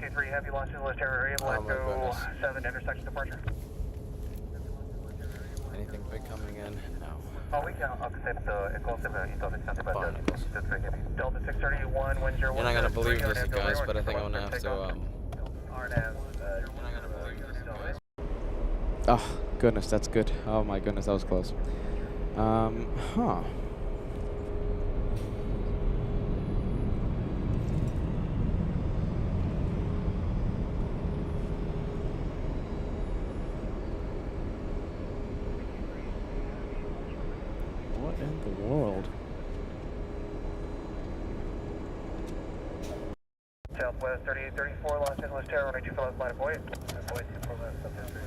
K3 Heavy, launch into the terror area. Let's go 7 intersection departure. Anything big coming in? No. Oh, we can accept the inclusive Barnacles. Delta 631, wind 0. You're not gonna believe this, guys, but I think I'm gonna have to, Oh, goodness, that's good. Oh my goodness, that was close. Huh. What in the world? Southwest 3834, Los Angeles Terror, runway 24 left, line of void. Void 24 left, subject 3.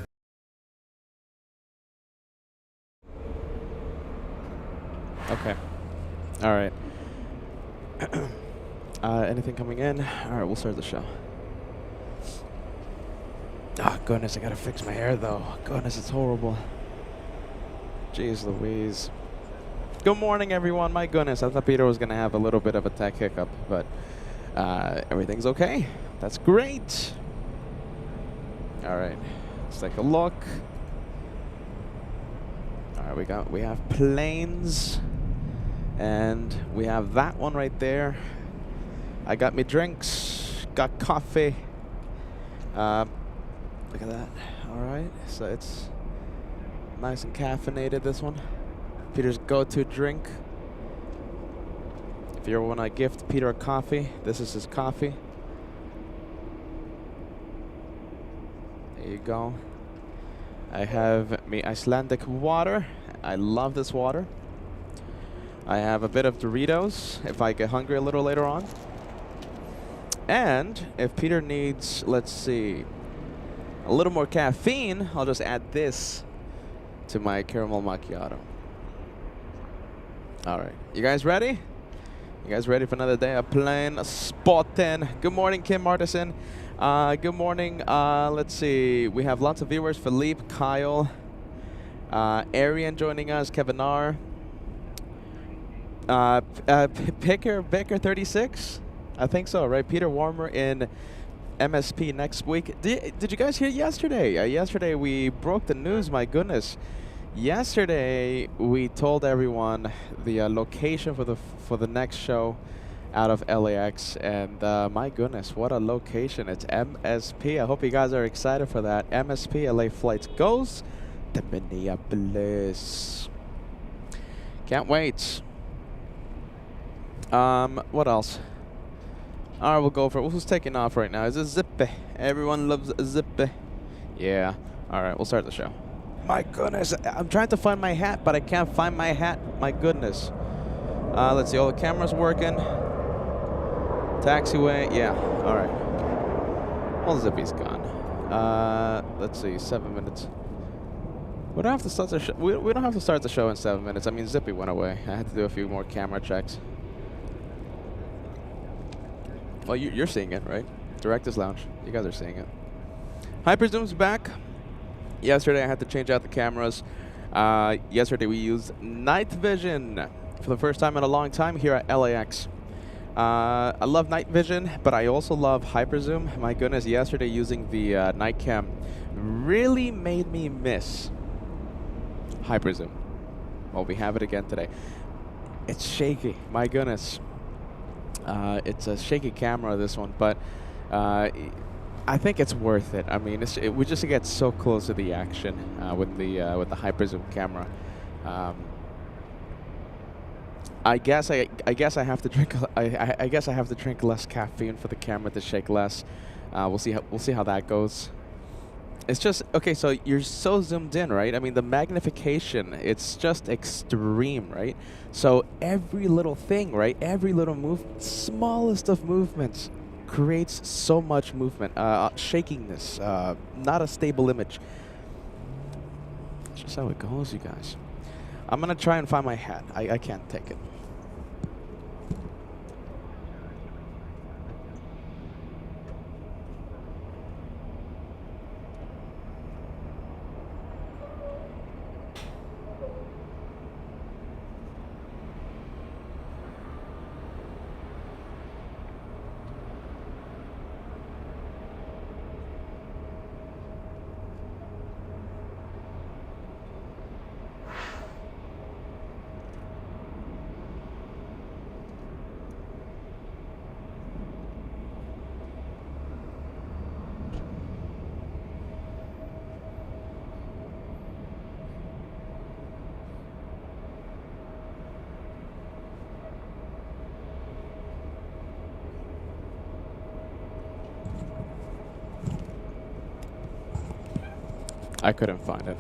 Okay. All right. Anything coming in? All right, we'll start the show. Oh, goodness, I gotta fix my hair, though. Goodness, it's horrible. Jeez Louise. Good morning, everyone. My goodness, I thought Peter was gonna have a little bit of a tech hiccup, but everything's okay. That's great. All right, let's take a look. All right, we have planes. And we have that one right there. I got me drinks, got coffee. Look at that. All right, so it's nice and caffeinated, this one. Peter's go-to drink. If you ever want to gift Peter a coffee, this is his coffee. There you go. I have me Icelandic water. I love this water. I have a bit of Doritos if I get hungry a little later on. And if Peter needs, let's see, a little more caffeine, I'll just add this to my caramel macchiato. All right, you guys ready? You guys ready for another day of plane spotting? Good morning, Kim Martison. Good morning. Let's see, we have lots of viewers. Philippe, Kyle, Arian joining us, Kevin R. Baker 36, I think so, right? Peter Warmer in MSP next week. Did you guys hear yesterday? Yesterday we broke the news. My goodness, yesterday we told everyone the location for the next show out of LAX, and my goodness, what a location! It's MSP. I hope you guys are excited for that. MSP LA Flights goes to Minneapolis. Can't wait. What else? Alright, we'll go for it. Who's taking off right now? Is it Zippy? Everyone loves Zippy. Yeah. Alright, we'll start the show. My goodness, I'm trying to find my hat, but I can't find my hat. My goodness. Let's see, all the cameras working. Taxiway, yeah. Alright. Well, Zippy's gone. Let's see, 7 minutes. We don't have to start the show. We don't have to start the show in 7 minutes. I mean, Zippy went away. I had to do a few more camera checks. Well, you're seeing it, right? Director's Lounge. You guys are seeing it. Hyperzoom's back. Yesterday, I had to change out the cameras. Yesterday, we used night vision for the first time in a long time here at LAX. I love night vision, but I also love hyperzoom. My goodness, yesterday using the night cam really made me miss hyperzoom. Well, we have it again today. It's shaky. My goodness. It's a shaky camera, this one, but I think it's worth it. I mean, we just get so close to the action with the hyperzoom camera. I guess I have to drink. I guess I have to drink less caffeine for the camera to shake less. We'll see how that goes. It's just okay. So you're so zoomed in, right? I mean, the magnification, it's just extreme, right? So every little thing, right? Every little smallest of movements creates so much movement, shakiness, not a stable image. That's just how it goes, you guys. I'm gonna try and find my hat. I can't take it. I couldn't find it.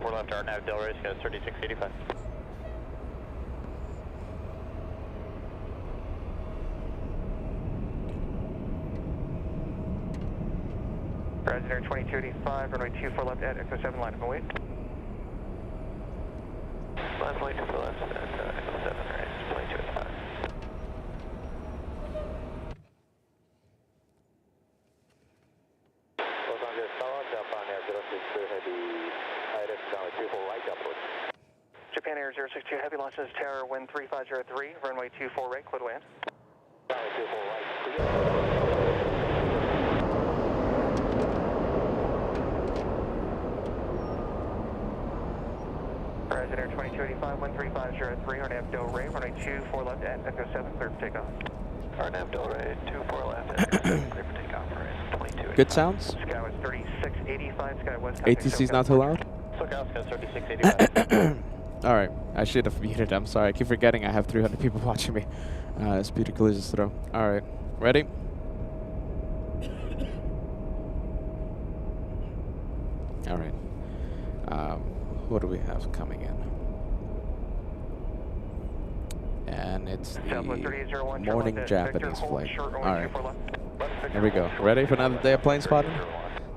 We're left our nav Del Rey, got 3685. Horizon Air 2285, runway 24 left at Echo 7, line up and wait. Line up, 24 left at Echo 7, right, 2285. Los Angeles Tower, Japan Air 062 Heavy, IRS runway 24 right, upward. Japan Air 062 Heavy launches tower, wind 3503, runway 24 right, clear to land. Runway 24 right, clear. Horizon Air 2285, 13503, RNAV Del Rey, runway 24 left at Echo 7, clear for takeoff. RNAV Del Rey, 24 left at Echo 7, clear for takeoff, Horizon 2285. Good sounds? Skywest 3685, Skywest. ATC's not too loud? Skywest 3685. Alright, I should have muted. I'm sorry. I keep forgetting I have 300 people watching me. Speedy collisions throw. Alright, ready? Alright. What do we have coming in? And it's the morning Japanese flight. Alright. Here we go. Ready for another day of plane spotting?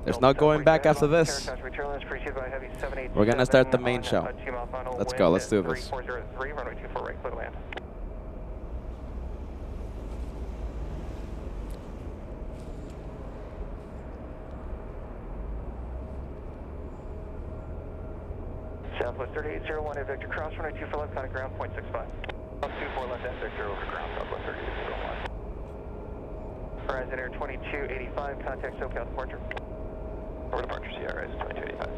There's no going back after this. We're gonna start the main show. Let's go, let's do this. Southwest 3801 at Victor Cross, runway 24 left, contact ground, 0.65. 24 left at Victor, over ground, Southwest 3801. Horizon Air 2285, contact SoCal departure. Over departure, CR, Horizon 2285.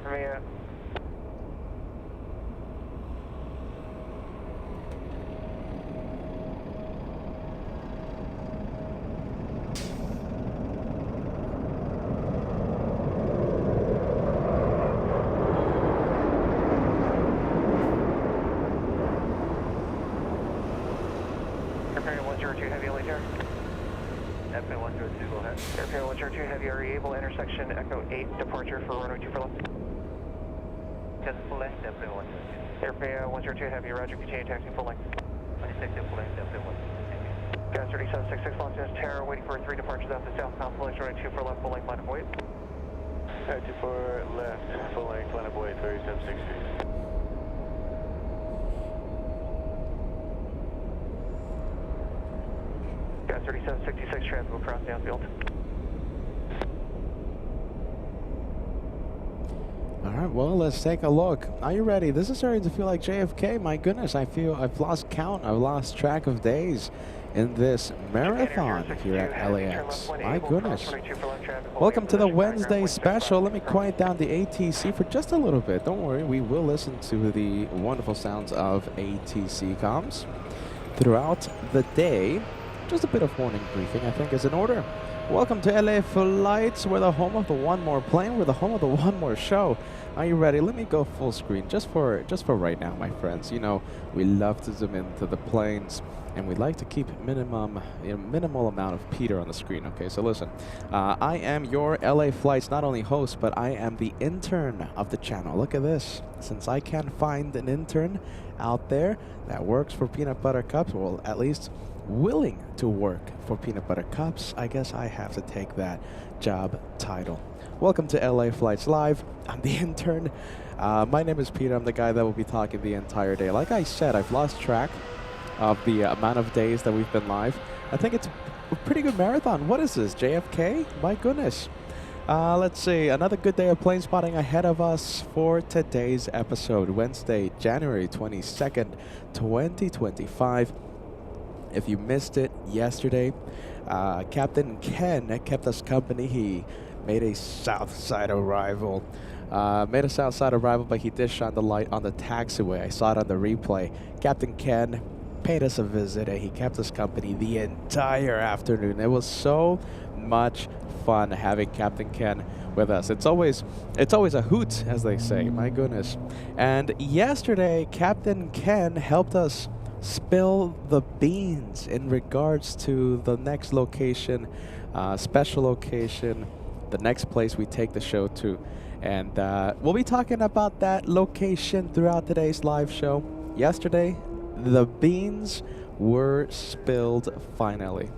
For me, Airplane 102 Heavy, LA Tower. Airplane 102, go ahead. Airplane 102 Heavy, are you able intersection Echo 8 departure for runway 24 left? Just full length, airplane 102. Airplane 102 Heavy, roger, continue taxiing full length. 26 full length, airplane 102. Gas 3766, Los Angeles Tower, waiting for 3 departures out the south confluence, runway 24 left, full length, line up wait. 24 left, full length, line up wait, 3763. Gas 3766, traffic will cross downfield. Alright, well, let's take a look. Are you ready? This is starting to feel like JFK. My goodness, I feel I've lost count. I've lost track of days in this marathon here at LAX. My goodness. Welcome to the Wednesday special. Let me quiet down the ATC for just a little bit. Don't worry, we will listen to the wonderful sounds of ATC comms throughout the day. Just a bit of morning briefing, I think, is in order. Welcome to LA Flights. We're the home of the one more plane. We're the home of the one more show. Are you ready? Let me go full screen just for right now, my friends. You know, we love to zoom into the planes, and we like to keep minimal amount of Peter on the screen. Okay, so listen, I am your LA Flights not only host, but I am the intern of the channel. Look at this. Since I can't find an intern out there that works for Peanut Butter Cups, well, at least willing to work for Peanut Butter Cups, I guess I have to take that job title. Welcome to LA Flights Live. I'm the intern. My name is Peter. I'm the guy that will be talking the entire day. Like I said, I've lost track of the amount of days that we've been live. I think it's a pretty good marathon. What is this, JFK? My goodness. Let's see, another good day of plane spotting ahead of us for today's episode, Wednesday, January 22nd, 2025. If you missed it yesterday, Captain Ken kept us company. He made a south side arrival. But he did shine the light on the taxiway. I saw it on the replay. Captain Ken paid us a visit, and he kept us company the entire afternoon. It was so much fun having Captain Ken with us. It's always a hoot, as they say. My goodness. And yesterday, Captain Ken helped us spill the beans in regards to the next location, special location, the next place we take the show to. And we'll be talking about that location throughout today's live show. Yesterday, the beans were spilled finally.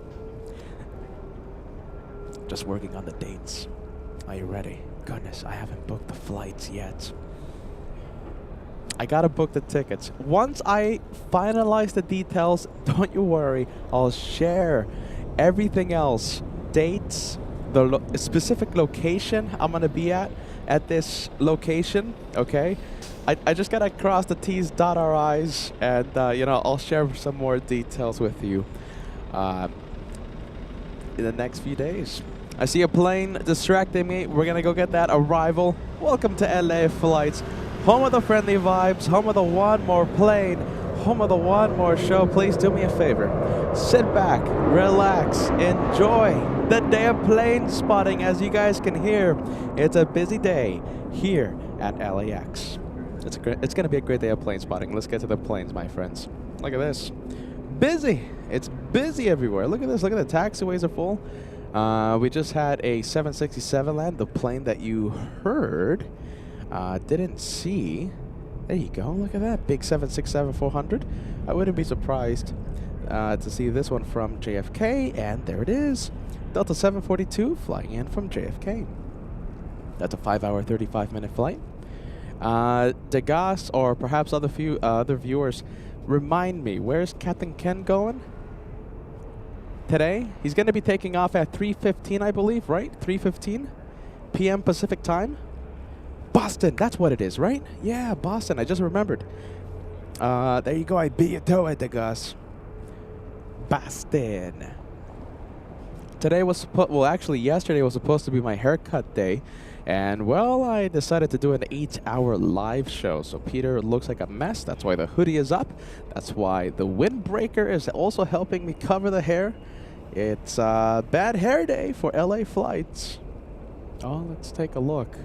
Just working on the dates. Are you ready? Goodness, I haven't booked the flights yet. I gotta book the tickets. Once I finalize the details, don't you worry, I'll share everything else. Dates, the specific location I'm gonna be at this location, okay? I just gotta cross the T's, dot our I's, and I'll share some more details with you in the next few days. I see a plane distracting me. We're gonna go get that arrival. Welcome to LA Flights, home of the friendly vibes, home of the one more plane, home of the one more show. Please do me a favor. Sit back, relax, enjoy the day of plane spotting. As you guys can hear, it's a busy day here at LAX. It's gonna be a great day of plane spotting. Let's get to the planes, my friends. Look at this. Busy. It's busy everywhere. Look at this. Look at the taxiways are full. We just had a 767 land, the plane that you heard, didn't see. There you go. Look at that big 767-400. I wouldn't be surprised to see this one from JFK, and there it is. Delta 742 flying in from JFK. That's a 5-hour, 35-minute flight. Degas, or perhaps other viewers, remind me, where's Captain Ken going today? He's going to be taking off at 3:15, I believe, right? 3:15 p.m. Pacific time. Boston, that's what it is, right? Yeah, Boston, I just remembered. There you go, I beat you to it, Degas. Boston. Today was yesterday was supposed to be my haircut day. And, well, I decided to do an 8-hour live show. So Peter looks like a mess. That's why the hoodie is up. That's why the windbreaker is also helping me cover the hair. It's a bad hair day for LA Flights. Oh, let's take a look.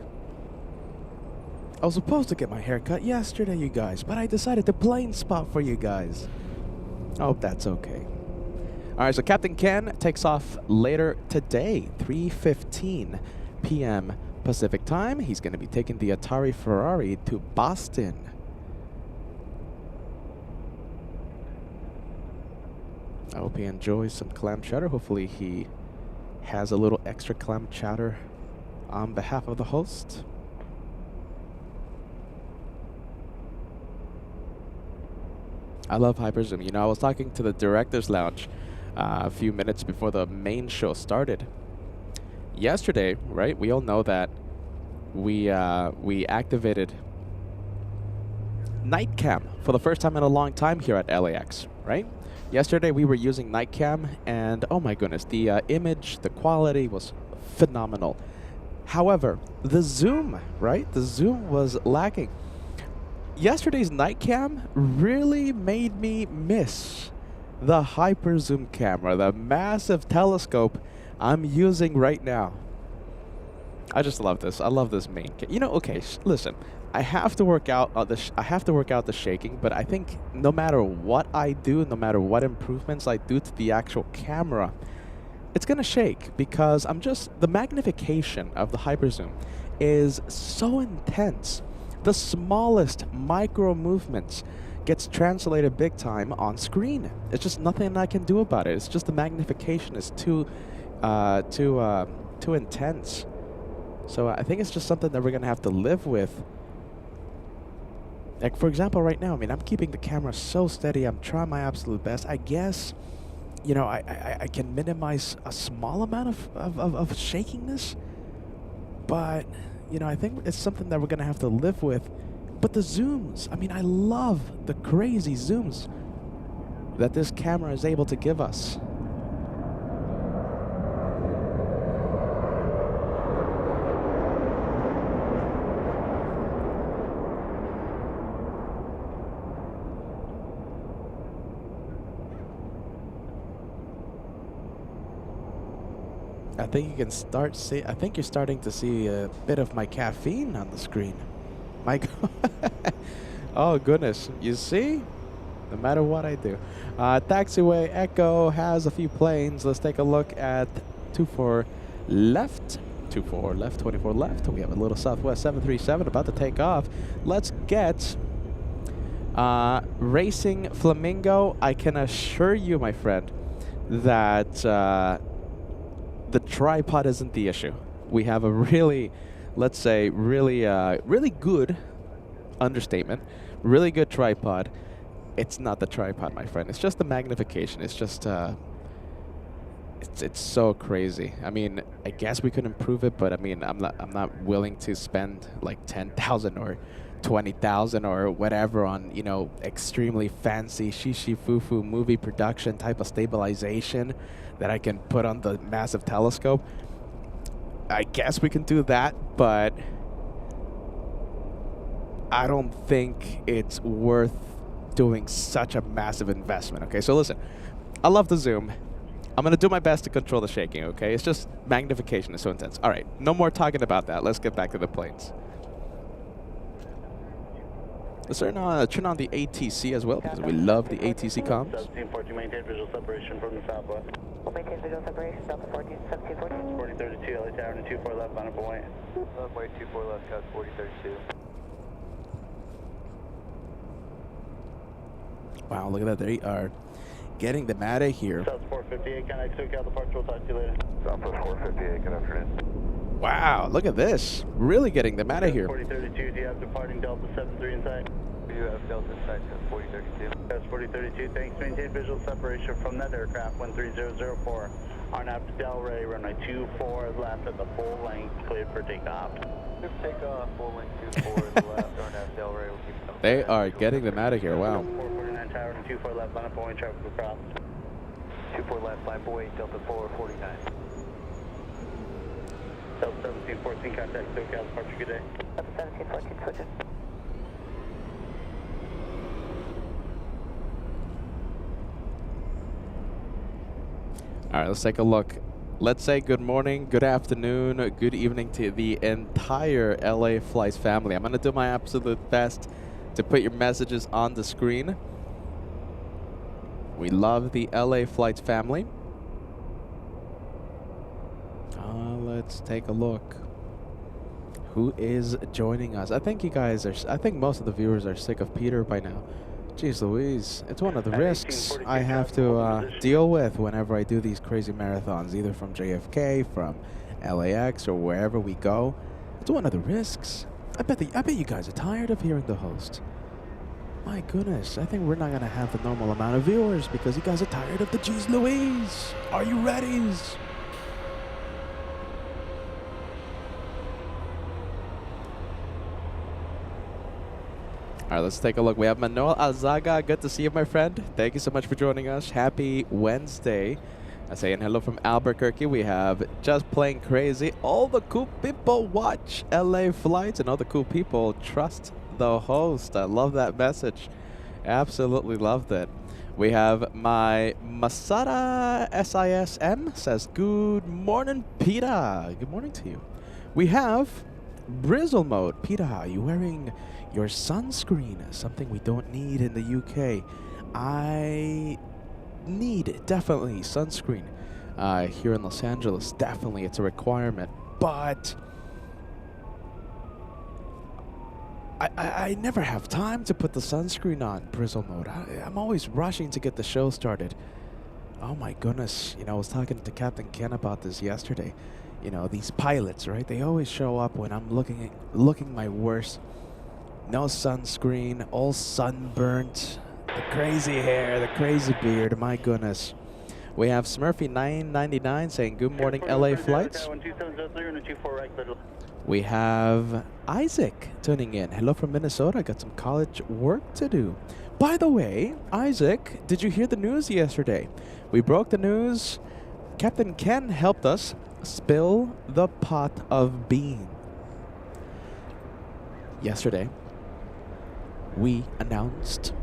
I was supposed to get my hair cut yesterday, you guys, but I decided to plane spot for you guys. I hope that's okay. All right, so Captain Ken takes off later today, 3:15 p.m. Pacific time. He's going to be taking the Atari Ferrari to Boston. I hope he enjoys some clam chowder. Hopefully he has a little extra clam chowder on behalf of the host. I love Hyperzoom. You know, I was talking to the director's lounge a few minutes before the main show started. Yesterday, right, we all know that we activated night cam for the first time in a long time here at LAX, right? Yesterday we were using night cam, and oh my goodness, the image, the quality was phenomenal. However, the zoom, right? The zoom was lacking. Yesterday's night cam really made me miss the hyper zoom camera, the massive telescope I'm using right now. I just love this. I love this main. Okay. Listen, I have to work out the shaking, but I think no matter what I do, no matter what improvements I do to the actual camera, it's gonna shake because the magnification of the hyper zoom is so intense. The smallest micro movements gets translated big time on screen. It's just nothing I can do about it. It's just the magnification is too intense. So I think it's just something that we're gonna have to live with. Like, for example, right now, I mean, I'm keeping the camera so steady. I'm trying my absolute best. I guess, I can minimize a small amount of shakiness. but, you know, I think it's something that we're going to have to live with. But the zooms, I mean, I love the crazy zooms that this camera is able to give us. I think you can start see. I think you're starting to see a bit of my caffeine on the screen. My oh goodness, you see? No matter what I do. Taxiway Echo has a few planes. Let's take a look at 24 left. 24 left, 24 left. We have a little Southwest 737 about to take off. Let's get Racing Flamingo. I can assure you, my friend, that the tripod isn't the issue. We have a really, let's say, really good understatement, really good tripod. It's not the tripod, my friend. It's just the magnification. It's just, it's so crazy. I mean, I guess we could improve it, but I mean, I'm not willing to spend like 10,000 or 20,000 or whatever on, you know, extremely fancy shishi fufu movie production type of stabilization that I can put on the massive telescope. I guess we can do that, but I don't think it's worth doing such a massive investment. Okay, so listen, I love the zoom. I'm going to do my best to control the shaking, okay? It's just magnification is so intense. All right, no more talking about that. Let's get back to the planes. Let's turn on the ATC as well, because we love the ATC comms. 1714, maintain visual separation from the southwest. We'll maintain visual separation, Delta 14, 1714. 4032, LA Tower, and 24 left, on up point. Runway 24 left, cut 4032. Wow, look at that. They are getting them out of here. South 458, kind of took out the departure. We'll talk to you later. Southwest 458, good afternoon. Wow, look at this. Really getting them out of here. 4032, do you have departing Delta 73 inside? We do have Delta inside, 4032. That's 4032, thanks. Maintain visual separation from that aircraft, 13004. RNAV to Delray, runway 24 left at the full length, cleared for takeoff. Clear for takeoff, full length 24 is the left, RNAV Delray will keep them. They are getting them out of here, wow. 449 Tower and 24 left, on up point, traffic across. 24 left, line boy, Delta 449. Delta 1714, contact SoCal, departure, good day. Delta 1714, switching. All right, let's take a look. Let's say good morning, good afternoon, good evening to the entire LA Flights family. I'm going to do my absolute best to put your messages on the screen. We love the LA Flights family. Let's take a look. Who is joining us? I think you guys are, I think most of the viewers are sick of Peter by now. Jeez Louise, it's one of the risks I have to deal with whenever I do these crazy marathons, either from JFK, from LAX, or wherever we go. It's one of the risks. I bet you guys are tired of hearing the host. My goodness, I think we're not going to have the normal amount of viewers because you guys are tired of the Jeez Louise. Are you ready? All right, let's take a look. We have Manuel Alzaga. Good to see you, my friend. Thank you so much for joining us. Happy Wednesday. I say hello from Albuquerque. We have Just Plain Crazy. All the cool people watch LA Flights, and all the cool people trust the host. I love that message. Absolutely loved it. We have my Masada SISM says, good morning, Peter. Good morning to you. We have Brizzle Mode. Peter, are you wearing your sunscreen? Something we don't need in the UK. I need definitely sunscreen here in Los Angeles. Definitely, it's a requirement. But I never have time to put the sunscreen on, Brizzle Mode. I'm always rushing to get the show started. Oh my goodness. You know, I was talking to Captain Ken about this yesterday. You know, these pilots, right? They always show up when I'm looking my worst. No sunscreen, all sunburnt. The crazy hair, the crazy beard, my goodness. We have Smurfy999 saying, good morning, LA Flights. We have Isaac tuning in. Hello from Minnesota. Got some college work to do. By the way, Isaac, did you hear the news yesterday? We broke the news. Captain Ken helped us spill the pot of beans. Yesterday, we announced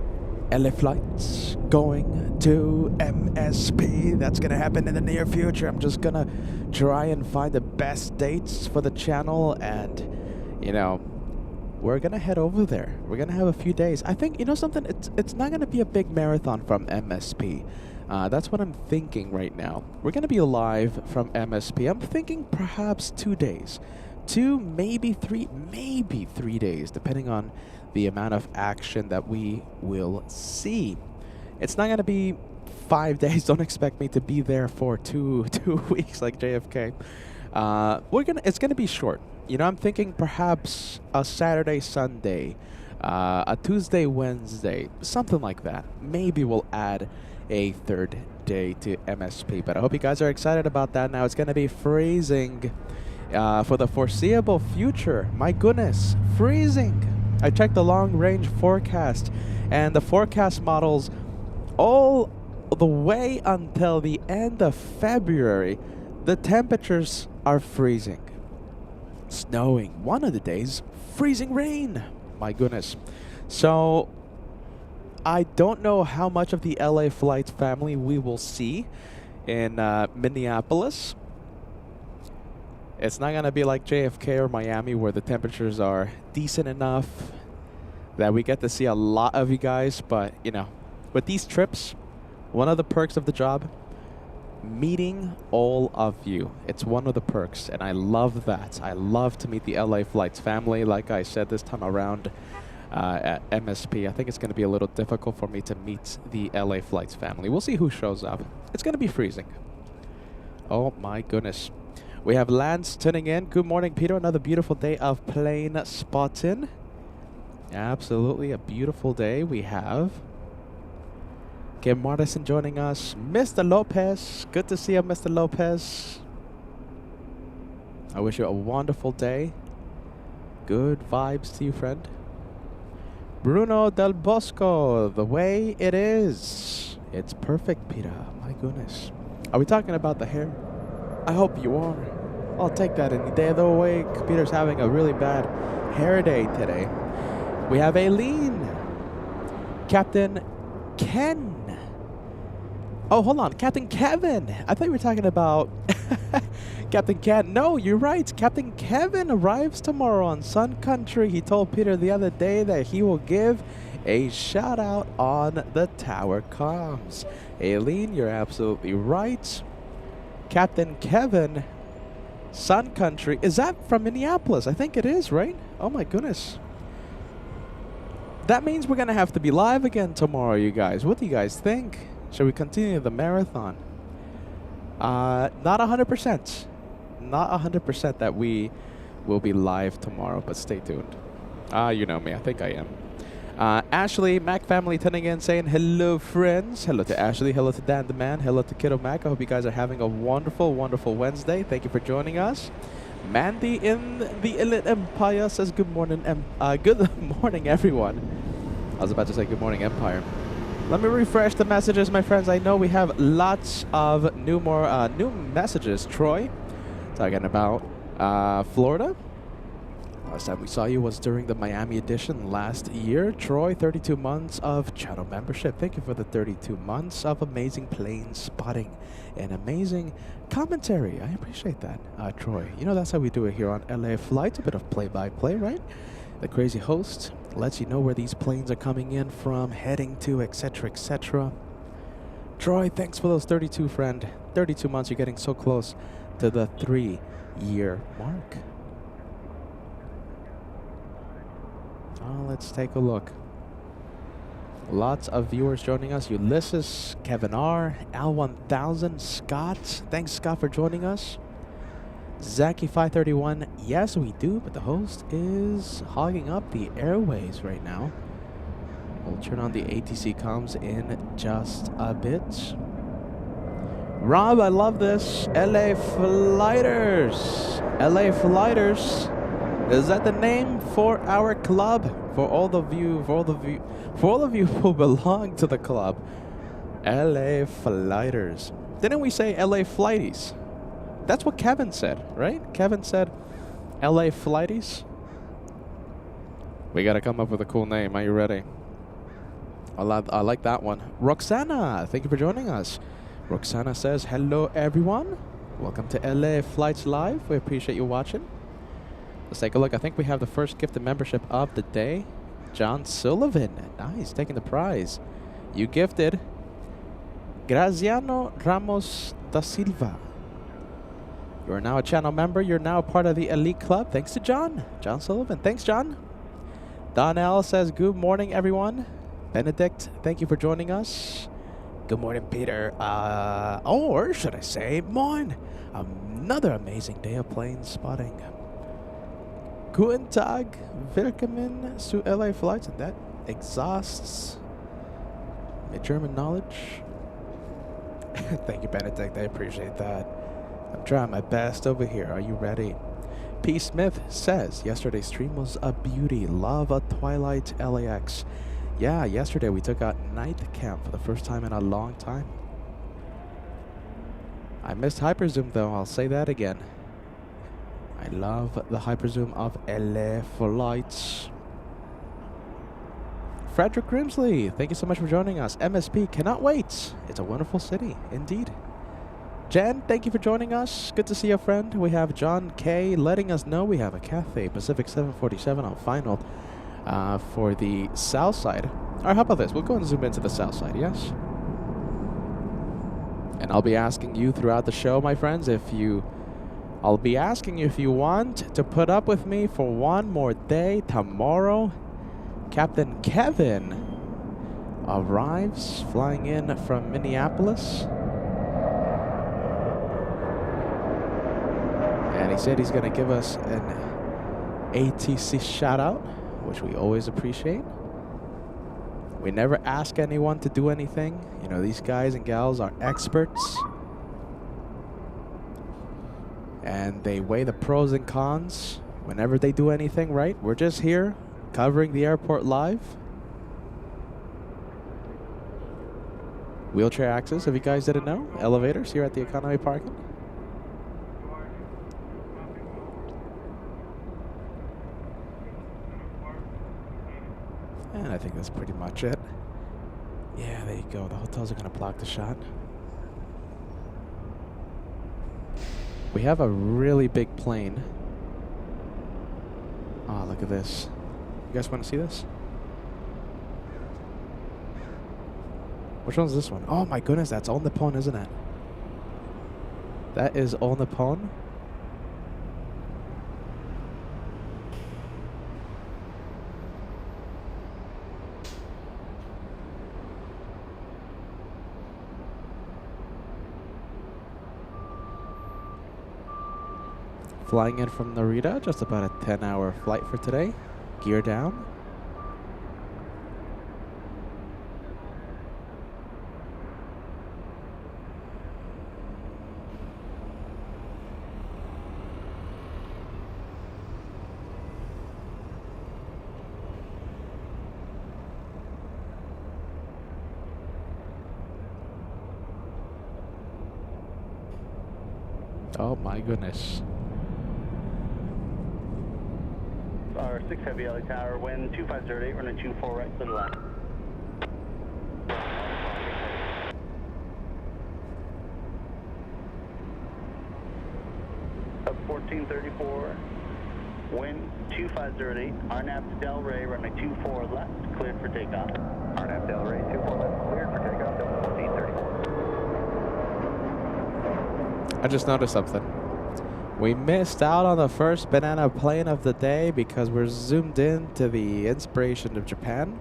LA flights going to MSP. That's going to happen in the near future. I'm just going to try and find the best dates for the channel, and, you know, we're going to head over there. We're going to have a few days. I think, you know something, it's not going to be a big marathon from MSP. That's what I'm thinking right now. We're going to be live from MSP. I'm thinking perhaps 2 days. 2, maybe 3 days, depending on the amount of action that we will see. It's not going to be 5 days. Don't expect me to be there for two weeks like JFK. It's gonna be short. You know, I'm thinking perhaps a Saturday, Sunday, a Tuesday, Wednesday, something like that. Maybe we'll add a third day to MSP. But I hope you guys are excited about that. Now it's gonna be freezing for the foreseeable future. My goodness, freezing. I checked the long-range forecast, and the forecast models all the way until the end of February, the temperatures are freezing. Snowing. One of the days, freezing rain. My goodness. So, I don't know how much of the LA Flights family we will see in Minneapolis. It's not going to be like JFK or Miami, where the temperatures are decent enough that we get to see a lot of you guys. But, you know, with these trips, one of the perks of the job, meeting all of you. It's one of the perks, and I love that. I love to meet the LA Flights family. Like I said, this time around at MSP, I think it's going to be a little difficult for me to meet the LA Flights family. We'll see who shows up. It's going to be freezing. Oh, my goodness. We have Lance tuning in. Good morning, Peter. Another beautiful day of plane spotting. Absolutely a beautiful day we have. Kim Martison joining us. Mr. Lopez. Good to see you, Mr. Lopez. I wish you a wonderful day. Good vibes to you, friend. Bruno Del Bosco. The way it is. It's perfect, Peter. My goodness. Are we talking about the hair? I hope you are. I'll take that any day of the week. Peter's having a really bad hair day today. We have Aileen. Captain Ken. Oh, hold on. Captain Kevin. I thought you were talking about Captain Ken. No, you're right. Captain Kevin arrives tomorrow on Sun Country. He told Peter the other day that he will give a shout out on the tower comms. Aileen, you're absolutely right. Captain Kevin, Sun Country. Is that from Minneapolis? I think it is, right? Oh my goodness. That means we're going to have to be live again tomorrow, you guys. What do you guys think? Should we continue the marathon? Not 100%. Not 100% that we will be live tomorrow, but stay tuned. You know me. I think I am. Ashley, Mac family tuning in, saying hello, friends. Hello to Ashley. Hello to Dan the Man. Hello to Kiddo Mac. I hope you guys are having a wonderful, wonderful Wednesday. Thank you for joining us. Mandy in the Elite Empire says good morning. Good morning, everyone. I was about to say good morning, Empire. Let me refresh the messages, my friends. I know we have lots of new messages. Troy, talking about Florida. Last time we saw you was during the Miami edition last year. Troy, 32 months of channel membership. Thank you for the 32 months of amazing plane spotting and amazing commentary. I appreciate that, Troy. You know, that's how we do it here on LA Flights. A bit of play-by-play, right? The crazy host lets you know where these planes are coming in from, heading to, etc., etc. Troy, thanks for those 32, friend. 32 months, you're getting so close to the 3-year mark. Let's take a look. Lots of viewers joining us. Ulysses, Kevin R, Al1000, Scott. Thanks, Scott, for joining us. Zaki531. Yes, we do, but the host is hogging up the airways right now. We'll turn on the ATC comms in just a bit. Rob, I love this. LA Flighters. LA Flighters. Is that the name for our club? For all of you who belong to the club. LA Flighters. Didn't we say LA Flighties? That's what Kevin said, right? Kevin said LA Flighties. We gotta come up with a cool name. Are you ready? I like that one. Roxana, thank you for joining us. Roxana says, hello everyone. Welcome to LA Flights Live. We appreciate you watching. Let's take a look. I think we have the first gifted membership of the day. John Sullivan. Nice, taking the prize. You gifted Graziano Ramos da Silva. You are now a channel member. You're now a part of the Elite Club. Thanks to John. John Sullivan. Thanks, John. Donnell says, good morning, everyone. Benedict, thank you for joining us. Good morning, Peter. Or should I say, morn. Another amazing day of plane spotting. Guten Tag, willkommen zu LA Flights. And that exhausts my German knowledge. Thank you, Benedict. I appreciate that. I'm trying my best over here. Are you ready? P. Smith says, yesterday's stream was a beauty. Love a Twilight LAX. Yeah, yesterday we took out night camp for the first time in a long time. I missed Hyperzoom though, I'll say that again. I love the Hyperzoom of LA Flights. Frederick Grimsley, thank you so much for joining us. MSP, cannot wait. It's a wonderful city, indeed. Jen, thank you for joining us. Good to see you, friend. We have John K letting us know we have a Cathay Pacific 747 on final for the south side. Or how about this? We'll go and zoom into the south side, yes? And I'll be asking you throughout the show, my friends, I'll be asking you if you want to put up with me for one more day tomorrow. Captain Kevin arrives flying in from Minneapolis. And he said he's going to give us an ATC shout out, which we always appreciate. We never ask anyone to do anything. You know, these guys and gals are experts. And they weigh the pros and cons whenever they do anything, right? We're just here covering the airport live. Wheelchair access, if you guys didn't know. Elevators here at the economy parking. And I think that's pretty much it. Yeah, there you go. The hotels are going to block the shot. We have a really big plane. Oh, look at this. You guys want to see this? Which one's this one? Oh my goodness, that's All Nippon, isn't it? That is All Nippon. Flying in from Narita, just about a 10-hour flight for today. Gear down. Oh my goodness. Our 6 Heavy LA Tower, wind 2508, running 24 right to the left. Up 1434, wind 2508, RNAV to Del Rey, running 24 left, cleared for takeoff. RNAV Del Rey, 24 left, cleared for takeoff, Delta 1434. I just noticed something. We missed out on the first banana plane of the day because we're zoomed in to the inspiration of Japan.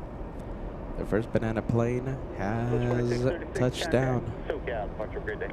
The first banana plane has touched down. SoCal, departure, great day.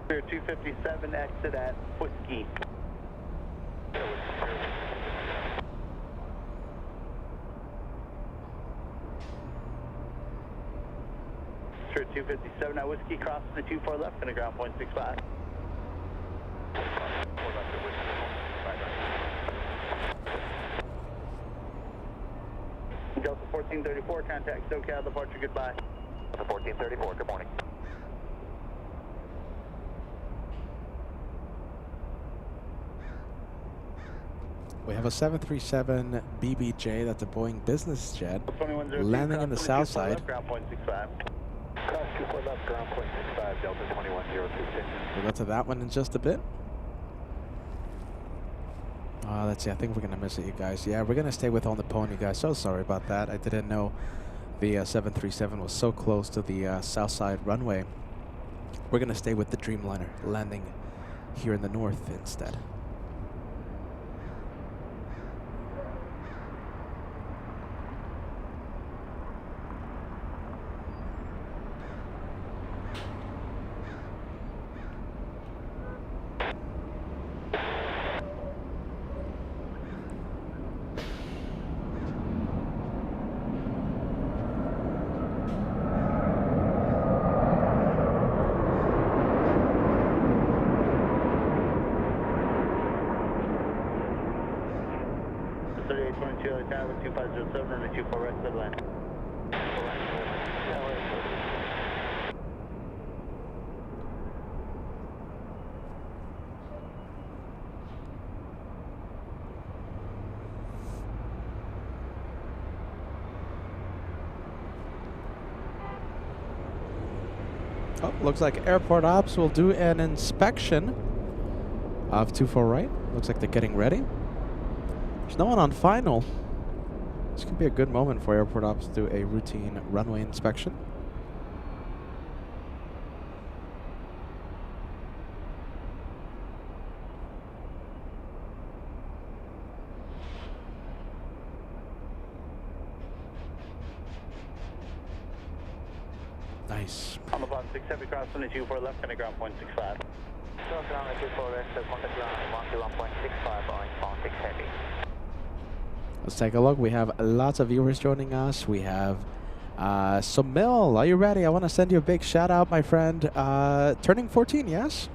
Clear 257, exit at Whiskey. Clear 257 at Whiskey, crossing the 24 left and a ground point 65. Delta 1434, contact SoCal departure, goodbye. Delta 1434, good morning. We have a 737 BBJ, that's a Boeing business jet, 2102, landing in the south side. Ground point 65. Cross 24 left, ground point 65, Delta 21026. We'll go to that one in just a bit. Let's see, I think we're going to miss it, you guys. Yeah, we're going to stay with On the Pony, guys. So sorry about that. I didn't know the 737 was so close to the south side runway. We're going to stay with the Dreamliner, landing here in the north instead. Tower 2507 and 24 rest of the line. Oh, looks like Airport Ops will do an inspection of 24 right. Looks like they're getting ready. There's no one on final. This could be a good moment for Airport Ops to do a routine runway inspection. Nice. On the bottom 6 heavy cross on the 24 left and a ground point 65. So ground at 24 left, contact ground 121.65 on 6 heavy. Let's take a look. We have lots of viewers joining us. We have Somil. Are you ready? I want to send you a big shout out, my friend. Turning 14, yes?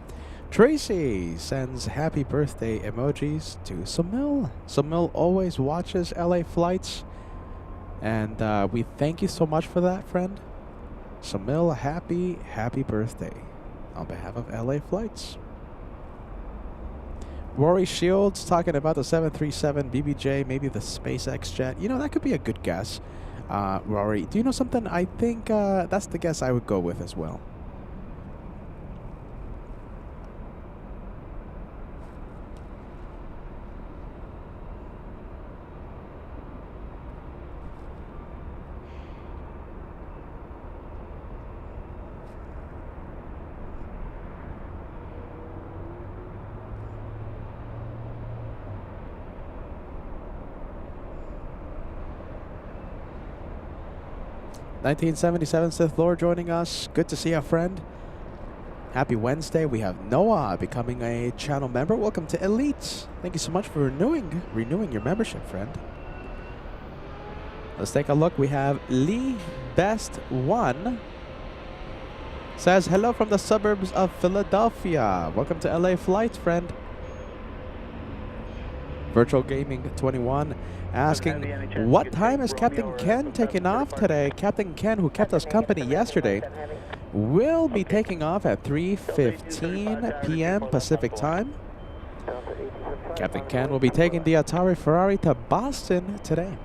Tracy sends happy birthday emojis to Somil. Somil always watches LA Flights. And we thank you so much for that, friend. Somil, happy birthday on behalf of LA Flights. Rory Shields talking about the 737 BBJ, maybe the SpaceX jet. You know, that could be a good guess. Rory, do you know something? I think that's the guess I would go with as well. (1977) Sith Lord joining us. Good to see a friend. Happy Wednesday. We have Noah becoming a channel member. Welcome to Elite. Thank you so much for renewing your membership, friend. Let's take a look. We have Lee Best One. Says hello from the suburbs of Philadelphia. Welcome to LA Flights, friend. Virtual Gaming 21 asking, what time is Captain Ken taking off today? Captain Ken, who kept us company yesterday, will be taking off at 3:15 p.m. Pacific time. Captain Ken will be taking the Atari Ferrari to Boston today.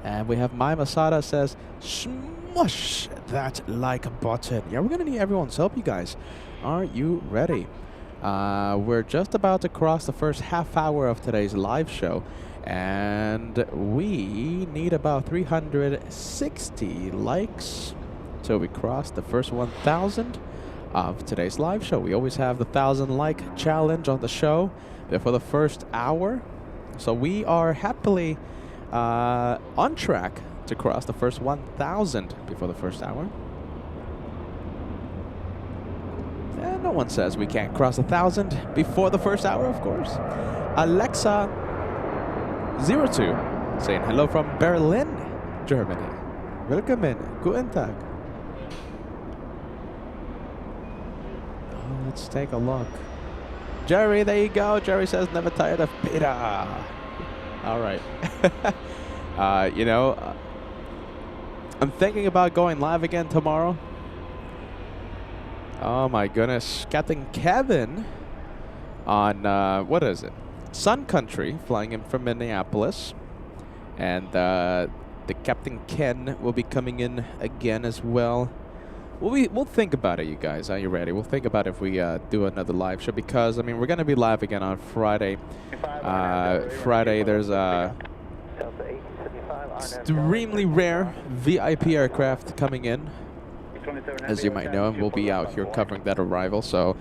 And we have Mai Masada says, smush that like button. Yeah, we're going to need everyone's help, you guys. Are you ready? We're just about to cross the first half hour of today's live show. And we need about 360 likes till we cross the first 1,000 of today's live show. We always have the 1,000 like challenge on the show before the first hour. So we are happily on track to cross the first 1,000 before the first hour. No one says we can't cross 1,000 before the first hour, of course. Alexa02 saying hello from Berlin, Germany. Willkommen. Guten Tag. Oh, let's take a look. Jerry, there you go. Jerry says never tired of beta. All right. You know, I'm thinking about going live again tomorrow. Oh my goodness. Captain Kevin on, what is it? Sun Country, flying in from Minneapolis. And the Captain Ken will be coming in again as well. We'll think about it, you guys. Are you ready? We'll think about if we do another live show, because, I mean, we're going to be live again on Friday. Friday, there's a extremely rare VIP aircraft coming in. As you might know, and we'll be out here covering that arrival. So,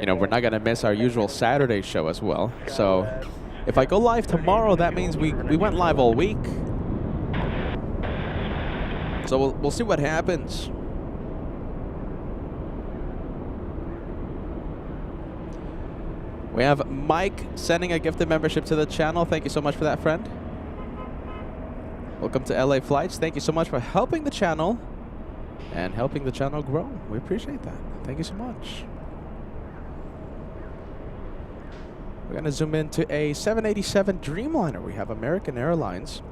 you know, we're not going to miss our usual Saturday show as well. So, if I go live tomorrow, that means we went live all week. So we'll see what happens. We have Mike sending a gifted membership to the channel. Thank you so much for that, friend. Welcome to LA Flights. Thank you so much for helping the channel and helping the channel grow. We appreciate that. Thank you so much. We're going to zoom into a 787 Dreamliner. We have American Airlines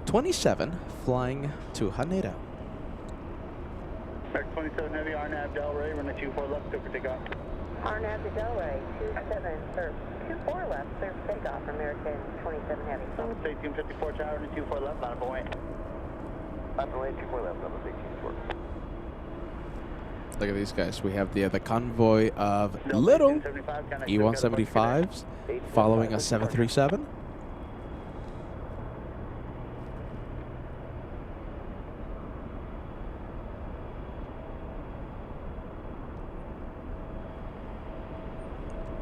27 flying to Haneda. American 27 Heavy, RNAV Delray, runway 24 left, clear for takeoff. RNAV to Delray, 24 left, clear for takeoff, American 27 Heavy. Stay tuned 54 tower, runway 24 left, line up away. Line up away, 24 left, level 18 Look at these guys. We have the convoy of little E-175s following a 737.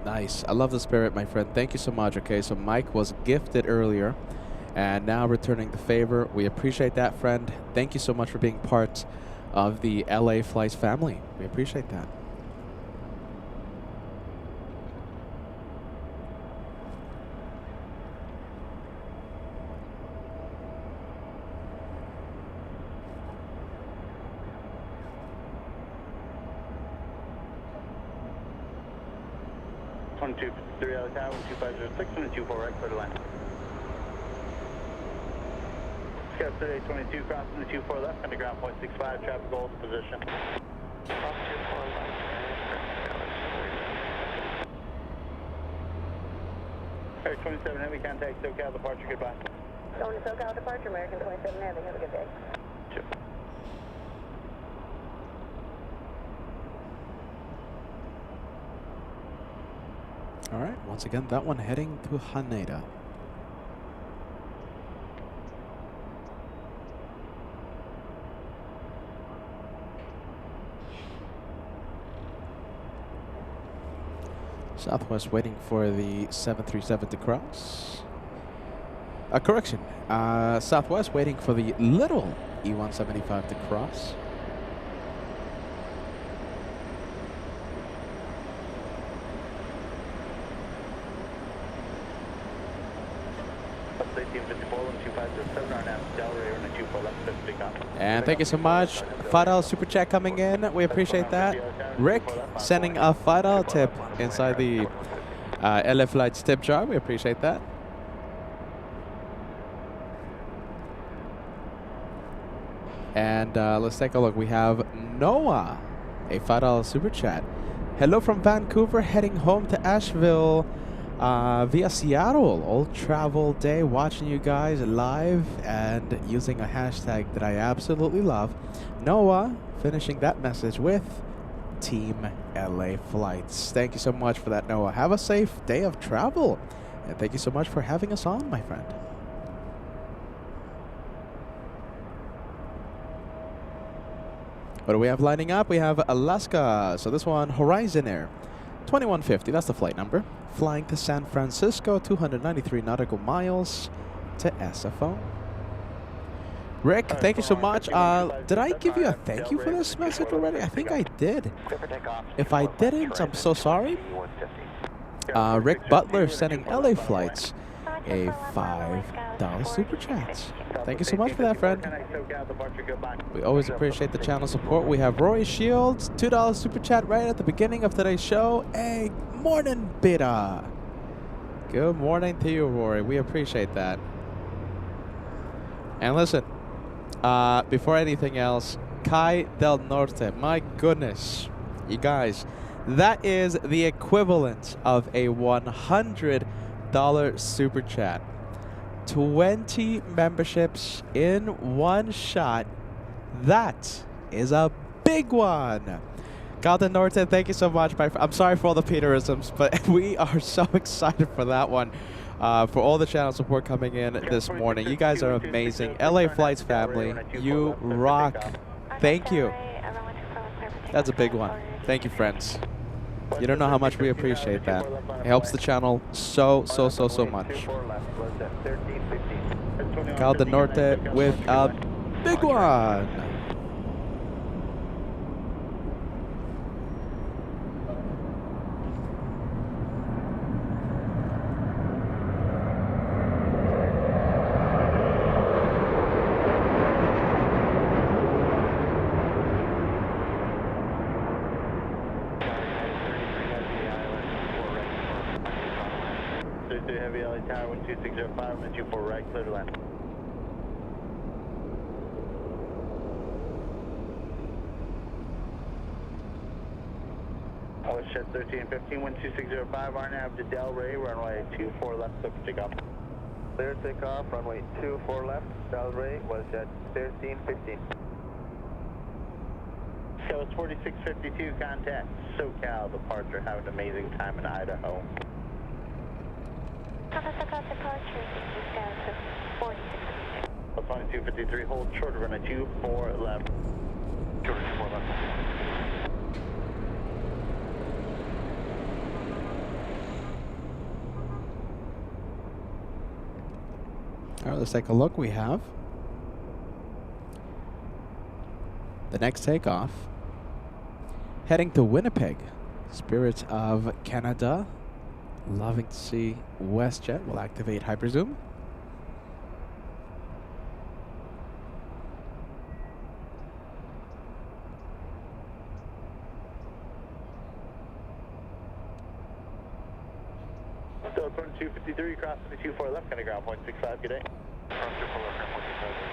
Nice. I love the spirit, my friend. Thank you so much. Okay, so Mike was gifted earlier and now returning the favor. We appreciate that, friend. Thank you so much for being part of the LA Flights family. We appreciate that. Three out of tower, 2506, and 24 right, clear to land. Scout today, 22, crossing the 24 left, underground point 65, traffic goals, position. Cross 24 left. Air 27 Heavy, contact SoCal departure, goodbye. Going to SoCal departure, American 27 Heavy, have a good day. Sure. All right, once again, that one heading to Haneda. Southwest waiting for the 737 to cross. Correction, Southwest waiting for the little E-175 to cross. And thank you so much. $5 super chat coming in. We appreciate that. Rick sending a $5 tip inside the LA Flights tip jar. We appreciate that. And let's take a look. We have Noah, a $5 super chat. Hello from Vancouver, heading home to Asheville via Seattle. All travel day, watching you guys live and using a hashtag that I absolutely love. Noah finishing that message with Team LA Flights. Thank you so much for that, Noah. Have a safe day of travel. And thank you so much for having us on, my friend. What do we have lining up? We have Alaska. So this one, Horizon Air 2150. That's the flight number. Flying to San Francisco, 293 nautical miles to SFO. Rick, thank you so much. Did I give you a thank you for this message already? I think I did. If I didn't, I'm so sorry. Rick Butler sending LA Flights a $5 super chat. Thank you so much for that, friend. We always appreciate the channel support. We have Rory Shields, $2 super chat right at the beginning of today's show. Hey, morning, beta. Good morning to you, Rory. We appreciate that. And listen, before anything else, Kai Del Norte, my goodness, you guys, that is the equivalent of a $100 super chat. 20 memberships in one shot. That is a big one. Kai Del Norte, thank you so much. I'm sorry for all the Peterisms, but we are so excited for that one. For all the channel support coming in this morning. You guys are amazing. LA Flights family, you rock. Thank you. That's a big one. Thank you, friends. You don't know how much we appreciate that. It helps the channel so much. Kai Del Norte with a big one. Heavy LA Tower 12605 and 24 right, clear to land. Shed 1315 12605 RNAV to Delray, runway 24 left, clear for takeoff. Clear takeoff, runway 24 left, Delray was at 1315. So it's 4652, contact SoCal departure. Have an amazing time in Idaho. Departure, Wisconsin, 46. That's 2253, hold short, runway 24 left. Short 24 left. All right, let's take a look. We have the next takeoff heading to Winnipeg. Spirit of Canada. Loving to see WestJet. We'll activate hyperzoom. So 2253, crossing the 24 left, kind of ground point 65, good day. Cross 24 left, ground point 65.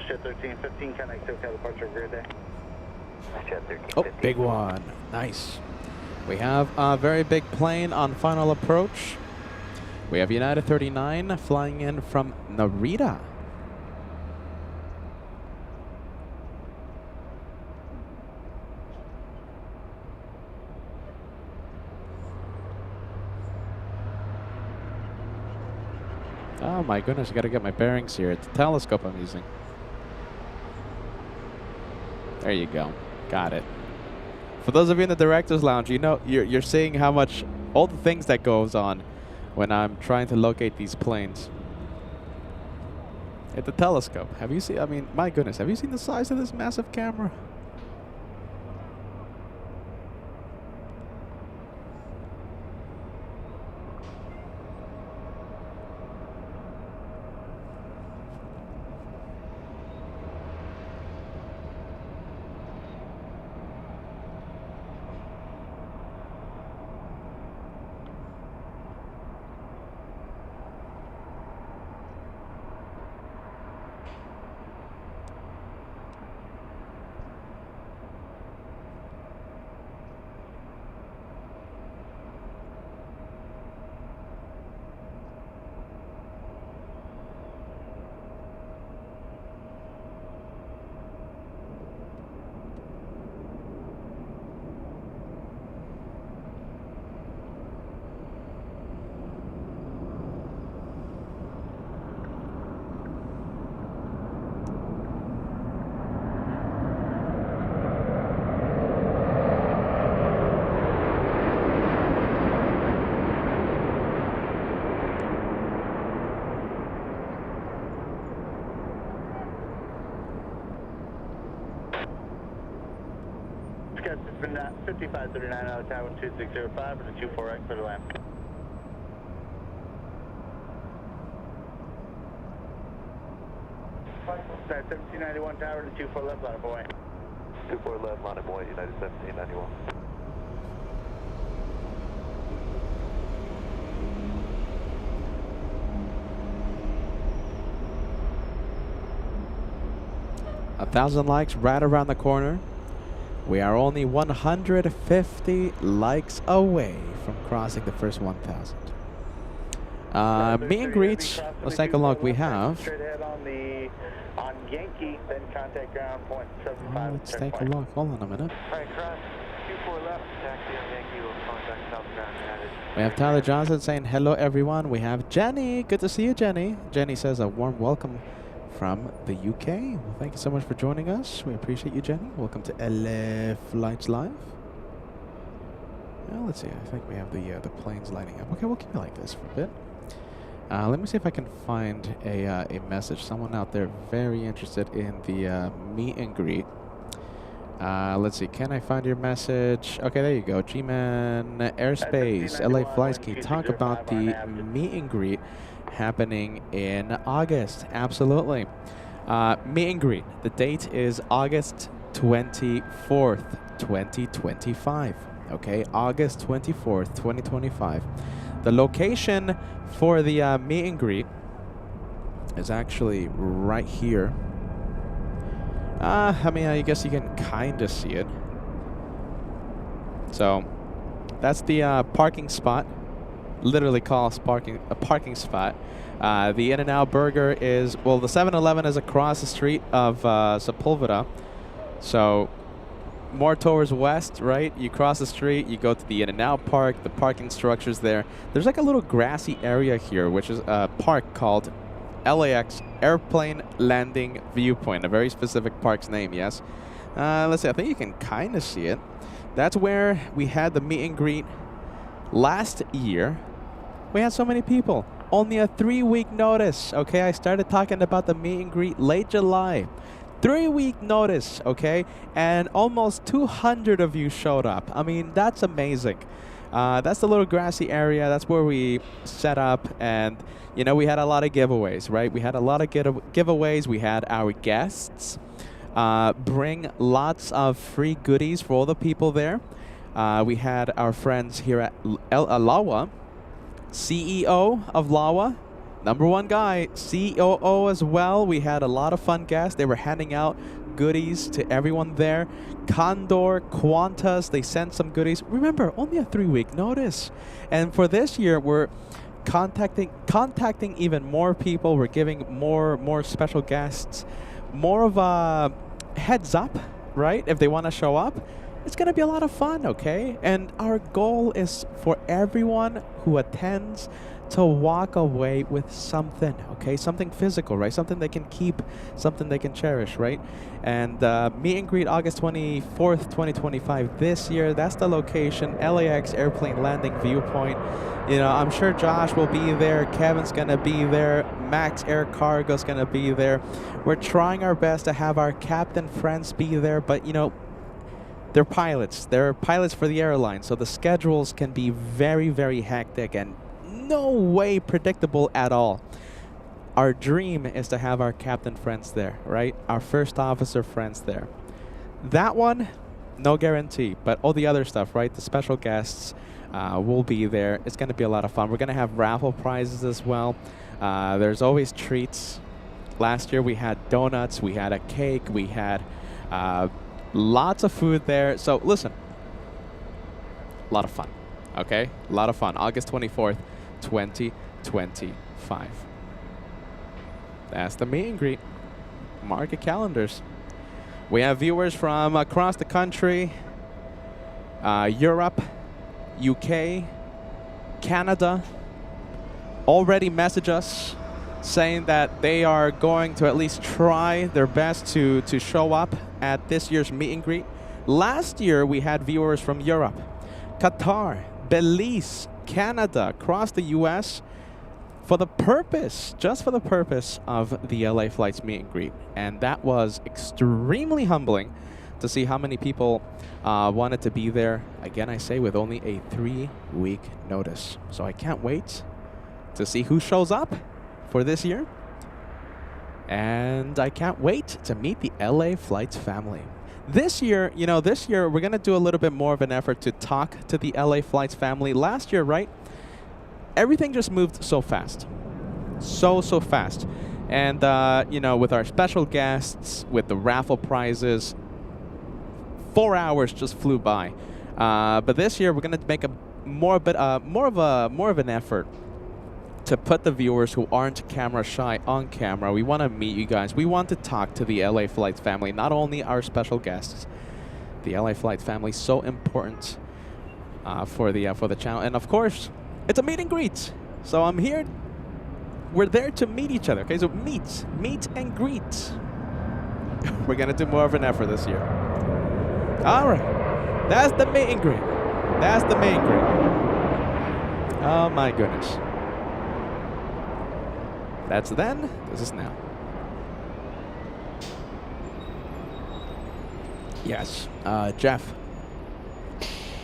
Shed 1315, connect SoCal departure, great day. Shed 1315. Oh, big one. Nice. We have a very big plane on final approach. We have United 39 flying in from Narita. Oh my goodness, I gotta get my bearings here. It's a telescope I'm using. There you go. Got it. For those of you in the Director's Lounge, you know, you're seeing how much, all the things that goes on when I'm trying to locate these planes. It's a telescope. Have you seen, I mean, my goodness, have you seen the size of this massive camera? Scott 5539 out of Tower 2605 and a 24X for the land. Scott 1791 Tower to 24 left line of boy. 24 left, line of boy, United 1791. A 1,000 likes right around the corner. We are only 150 likes away from crossing the first 1,000. Meet and greets. Let's take a look. We have. Straight ahead on Yankee, then contact ground point 75. Let's take a look. Hold on a minute. Alright, cross 24 left, taxi on Yankee, will contact South Ground United. We have Tyler Johnson saying hello, everyone. We have Jenny. Good to see you, Jenny. Jenny says a warm welcome from the UK. Well, thank you so much for joining us. We appreciate you, Jenny. Welcome to LA Flights Live. Well, let's see. I think we have the planes lining up. Okay, we'll keep it like this for a bit. Let me see if I can find a message. Someone out there very interested in the meet and greet. Let's see. Can I find your message? Okay, there you go. G-Man Airspace, LA Flights. Can you talk about the meet and greet happening in August? Absolutely. Meet and greet. The date is August 24th, 2025. Okay, August 24th, 2025. The location for the meet and greet is actually right here. I mean, I guess you can kind of see it. So, that's the parking spot. Literally calls a parking spot. The In-N-Out Burger is, well, the 7-Eleven is across the street of Sepulveda. So, more towards west, right? You cross the street, you go to the In-N-Out Park, the parking structure's there. There's like a little grassy area here, which is a park called LAX Airplane Landing Viewpoint, a very specific park's name, yes? Let's see, I think you can kind of see it. That's where we had the meet and greet last year. We had so many people. Only a 3-week notice, okay? I started talking about the meet and greet late July. 3-week notice, okay? And almost 200 of you showed up. I mean, that's amazing. That's the little grassy area. That's where we set up. And, you know, we had a lot of giveaways, right? We had a lot of giveaways. We had our guests bring lots of free goodies for all the people there. We had our friends here at LAWA, CEO of LAWA, #1 guy, COO as well. We had a lot of fun guests. They were handing out goodies to everyone there. Condor, Qantas, they sent some goodies. Remember, only a 3-week notice. And for this year, we're contacting even more people. We're giving more special guests more of a heads up, right? If they want to show up, it's going to be a lot of fun, okay? And our goal is for everyone who attends to walk away with something, okay? Something physical, right? Something they can keep, something they can cherish, right? And meet and greet August 24th, 2025 this year. That's the location, LAX Airplane Landing Viewpoint. You know, I'm sure Josh will be there. Kevin's going to be there. Max Air Cargo's going to be there. We're trying our best to have our captain friends be there, but, you know, they're pilots. They're pilots for the airline, so the schedules can be very, very hectic and no way predictable at all. Our dream is to have our captain friends there, right? Our first officer friends there. That one, no guarantee, but all the other stuff, right? The special guests will be there. It's going to be a lot of fun. We're going to have raffle prizes as well. There's always treats. Last year we had donuts, we had a cake, we had lots of food there. So listen, a lot of fun, okay? A lot of fun. August 24th, 2025. That's the meet and greet. Mark your calendars. We have viewers from across the country, Europe, UK, Canada, already message us saying that they are going to at least try their best to show up at this year's meet and greet. Last year, we had viewers from Europe, Qatar, Belize, Canada, across the U.S. for the purpose, just for the purpose of the LA Flights meet and greet. And that was extremely humbling to see how many people wanted to be there. Again, I say with only a 3-week notice. So I can't wait to see who shows up for this year. And I can't wait to meet the LA Flights family. This year, we're going to do a little bit more of an effort to talk to the LA Flights family. Last year, right? Everything just moved so fast. So fast. And, with our special guests, with the raffle prizes, 4 hours just flew by. But this year, we're going to make more of an effort to put the viewers who aren't camera shy on camera. We want to meet you guys. We want to talk to the LA Flights family, not only our special guests. The LA Flights family, so important for the channel. And of course, it's a meet and greet. So I'm here. We're there to meet each other. Okay, so meet and greet. We're gonna do more of an effort this year. All right, that's the meet and greet. That's the meet and greet. Oh my goodness. That's then. This is now. Yes, Jeff.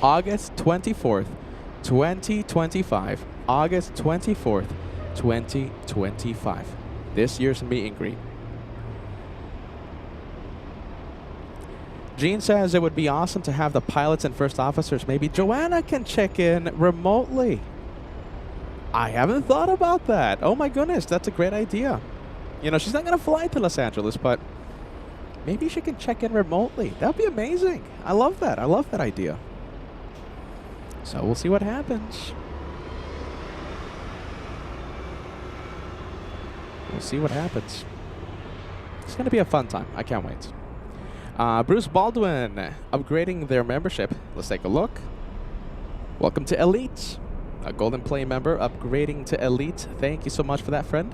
August 24th, 2025. August 24th, 2025. This year's meet and greet. Gene says it would be awesome to have the pilots and first officers. Maybe Joanna can check in remotely. I haven't thought about that. Oh my goodness, that's a great idea. She's not going to fly to Los Angeles, but maybe she can check in remotely. That would be amazing. I love that. I love that idea. So we'll see what happens. We'll see what happens. It's going to be a fun time. I can't wait. Bruce Baldwin upgrading their membership. Let's take a look. Welcome to Elite. A Golden Play member upgrading to Elite. Thank you so much for that, friend.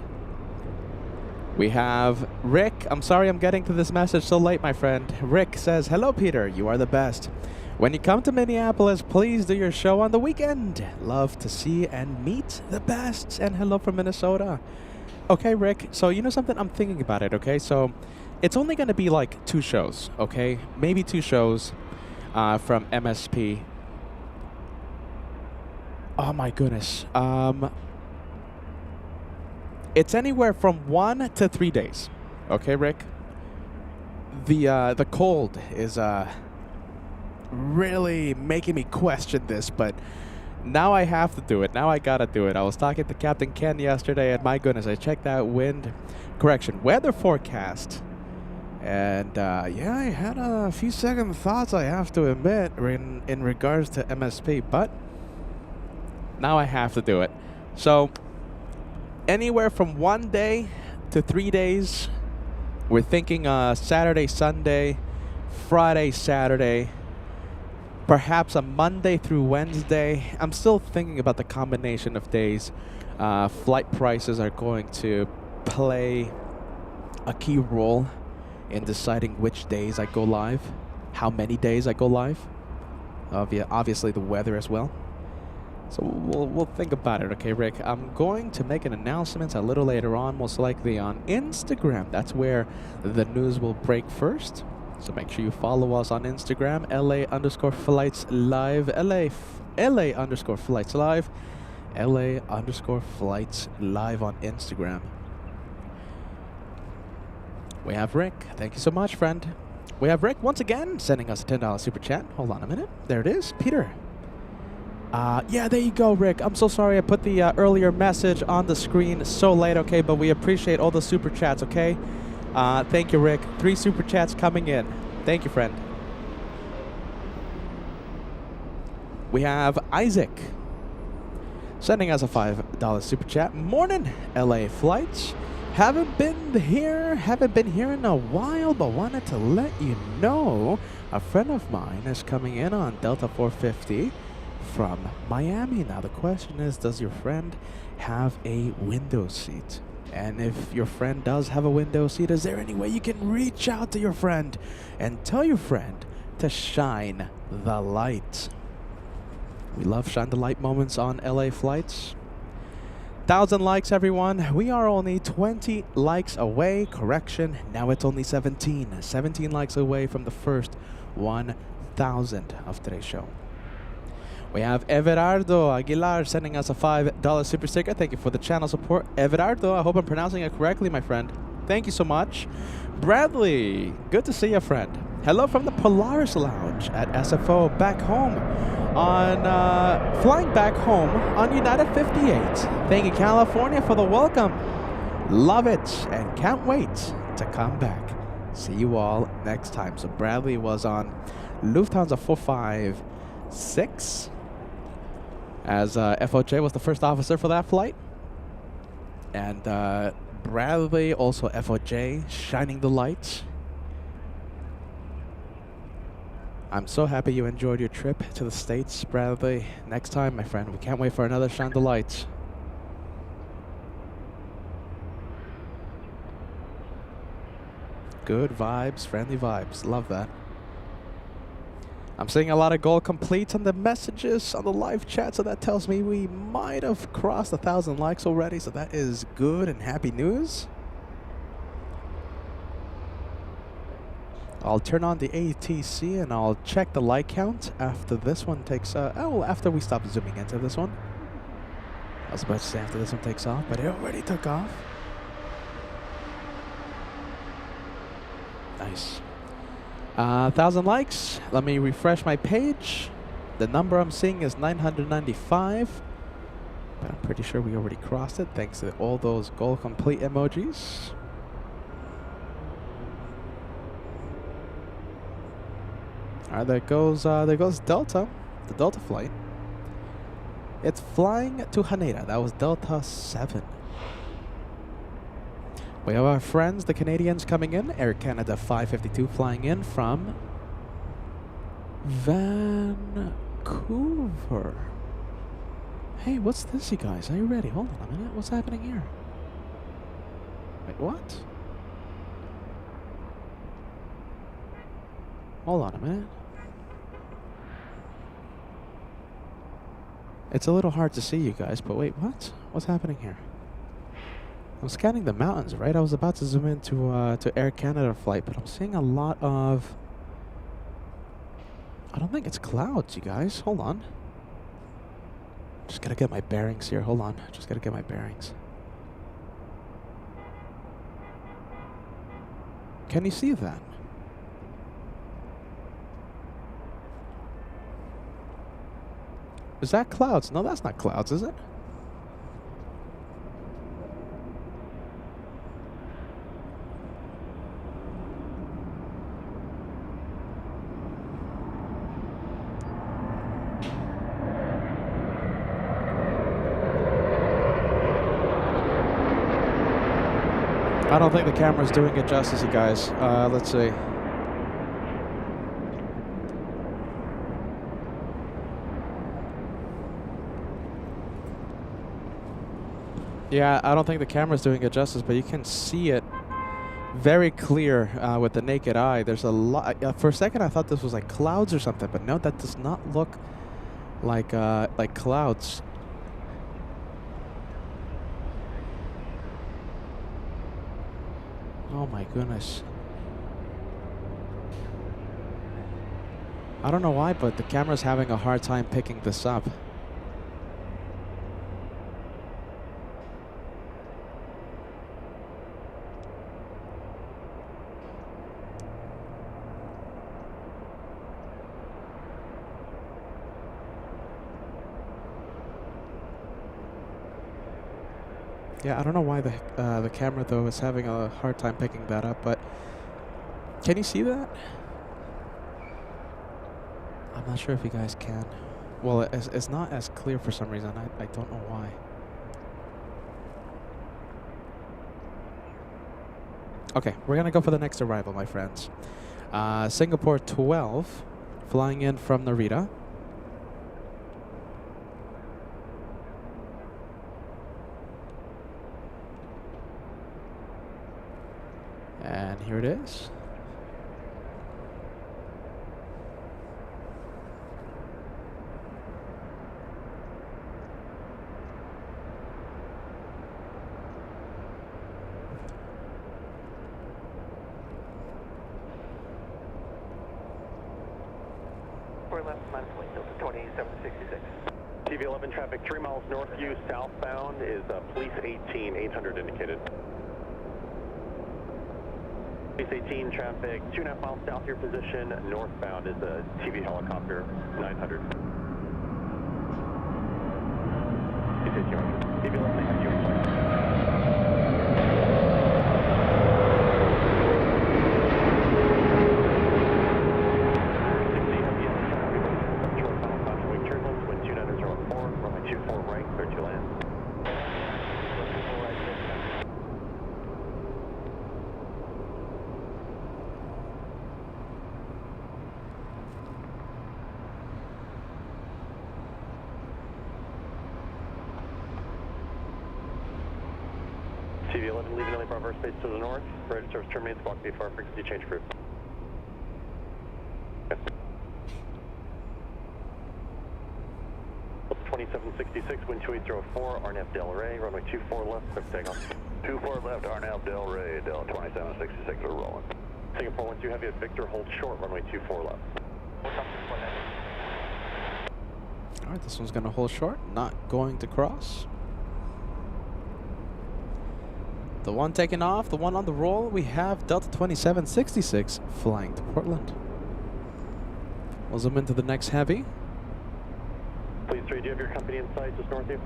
We have Rick. I'm sorry I'm getting to this message so late, my friend. Rick says, hello, Peter. You are the best. When you come to Minneapolis, please do your show on the weekend. Love to see and meet the best. And hello from Minnesota. Okay, Rick. So you know something? I'm thinking about it, okay? So it's only going to be like 2 shows, okay? Maybe 2 shows from MSP. Oh my goodness. It's anywhere from 1 to 3 days. Okay, Rick? The cold is really making me question this, but now I have to do it. Now I gotta do it. I was talking to Captain Ken yesterday, and my goodness, I checked that weather forecast. And yeah, I had a few second thoughts, I have to admit, in regards to MSP, but now I have to do it. So anywhere from 1 day to 3 days. We're thinking Saturday, Sunday, Friday, Saturday, perhaps a Monday through Wednesday. I'm still thinking about the combination of days. Flight prices are going to play a key role in deciding which days I go live, how many days I go live. Obviously the weather as well. So we'll think about it, okay, Rick? I'm going to make an announcement a little later on, most likely on Instagram. That's where the news will break first. So make sure you follow us on Instagram, LA_Flights Live, LA_Flights Live, LA_Flights Live on Instagram. We have Rick. Thank you so much, friend. We have Rick once again sending us a $10 super chat. Hold on a minute. There it is. Peter. Yeah, there you go, Rick. I'm so sorry I put the earlier message on the screen so late, okay? But we appreciate all the super chats, okay? Thank you, Rick. 3 super chats coming in. Thank you, friend. We have Isaac sending us a $5 super chat. Morning, LA Flights. Haven't been here in a while, but wanted to let you know a friend of mine is coming in on Delta 450 from Miami. Now the question is, does your friend have a window seat? And if your friend does have a window seat, is there any way you can reach out to your friend and tell your friend to shine the light? We love shine the light moments on LA Flights. 1,000 likes, everyone. We are only 20 likes away. Correction, now it's only 17. 17 likes away from the first 1,000 of today's show. We have Everardo Aguilar sending us a $5 super sticker. Thank you for the channel support. Everardo, I hope I'm pronouncing it correctly, my friend. Thank you so much. Bradley, good to see you, friend. Hello from the Polaris Lounge at SFO back home on, flying back home on United 58. Thank you, California, for the welcome. Love it and can't wait to come back. See you all next time. So Bradley was on Lufthansa 456 as FOJ was the first officer for that flight. And Bradley, also FOJ, shining the light. I'm so happy you enjoyed your trip to the States, Bradley. Next time, my friend, we can't wait for another Shine the Light. Good vibes, friendly vibes. Love that. I'm seeing a lot of goal completes on the messages on the live chat, so that tells me we might have crossed 1,000 likes already, so that is good and happy news. I'll turn on the ATC and I'll check the like count after this one takes, after we stop zooming into this one. I was about to say after this one takes off, but it already took off. Nice. 1,000 likes. Let me refresh my page. The number I'm seeing is 995. But I'm pretty sure we already crossed it thanks to all those goal complete emojis. Alright, there goes Delta, the Delta flight. It's flying to Haneda. That was Delta 7. We have our friends, the Canadians, coming in. Air Canada 552 flying in from Vancouver. Hey, what's this, you guys? Are you ready? Hold on a minute. What's happening here? Wait, what? Hold on a minute. It's a little hard to see, you guys, but wait, what? What's happening here? I'm scanning the mountains, right? I was about to zoom into to Air Canada flight, but I'm seeing a lot of... I don't think it's clouds, you guys. Hold on. Just gotta get my bearings here. Hold on. Just gotta get my bearings. Can you see that? Is that clouds? No, that's not clouds, is it? I don't think the camera's doing it justice, you guys. Let's see. Yeah, I don't think the camera's doing it justice, but you can see it very clear with the naked eye. There's a lot. For a second, I thought this was like clouds or something, but no, that does not look like clouds. Oh my goodness. I don't know why, but the camera's having a hard time picking this up. Yeah, I don't know why the camera though is having a hard time picking that up, but can you see that? I'm not sure if you guys can. Well, it's not as clear for some reason. I don't know why. Okay, we're gonna go for the next arrival, my friends. Singapore 12, flying in from Narita. And here it is. clear left, minus wind, Delta 2766. TV11 traffic 3 miles north of you, southbound is Police 18, 800 indicated. Police 18 traffic 2.5 miles south of your position, northbound is a TV helicopter 900. Police 18 Roger. TV11 they have you in flight. TV11 leaving LA Bravo airspace to the north. Ready to service terminates, squawk VFR, frequency change group. Okay. 2766, wind 2804, RNAV Delray, runway 24 left, quick takeoff. 24 left, RNAV Delray, Del 2766, we're rolling. Singapore 12 heavy at Victor, hold short, runway 24 left. Alright, this one's going to hold short, not going to cross. The one taking off, the one on the roll, we have Delta 2766 flying to Portland. We'll zoom into the next heavy. Please 3, do you have your company in sight just north of you?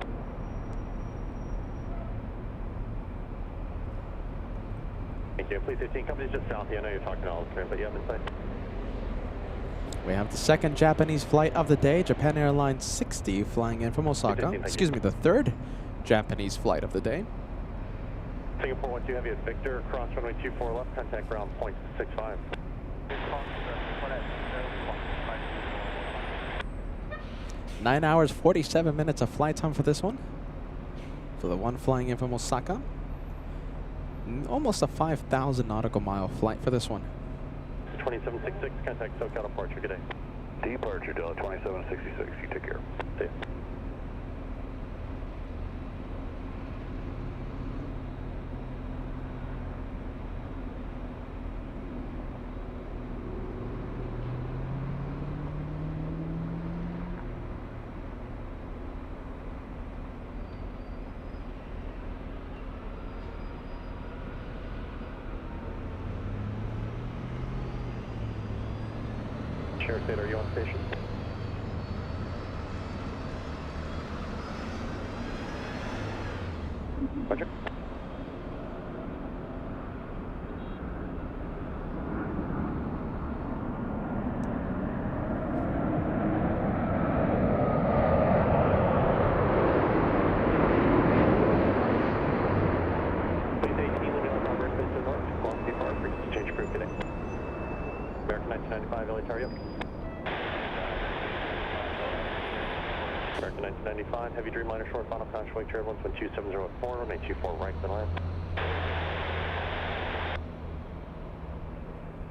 Thank you. Please 15, company's just south of you. I know you're talking to all the time, but you have in sight. We have the second Japanese flight of the day, Japan Airlines 60 flying in from Osaka. Excuse me, the third Japanese flight of the day. Singapore 12 heavy at Victor, cross runway 24 left, contact ground point 65. 9 hours, 47 minutes of flight time for this one. For the one flying in from Osaka. Almost a 5,000 nautical mile flight for this one. 2766, contact SoCal departure, good day. Departure, Del 2766, you take care. See ya. Sheriff State, are you on station? Roger. Please 18, leaving on Converse Base to the north. Velocity far, frequency change group, good day. American 1995, LA Tower, yep. American 1995, heavy Dreamliner short, final approach, wake turbulence, wind 2704, runway 24 right, then land.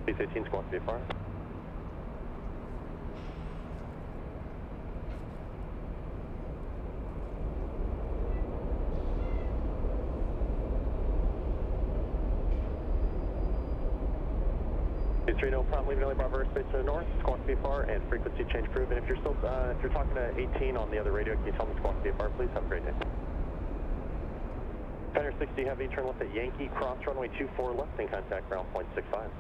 Please 18, squawk VFR. Please 3, no problem, leaving LA Bravo airspace to the north, squawk VFR, and frequency change proven. If you're still, if you're talking to 18 on the other radio, can you tell me squawk VFR, please? Have a great day. Pioneer 60 heavy, turn left at Yankee, cross runway 24 left, and contact ground point 65.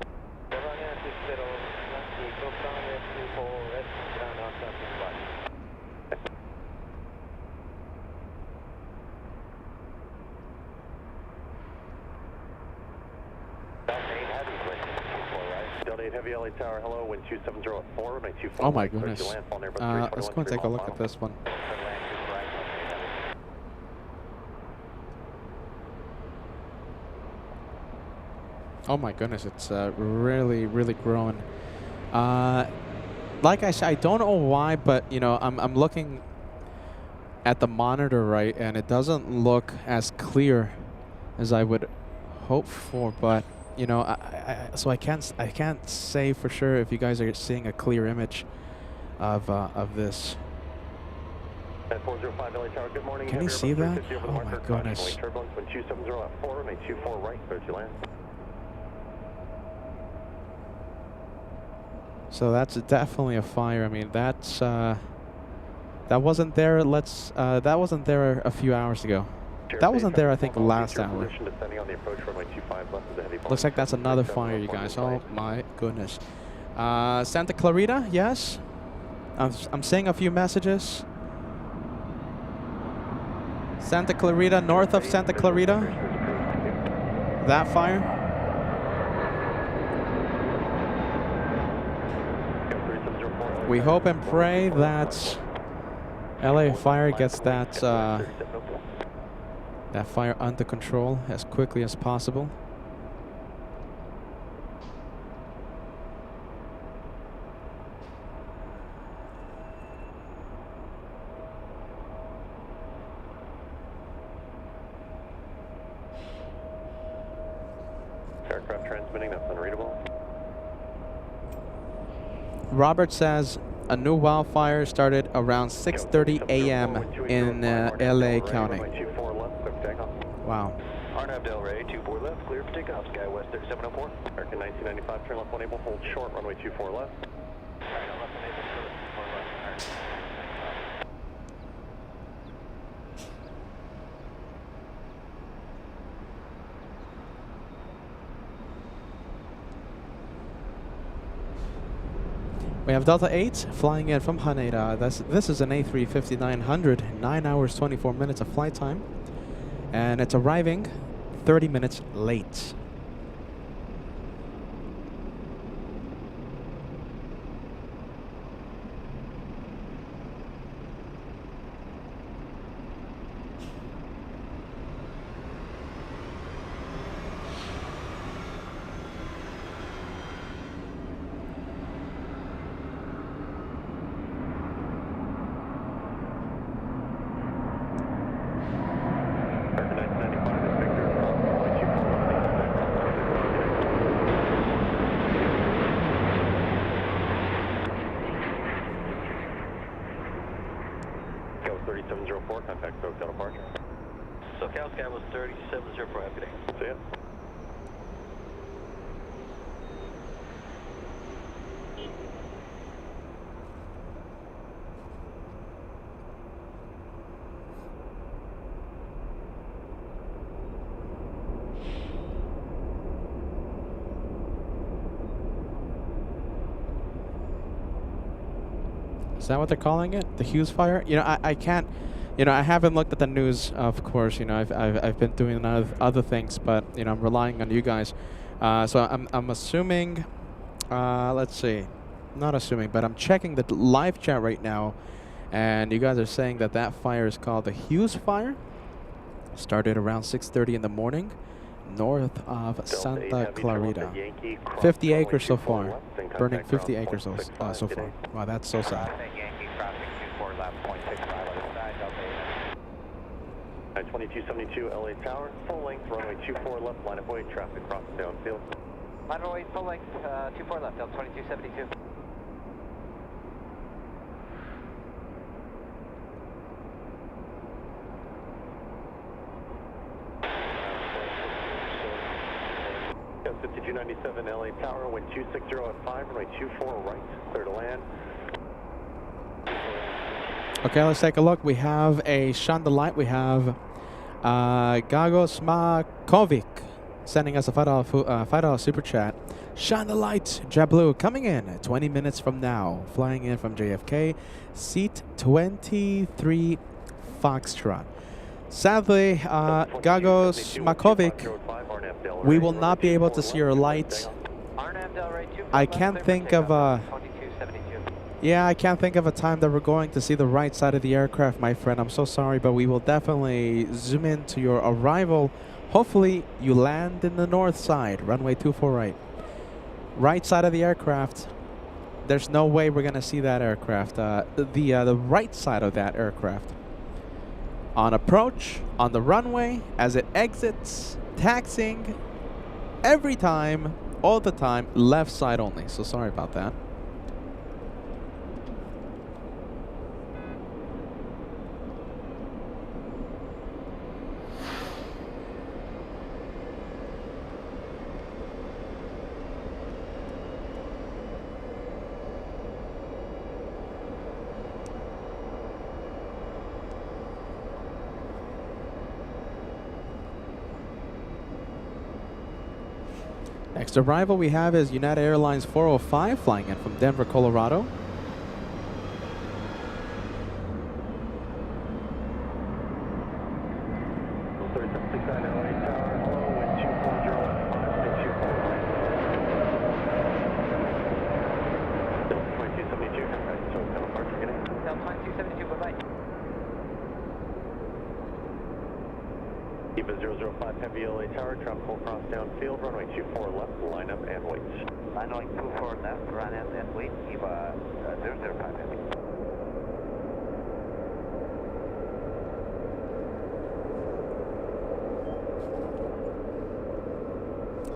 Delta 8 heavy, LA Tower, hello, wind 2704, runway 24. Oh my goodness. Let's go and take a look at this one. Oh my goodness, it's really, really growing. Like I said, I don't know why, but you know, I'm looking at the monitor, right, and it doesn't look as clear as I would hope for. But you know, so I can't say for sure if you guys are seeing a clear image of this. At 405 LA Tower, good morning. Can you see that? Oh my goodness. Turbulence, wind 2704, runway 24 right, clear to land. So that's definitely a fire. I mean, that's that wasn't there. That wasn't there a few hours ago. That wasn't there, I think, last hour. Looks like that's another fire, you guys. Oh my goodness. Santa Clarita, yes. I'm seeing a few messages. Santa Clarita, north of Santa Clarita. That fire. We hope and pray that LA Fire gets that that fire under control as quickly as possible. Aircraft transmitting, that's unreadable. Robert says a new wildfire started around 6:30 a.m. in LA County. Wow. RNAV Delray, 24 left, clear for takeoff, Sky West 3704. American 1995, turn left 1 able, hold short, runway 24 left. We have Delta 8 flying in from Haneda. This is an A350-900, 9 hours 24 minutes of flight time. And it's arriving 30 minutes late. Contact SoCal departure. SoCal Sky was 3704, have a good day. See ya. Is that what they're calling it? The Hughes fire? You know, I can't. You know, I haven't looked at the news, of course. You know, I've been doing other things, but you know, I'm relying on you guys. So I'm assuming. Let's see, not assuming, but I'm checking the live chat right now, and you guys are saying that that fire is called the Hughes fire. Started around 6:30 in the morning, north of Santa Clarita. 50 acres so far, burning 50 acres so far. Wow, that's so sad. 2272 LA Tower, full length, runway 24 left, line of way, traffic cross downfield. Line of way, full length, 24 left, Delta 2272. Yes, 5297 LA Tower, wind 260 at 5, runway 24 right, clear to land. Okay, let's take a look. We have a Chandelight. We have Gagos Makovic sending us a $5 super chat. Chandelight JetBlue coming in 20 minutes from now, flying in from JFK, seat 23 Foxtrot. Sadly, Gagos Makovic, we will not be able to see your light. I can't think of a... Yeah, I can't think of a time that we're going to see the right side of the aircraft, my friend. I'm so sorry, but we will definitely zoom in to your arrival. Hopefully, you land in the north side, runway 24 right. Right side of the aircraft. There's no way we're going to see that aircraft. The right side of that aircraft. On approach, on the runway, as it exits, taxiing, every time, all the time, left side only. So sorry about that. Next arrival we have is United Airlines 405 flying in from Denver, Colorado. Eva 005 Heavy LA Tower, tropical cross downfield, runway 24 left, line up and wait. Runway 24 left, run up and wait, Eva 005 Heavy.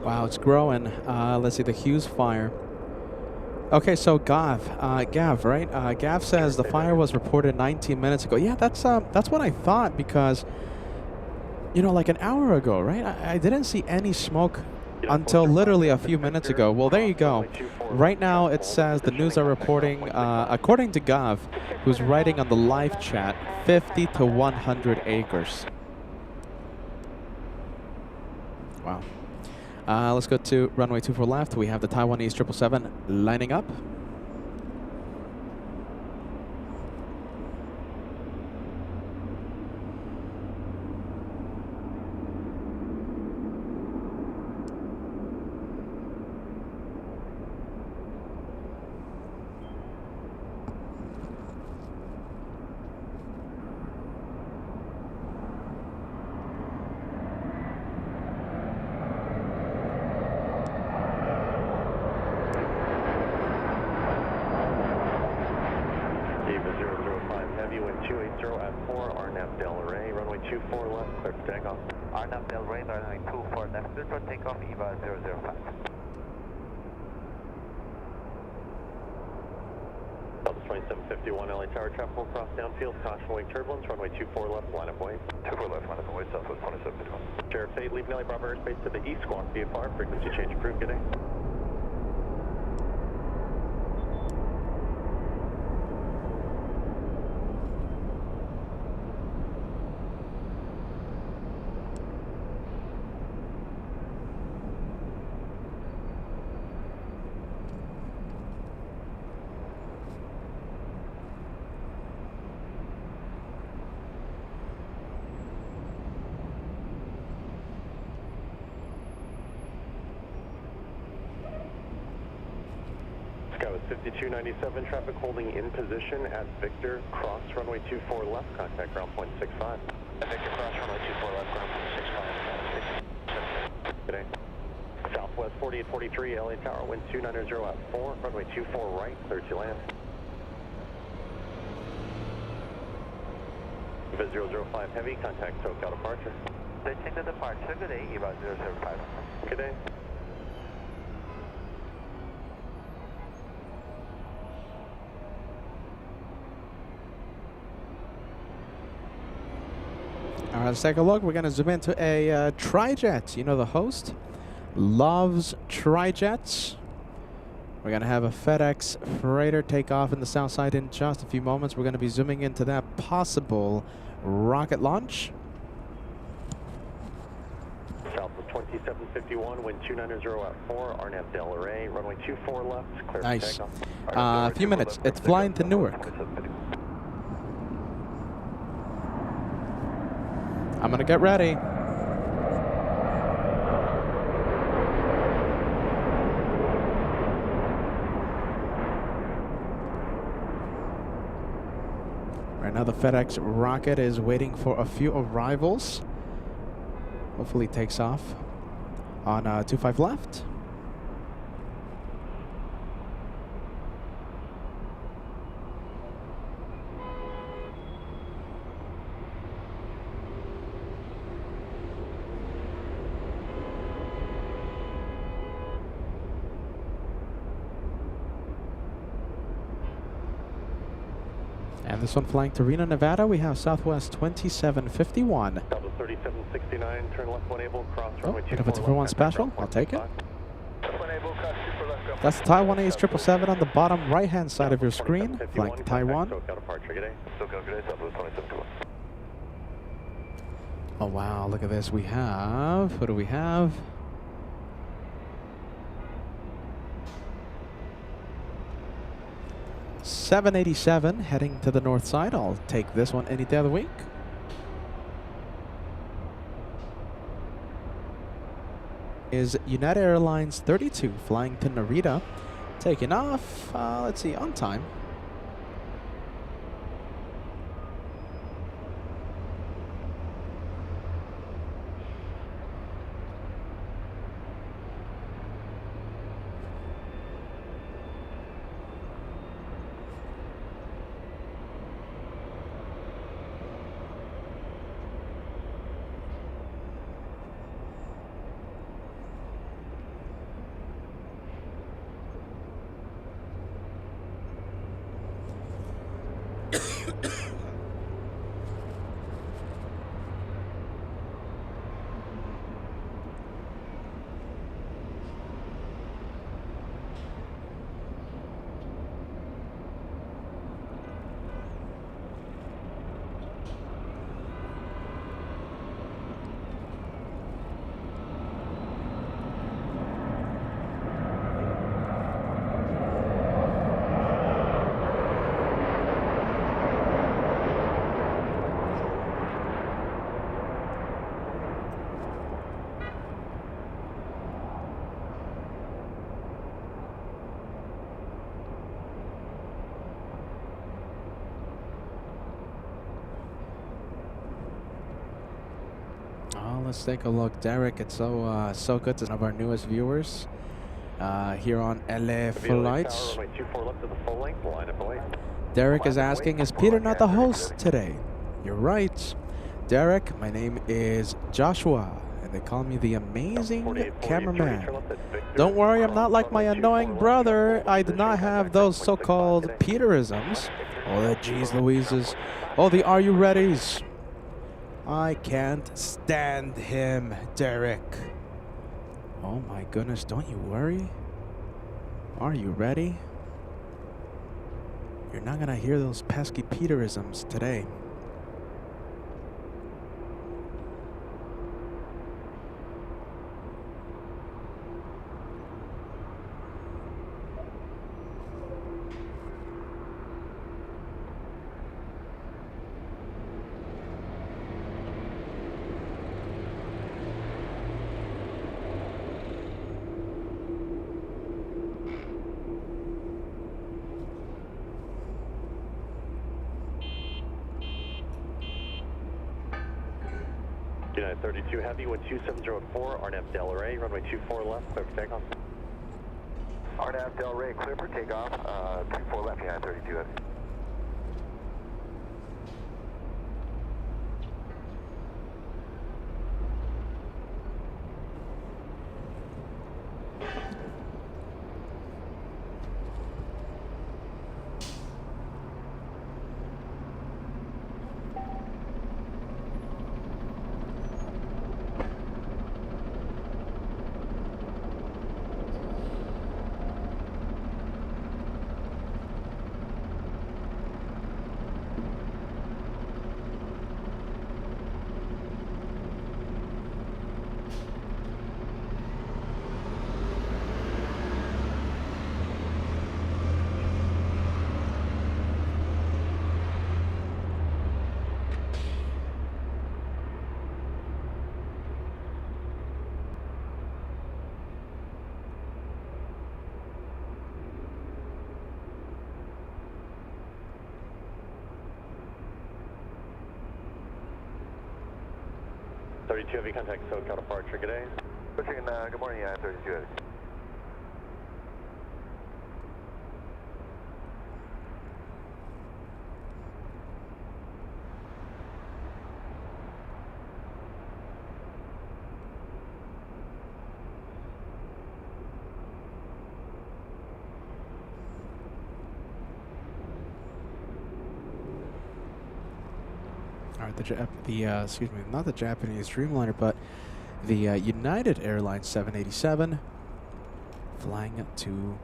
Wow, it's growing. Let's see the Hughes fire. Okay, so Gav, right? Gav says the fire was reported 19 minutes ago. Yeah, that's what I thought because, you know, like an hour ago, right? I didn't see any smoke until literally a few minutes ago. Well, there you go. Right now it says the news are reporting, according to Gav, who's writing on the live chat, 50 to 100 acres. Wow. Let's go to runway 24 left. We have the Taiwanese 777 lining up. Heavy wind 280 at 4, RNAV Del Rey, runway 24 left, clear for takeoff. RNAV Del Rey, runway 24 left, clear for takeoff, Eva 005. Delta 2751 LA Tower, tropical cross downfield, caution wing turbulence, runway 24 left, line up wait. 24 left, line up and wait, Southwest 2751. Sheriff 8, leaving LA Bravo airspace to the east, squawk VFR, frequency change approved, good day. Sky was 5297, traffic holding in position at Victor, cross runway 24 left, contact ground point 65. Victor, cross runway 24 left, ground point 65. Good day. Southwest 4843, LA Tower, wind 290 at 4, runway 24 right, clear to land. Eva 005 Heavy, contact SoCal departure. Switching to departure, good day, Eva 005. Good day. All right, let's take a look. We're going to zoom into a tri-jet. You know the host loves tri-jets. We're going to have a FedEx freighter take off in the south side in just a few moments. We're going to be zooming into that possible rocket launch. Southwest 2751, wind 290 at 4, RNAV Del Rey, runway 24 left, clear Nice. for takeoff. A few minutes. It's flying to Newark. I'm going to get ready. Right now the FedEx rocket is waiting for a few arrivals. Hopefully it takes off on 25 left. And this one flying to Reno, Nevada, we have Southwest 2751. Delta 3769, turn left one able, cross Oh, runway bit of a 24 241 left, special. I'll take it. One able, cross super left, ground That's the Taiwanese 777 on the bottom right-hand side of your screen, flying to Taiwan. SoCal departure, good day. SoCal, good day, Southwest 2751. Oh wow, look at this. We have, what do we have? 787 heading to the north side. I'll take this one any day of the week. Is United Airlines 32 flying to Narita, taking off, let's see, on time. Let's take a look. Derek, it's so good to have our newest viewers here on LA Flights. Derek is asking, is Peter not the host today? You're right. Derek, my name is Joshua, and they call me the amazing cameraman. Don't worry, I'm not like my annoying brother. I do not have those so-called Peterisms. Oh, the geez Louises. Oh, the are you readies. I can't stand him, Derek. Oh my goodness, don't you worry. Are you ready? You're not gonna hear those pesky Peterisms today. United 32 Heavy, 12704, RNAV Delray, runway 24 left, clear for takeoff. RNAV Delray, clear for takeoff, 24 left, United 32 Heavy. Heavy, contact SoCal departure, good day. Good morning, United 32 Heavy. Excuse me, not the Japanese Dreamliner, but the United Airlines 787 flying to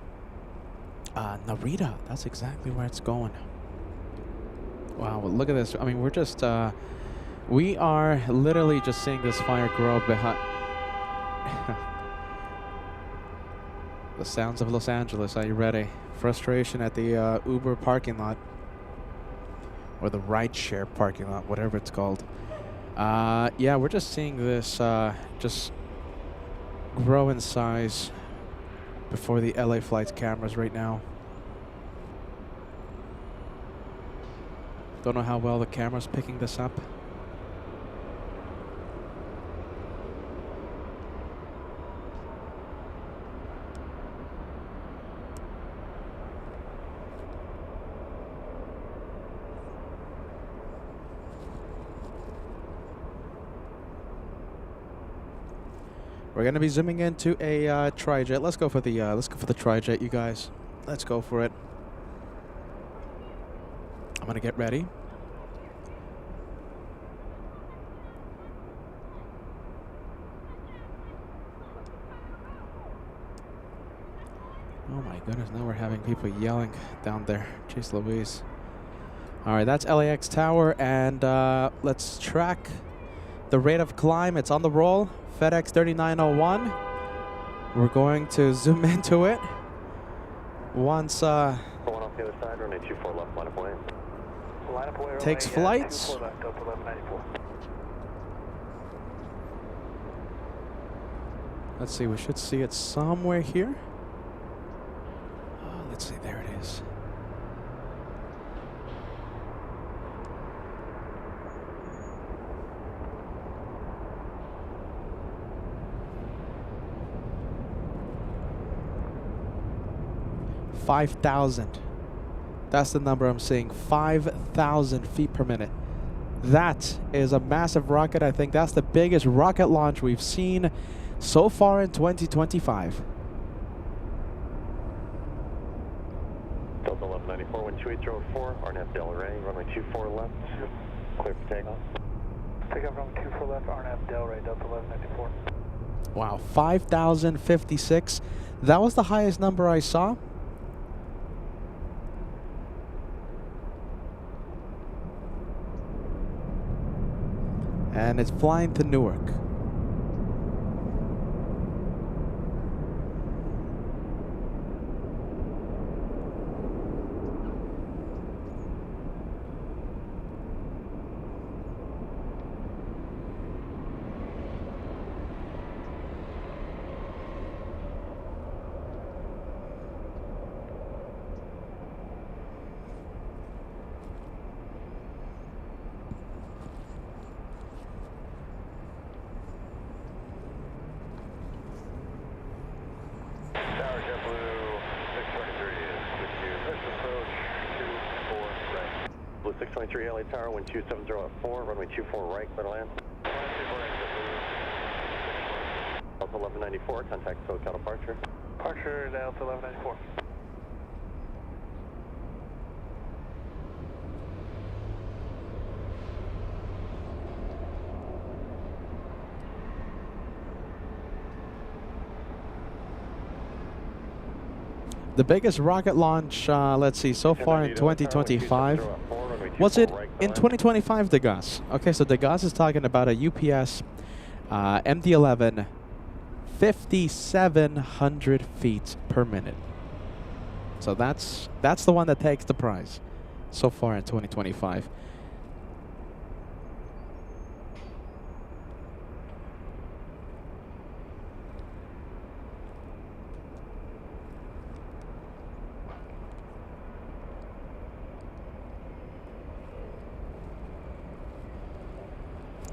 Narita. That's exactly where it's going. Wow, well, look at this. I mean, we're just, we are literally just seeing this fire grow behind. The sounds of Los Angeles. Are you ready? Frustration at the Uber parking lot. Or the rideshare parking lot, whatever it's called. Yeah, we're just seeing this just grow in size before the LA Flights cameras right now. Don't know how well the camera's picking this up. We're gonna be zooming into a tri-jet. Let's go for the tri-jet, you guys. Let's go for it. I'm gonna get ready. Oh my goodness, now we're having people yelling down there. Jeez Louise. All right, that's LAX Tower, and let's track the rate of climb. It's on the roll. FedEx 3901. We're going to zoom into it. Once One off the other side, runway 24 left, line up away. Line up away, takes flights. 24 left, Delta 1194. Let's see, we should see it somewhere here. Let's see, there it is. $5,000. That's the number I'm seeing. 5,000 feet per minute. That is a massive rocket. I think that's the biggest rocket launch we've seen so far in 2025. Delta 1194, wind 2804, RNAV Delray, runway 24 left, clear for takeoff. Take off runway 24 left, RNAV Delray, Delta 1194. Wow, 5,056. That was the highest number I saw. And it's flying to Newark. Blue 623 LA Tower, wind 270 at 4, runway 24 right, clear to land. Delta 1194, contact SoCal departure. Departure Delta 1194. The biggest rocket launch, let's see, so far in 2025. Was it in 2025, Degas? Okay, so Degas is talking about a UPS MD-11, 5,700 feet per minute. So that's the one that takes the prize so far in 2025.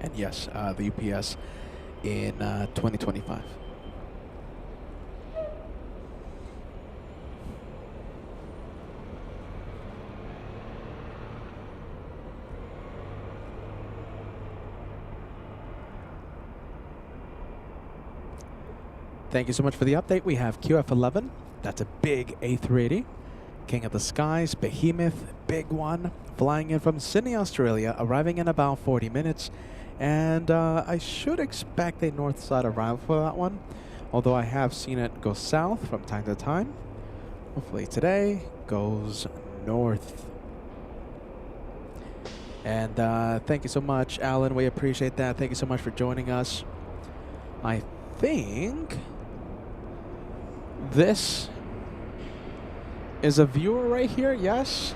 And yes, the UPS in 2025. Thank you so much for the update. We have QF11. That's a big A380. King of the Skies, Behemoth, big one. Flying in from Sydney, Australia, arriving in about 40 minutes. And I should expect a north side arrival for that one, although I have seen it go south from time to time. Hopefully today goes north. And thank you so much, Alan. We appreciate that. Thank you so much for joining us. I think This is a viewer right here, yes.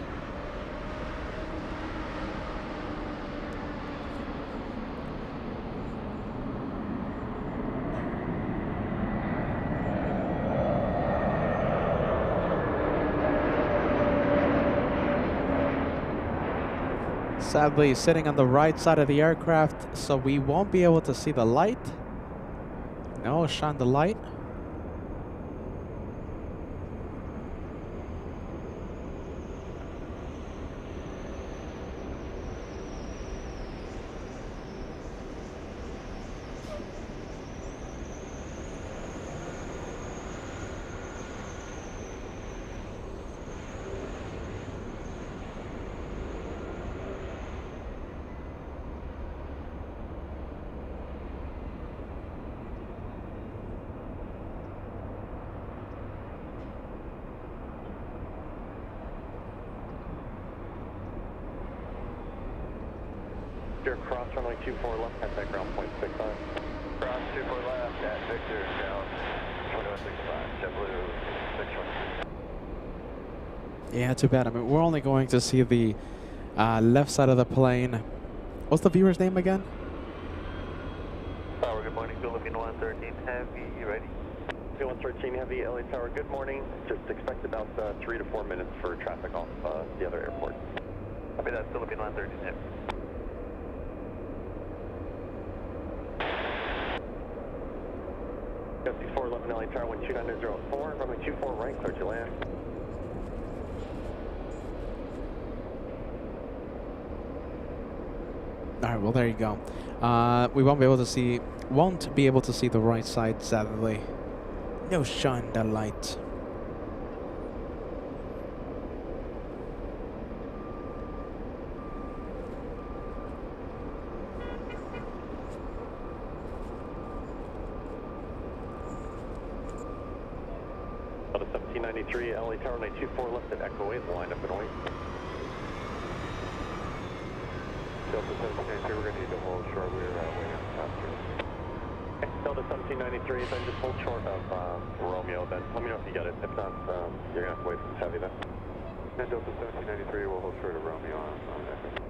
Sadly, sitting on the right side of the aircraft, so we won't be able to see the light. No, shine the light. Cross runway 24 left at background point 65. Cross 24 left at Victor, down 2165, JetBlue 620. Yeah, too bad. I mean, we're only going to see the left side of the plane. What's the viewer's name again? Tower, good morning. Philippine 113 Heavy, you ready? 113 Heavy, LA Tower, good morning. Just expect about 3 to 4 minutes for traffic off the other airport. Copy that, Philippine 113 Heavy. Before 11 LA Tower, 12904, runway 24 right, clear to land. All right, well there you go. We won't be able to see the right side, sadly. No shine the light. Out of 1793, LA Tower 924 left at Echo 8, line up and wait. Delta 1793, we're going to need to hold short. We're waiting on the top two. Delta 1793, then just hold short of Romeo, then let me know if you get it. If not, you're going to have to wait for this heavy then. And Delta 1793 will hold short of Romeo on Echo.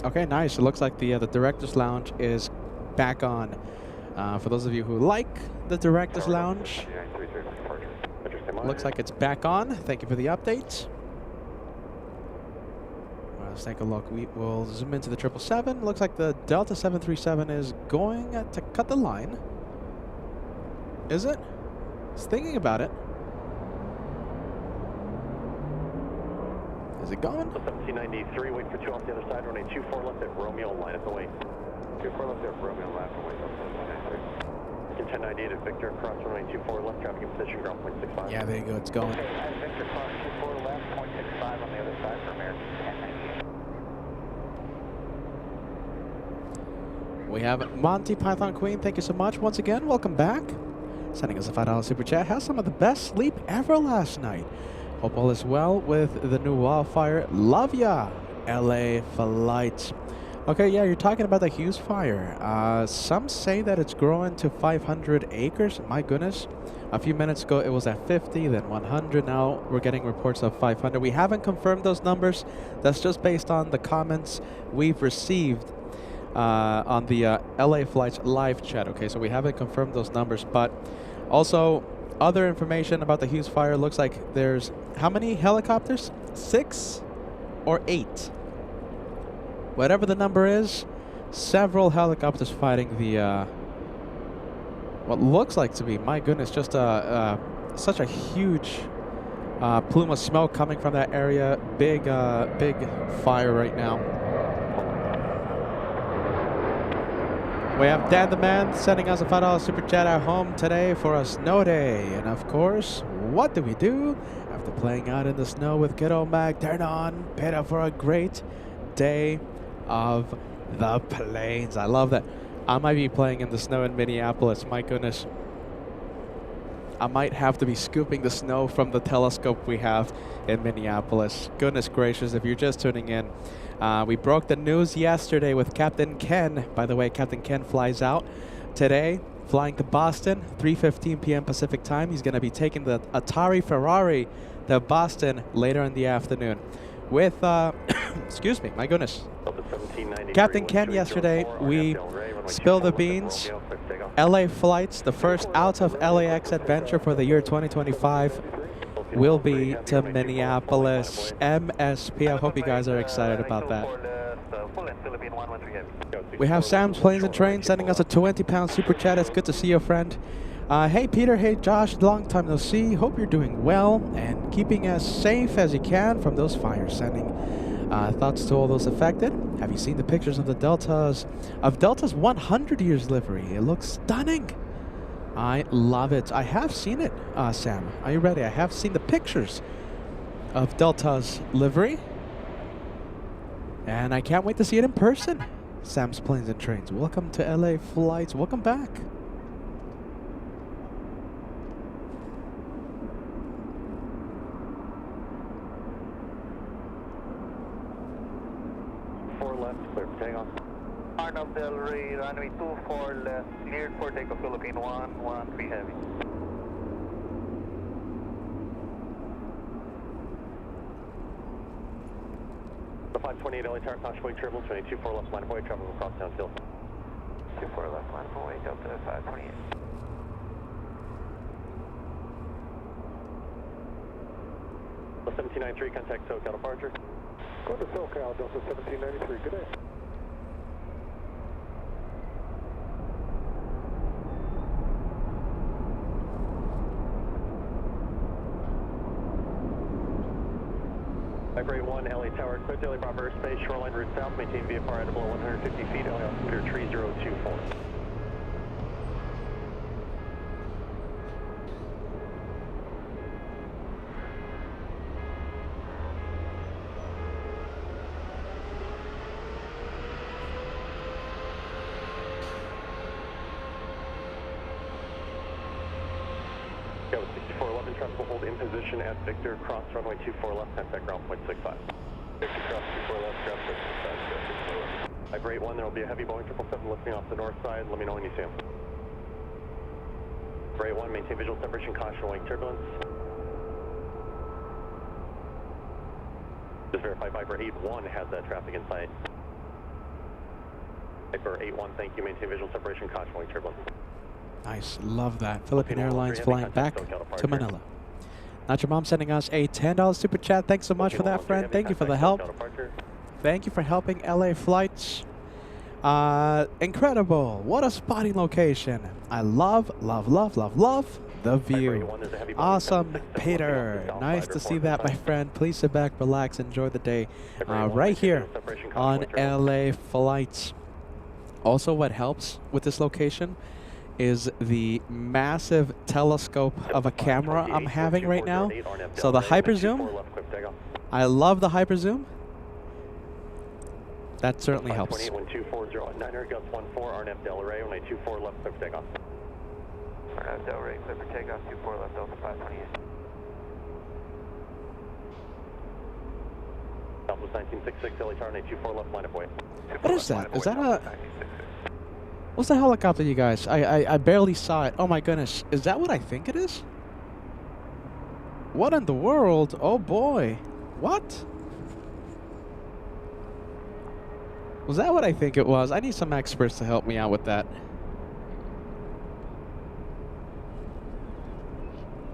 Okay, nice. It looks like the Director's Lounge is back on. For those of you who like the Director's Lounge, looks like it's back on. Thank you for the update. Let's take a look. We will zoom into the 777. Looks like the Delta 737 is going to cut the line. Is it? It's thinking about it. Is it going? 1793, wait for 2 off the other side, running 24 left at Romeo, line up and wait. 24 left at Romeo, left and wait. 1098 at Victor, cross runway 24 left, traffic in position, ground point 65. Yeah, there you go. It's going. Okay, at Victor, cross 24 left, point 65 on the other side for American 1098. We have Monty Python Queen. Thank you so much once again. Welcome back. Sending us a $5 super chat. Had some of the best sleep ever last night. Hope all is well with the new Wildfire. Love ya, LA Flights. Okay, yeah, you're talking about the Hughes fire. Some say that it's growing to 500 acres. My goodness. A few minutes ago, it was at 50, then 100. Now we're getting reports of 500. We haven't confirmed those numbers. That's just based on the comments we've received on the LA Flights live chat. Okay, so we haven't confirmed those numbers, but also other information about the Hughes fire. Looks like there's how many helicopters? 6 or 8? Whatever the number is, several helicopters fighting the what looks like to be, my goodness, just such a huge plume of smoke coming from that area. Big fire right now. We have Dan the Man sending us a $5 super chat at home today for a snow day. And of course, what do we do after playing out in the snow with good old Mag? Turn on, pit up for a great day of the plains. I love that. I might be playing in the snow in Minneapolis. My goodness. I might have to be scooping the snow from the telescope we have in Minneapolis. Goodness gracious, if you're just tuning in. We broke the news yesterday with Captain Ken. By the way, Captain Ken flies out today, flying to Boston, 3:15 p.m. Pacific time. He's going to be taking the Atari Ferrari to Boston later in the afternoon. With, excuse me, my goodness. Captain Ken yesterday, we spilled the beans. LA flights, the first out of LAX adventure for the year 2025. Will be to Minneapolis. MSP. I hope you guys are excited about that. We have Sam's Planes and Trains sending us a 20-pound super chat. It's good to see you, friend. Hey, Peter. Hey, Josh. Long time no see. Hope you're doing well and keeping as safe as you can from those fires. Sending thoughts to all those affected. Have you seen the pictures of the Delta's 100 years livery? It looks stunning. I love it. I have seen it, Sam. Are you ready? I have seen the pictures of Delta's livery. And I can't wait to see it in person. Sam's Planes and Trains. Welcome to LA Flights. Welcome back. Clear for takeoff. Arnold Del Rey, runway 24 left, cleared for takeoff, Philippine 113 heavy. The 528 LA Tower, Constable Triple, 22-4 left line of way, travel across downfield. 24 left line of way, Delta 528. The 1793, contact SoCal departure. Go to SoCal, Delta 1793, good day. Vibrate 1, LA Tower, clear to LA Bravo airspace, shoreline route south, maintain VFR at below 150 feet, LA altimeter 3024. Go 6411, traffic will hold in position at Victor, cross runway 24 left, contact ground point 65. Victor, cross 24 left, ground point 65. Vibrate 1, there will be a heavy Boeing 777 lifting off the north side, let me know when you see him. Vibrate 1, maintain visual separation, caution, wing turbulence. Just verify Viper 81 has that traffic in sight. Viper 81, thank you, maintain visual separation, caution, wing turbulence. Nice. Love that. Philippine Airlines flying back to Manila. Not Your Mom sending us a $10 super chat. Thanks so much for that, friend. Thank you for the help. Thank you for helping LA Flights. Incredible. What a spotting location. I love the view. Awesome, Peter. Nice to see that, my friend. Please sit back, relax, enjoy the day right here on LA Flights. Also, what helps with this location is the massive telescope of a camera I'm having right now. So the hyper zoom, I love the hyper zoom. That certainly helps. 1240 900 Gus 14 RNF Del Rey, only 24 left, clear for takeoff. RNF Del Rey, clear for takeoff, 24 left, Delta 528. Southwest 1966, LA Tower, 24 left, line of way. What is that? Is that a... What's the helicopter, you guys? I barely saw it. Oh my goodness. Is that what I think it is? What in the world? Oh boy. What? Was that what I think it was? I need some experts to help me out with that.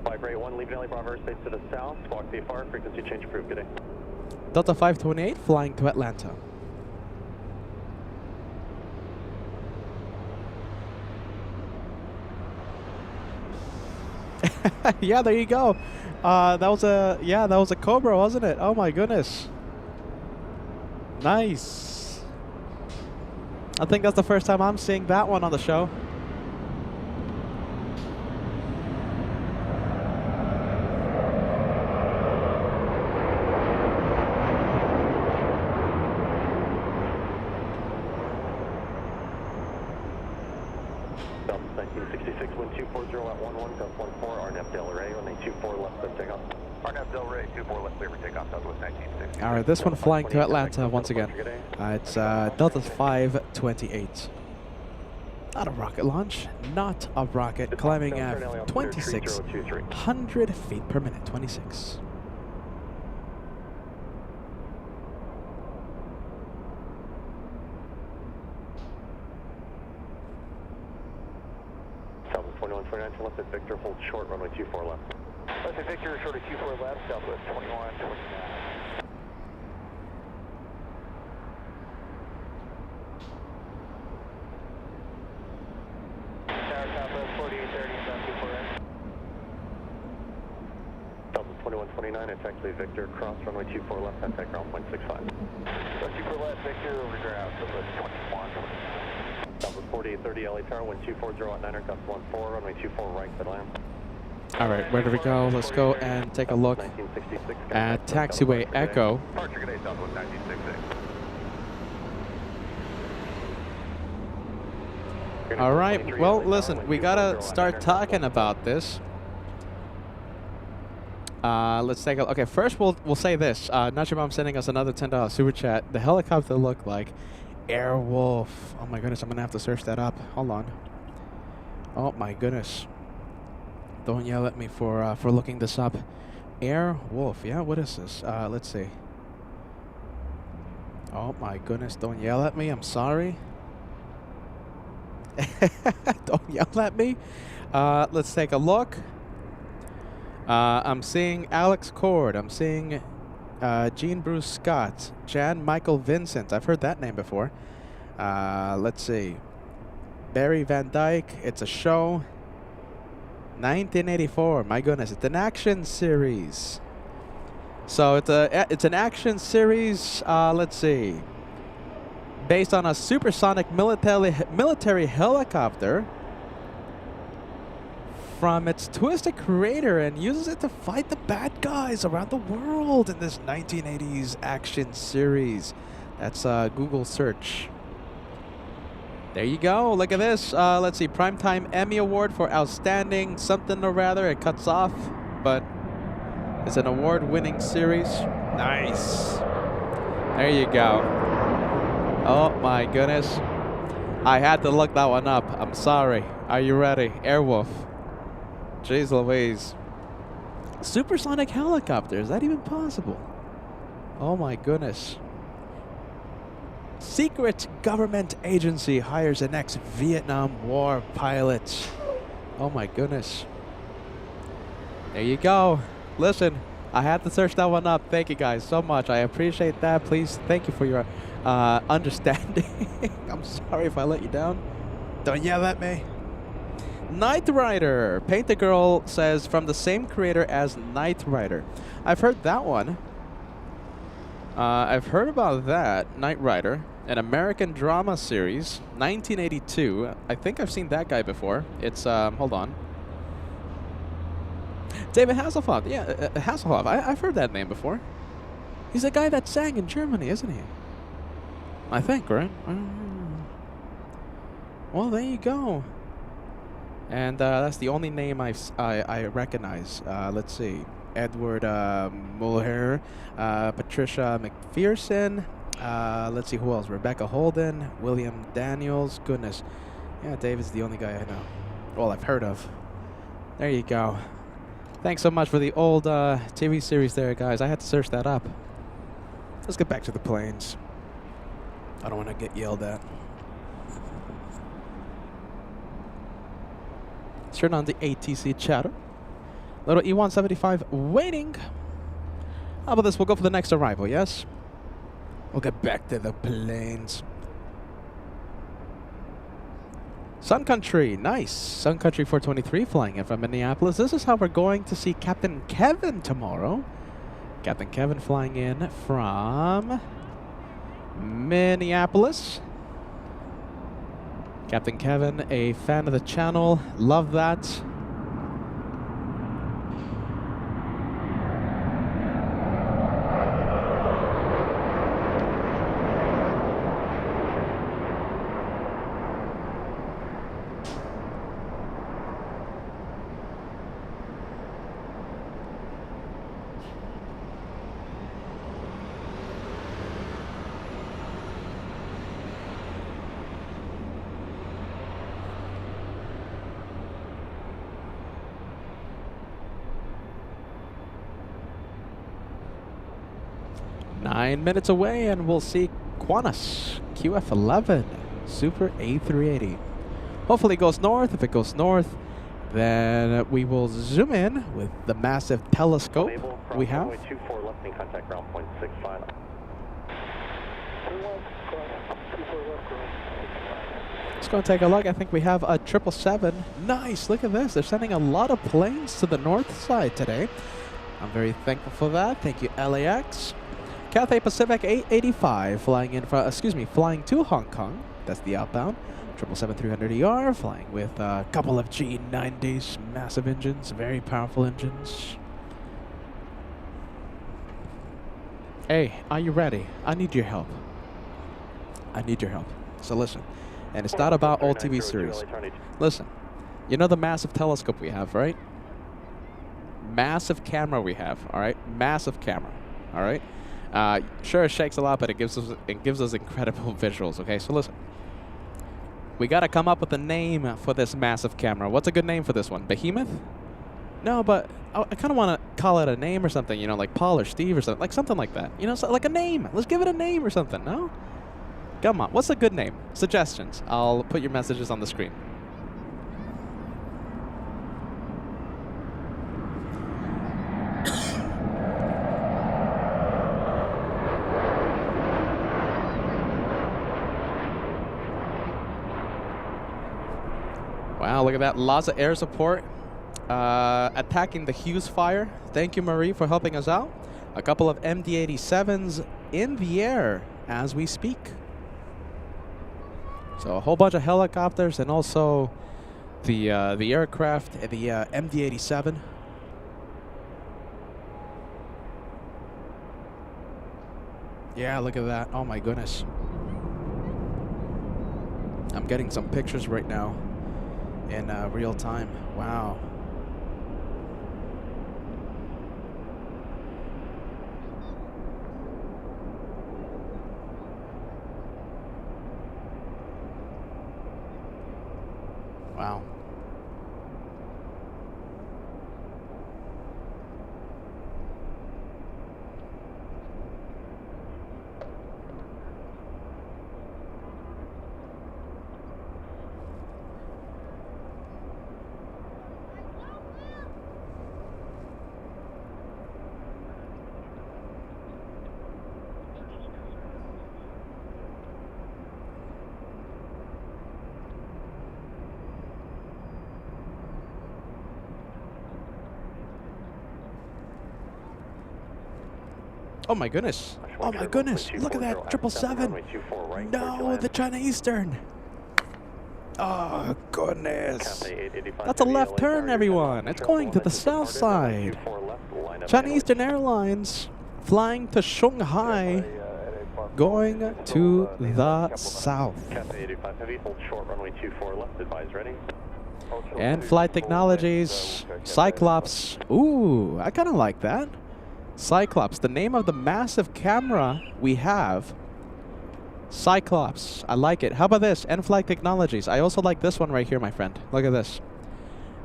Vibrate 1, leaving LA Bravo airspace to the south. Squawk VFR, frequency change approved. Good day. Delta 528 flying to Atlanta. Yeah, there you go. That was a Cobra, wasn't it? Oh my goodness. Nice. I think that's the first time I'm seeing that one on the show. Delta 1966, wind 240 at 11, gust 14, RNAV Del Rey, 1924 left of takeoff. RNAV Del Rey, 24 left, clear for takeoff, Southwest 1960. All right, this one flying to Atlanta once again. It's Delta 528. Not a rocket launch, not a rocket, climbing at 2,600 feet per minute, 26. Southwest 2129 to left at Victor, hold short, runway 24 left. Left at Victor, short of 24 left, Southwest 2129. Tower Southwest 4830, South 24 right. Southwest 2129, it's actually Victor, cross, runway 24 left, contact ground point 65. Left 24 left, Victor, over ground, Southwest 21. Southwest 4830, LA Tower, wind 240 at 9, gust 14, runway 24 right, to land. All right, where do we go? Let's go and take a look 1966, at taxiway Echo. Departure, good day, Southwest 1966. All right, well, listen, we gotta start talking about this. Let's take a okay. First, we'll say this. Nachimam sending us another $10 super chat. The helicopter looked like Airwolf. Oh my goodness, I'm gonna have to search that up. Hold on. Oh my goodness. Don't yell at me for looking this up. Airwolf. Yeah, what is this? Let's see. Oh my goodness, don't yell at me. I'm sorry. Don't yell at me. Let's take a look. I'm seeing Alex Cord. I'm seeing Jean Bruce Scott. Jan Michael Vincent. I've heard that name before. Let's see. Barry Van Dyke. It's a show. 1984. My goodness, it's an action series. So it's an action series. Let's see. Based on a supersonic military helicopter from its twisted creator, and uses it to fight the bad guys around the world in this 1980s action series. That's Google search. There you go. Look at this. Let's see. Primetime Emmy Award for outstanding something or rather. It cuts off, but it's an award-winning series. Nice. There you go. Oh my goodness. I had to look that one up. I'm sorry. Are you ready? Airwolf. Jeez Louise. Supersonic helicopter. Is that even possible? Oh my goodness. Secret government agency hires an ex-Vietnam War pilot. Oh my goodness. There you go. Listen, I had to search that one up. Thank you guys so much. I appreciate that. Please, thank you for your understanding. I'm sorry if I let you down. Don't yell at me. Knight Rider. Paint the Girl says from the same creator as Knight Rider. I've heard that one. I've heard about that. Knight Rider. An American drama series. 1982. I think I've seen that guy before. It's, hold on. David Hasselhoff. Yeah, Hasselhoff. I've heard that name before. He's a guy that sang in Germany, isn't he? I think, right? Well, there you go. And that's the only name I recognize. Let's see. Edward Mulher, Patricia McPherson. Let's see who else. Rebecca Holden, William Daniels. Goodness. Yeah, David's the only guy I know. Well, I've heard of. There you go. Thanks so much for the old TV series there, guys. I had to search that up. Let's get back to the planes. I don't want to get yelled at. Let's turn on the ATC chatter. Little E175 waiting. How about this? We'll go for the next arrival, yes? We'll get back to the planes. Sun Country, nice. Sun Country 423 flying in from Minneapolis. This is how we're going to see Captain Kevin tomorrow. Captain Kevin flying in from Minneapolis. Captain Kevin, a fan of the channel. Love that. Minutes away, and we'll see Qantas QF11 Super A380. Hopefully it goes north. If it goes north, then we will zoom in with the massive telescope we have. 24 left in contact ground point 65. Let's go and take a look. I think we have a 777. Nice, look at this. They're sending a lot of planes to the north side today. I'm very thankful for that. Thank you, LAX. Cathay Pacific 885 flying in from, flying to Hong Kong. That's the outbound. 777-300ER flying with a couple of G90s, massive engines, very powerful engines. Hey, are you ready? I need your help. I need your help. So listen, and it's not about old TV series. Listen, you know the massive telescope we have, right? Massive camera we have, all right? Massive camera, all right? Sure, it shakes a lot, but it gives us incredible visuals. Okay, so listen, we gotta come up with a name for this massive camera. What's a good name for this one? Behemoth? No, but I kind of want to call it a name or something. You know, like Paul or Steve or something, like something like that. You know, so like a name. Let's give it a name or something. No? Come on, what's a good name? Suggestions. I'll put your messages on the screen. Wow, look at that. Lots of air support. Attacking the Hughes fire. Thank you, Marie, for helping us out. A couple of MD-87s in the air as we speak. So a whole bunch of helicopters and also the aircraft, the MD-87. Yeah, look at that. Oh my goodness. I'm getting some pictures right now in real time. Wow. Wow. Oh my goodness. Oh my goodness. Look at that 777. No, the China Eastern. Oh goodness. That's a left turn, everyone. It's going to the south side. China Eastern Airlines flying to Shanghai, going to the south. And Flight Technologies, Cyclops. Ooh, I kind of like that. Cyclops, the name of the massive camera we have. Cyclops, I like it. How about this? And Flight Technologies. I also like this one right here, my friend. Look at this.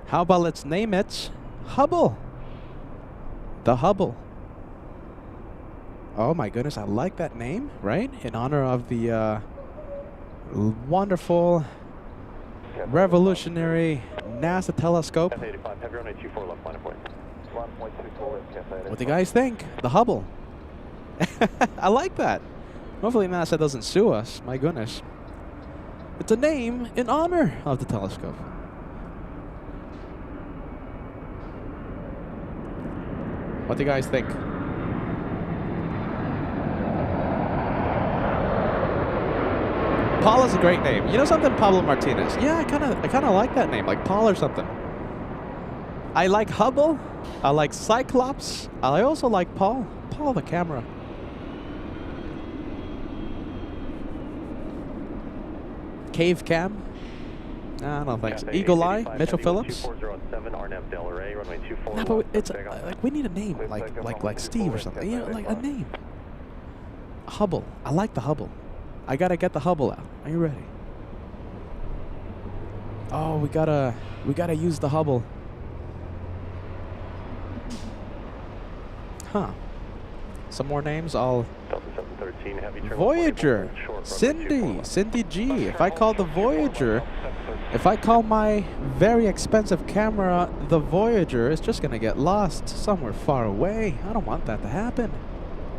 How about let's name it Hubble. The Hubble. Oh my goodness, I like that name, right? In honor of the wonderful, revolutionary NASA telescope. What do you guys think? The Hubble. I like that. Hopefully NASA doesn't sue us. My goodness. It's a name in honor of the telescope. What do you guys think? Paul is a great name. You know something, Pablo Martinez? Yeah, I kind of like that name, like Paul or something. I like Hubble. I like Cyclops. I also like Paul. Paul the camera. Cave Cam. Nah, I don't think so. Eagle Eye. Mitchell Phillips. Nah, but it's like we need a name, like Steve or something. You know, like a name. Hubble. I like the Hubble. I gotta get the Hubble out. Are you ready? Oh, we gotta use the Hubble. Huh. Some more names. Voyager. Cindy G. If I call the Voyager, if I call my very expensive camera the Voyager, it's just gonna get lost somewhere far away. I don't want that to happen.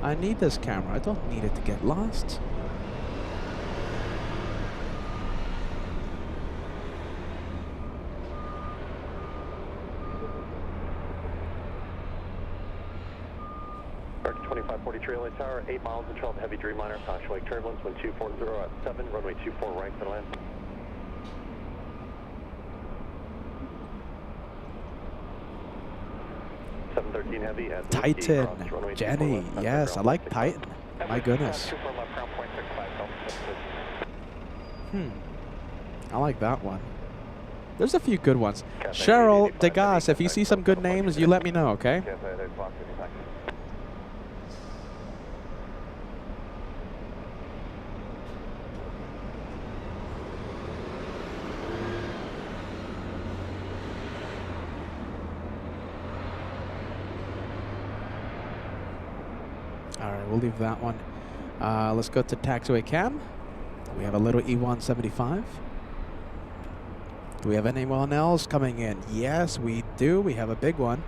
I need this camera. I don't need it to get lost. Mark 2543 LA Tower, 8 miles and 12 heavy Dreamliner, caution wake turbulence, wind 240 at 7, runway 24 right for land. Heavy at Titan, Jenny, yes, I like Titan. My goodness. I like that one. There's a few good ones. Cheryl Degas, if you see some good names, you let me know, okay? All right, we'll leave that one. Let's go to taxiway cam. We have a little E175. Do we have anyone else coming in? Yes, we do. We have a big one.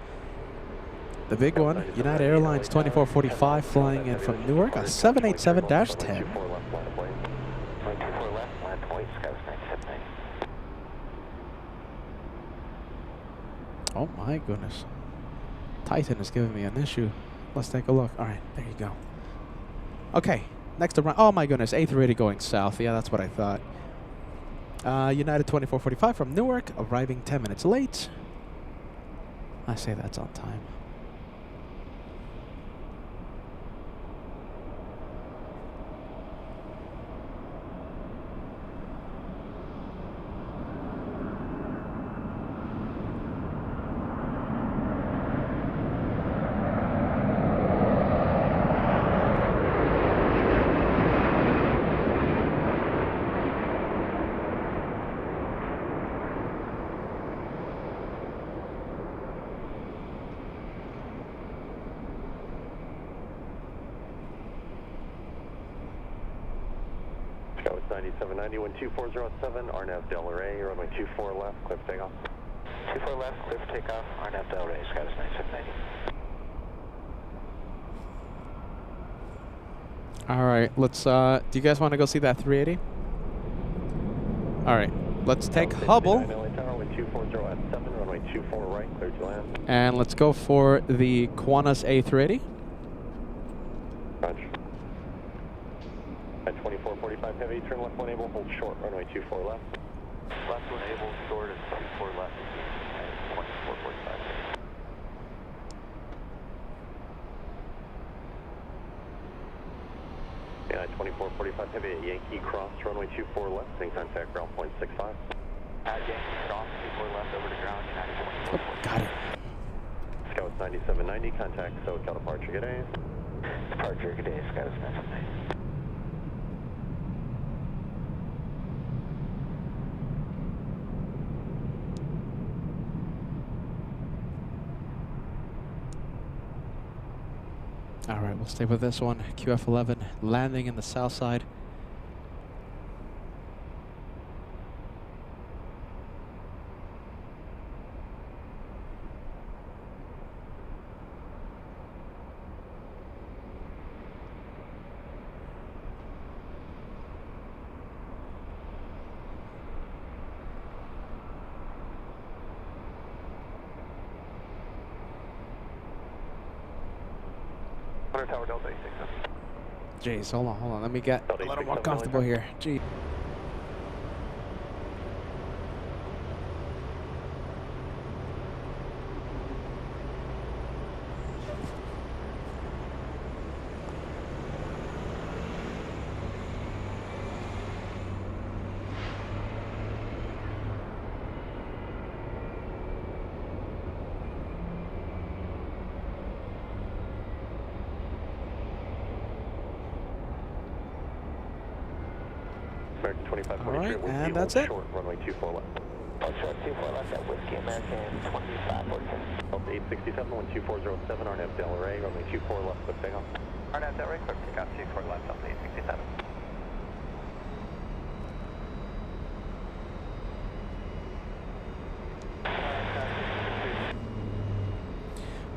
The big one, United Airlines 2445 flying in from Newark, a 787-10. Oh my goodness. Titan is giving me an issue. Let's take a look. All right, there you go. Okay, next around. Oh my goodness, A380 going south. Yeah, that's what I thought. United 2445 from Newark, arriving 10 minutes late. I say that's on time. That was 9790, wind 240 RNAV Delray, runway 24 left, cliff takeoff. 24 left, cliff takeoff, RNAV Delray, Skyus 9790. All right, let's, do you guys want to go see that 380? All right, let's take Hubble. And let's go for the Qantas A380. Roger. At 2445 heavy, turn left one able, hold short, runway 24 left. Left one able, short is 24 left, 2445. Yeah, 2445 heavy at Yankee Cross, runway 24 left, in contact ground point 65. At Yankee Cross, 24 left over to ground, United 2445. Got it. Scout 9790, contact SoCal departure, good day. Departure, good day, Skyus 9790. All right, we'll stay with this one. QF11 landing in the south side. Tower Delta 86. Jeez, hold on. Let me get a little more comfortable here. Gee. American 2523 All right, at Whiskey, and that's hold it. short, runway 24 left. Hold short, 24 left at Whiskey American 2514. Delta 867, 12407, RNAV Delray, runway 24 left, quick takeoff. RNAV Delray, quick takeoff, 24 left, Delta 867.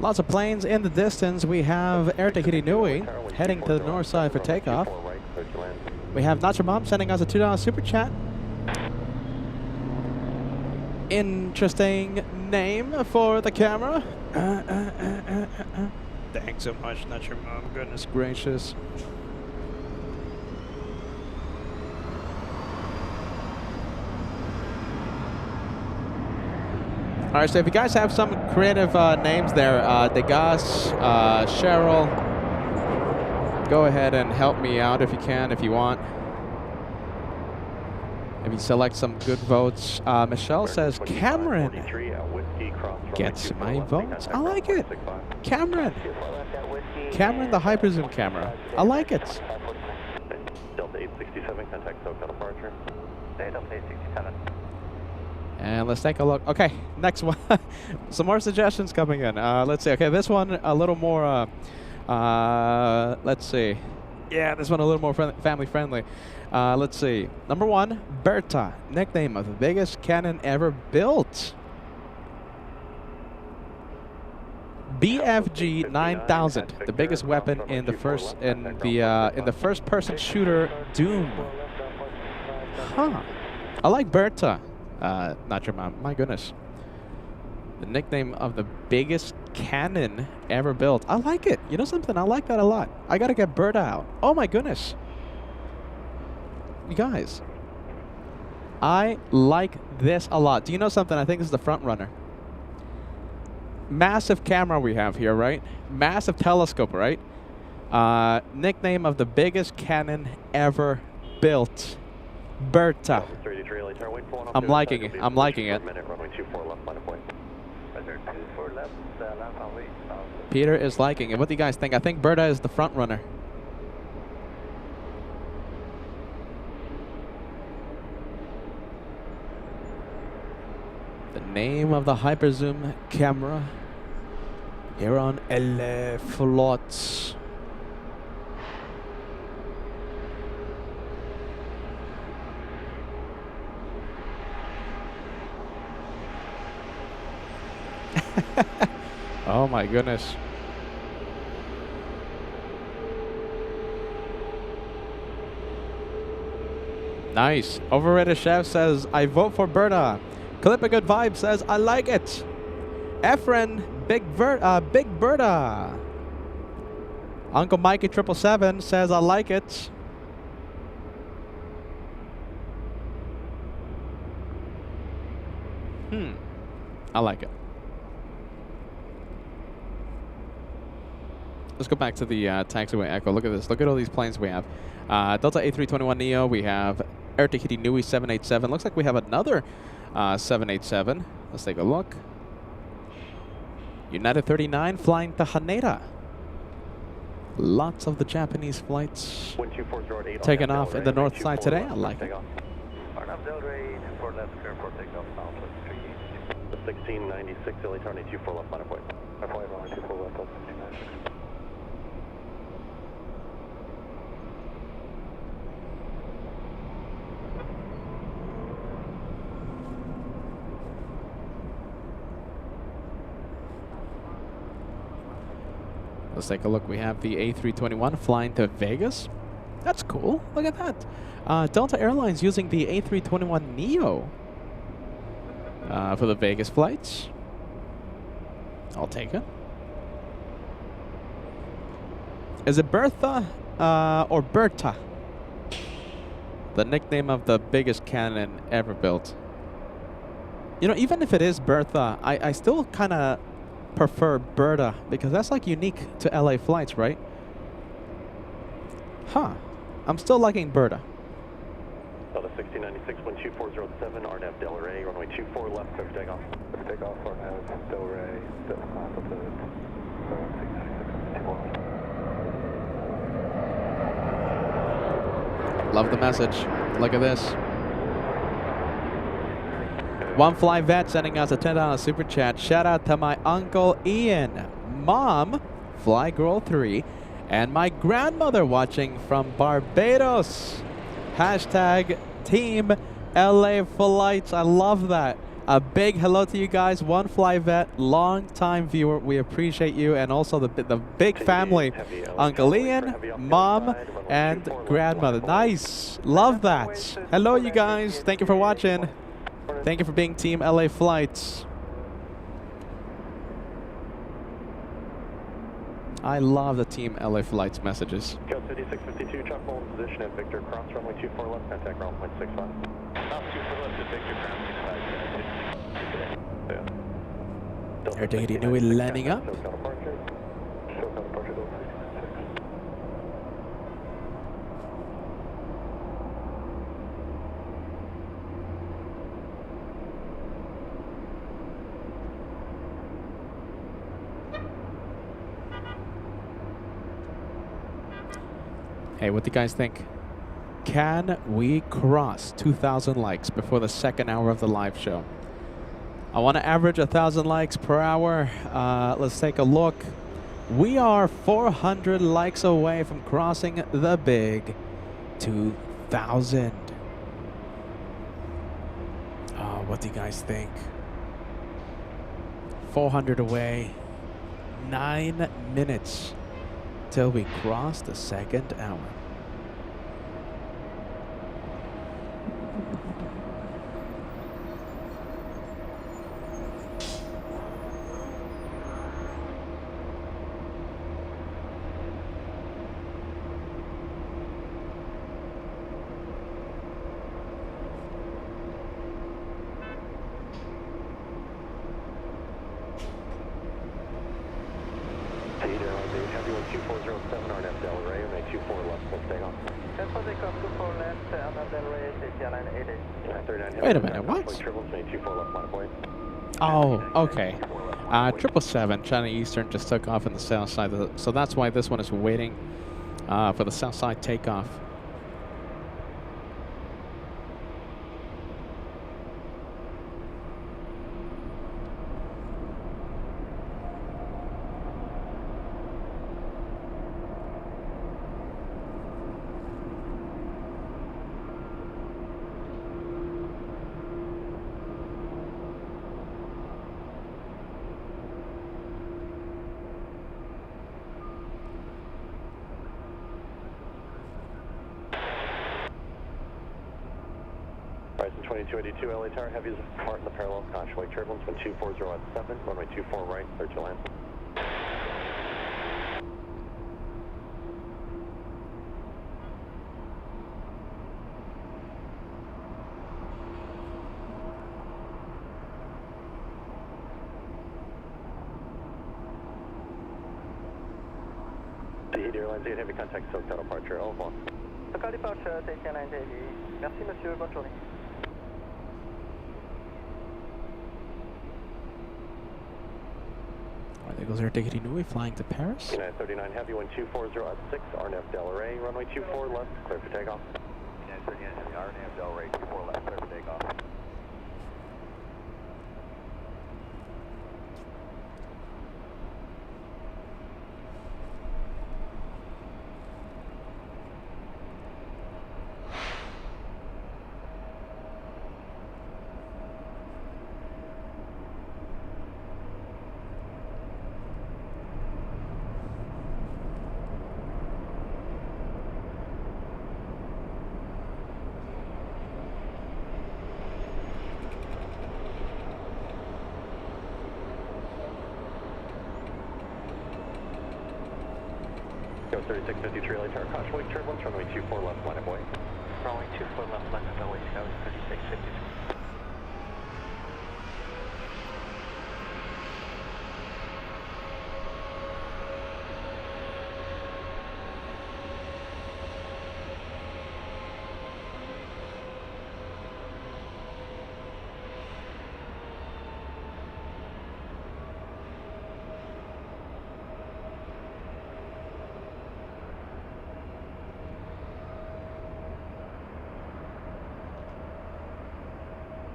Lots of planes in the distance. We have Air Tahiti Nui heading to the north side for takeoff. We have Nacho Mom sending us a $2 super chat. Interesting name for the camera. Thanks so much, Nacho Mom. Goodness gracious. All right, so if you guys have some creative names there, Degas, Cheryl, go ahead and help me out if you can, if you want. Maybe select some good votes. Michelle says Cameron gets my votes. I like it. Cameron. Cameron, the Hyperzoom camera. I like it. Delta 867, contact SoCal departure. Delta 867. And let's take a look. Okay, next one. Some more suggestions coming in. Let's see. Okay, this one a little more, let's see. Yeah, this one a little more family friendly. Let's see. Number 1, Berta, nickname of the biggest cannon ever built. BFG 9000, the biggest weapon in the first first-person shooter Doom. Huh. I like Berta. Not your mom. My goodness. The nickname of the biggest cannon ever built. I like it. You know something? I like that a lot. I gotta get Berta out. Oh my goodness. You guys. I like this a lot. Do you know something? I think this is the front runner. Massive camera we have here, right? Massive telescope, right? Nickname of the biggest cannon ever built. Berta. I'm liking it. I'm liking it. Peter is liking it. What do you guys think? I think Berta is the front runner. The name of the Hyperzoom camera here on Flights. Oh my goodness. Nice. Overrated Chef says, I vote for Berta. Clip a Good Vibe says, I like it. Efren, Big Berta. Uncle Mikey 777 says, I like it. I like it. Let's go back to the taxiway echo. Look at this. Look at all these planes we have. Delta A321neo. We have Air Tahiti Nui 787. Looks like we have another 787. Let's take a look. United 39 flying to Haneda. Lots of the Japanese flights taking off in the north side today. I like it. 1696, Illy Tony 24 left, minor point. I fly runway 24 left, 1696. Let's take a look. We have the A321 flying to Vegas. That's cool. Look at that. Delta Airlines using the A321neo for the Vegas flights. I'll take it. Is it Bertha or Berta? The nickname of the biggest cannon ever built. You know, even if it is Bertha, I still kind of prefer Berta because that's like unique to LA flights, right? Huh. I'm still liking Berta. Delta 1696, 12407, RNAV Delray, runway 24 left, clear for takeoff. Clear for takeoff, RNAV Delray, altitude 1696, Love the message. Look at this. One Fly Vet sending us a $10 super chat. Shout out to my uncle Ian, mom, Fly Girl 3, and my grandmother watching from Barbados. Hashtag Team LA Flights. I love that. A big hello to you guys. One Fly Vet, long time viewer. We appreciate you, and also the big family, Uncle Ian, Mom, and grandmother. Nice. Love that. Hello, you guys. Thank you for watching. Thank you for being Team LA Flights. I love the Team LA Flights messages. Go 5652, truck hold in position at Victor, cross runway 24 left, contact ground 0.65. Cross 24 left at Victor, ground 65. Air Tahiti Nui landing up. Hey, what do you guys think? Can we cross 2,000 likes before the second hour of the live show? I want to average 1,000 likes per hour. Let's take a look. We are 400 likes away from crossing the big 2,000. What do you guys think? 400 away. 9 minutes till we cross the second hour. Wait a minute, what? Oh, okay. 777 China Eastern just took off in the south side, so that's why this one is waiting for the south side takeoff. Horizon 2282, LA Tower, heavy is apart in the parallel, control turbulence, wind 240 at 7, runway 24 right, clear to land. Tahiti Airlines 8, heavy contact, SoCal departure, au revoir. SoCal departure, Tahiti Airlines 8. Merci monsieur, bonne journée. There goes Air Tahiti Nui flying to Paris. United 39 Heavy, wind 240 at 6, RNAV Delray, runway 24 left, clear for takeoff. United 39 Heavy, RNAV Delray, 24 left, clear for takeoff. Go 3653 LA Tower, caution wake turbulence, runway 24 left, line of way. Runway 24 left, line of way, South 3653.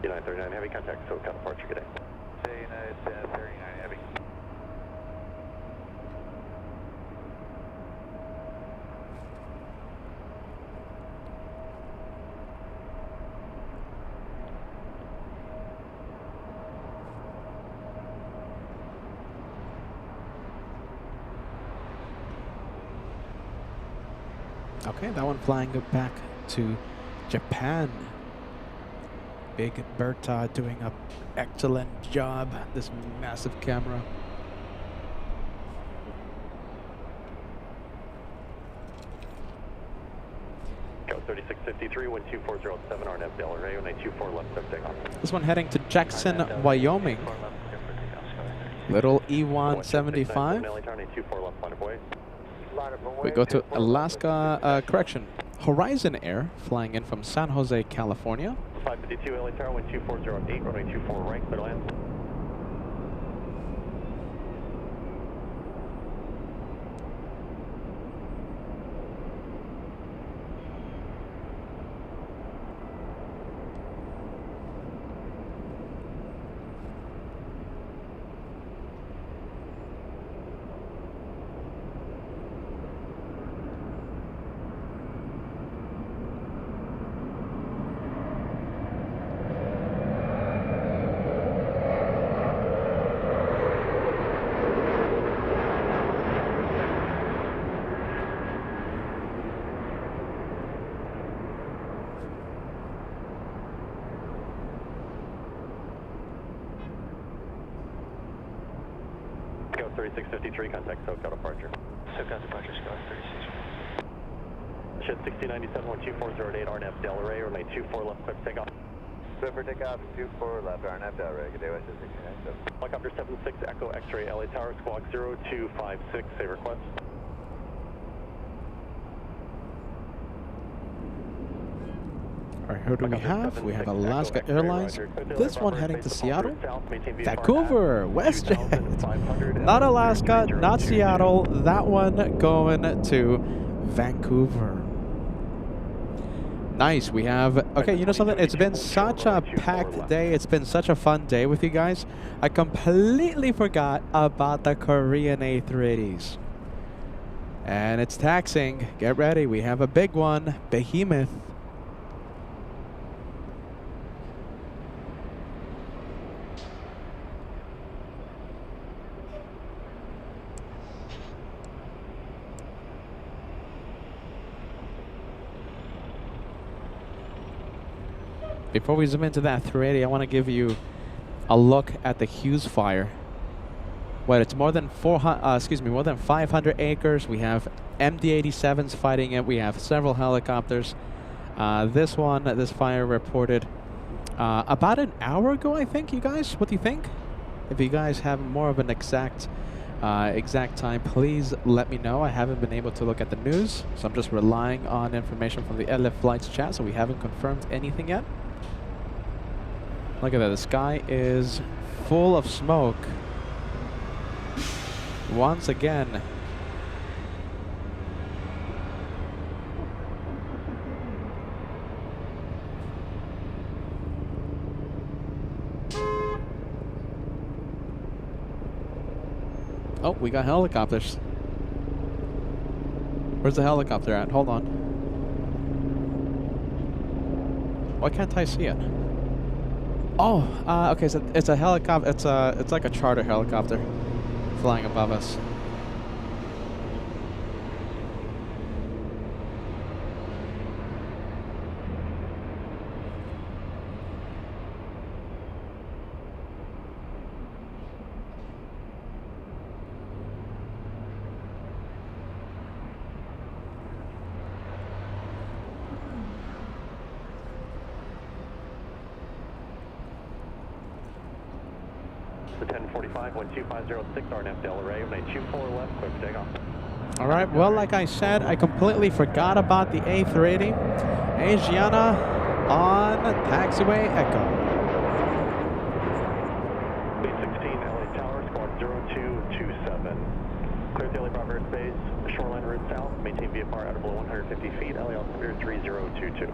United 39 Heavy, contact SoCal departure, good day. United 39 Heavy. Okay, that one flying back to Japan. Big Berta doing an excellent job. This massive camera. Go 3653, 12407, RNAV Delaware, 924 left, step takeoff. This one heading to Jackson, Wyoming. Little E175. We go to Alaska, correction, Horizon Air, flying in from San Jose, California. 552 LA Tower, 12408, runway 24 right, clear to land. Go 3653, contact SoCal departure. SoCal departure, Sky 36. Shed 6097, 12408, RNAV Delaware, runway 24 left, clear to takeoff. Clear for takeoff, 24 left, RNAV Delaware, good day, West 69. Helicopter 76, Echo X-ray, LA Tower, squawk 0256, say request. All right, who do we have? We have Alaska Airlines. This one heading to Seattle. Vancouver, WestJet. Not Alaska, not Seattle. That one going to Vancouver. Nice. We have, okay, you know something? It's been such a packed day. It's been such a fun day with you guys. I completely forgot about the Korean A380s. And it's taxing. Get ready. We have a big one, Behemoth. Before we zoom into that 380, I want to give you a look at the Hughes fire. Well, it's more than 500 acres. We have MD-87s fighting it. We have several helicopters. This fire reported about an hour ago, I think. You guys, what do you think? If you guys have more of an exact time, please let me know. I haven't been able to look at the news, so I'm just relying on information from the LF Flights chat, so we haven't confirmed anything yet. Look at that, the sky is full of smoke. Once again. Oh, we got helicopters. Where's the helicopter at? Hold on. Why can't I see it? Oh, okay, so it's a helicopter. It's like a charter helicopter flying above us. The 1045, 12506, RNAV Delaware, 924 left, clear for takeoff. All right, well, like I said, I completely forgot about the A380. Asiana on taxiway Echo. 816 LA Tower, squawk 0227. Clear Daily Bravo airspace, shoreline route south, maintain VFR at or below 150 feet, LA altimeter 3022.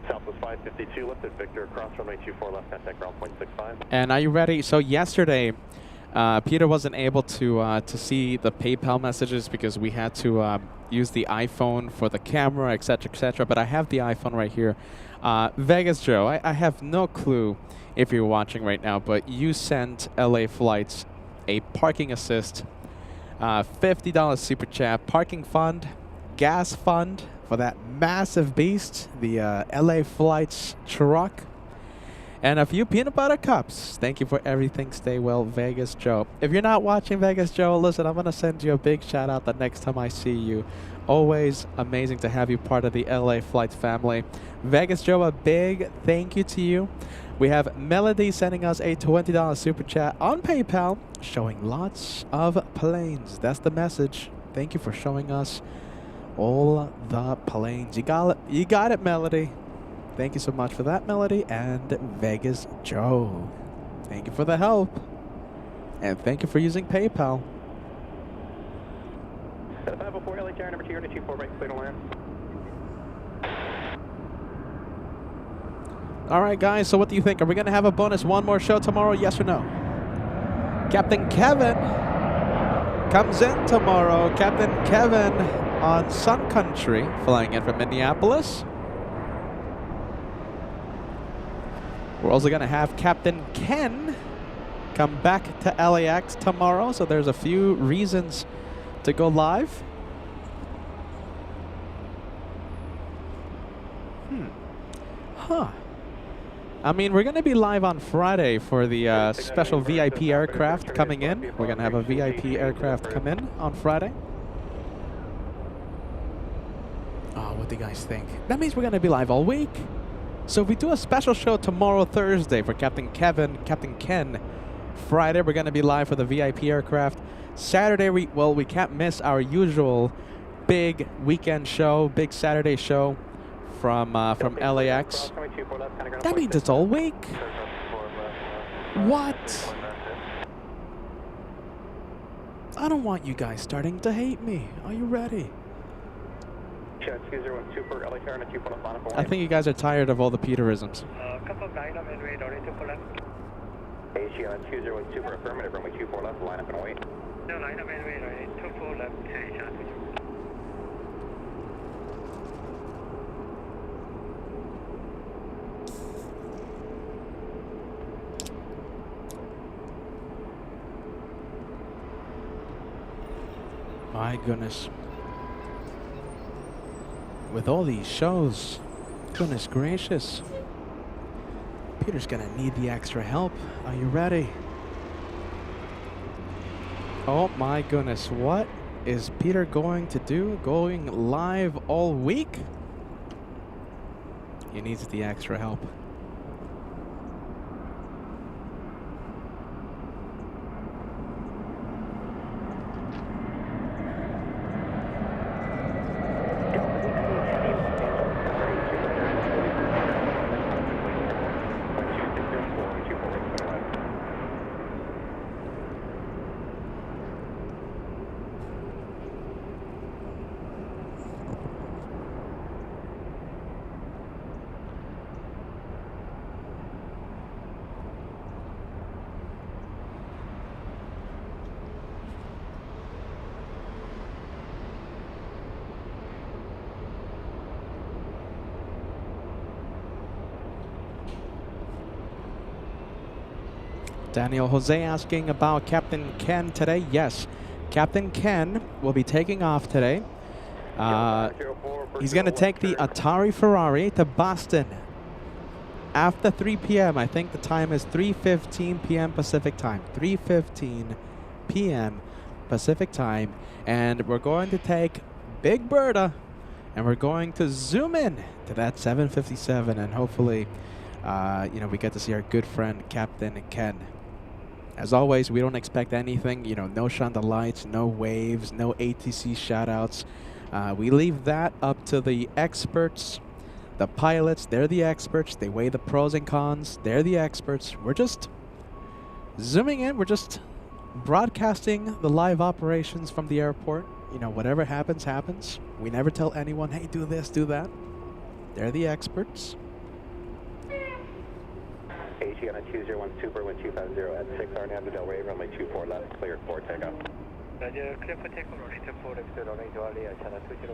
Southwest 552, lifted Victor, cross runway 24 left, contact ground point 65. And are you ready? So yesterday, Peter wasn't able to see the PayPal messages because we had to use the iPhone for the camera, etc., etc. But I have the iPhone right here. Vegas Joe, I have no clue if you're watching right now, but you sent LA Flights a parking assist, $50 super chat, parking fund, gas fund for that massive beast, the LA Flights truck, and a few peanut butter cups. Thank you for everything. Stay well, Vegas Joe. If you're not watching Vegas Joe, listen, I'm going to send you a big shout out the next time I see you. Always amazing to have you part of the LA Flights family. Vegas Joe, a big thank you to you. We have Melody sending us a $20 super chat on PayPal, showing lots of planes. That's the message. Thank you for showing us all the planes. You got it, Melody. Thank you so much for that, Melody. And Vegas Joe, thank you for the help. And thank you for using PayPal. 504 LA Tower, number 2, unit 24, right, clear to land. All right, guys, so what do you think? Are we going to have a bonus one more show tomorrow, yes or no? Captain Kevin comes in tomorrow. Captain Kevin on Sun Country, flying in from Minneapolis. We're also going to have Captain Ken come back to LAX tomorrow, so there's a few reasons to go live. I mean, we're going to be live on Friday for the special VIP aircraft coming in. We're going to have a VIP aircraft come in on Friday. Oh, what do you guys think? That means we're going to be live all week. So if we do a special show tomorrow, Thursday, for Captain Kevin, Captain Ken, Friday, we're going to be live for the VIP aircraft. Saturday, we can't miss our usual big weekend show, big Saturday show from LAX. That means it's all week. What? I don't want you guys starting to hate me. Are you ready? I think you guys are tired of all the Peterisms. Couple of 9 on midway, don't need to pull up. Aviation 201 super affirmative, runway 24 left, line up and wait. No, line up and wait, runway 24 left, Aviation. My goodness. With all these shows, goodness gracious. Peter's gonna need the extra help. Are you ready? Oh my goodness, what is Peter going to do? Going live all week? He needs the extra help. Daniel Jose asking about Captain Ken today. Yes, Captain Ken will be taking off today. He's going to take the Atari Ferrari to Boston after 3 p.m. I think the time is 3:15 p.m. Pacific time. 3:15 p.m. Pacific time. And we're going to take Big Berta and we're going to zoom in to that 757 and hopefully, we get to see our good friend Captain Ken. As always, we don't expect anything, no Shonda lights, no waves, no ATC shoutouts. We leave that up to the experts, the pilots. They're the experts. They weigh the pros and cons. They're the experts. We're just zooming in. We're just broadcasting the live operations from the airport. Whatever happens, happens. We never tell anyone, hey, do this, do that. They're the experts. Aviation on a 201 Super, wind 250 at 6 RNAV to Delray, runway 24 left, cleared for takeoff. Roger, clear for takeoff, runway 24 left, runway Delray, channel 20.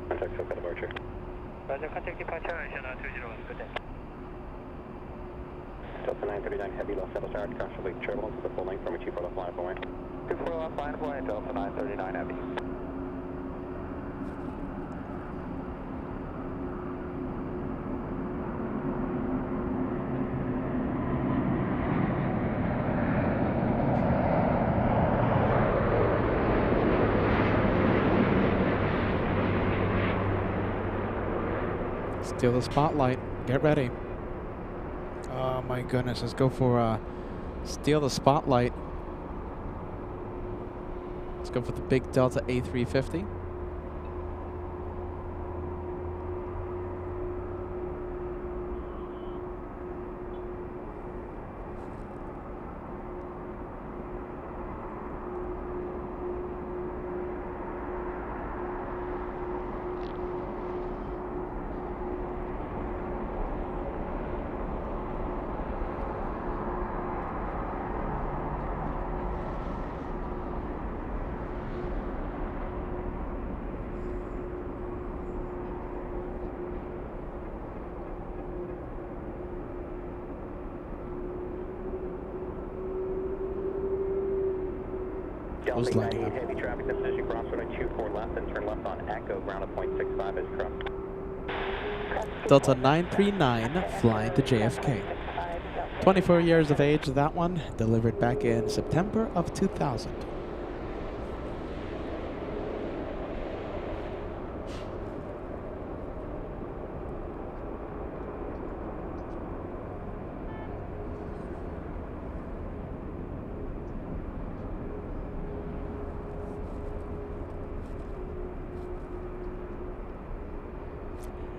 Contact SoCal departure. Roger, contact departure, channel 20, good day. Delta 939 Heavy, low settle start, commercial turbulence with a full length from a 24 left line of way. 24 left line of way, Delta 939 Heavy. Steal the spotlight. Get ready. Oh my goodness. Let's go for steal the spotlight. Let's go for the big Delta A350. Delta 98 heavy traffic, the position cross road at 24 left and turn left on Echo, ground at 0.65 as crossed. Delta 939 flying to JFK. 24 years of age, that one, delivered back in September of 2000.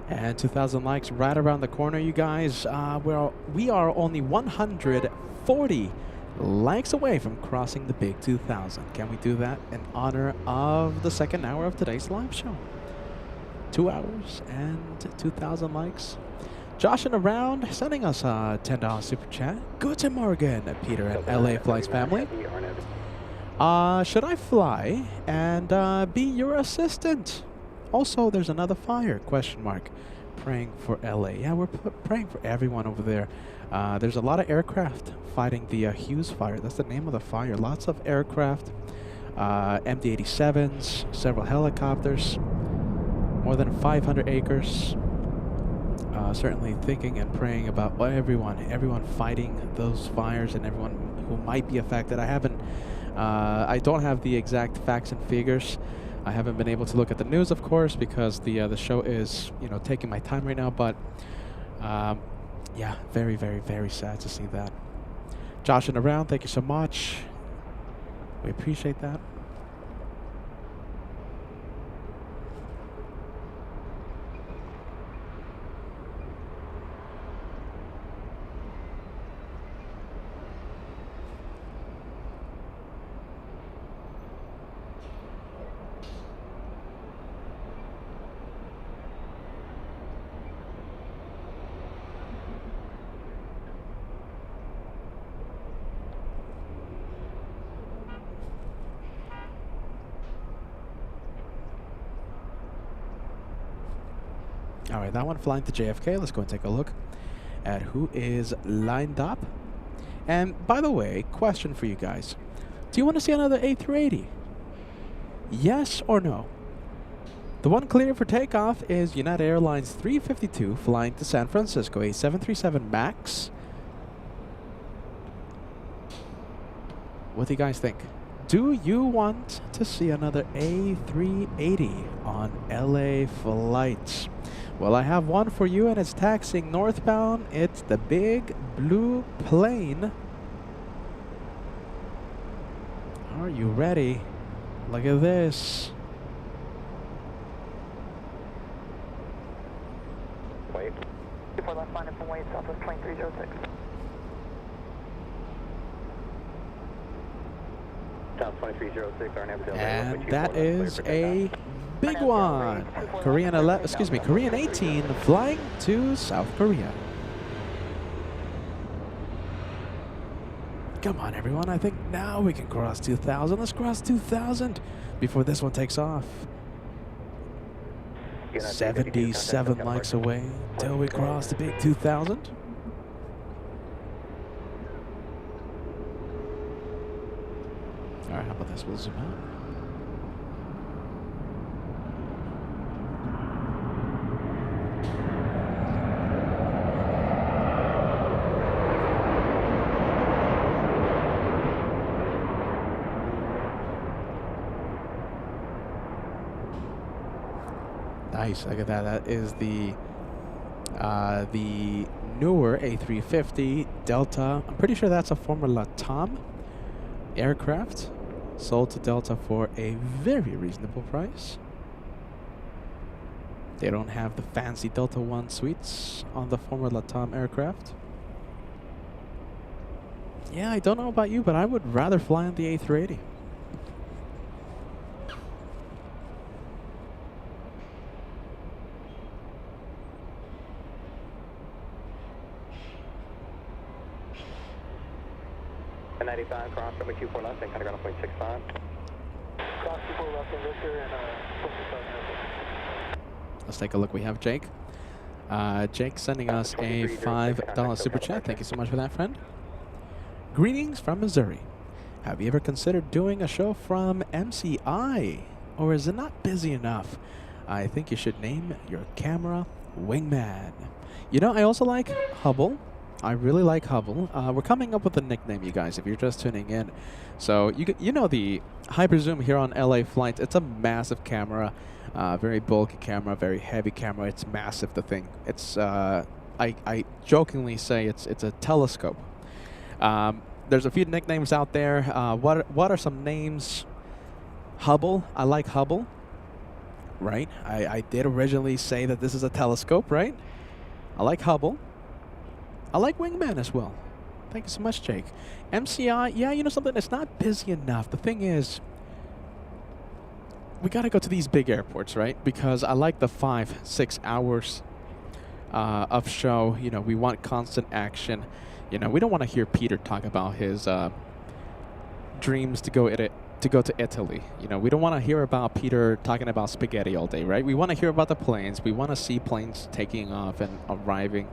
And 2,000 likes right around the corner, you guys. We are only 140 likes away from crossing the big 2,000. Can we do that in honor of the second hour of today's live show? 2 hours and 2,000 likes. Josh and Around sending us a $10 super chat. Guten Morgen, Peter and LA Flights family. Should I fly and be your assistant? Also, there's another fire, question mark. Praying for LA. Yeah, we're praying for everyone over there. There's a lot of aircraft fighting the Hughes fire. That's the name of the fire. Lots of aircraft, MD-87s, several helicopters, more than 500 acres. Certainly thinking and praying about everyone fighting those fires and everyone who might be affected. I don't have the exact facts and figures. I haven't been able to look at the news, of course, because the show is, taking my time right now. But yeah, very, very, very sad to see that. Josh and Around, thank you so much. We appreciate that. All right, that one flying to JFK. Let's go and take a look at who is lined up. And by the way, question for you guys. Do you want to see another A380? Yes or no? The one clear for takeoff is United Airlines 352 flying to San Francisco, a 737 MAX. What do you guys think? Do you want to see another A380 on LA flights? Well, I have one for you, and it's taxiing northbound. It's the big blue plane. Are you ready? Look at this. Wait. 24 left line from Wade, Southwest 2306. South 2306, RNAV Del Rey. And that is a big one. Korean 18 flying to South Korea. Come on, everyone. I think now we can cross 2,000. Let's cross 2,000 before this one takes off. 77 likes away till we cross the big 2,000. All right, how about this? We'll zoom out. Nice, look at that. That is the newer A350 Delta. I'm pretty sure that's a former LATAM aircraft, sold to Delta for a very reasonable price. They don't have the fancy Delta One suites on the former LATAM aircraft. Yeah, I don't know about you, but I would rather fly on the A380. And 95, cross runway 24 left, and kind of ground 0.65. Cross 24 left and Victor and 25. Let's take a look. We have Jake. Jake sending us a $5 super chat. Thank you so much for that, friend. Greetings from Missouri. Have you ever considered doing a show from MCI? Or is it not busy enough? I think you should name your camera Wingman. You know, I also like Hubble. I really like Hubble. We're coming up with a nickname, you guys, if you're just tuning in. So, you know the Hyper Zoom here on LA Flight. It's a massive camera, very bulky camera, very heavy camera. It's massive, the thing. It's, I jokingly say it's a telescope. There's a few nicknames out there. What are some names? Hubble. I like Hubble. Right? I did originally say that this is a telescope, right? I like Hubble. I like Wingman as well. Thank you so much, Jake. MCI, yeah, you know something? It's not busy enough. The thing is, we got to go to these big airports, right? Because I like the 5-6 hours of show. You know, we want constant action. You know, we don't want to hear Peter talk about his dreams to go to Italy. You know, we don't want to hear about Peter talking about spaghetti all day, right? We want to hear about the planes. We want to see planes taking off and arriving.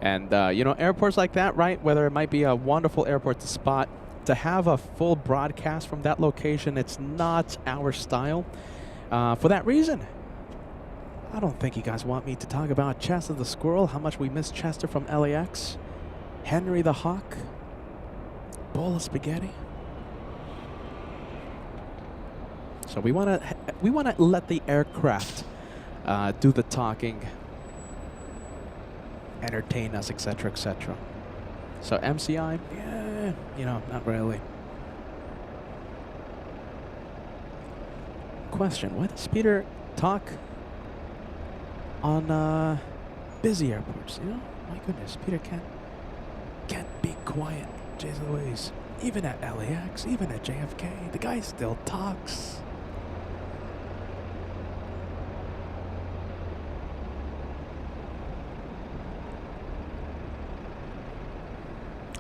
And, you know, airports like that, right, whether it might be a wonderful airport to spot, to have a full broadcast from that location, it's not our style. For that reason, I don't think you guys want me to talk about Chester the Squirrel, how much we miss Chester from LAX, Henry the Hawk, bowl of spaghetti. So we want to let the aircraft do the talking, entertain us, etc., etc. So MCI, yeah, you know, not really. Question: why does Peter talk on busy airports? You know, my goodness, Peter can't be quiet. Jeez Louise. Even at LAX, even at JFK, the guy still talks.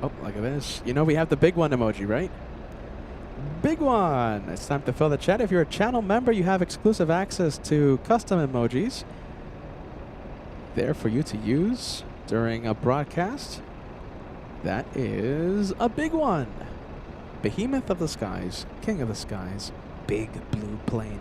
Oh, look at this. You know, we have the big one emoji, right? Big one! It's time to fill the chat. If you're a channel member, you have exclusive access to custom emojis. there for you to use during a broadcast. That is a big one. Behemoth of the skies, king of the skies, big blue plane.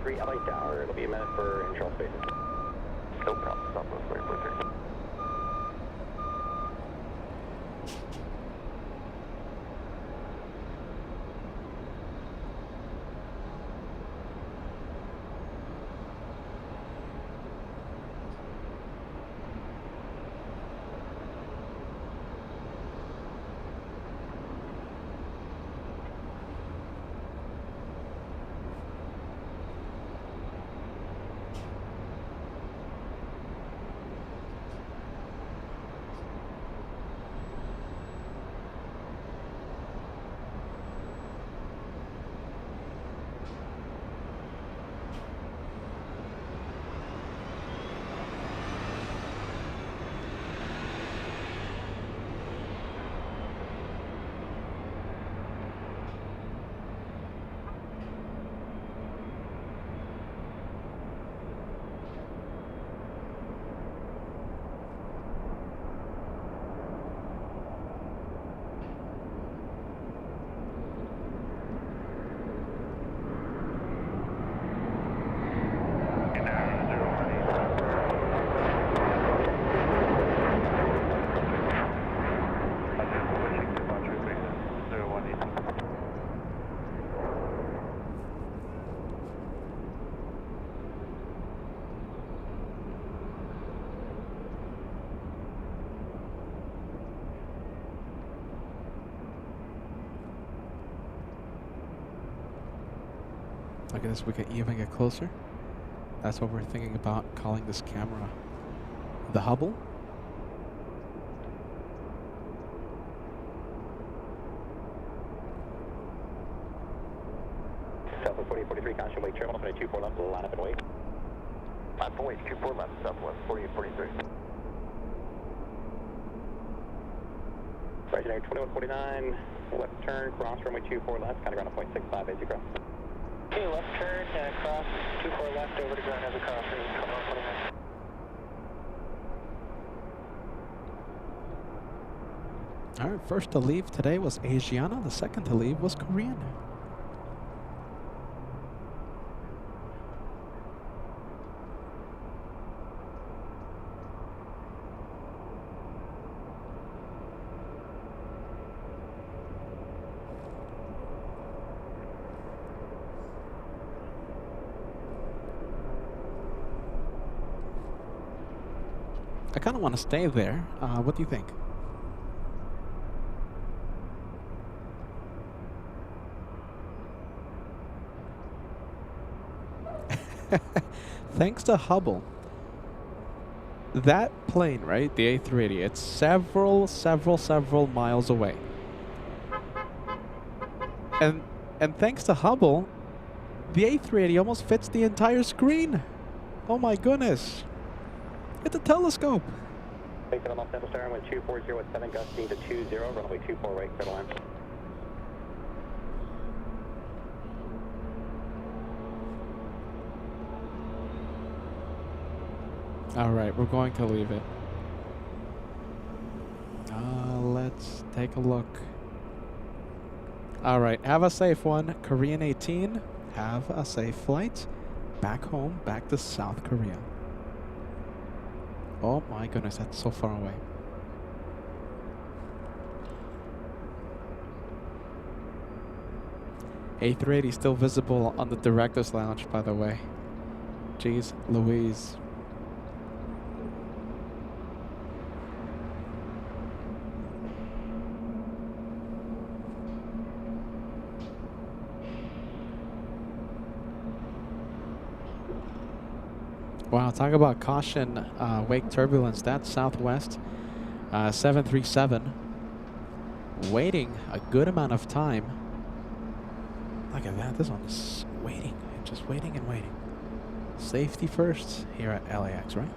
LA Tower, it'll be a minute for control spaces. No problem. Southwest 4433. I guess we can even get closer. That's what we're thinking about calling this camera the Hubble. Southwest 4043, constant wait, terminal 24 left, line up and wait. Line up and wait, 24 left, Southwest 4843. Right, 2149, left turn, cross runway 24 left, kind of ground at 0.65, basic ground. Okay, left turn, cross 24 left over to ground as a crossing, 2149. Alright, first to leave today was Asiana, the second to leave was Korean. I kind of want to stay there. What do you think? Thanks to Hubble, that plane, right, the A380, it's several miles away. And thanks to Hubble, the A380 almost fits the entire screen. Oh my goodness. It's a telescope. Take it on off Central Star, runway 240 with 7 gusting to 20, runway 24 right, clear the line. All right, we're going to leave it. take a look. All right, have a safe one. Korean 18, have a safe flight. Back home, back to South Korea. Oh my goodness, that's so far away. A380 still visible on the director's lounge, by the way. Jeez Louise. Wow, talk about caution, wake turbulence. That's Southwest 737. Waiting a good amount of time. Look at that, this one's waiting, just waiting and waiting. Safety first here at LAX, right?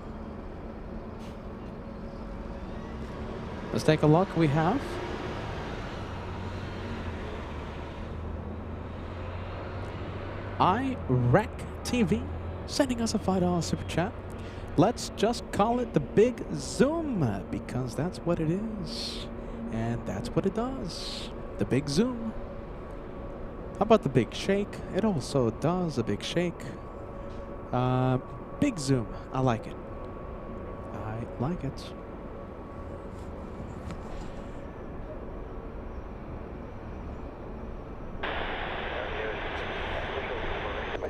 Let's take a look. We have iRec TV sending us a $5 super chat. Let's just call it the Big Zoom because that's what it is. And that's what it does. The Big Zoom. How about the Big Shake? It also does a Big Shake. Big Zoom. I like it. I like it.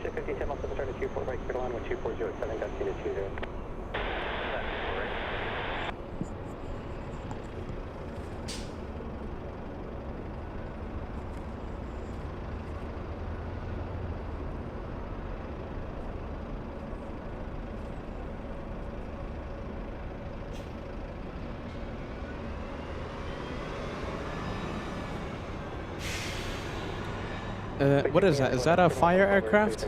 Ship 57 off the start of 24 right, clear line 1240 at 7, got 20. What is that? Is that a fire aircraft?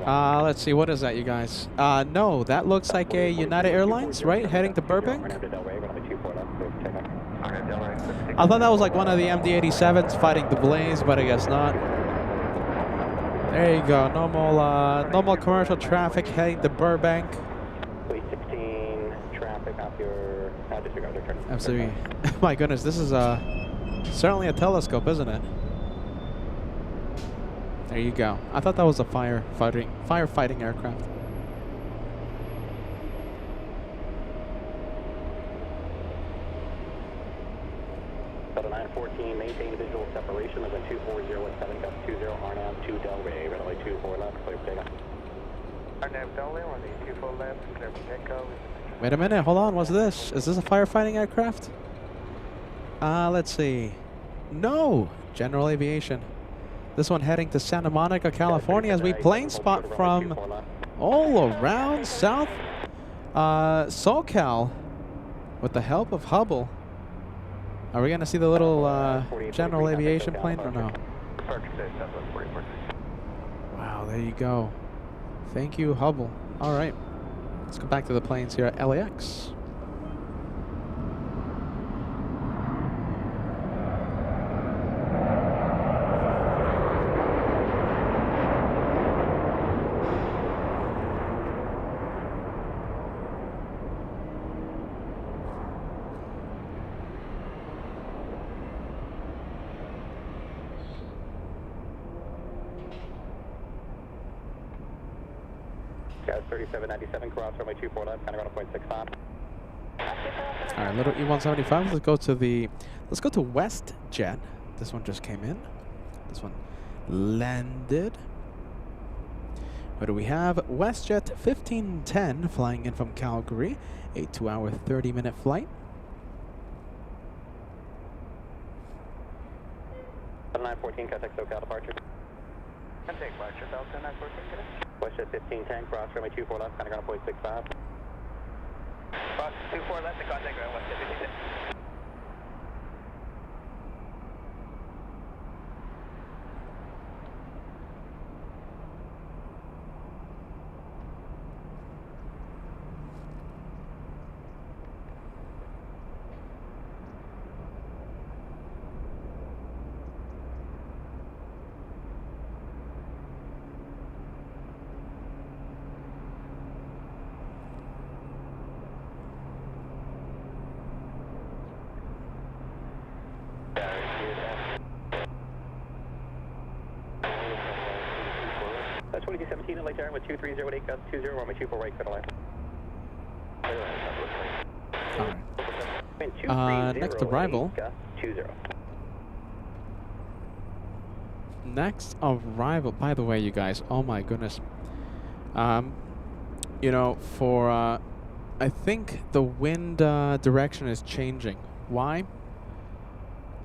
Let's see. What is that, you guys? No, that looks like a United Airlines, right? Heading to Burbank? I thought that was like one of the MD-87s fighting the blaze, but I guess not. There you go. Normal commercial traffic heading to Burbank. 16 traffic off your disregard their turn. Absolutely. My goodness, this is certainly a telescope, isn't it? There you go. I thought that was a firefighting aircraft. Delta 914, maintain visual separation. Movement 240 at 7, gust 20, RNAV 2 Delray, runway 24 left, clear for takeoff. RNAV Delray, runway 24 left, clear for takeoff. Wait a minute, hold on. What's this? Is this a firefighting aircraft? Let's see. No! General Aviation. This one heading to Santa Monica, California as we plane spot from all around South SoCal with the help of Hubble. Are we going to see the little General Aviation plane or no? Wow, there you go. Thank you, Hubble. All right. Let's go back to the planes here at LAX. Guys, 3797, cross runway 24 left, kind of on 0.65. All right, little E175. Let's go to WestJet. This one just came in. This one landed. What do we have? WestJet 1510 flying in from Calgary. A 2-hour, 30-minute flight. Delta 914, contact SoCal departure. Contact departure, Delta 914, connect. WestJet 1510, cross runway 24 left, kind of on 0.65. Cross 24 left, to contact ground, WestJet 1510. That's 2217 in late turn with 2308 gust 20, runway 24 right, clear line. Alright. Next arrival. Gust 20. Next arrival. By the way, you guys, oh my goodness. You know, for I think the wind direction is changing. Why?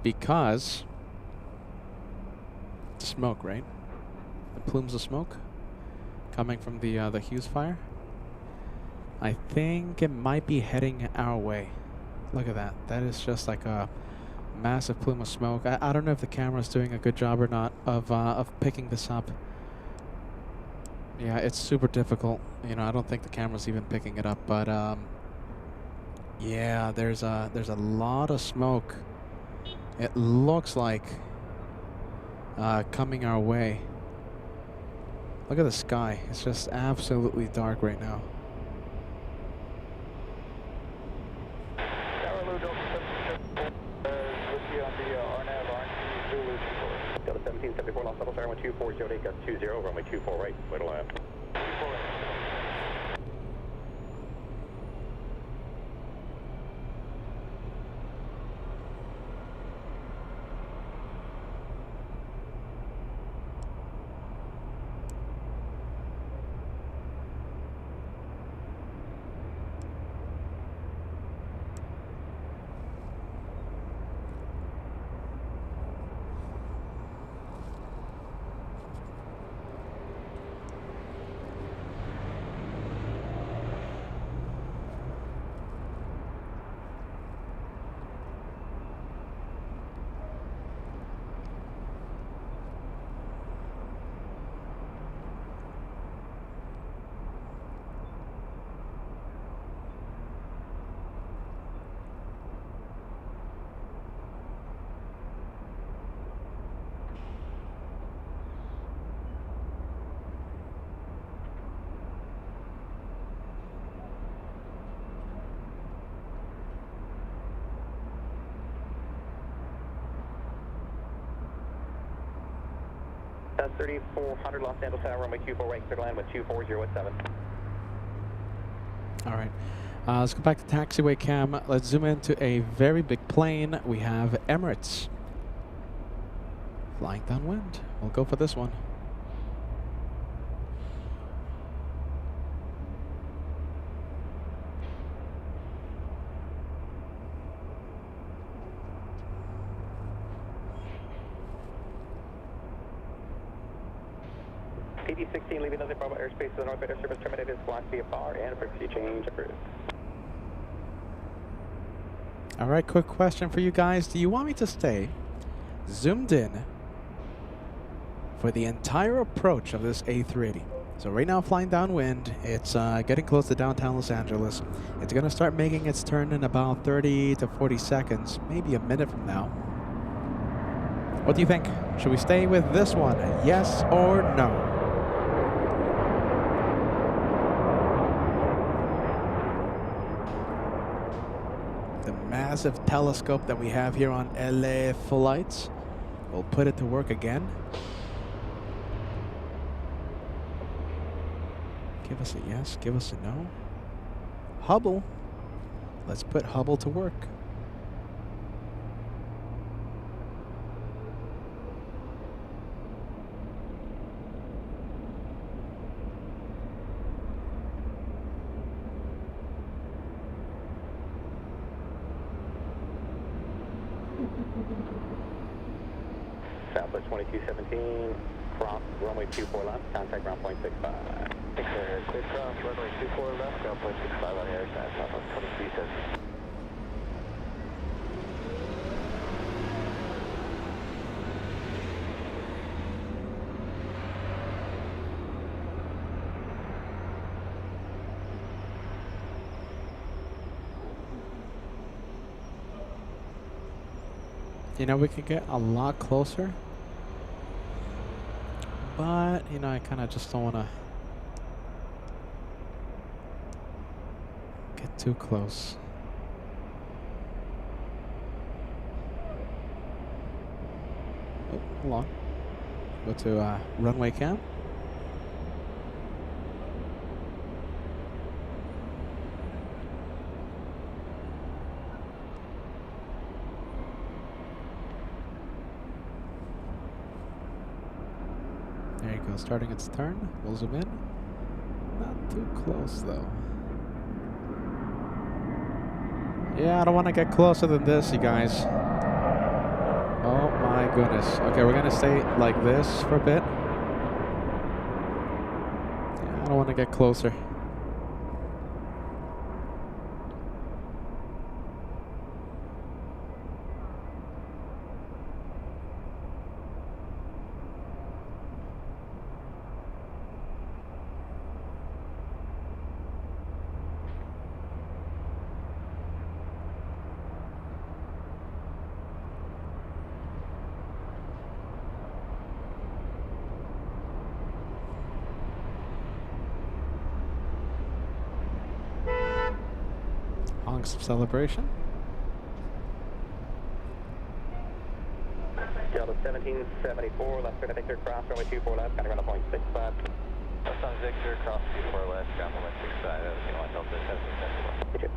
Because the smoke, right? The plumes of smoke coming from the Hughes fire. I think it might be heading our way. Look at that. That is just like a massive plume of smoke. I don't know if the camera's doing a good job or not of picking this up. Yeah, it's super difficult. You know, I don't think the camera's even picking it up, but yeah, there's a lot of smoke. It looks like coming our way. Look at the sky. It's just absolutely dark right now. Delta 1774, Los Angeles, runway 2408 gust 20, runway 24 right, clear to land. That's 3400 Los Angeles Tower, runway 24 right, clear to land with 24017. All right. Let's go back to taxiway cam. Let's zoom into a very big plane. We have Emirates flying downwind. We'll go for this one. PD-16 leaving nothing Bravo airspace to the north, air service terminated, block VFR, and frequency change approved. All right, quick question for you guys. Do you want me to stay zoomed in for the entire approach of this A380? So right now flying downwind, it's getting close to downtown Los Angeles. It's going to start making its turn in about 30 to 40 seconds, maybe a minute from now. What do you think? Should we stay with this one? Yes or no? Massive telescope that we have here on LA Flights. We'll put it to work again. Give us a yes, give us a no. Hubble. Let's put Hubble to work. Southwest 2217, cross runway 24 left, contact ground point 65. Thanks, sir. Clear cross, runway 24 left, ground point 65 on the air side, Southwest 2217. You know, we could get a lot closer, but you know, I kind of just don't want to get too close. Oh, hold on. Go to runway cam. There you go, starting its turn. We'll zoom in. Not too close though. Yeah, I don't want to get closer than this, you guys. Oh my goodness. Okay, we're gonna stay like this for a bit. Yeah, I don't want to get closer. Honks of celebration. Delta 1774, left to Victor, cross runway 24 left, counting around 0.65. That's on Victor, cross 24 left, ground 165, everything on Delta 1774.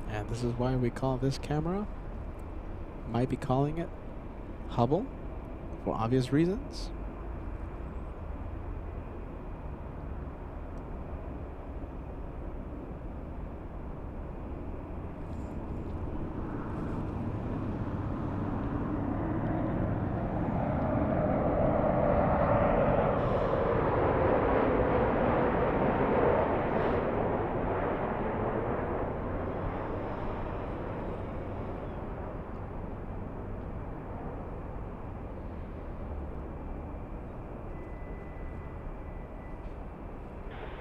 And this is why we call this camera, might be calling it Hubble, for obvious reasons.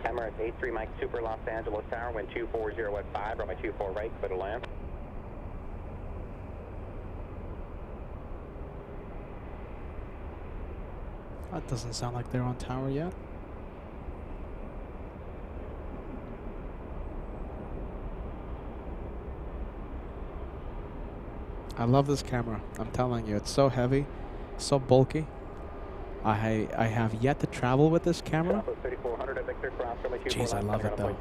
Emirates 83 Mike Super Los Angeles Tower, wind 240 at 5, runway 24 right, clear to land. That doesn't sound like they're on tower yet. I love this camera. I'm telling you, it's so heavy, so bulky. I have yet to travel with this camera. Jeez, I love it though.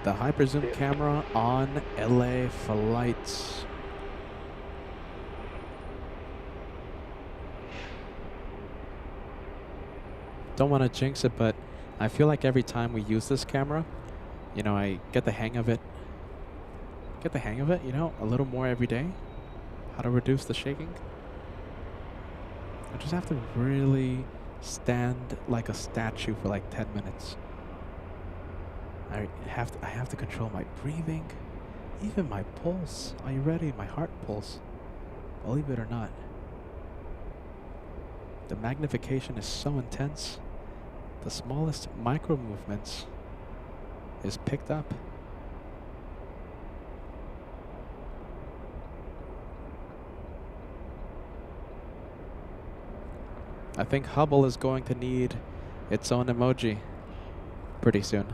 The hyper zoom camera on LA flights. Don't want to jinx it, but I feel like every time we use this camera, you know, I get the hang of it. You know, a little more every day. How to reduce the shaking. I just have to really stand like a statue for like 10 minutes. I have to control my breathing, even my pulse. Are you ready? My heart pulse. Believe it or not. The magnification is so intense. The smallest micro movements is picked up. I think Hubble is going to need its own emoji pretty soon.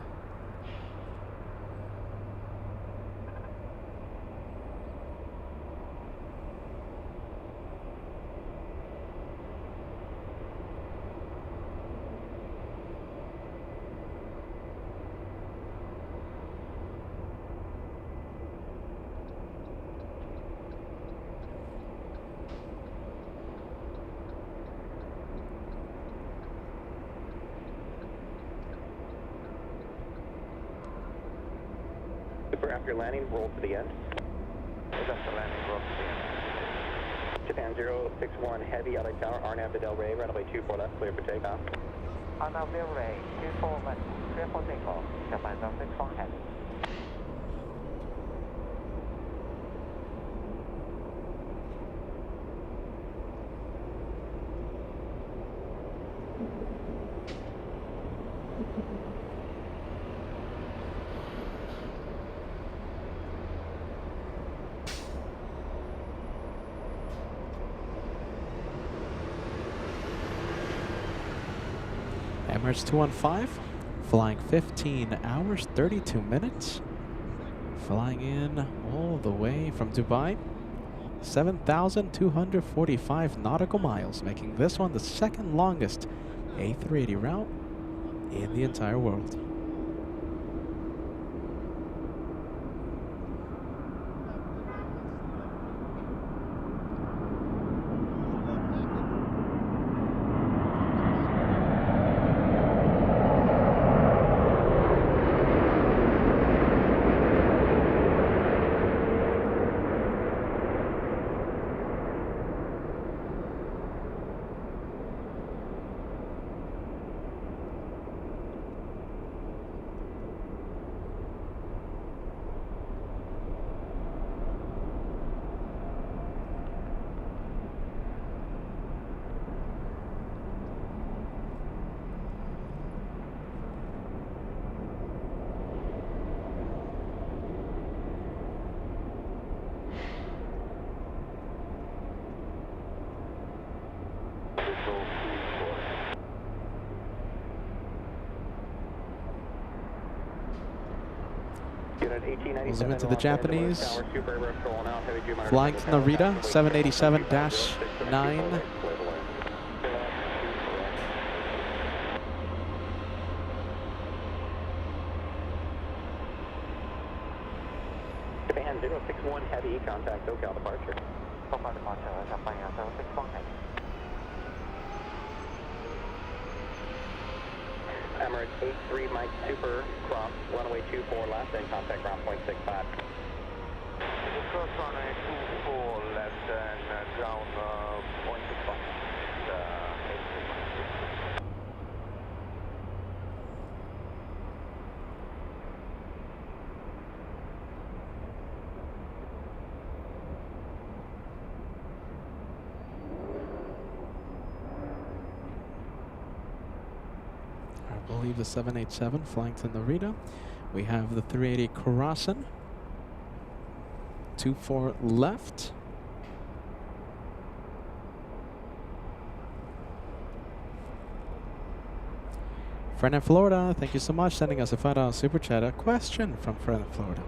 After landing, roll to the end. After landing, roll to the end. Japan 061 Heavy, LA Tower, RNAV to Del Rey, runway 24 left, clear for takeoff. RNAV Del Rey, 24 left, clear for takeoff. Japan 061 Heavy. Emirates 215, flying 15 hours, 32 minutes. Flying in all the way from Dubai. 7,245 nautical miles, making this one the second longest A380 route in the entire world. We'll zoom into the Japanese. Flying to Narita, 787-9. Japan 061 Heavy, contact SoCal departure. SoCal departure, Japan 061 Heavy. Emirates 83 Mike Super, cross runway 24 left and contact ground point 65. Cross runway 24 left and ground point 65. I believe the 787 flying to Narita. We have the 380 crossing. 24 left. Friend in Florida, thank you so much, sending us a $5 super chat. A question from friend in Florida.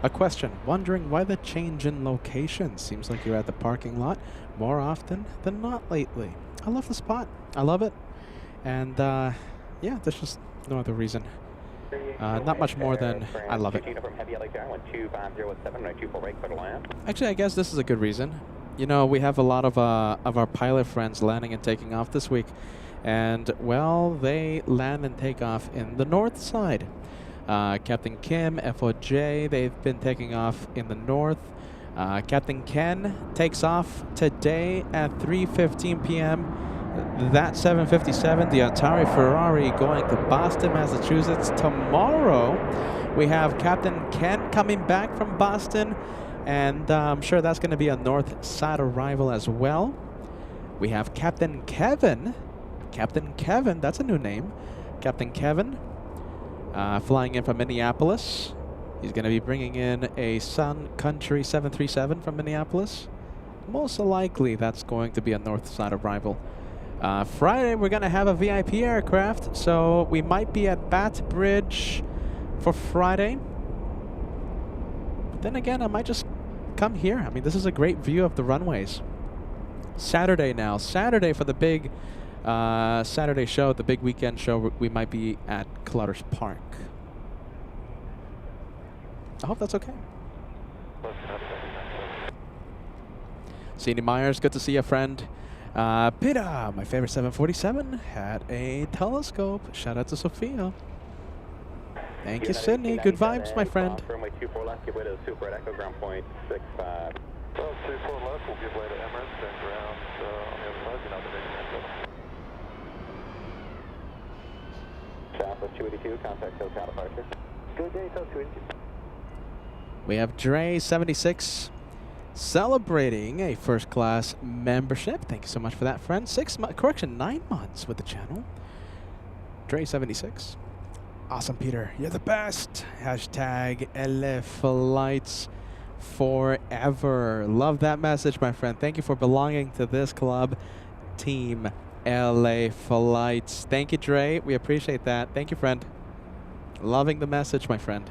A question, wondering why the change in location. Seems like you're at the parking lot more often than not lately. I love the spot. I love it. And yeah, there's just no other reason. Not much more than I love it. Actually, I guess this is a good reason. You know, we have a lot of our pilot friends landing and taking off this week. And, well, they land and take off in the north side. Captain Kim, FOJ, they've been taking off in the north. Captain Ken takes off today at 3:15 p.m. That 757, the Atari Ferrari, going to Boston, Massachusetts. Tomorrow, we have Captain Ken coming back from Boston, and I'm sure that's going to be a north side arrival as well. We have Captain Kevin. Captain Kevin, that's a new name. Captain Kevin, flying in from Minneapolis. He's going to be bringing in a Sun Country 737 from Minneapolis. Most likely, that's going to be a north side arrival. Friday, we're going to have a VIP aircraft, so we might be at Bath Bridge for Friday. But then again, I might just come here. I mean, this is a great view of the runways. Saturday now. Saturday for the big Saturday show, the big weekend show, we might be at Clutters Park. I hope that's okay. Sadie Myers, good to see you, friend. Pita, my favorite 747, had a telescope. Shout out to Sophia. Thank you, Sydney. Good vibes, my friend. Runway 24 left, give way to the Super at Echo ground point 65. Well, 24 left, we'll give way to Emirates and ground on the other side, and observation Echo. Southwest 282, contact SoCal departure. Good day, South 282. We have Dre 76 celebrating a first class membership. Thank you so much for that, friend. 9 months with the channel. Dre 76. Awesome, Peter. You're the best. Hashtag LA Flights forever. Love that message, my friend. Thank you for belonging to this club, Team LA Flights. Thank you, Dre. We appreciate that. Thank you, friend. Loving the message, my friend.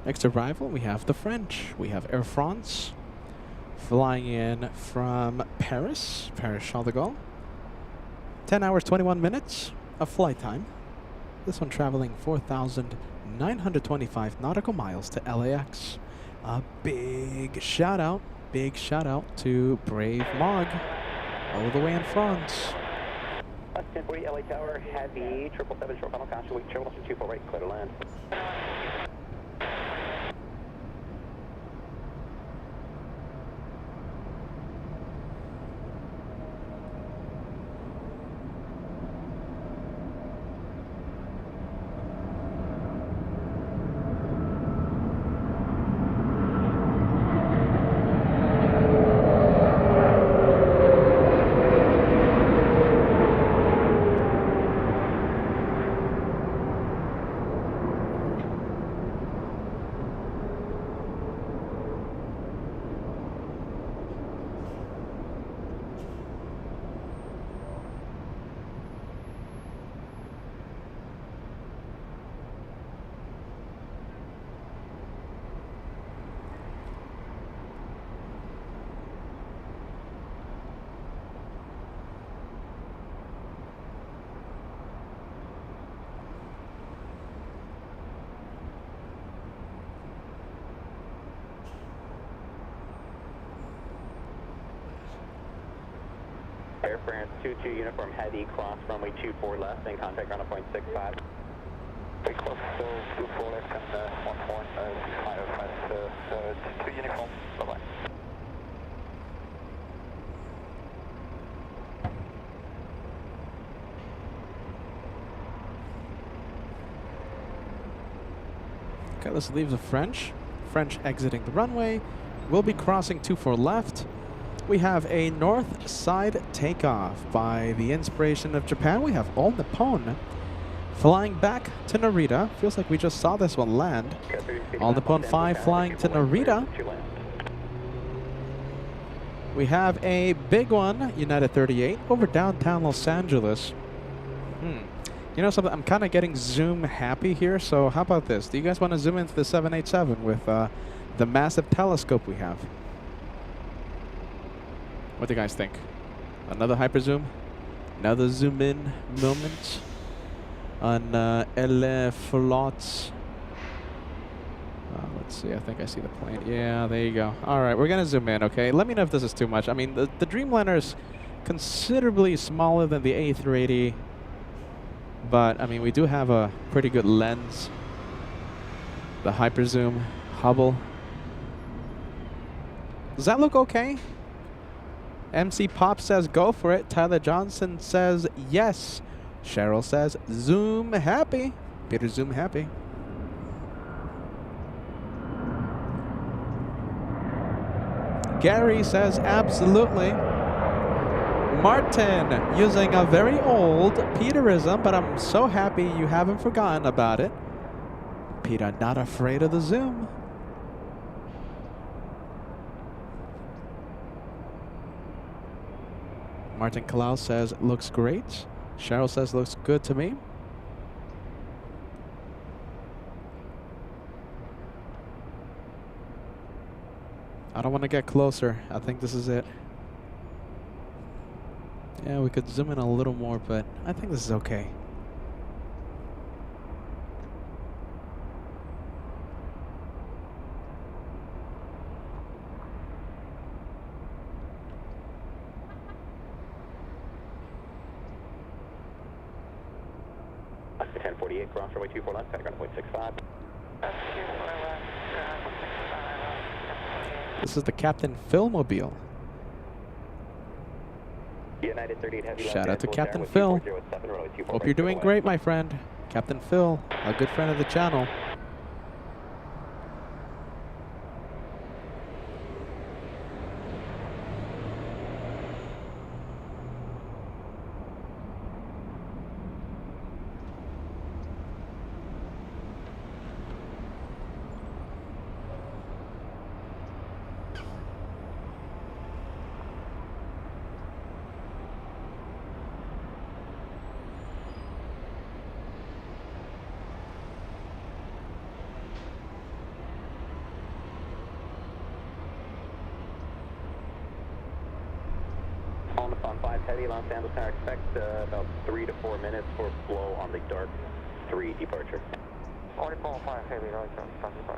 Next arrival, we have the French. We have Air France flying in from Paris, Charles de Gaulle. 10 hours, 21 minutes of flight time. This one traveling 4,925 nautical miles to LAX. A big shout out to Brave Mog, all the way in France. 1040 LA Tower, heavy, 777 short final constant, weak, triple 24 right, clear to land. Air France 22 uniform heavy, cross runway 24 left, and contact ground at point 65. Very close, so 24 left and 1.5, 2 uniform, bye-bye. Okay, let's leave the French. French exiting the runway. We'll be crossing 24 left. We have a north side takeoff by the inspiration of Japan. We have All Nippon flying back to Narita. Feels like we just saw this one land. All Nippon 5 flying to Narita. We have a big one, United 38, over downtown Los Angeles. You know something? I'm kind of getting zoom happy here, so how about this? Do you guys want to zoom into the 787 with the massive telescope we have? What do you guys think? Another hyper zoom? Another zoom in moment on Flights. Let's see, I think I see the plane. Yeah, there you go. All right, we're going to zoom in, okay? Let me know if this is too much. I mean, the Dreamliner is considerably smaller than the A380, but, I mean, we do have a pretty good lens. The hyper zoom, Hubble. Does that look okay? MC Pop says go for it. Tyler Johnson says yes. Cheryl says zoom happy. Peter zoom happy. Gary says absolutely. Martin using a very old Peterism, but I'm so happy you haven't forgotten about it. Peter, not afraid of the zoom. Martin Klaus says looks great. Cheryl says looks good to me. I don't want to get closer. I think this is it. Yeah, we could zoom in a little more, but I think this is okay. Oscar 1048, cross runway 24 left, background point 65. This is the Captain Philmobile. United 38 heavy. Shout out to Captain Phil. Hope you're doing great, my friend. Captain Phil, a good friend of the channel. Heavy Los Angeles Tower, expect about 3 to 4 minutes for flow on the dark 3 departure. 44.5 Heavy, right, 25.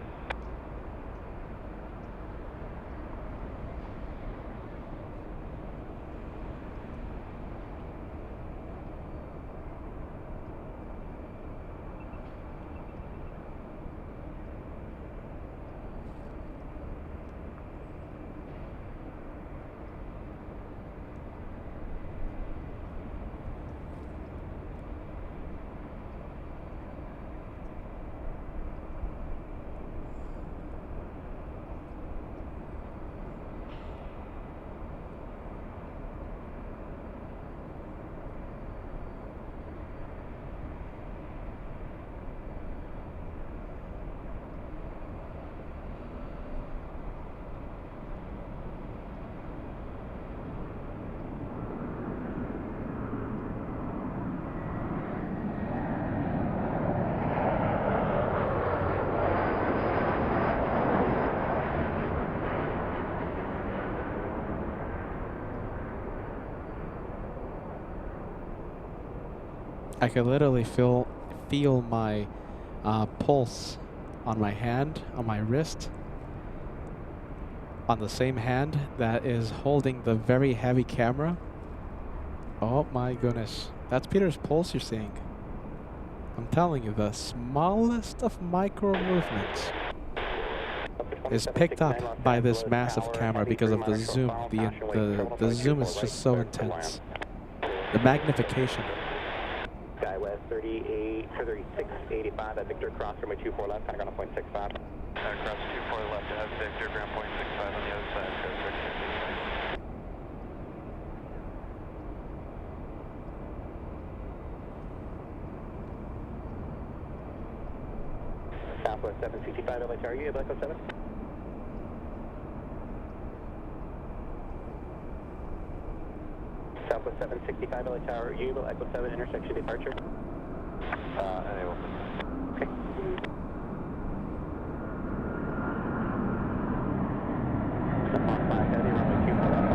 I could literally feel my pulse on my hand, on my wrist, on the same hand that is holding the very heavy camera. Oh my goodness. That's Peter's pulse you're seeing. I'm telling you, the smallest of micro movements is picked up by this massive camera because of the zoom. The zoom is just so intense. The magnification. Skywest 3685 at Victor cross runway 24 left, kind of ground 0.65. Cross 24 left at Victor, ground 0.65 on the other side. Southwest 765 LHR, you able Echo 7? Southwest 765 LHR, you able Echo 7 intersection departure? Enable. Okay. On 5 heavy, runway 24 left.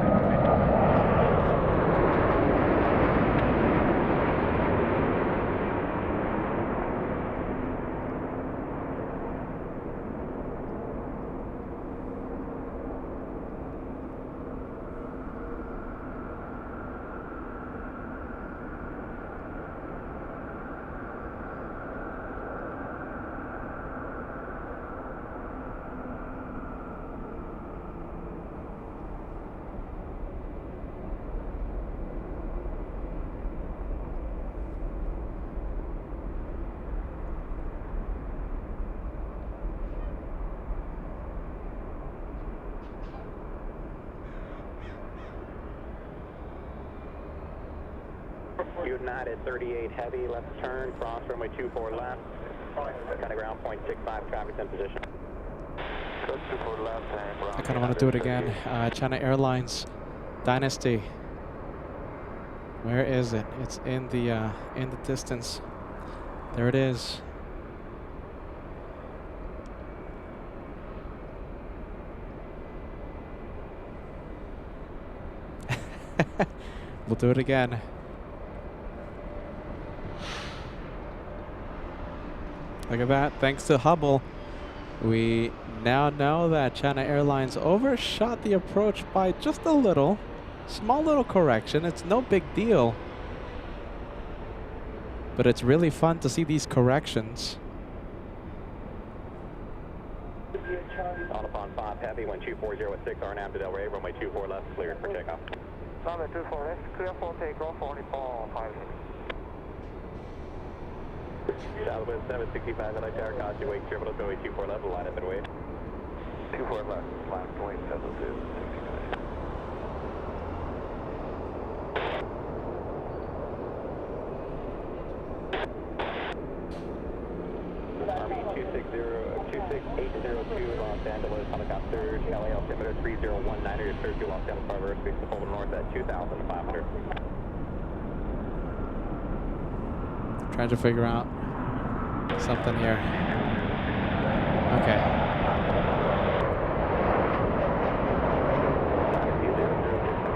United 38 heavy, left turn, cross runway 24 left, kind of ground 0.65, traffic's in position. Code 24 left, I kind of want to do it again. China Airlines Dynasty. Where is it? It's in the distance. There it is. We'll do it again. Look at that. Thanks to Hubble, we now know that China Airlines overshot the approach by just a little. Small little correction. It's no big deal. But it's really fun to see these corrections. On upon 5 heavy, 12406, RNAV to Delray, runway 24 left, cleared for takeoff. Runway 24 left, clear for takeoff, 44.5 Heavy. Southwest 765 LHR, caution, wake, triple to 24 left, line up and wait. 24 left, last point, 72. Army 26802 Los Angeles, helicopter, Charlie altimeter 3019, your clear to Los Angeles Harbor, speaks to forward north at 2,500. Trying to figure out something here. Okay.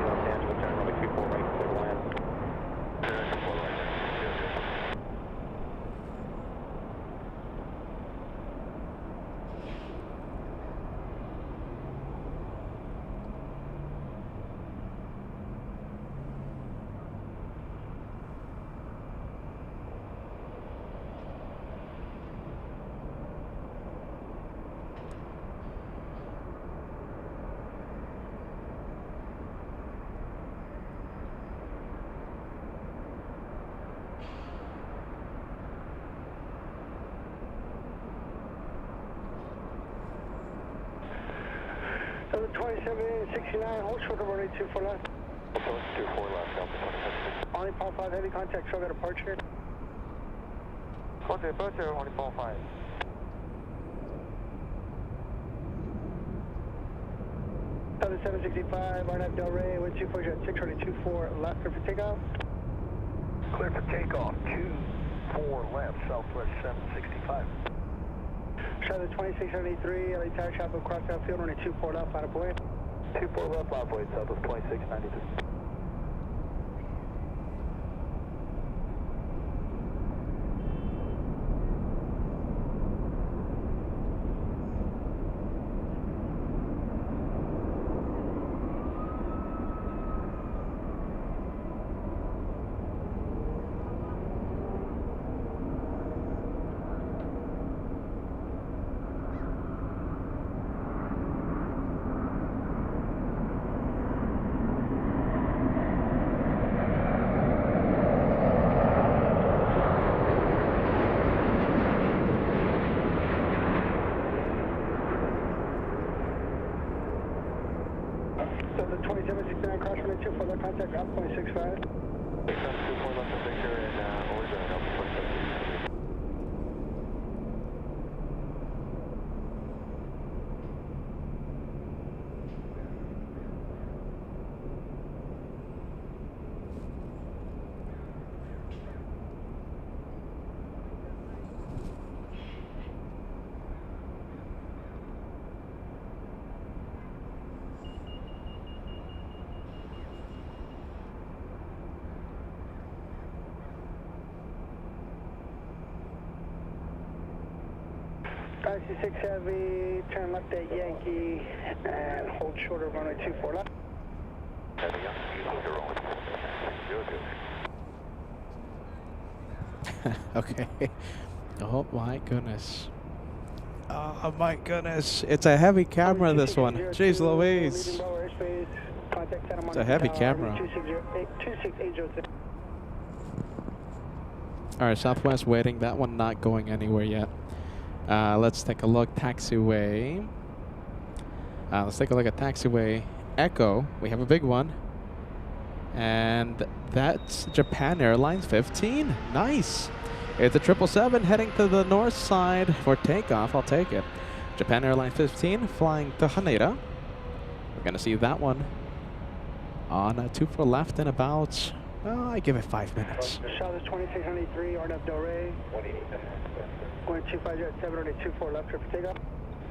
Los Angeles, turn runway 24 right, clear to land. Southern 2769, hold short of runway 24 left. 24 left, Delta 27. Only Paul 5 heavy contact, show got departure. Okay, departure, only Paul 5. Southern 765, RNAV Delray, wind 240 at 624 left, clear for takeoff. Clear for takeoff, 24 left, Southwest 765. Southern 2673, LA Tower Chapel, cross outfield, runway 24 left, line of way. 24 left, live weight, Southwest 2693. Southern 2769, cross runway 24 left, contact ground point 65. 24 left of Victor and order Delta 27. IC6 heavy, turn left at Yankee, and hold short of runway 24 left. Heavy, you're rolling. You're good. Okay. Oh my goodness. Oh my goodness. It's a heavy camera, this one. Jeez Louise. It's a heavy camera. Alright, Southwest waiting. That one not going anywhere yet. Let's take a look. Taxiway. Let's take a look at Taxiway Echo. We have a big one. And that's Japan Airlines 15. Nice. It's a 777 heading to the north side for takeoff. I'll take it. Japan Airlines 15 flying to Haneda. We're going to see that one on 24 left in about, I give it 5 minutes. Southwest 2693, RNAV Delray. 125 at 724 left, clear for takeoff.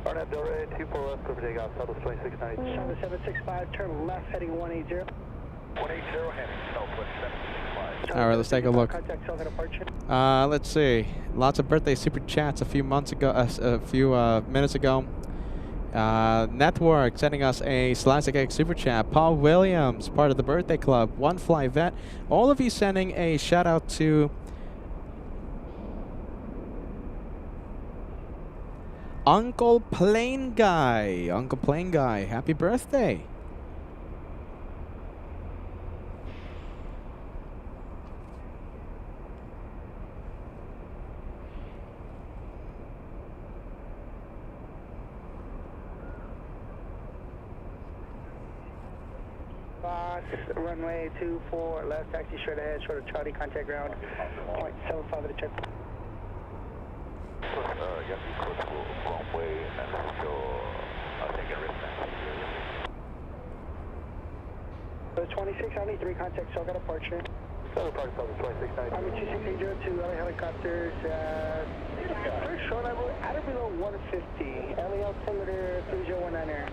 RNAV Delray, 24 left, clear for takeoff, Southwest 2693. Southwest 765, turn left, heading 180. 180 heading, Southwest 765. All right, let's take a look. Contact Southern departure. Let's see. Lots of birthday super chats a few months ago, a few minutes ago. Network sending us a Slastic Egg super chat. Paul Williams, part of the birthday club. One Fly Vet. All of you sending a shout out to Uncle Plane Guy. Uncle Plane Guy, happy birthday. Runway 24 left, taxi straight ahead, short of Charlie, contact ground, 0.75 at the check. Yes, wrong way, and so I'll take a risk. The 2693, contact Soga departure. Southern Park, Southern 2693. Army 2602, LA helicopters, first short level, at or below 150, LA altimeter 3019er.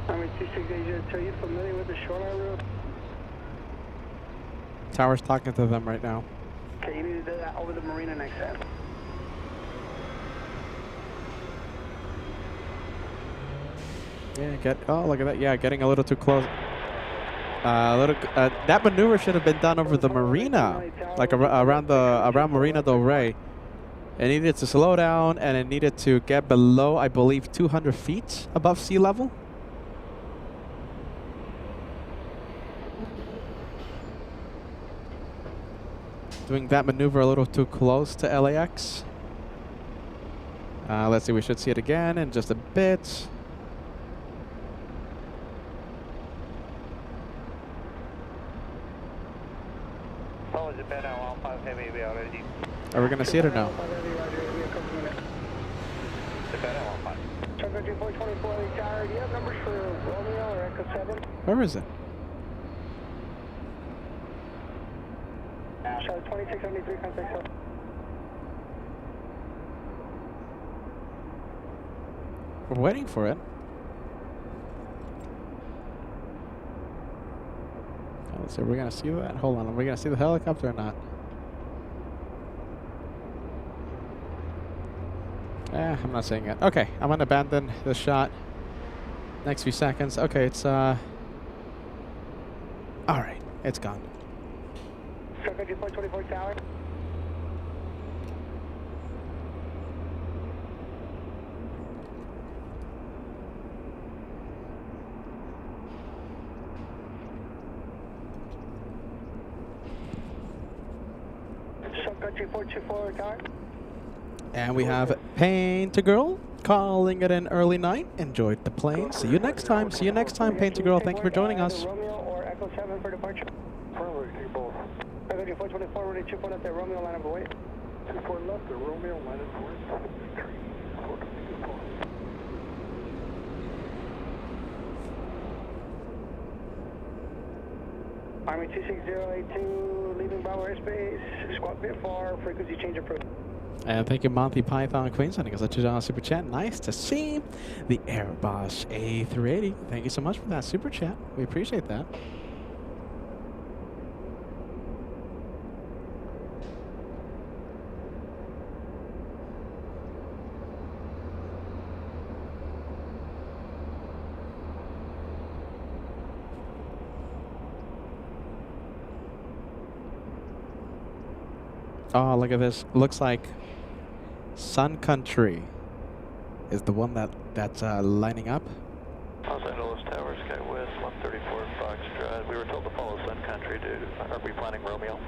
Army 2602, are you familiar with the shoreline route? Tower's talking to them right now. Okay, you need to do that over the marina next time. Yeah, oh, look at that. Yeah, getting a little too close. That maneuver should have been done over the marina, like around Marina del Rey. It needed to slow down, and it needed to get below, I believe, 200 feet above sea level. Doing that maneuver a little too close to LAX. Let's see, we should see it again in just a bit. Oh, is it been out 15 heavy, we already? Are we going to see it or no? Trucker 2424, tower. Do you have numbers for Romeo or Echo 7? Where is it? Charlotte 2673, contact cell. We're waiting for it. Let's see, we're going to see that. Hold on, are we going to see the helicopter or not? I'm not saying it. Okay, I'm going to abandon the shot. Next few seconds. Okay, it's, alright, it's gone. Trucker 2424, tower. Country 424, tower. And we have Painter Girl calling it an early night. Enjoyed the plane. See you next time. See you next time, Painter Girl. Thank you for joining us. Romeo or Echo 7 for departure. Both. Country 424, ready 24 left at Romeo, line of away. 24 left at Romeo, line of away. Army 26082, leaving Bravo airspace, squawk bit far, frequency change approved. And thank you, Monty Python Queen, sending us a $2 super chat. Nice to see the Airbus A380. Thank you so much for that super chat. We appreciate that. Oh, look at this. Looks like Sun Country is the one that's lining up. Los Angeles Tower, Sky West, 134 Fox Drive. We were told to follow Sun Country. Are we planning Romeo?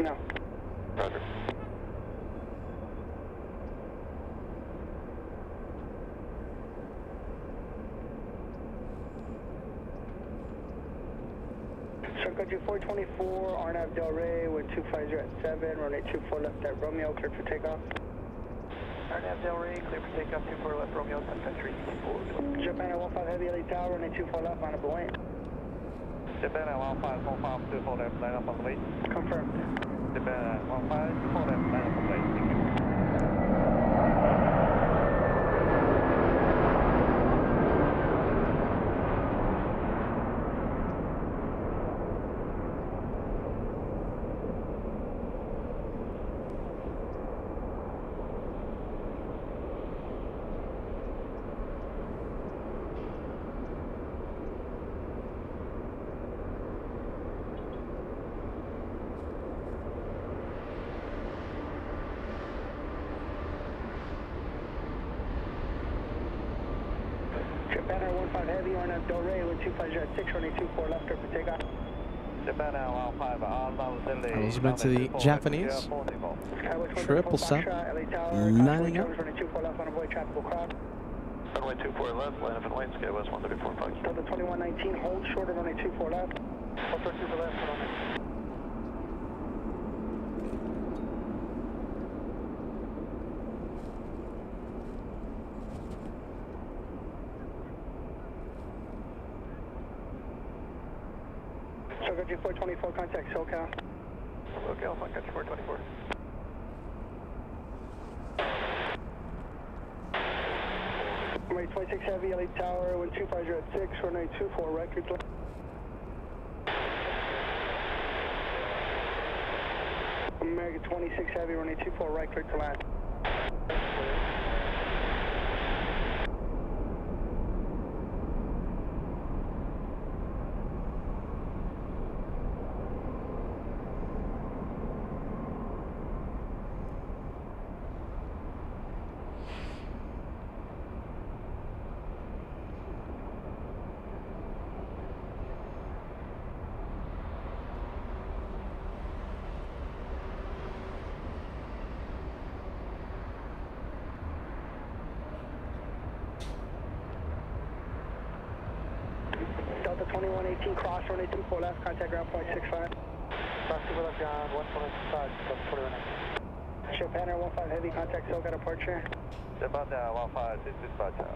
No. Roger. Country 424, Arnav Del Rey, wind 250 at 7, runway 24 left at Romeo, clear for takeoff. Arnav Del Rey, clear for takeoff, 24 left, Romeo, Sun Country. Japan at 15 heavy elite tower, runway 24 left, line up away. Japan at 15, 24 left, line up on the way. Confirmed. Japan at 15, 24 left, line up on the way. Thank you. Japan at 15 heavy, Arnav Del Rey, wind 250 at 6, runway 24 left, clear for takeoff. Japan at 15, I was meant to the Japanese. 777 lining up. Runway 24 left, line of way, traffic will cross. Runway 24 left, line up and white, Sky West, 134 Fox. Delta 2119, hold short of runway 24 left. Hold short 24 left, hold on. Country 424, contact SoCal. Okay, Alpha, Country 424. Runway 26 heavy, elite tower, wind 250 at 6, runway 24, right, clear. American 26 heavy, runway 24, right, clear to land. 2118, cross runway 24 left, contact ground point 65. Cross 2 left, ground 125, 21. Ship Banner 15 heavy, contact still got a departure. About that, Wildfire, 665.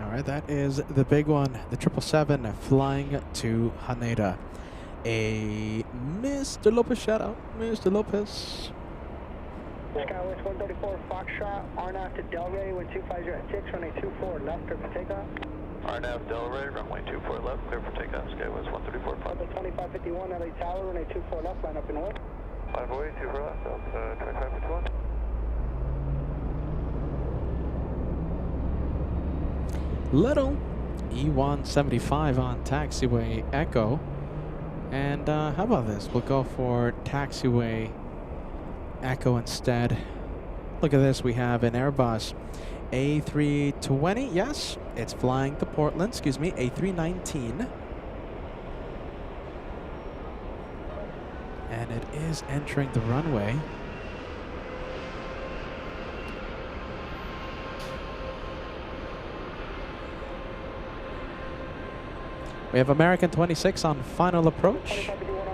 All right, that is the big one. The 777 flying to Haneda. A Mr. Lopez shout out. Mr. Lopez. Skywest 134, Foxtrot, RNAV to Delray, wind 250 at 6, runway 24 left, clear for takeoff. RNAV Delray, runway 24 left, clear for takeoff. Skywest 134, Delta 2551, LA Tower, runway 24 left, line up in wind. 508, 24 left, Delta 2551. Little E175 on taxiway Echo. And how about this? We'll go for taxiway Echo instead. Look at this. We have an Airbus A320. Yes, it's flying to Portland. Excuse me, A319. And it is entering the runway. We have American 26 on final approach,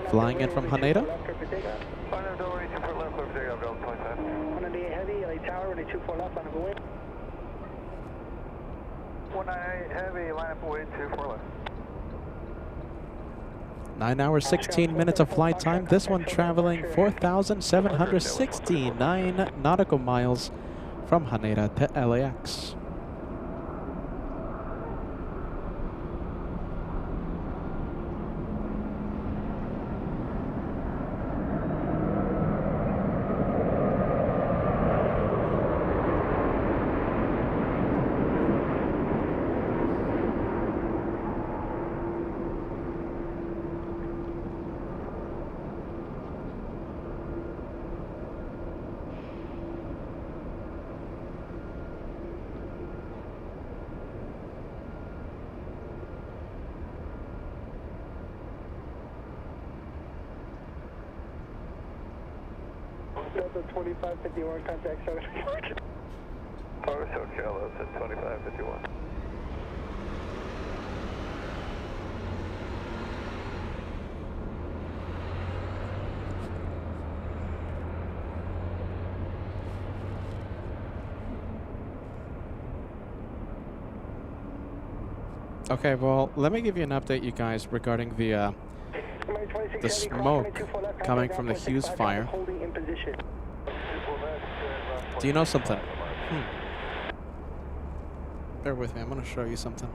flying in from Haneda. RNAV Delray, 24 left, clear for takeoff. Delta 25. 198 heavy, LA Tower, runway 24 left, line up in wind. 198 heavy, line up away 24 left. 9 hours, 16 minutes of flight time. This one traveling 4,769 nautical miles from Haneda to LAX. Delta 2551, contact 7. Power SoCal, that's at 2551. Okay, well, let me give you an update, you guys, regarding the smoke coming from the Hughes fire. Do you know something? Bear with me, I'm going to show you something.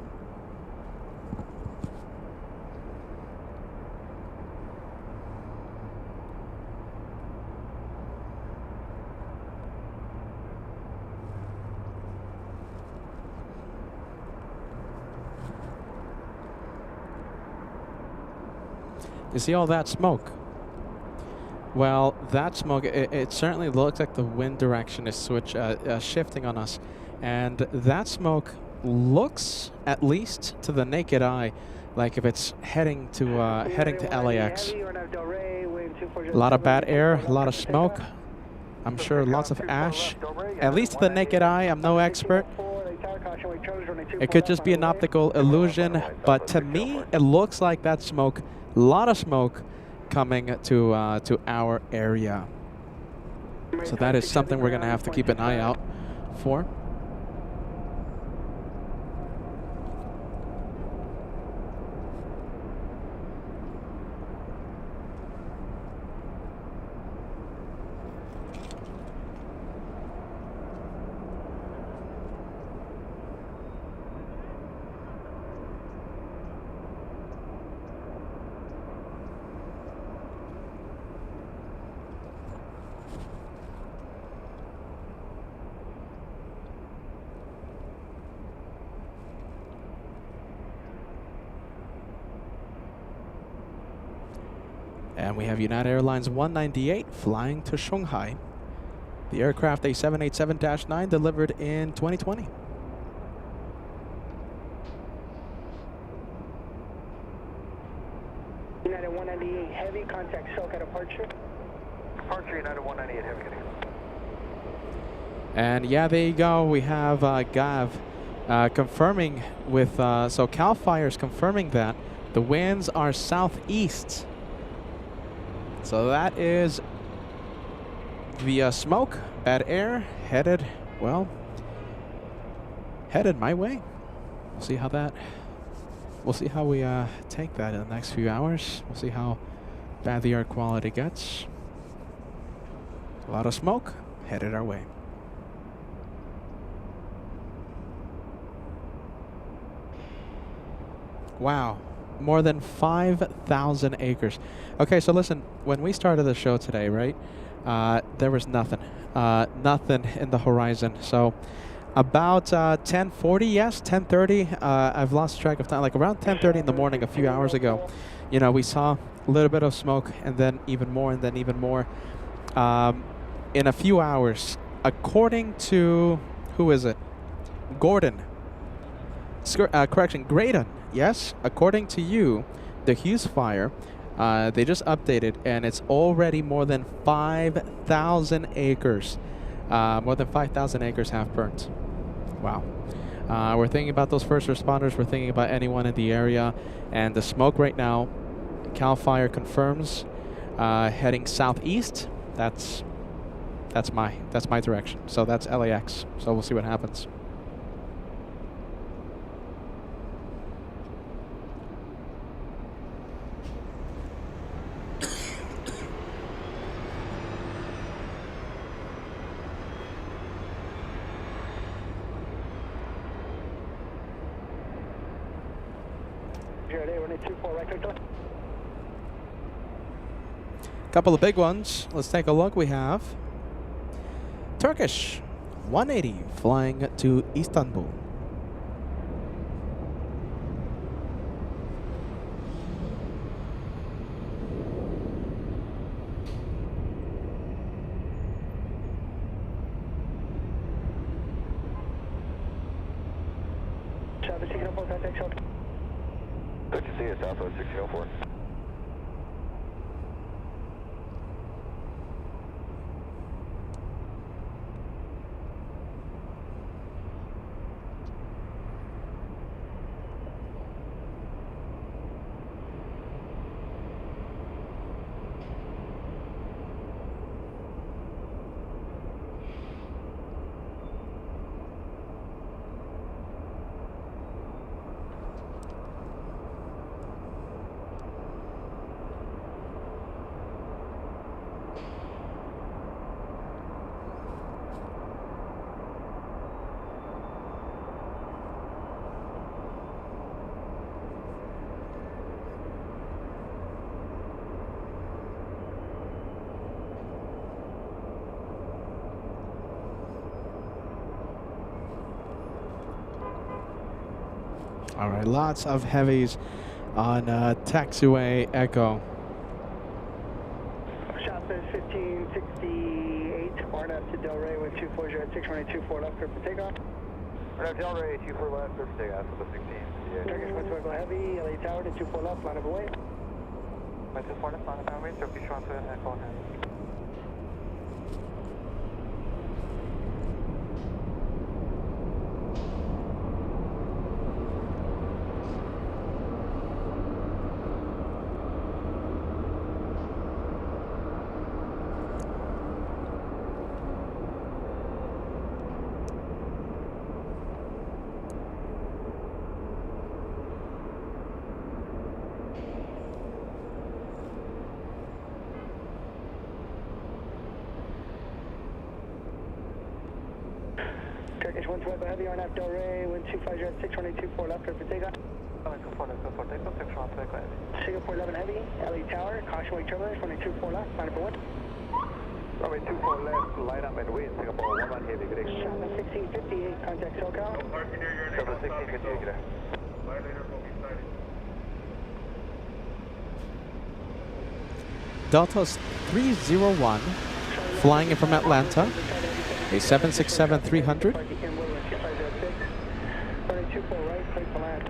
You see all that smoke? Well, that smoke, it certainly looks like the wind direction is shifting on us. And that smoke looks, at least to the naked eye, like if it's heading to LAX. A lot of bad air, a lot of smoke. I'm sure lots of ash. At least to the naked eye, I'm no expert. It could just be an optical illusion, but to me, it looks like that smoke. A lot of smoke coming to our area. So that is something we're going to have to keep an eye out for. And we have United Airlines 198 flying to Shanghai. The aircraft, a 787-9, delivered in 2020. United 198 Heavy, contact SoCal departure. Departure United 198 Heavy. And yeah, there you go. We have Gav confirming with, so CAL FIRE's confirming that the winds are southeast. So that is the smoke, bad air, headed, well, headed my way. See how that, we'll see how we take that in the next few hours. We'll see how bad the air quality gets. A lot of smoke, headed our way. Wow, more than 5,000 acres. Okay, so listen, when we started the show today, right, there was nothing. Nothing in the horizon. So about 10:40, yes, 10:30, I've lost track of time, like around 10:30 in the morning a few hours ago, you know, we saw a little bit of smoke and then even more and then even more. In a few hours, according to, who is it? Gordon. Correction, Graydon. Yes, according to you, the Hughes fire, they just updated, and it's already more than 5,000 acres. More than 5,000 acres have burnt. Wow. We're thinking about those first responders. We're thinking about anyone in the area. And the smoke right now, CAL FIRE confirms, heading southeast. That's my direction. So that's LAX. So we'll see what happens. Couple of big ones. Let's take a look. We have Turkish 180 flying to Istanbul. Turkish Sea, Southwest 1604. All right, lots of heavies on taxiway Echo. Shop is 1568, RNAV to Delray with 240 at 624 left, clear for takeoff. RNAV Delray, 24 left, clear for takeoff, for the 16. Yeah. Turkish 124 heavy, LA Tower to 24 left, line of away. 124 left, line of away, Turkish 124 Echo heavy. Turkish 112 heavy, RNAV Delray, wind 250 at 624 left, clear for takeoff. 124 left, clear for takeoff, 612 Echo heavy. Singapore 11 heavy, LA Tower, caution wake turbulence, 224 left, line up for wind. Runway 24 left, line up and wait, Singapore 11 heavy, good day. Shop is 1658, contact SoCal. Sherman 1658, good day. Delta's 301 flying in from Atlanta. A 767-300. Runway 24 right, clear for land.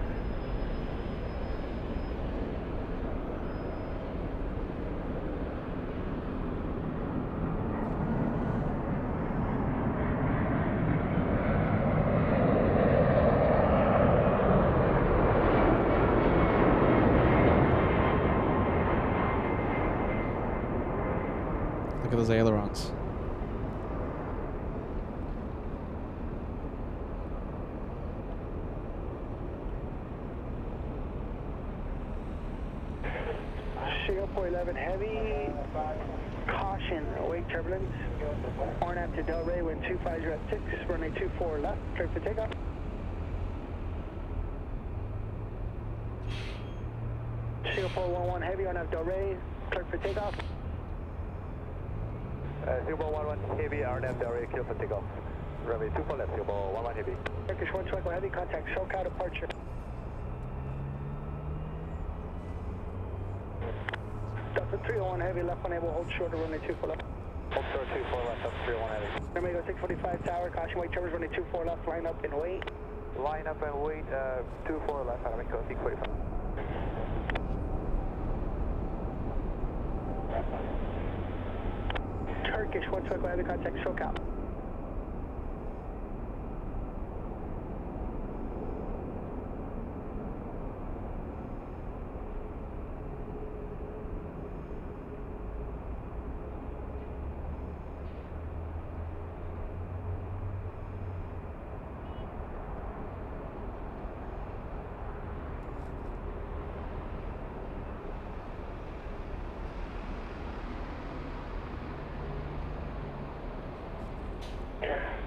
Look at those ailerons. Singapore 11 heavy, caution, awake turbulence. Horn after Delray, wind 250 at 6, runway 24 left, clear for takeoff. Singapore 11 heavy, on after Delray, clear for takeoff. Singapore 11 heavy, RNF Delray, clear for takeoff. Runway 24 left, Singapore 11 heavy. Turkish 120 heavy, contact SoCal departure. Delta 301 heavy, left unable, hold shorter, runway 24 left. Hold short 24 left, Delta 301 heavy. Runway go 645 tower, caution, wait turbines, runway 24 left, line up and wait. Line up and wait, 24 left, Dynamic Go 645. Turkish 120 heavy, contact SoCal.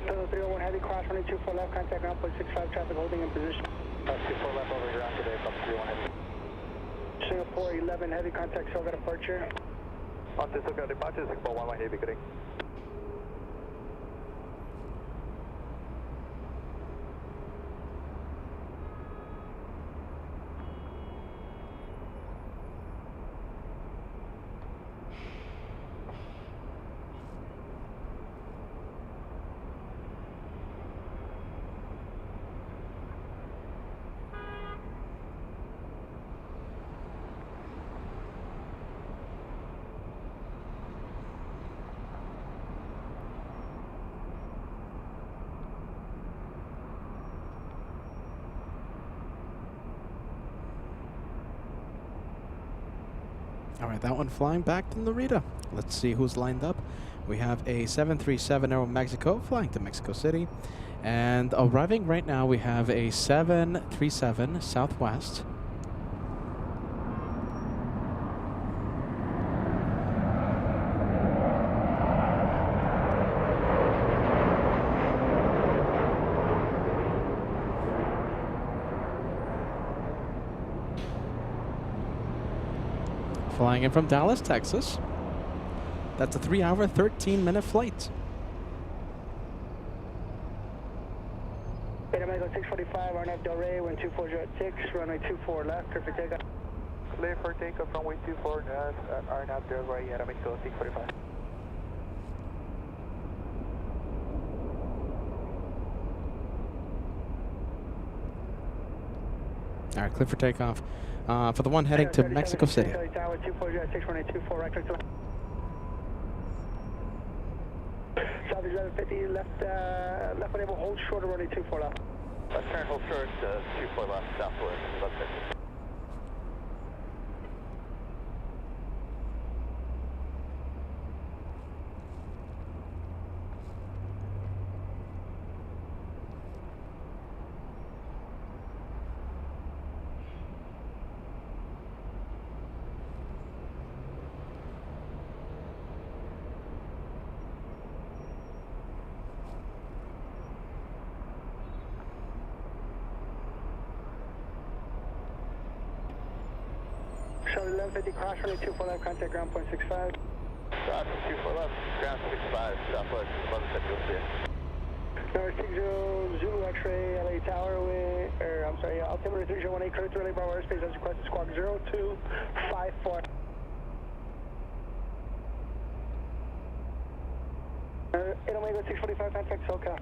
Delta 301 heavy, cross running 24 left, contact ground point 65, traffic holding in position. 24 left over ground today, Delta 301 heavy. Singapore 11 heavy, contact SoCal departure. On to SoCal departure, Singapore 11 heavy, good day. All right, that one flying back to Narita. Let's see who's lined up. We have a 737 Aeromexico flying to Mexico City. And arriving right now, we have a 737 Southwest. Flying in from Dallas, Texas. That's a 3-hour, 13-minute flight. Dynamic 645, RNF Delray, wind 240 runway 24 left, clear for takeoff. Clear for takeoff, runway 24 left, RNF Delray, Dynamic Go 645. All right, clear for takeoff. For the one heading to Mexico City. Tower 240 runway 24 right, clear to left. Southeast 1150, left unable, hold shorter, runway 24 left. Left turn, hold short, 24 left, southward, left turn. Charlie 1150, cross runway 24 left, contact ground point 65. Cross 24 left, ground 65, southwest, 1150, we'll see you. Number 60 Zulu X-ray, LA Tower, altimeter 3018, clear to LA Bravo airspace as requested, squawk 0254. Omega 645, contact SoCal.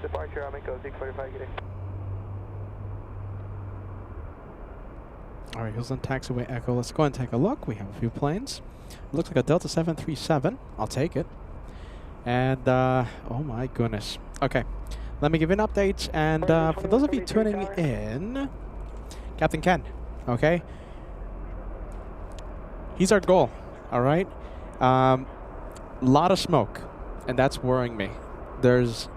Departure, Omega 645, good day. All right, here's on taxiway Echo. Let's go and take a look. We have a few planes. Looks like a Delta 737. I'll take it. And, oh my goodness. Okay, let me give you an update. And for those of you tuning in, Captain Ken, okay? He's our goal, all right? Lot of smoke, and that's worrying me. There's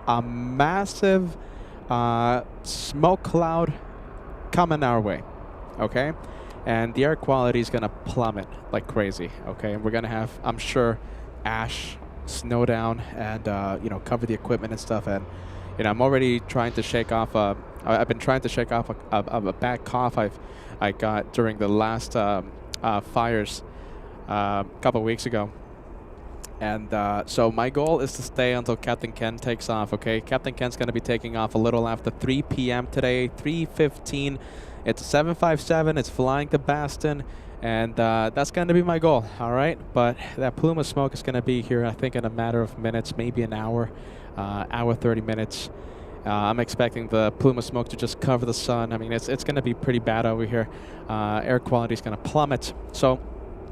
a massive smoke cloud coming our way, okay? And the air quality is going to plummet like crazy, okay? And we're going to have, I'm sure, ash, snow down, and, you know, cover the equipment and stuff. And, you know, I'm already trying to shake off, I've been trying to shake off a bad cough I got during the last fires a couple of weeks ago. And so my goal is to stay until Captain Ken takes off, okay? Captain Ken's going to be taking off a little after 3 p.m. today, 3:15. It's a 757. It's flying to Baston. And that's going to be my goal, all right? But that plume of smoke is going to be here, I think, in a matter of minutes, maybe an hour, hour 30 minutes. I'm expecting the plume of smoke to just cover the sun. I mean, it's going to be pretty bad over here. Air quality is going to plummet. So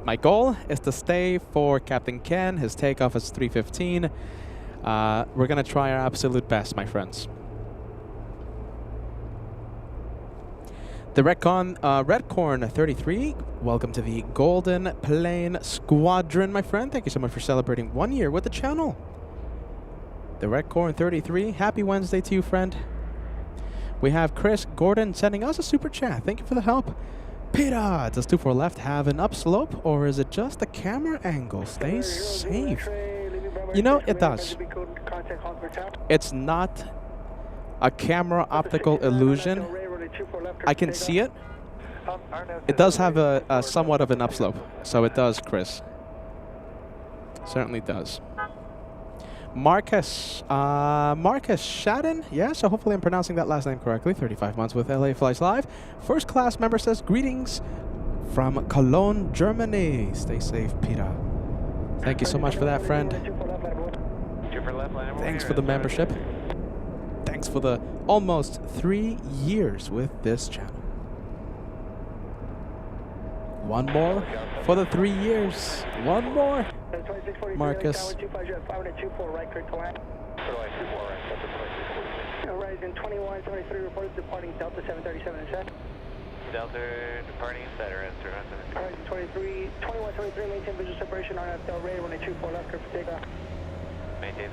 my goal is to stay for Captain Ken. His takeoff is 3:15. We're going to try our absolute best, my friends. The Redcorn 33, welcome to the Golden Plane Squadron, my friend. Thank you so much for celebrating 1 year with the channel. The Redcorn 33, happy Wednesday to you, friend. We have Chris Gordon sending us a super chat. Thank you for the help. Peter, does 24 left have an upslope, or is it just the camera angle? Stay safe. You know, it does. It's not a camera optical illusion. I can see it. It does have a somewhat of an upslope. So it does, Chris. Certainly does. Marcus Shadden. Yeah, so hopefully I'm pronouncing that last name correctly. 35 months with LA Flights Live. First class member says, greetings from Cologne, Germany. Stay safe, Peter. Thank you so much for that, friend. Thanks for the membership. Thanks for the almost 3 years with this channel. One more for the 3 years. One more. Marcus. Horizon 2173 reported departing Delta 737 and set. Delta departing center, Horizon 2173, maintain visual separation, RNAV Del Rey, runway 24 left, clear for takeoff. Maintain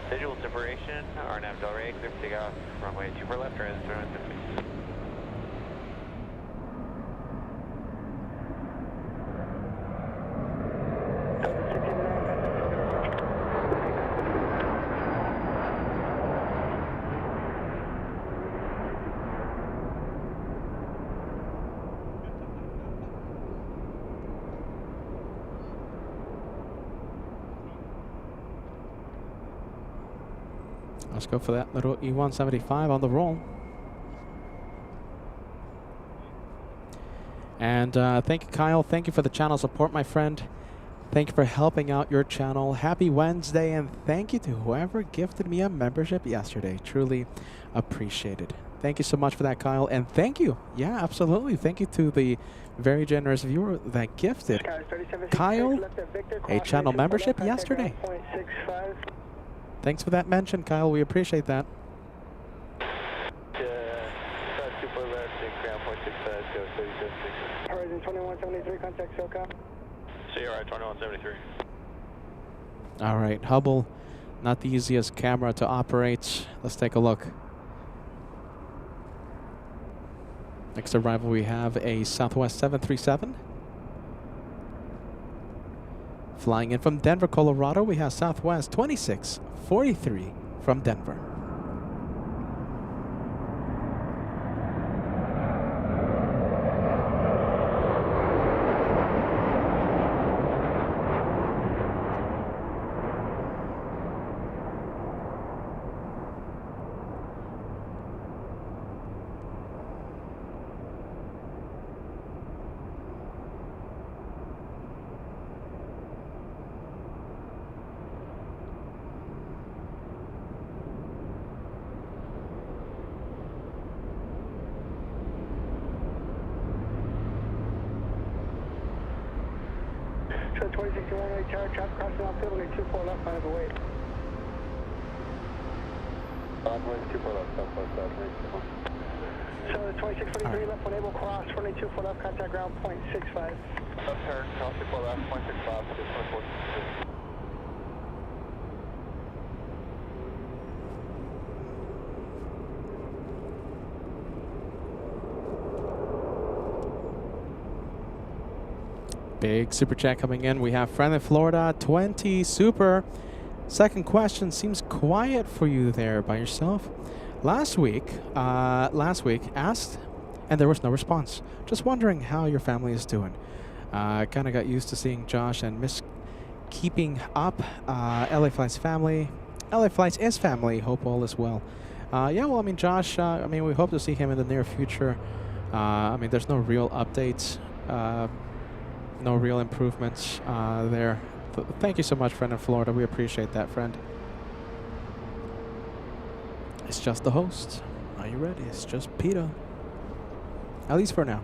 visual separation, RNAV Del Rey, clear for takeoff, runway 24 left, turn 50. Let's go for that little E175 on the roll. And thank you, Kyle. Thank you for the channel support, my friend. Thank you for helping out your channel. Happy Wednesday, and thank you to whoever gifted me a membership yesterday. Truly appreciated. Thank you so much for that, Kyle. And thank you. Yeah, absolutely. Thank you to the very generous viewer that gifted Kyle a channel membership yesterday. Thanks for that mention, Kyle. We appreciate that. Horizon 2173, contact SoCal. CRI 2173. All right, Hubble, not the easiest camera to operate. Let's take a look. Next arrival, we have a Southwest 737. Flying in from Denver, Colorado, we have Southwest 2643 from Denver. So 2061 right tower, traffic crossing outfield, only 24 left, line of away. Runway 24 left, southwest, 361. So the 2623 left, one able cross, runway 24 left, contact ground, 0.65. Left turn, cross 24 left, 0.65, 614. Big super chat coming in. We have friend in Florida, 20 super. Second question, seems quiet for you there by yourself. Last week asked, and there was no response. Just wondering how your family is doing. Kind of got used to seeing Josh and miss keeping up. LA Flights family. LA Flights is family. Hope all is well. Yeah, well, I mean, Josh, I mean, we hope to see him in the near future. I mean, there's no real updates. No real improvements there. Thank you so much, friend in Florida. We appreciate that, friend. It's just the host. Are you ready? It's just Peter. At least for now.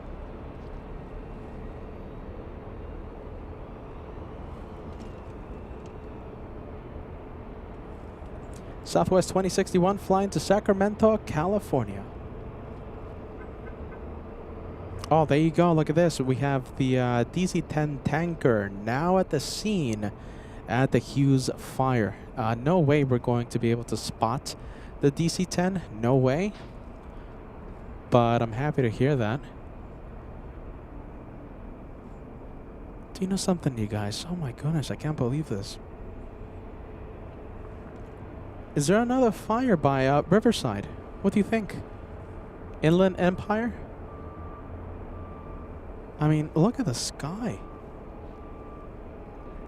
Southwest 2061 flying to Sacramento, California. Oh, there you go. Look at this. We have the DC-10 tanker now at the scene at the Hughes fire. No way we're going to be able to spot the DC-10. No way. But I'm happy to hear that. Do you know something, you guys? Oh my goodness, I can't believe this. Is there another fire by Riverside? What do you think? Inland Empire? I mean, look at the sky.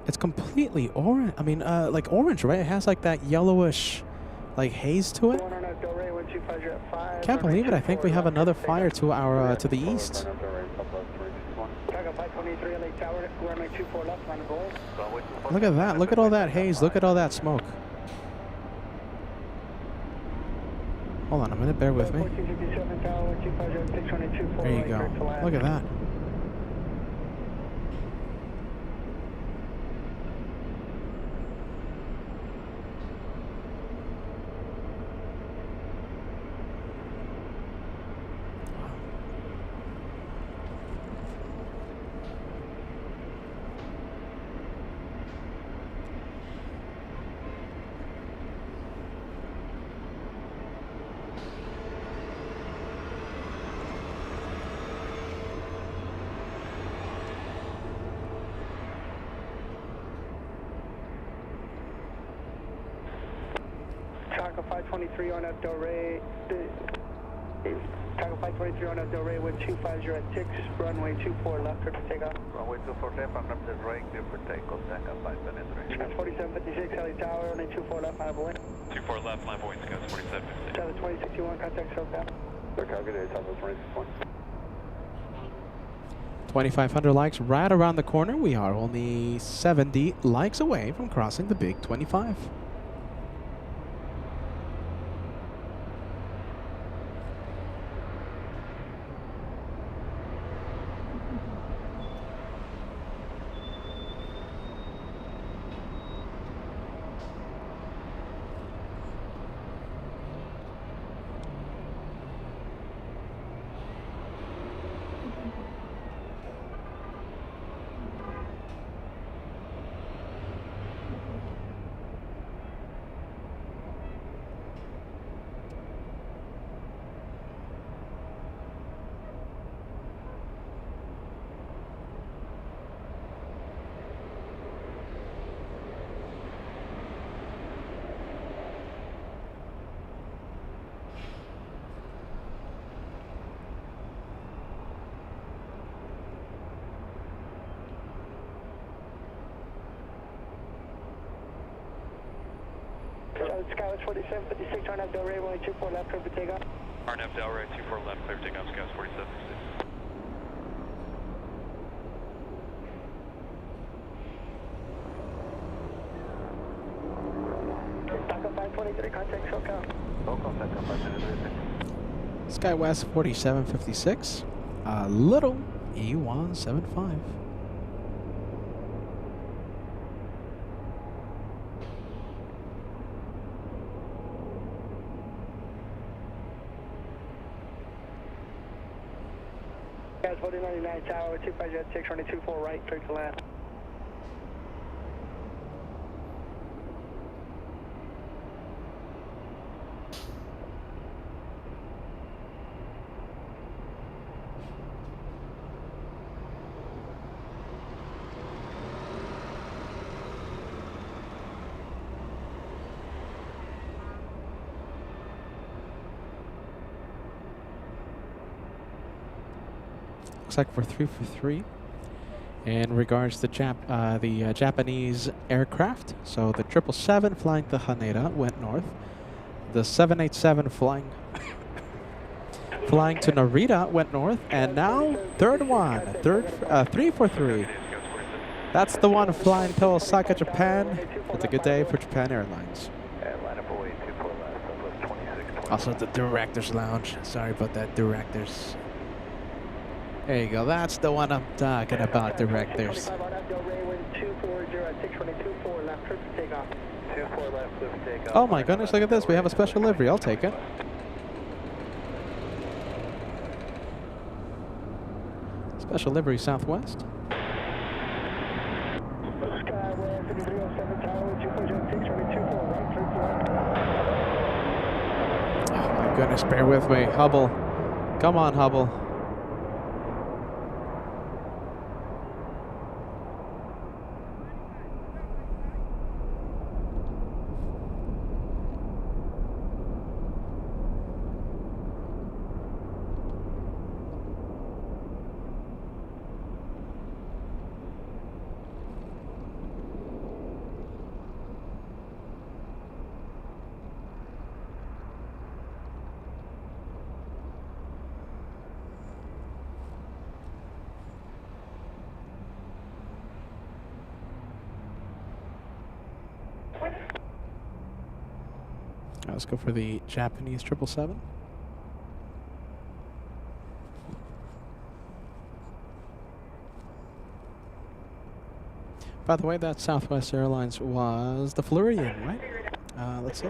It's completely orange. I mean, like orange, right? It has like that yellowish, like haze to it. Can't believe it. I think we have another fire to our to the east. Look at that. Look at all that haze. Look at all that smoke. Hold on a minute. Bear with me. There you go. Look at that. Taco 523 on up Delray. Taco 523 on up Delray with 250 at 6, runway 24 left, clear for takeoff. Runway 24 left, on up Delray, clear for takeoff, Taco 523. Scouts 4756, LA Tower, runway 24 left, line of away. 24 left, line point, Scouts 4756. Tower 2061, contact SoCal. Good day, Southwest 2061. 2,500 likes right around the corner. We are only 70 likes away from crossing the big 25. Scouts 4756, RNF Delray, runway 24 left, clear for takeoff. RNF Delray, 24 left, clear for takeoff, Scouts 4756. Taco 523, contact SoCal. SoCal, Taco 523. SkyWest 4756, Little E175. Guys, 4099 Tower, 25Jet 6, running 24 right, clear to land. Looks like we're 3 for 3 in regards to Japanese aircraft. So the 777 flying to Haneda went north. The 787 flying to Narita went north, and now third one, 3 for 3. That's the one flying to Osaka, Japan. It's a good day for Japan Airlines. Also the director's lounge. Sorry about that, directors. There you go. That's the one I'm talking about, directors. Oh my goodness, look at this. We have a special livery. I'll take it. Special livery Southwest. Oh my goodness, bear with me. Hubble. Come on, Hubble. Let's go for the Japanese 777. By the way, that Southwest Airlines was the Floridian, right? Let's see.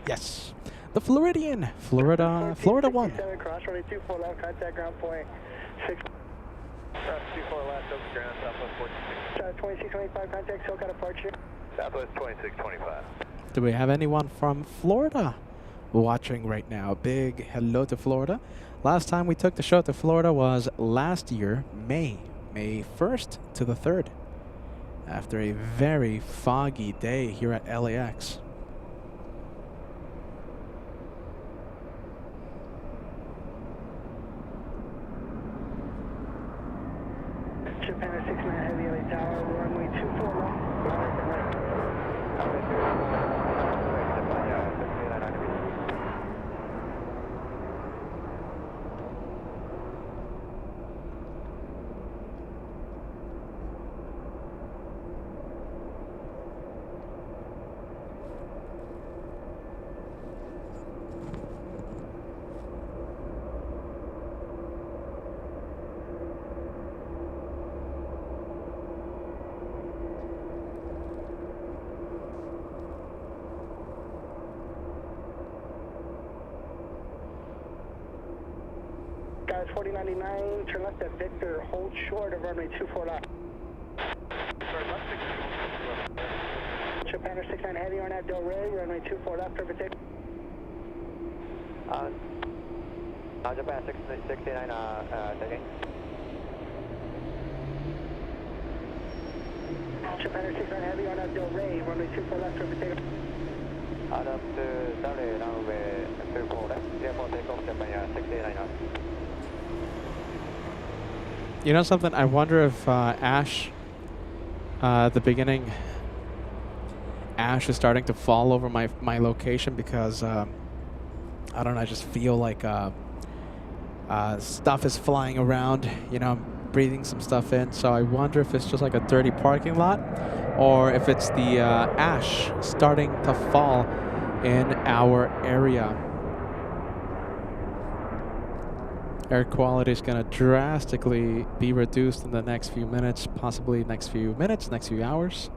Yes. The Floridian. Florida 1. Cross running 24 left, contact ground point 6. Cross 24 left, over ground, Southwest 46. 2625, contact SoCal departure. Southwest 2625. Do we have anyone from Florida watching right now? Big hello to Florida. Last time we took the show to Florida was last year, May 1st to the 3rd. After a very foggy day here at LAX. Japan 69 Heavy LA Tower, runway 24 left. Guys, 4099, turn left at Victor, hold short of runway 24 left. Japan 69 Heavy on at Del Rey, runway 24 left, perfect take. Japan 69, taking. Japan 69 Heavy on at Del Rey, runway 24 left, perfect take. Adam to Del Rey, runway 24 left, therefore take off Japan 69. You know something? I wonder if ash, the beginning, ash is starting to fall over my location because, I don't know, I just feel like stuff is flying around, you know, I'm breathing some stuff in. So I wonder if it's just like a dirty parking lot or if it's the ash starting to fall in our area. Air quality is going to drastically be reduced in the next few minutes, possibly next few hours.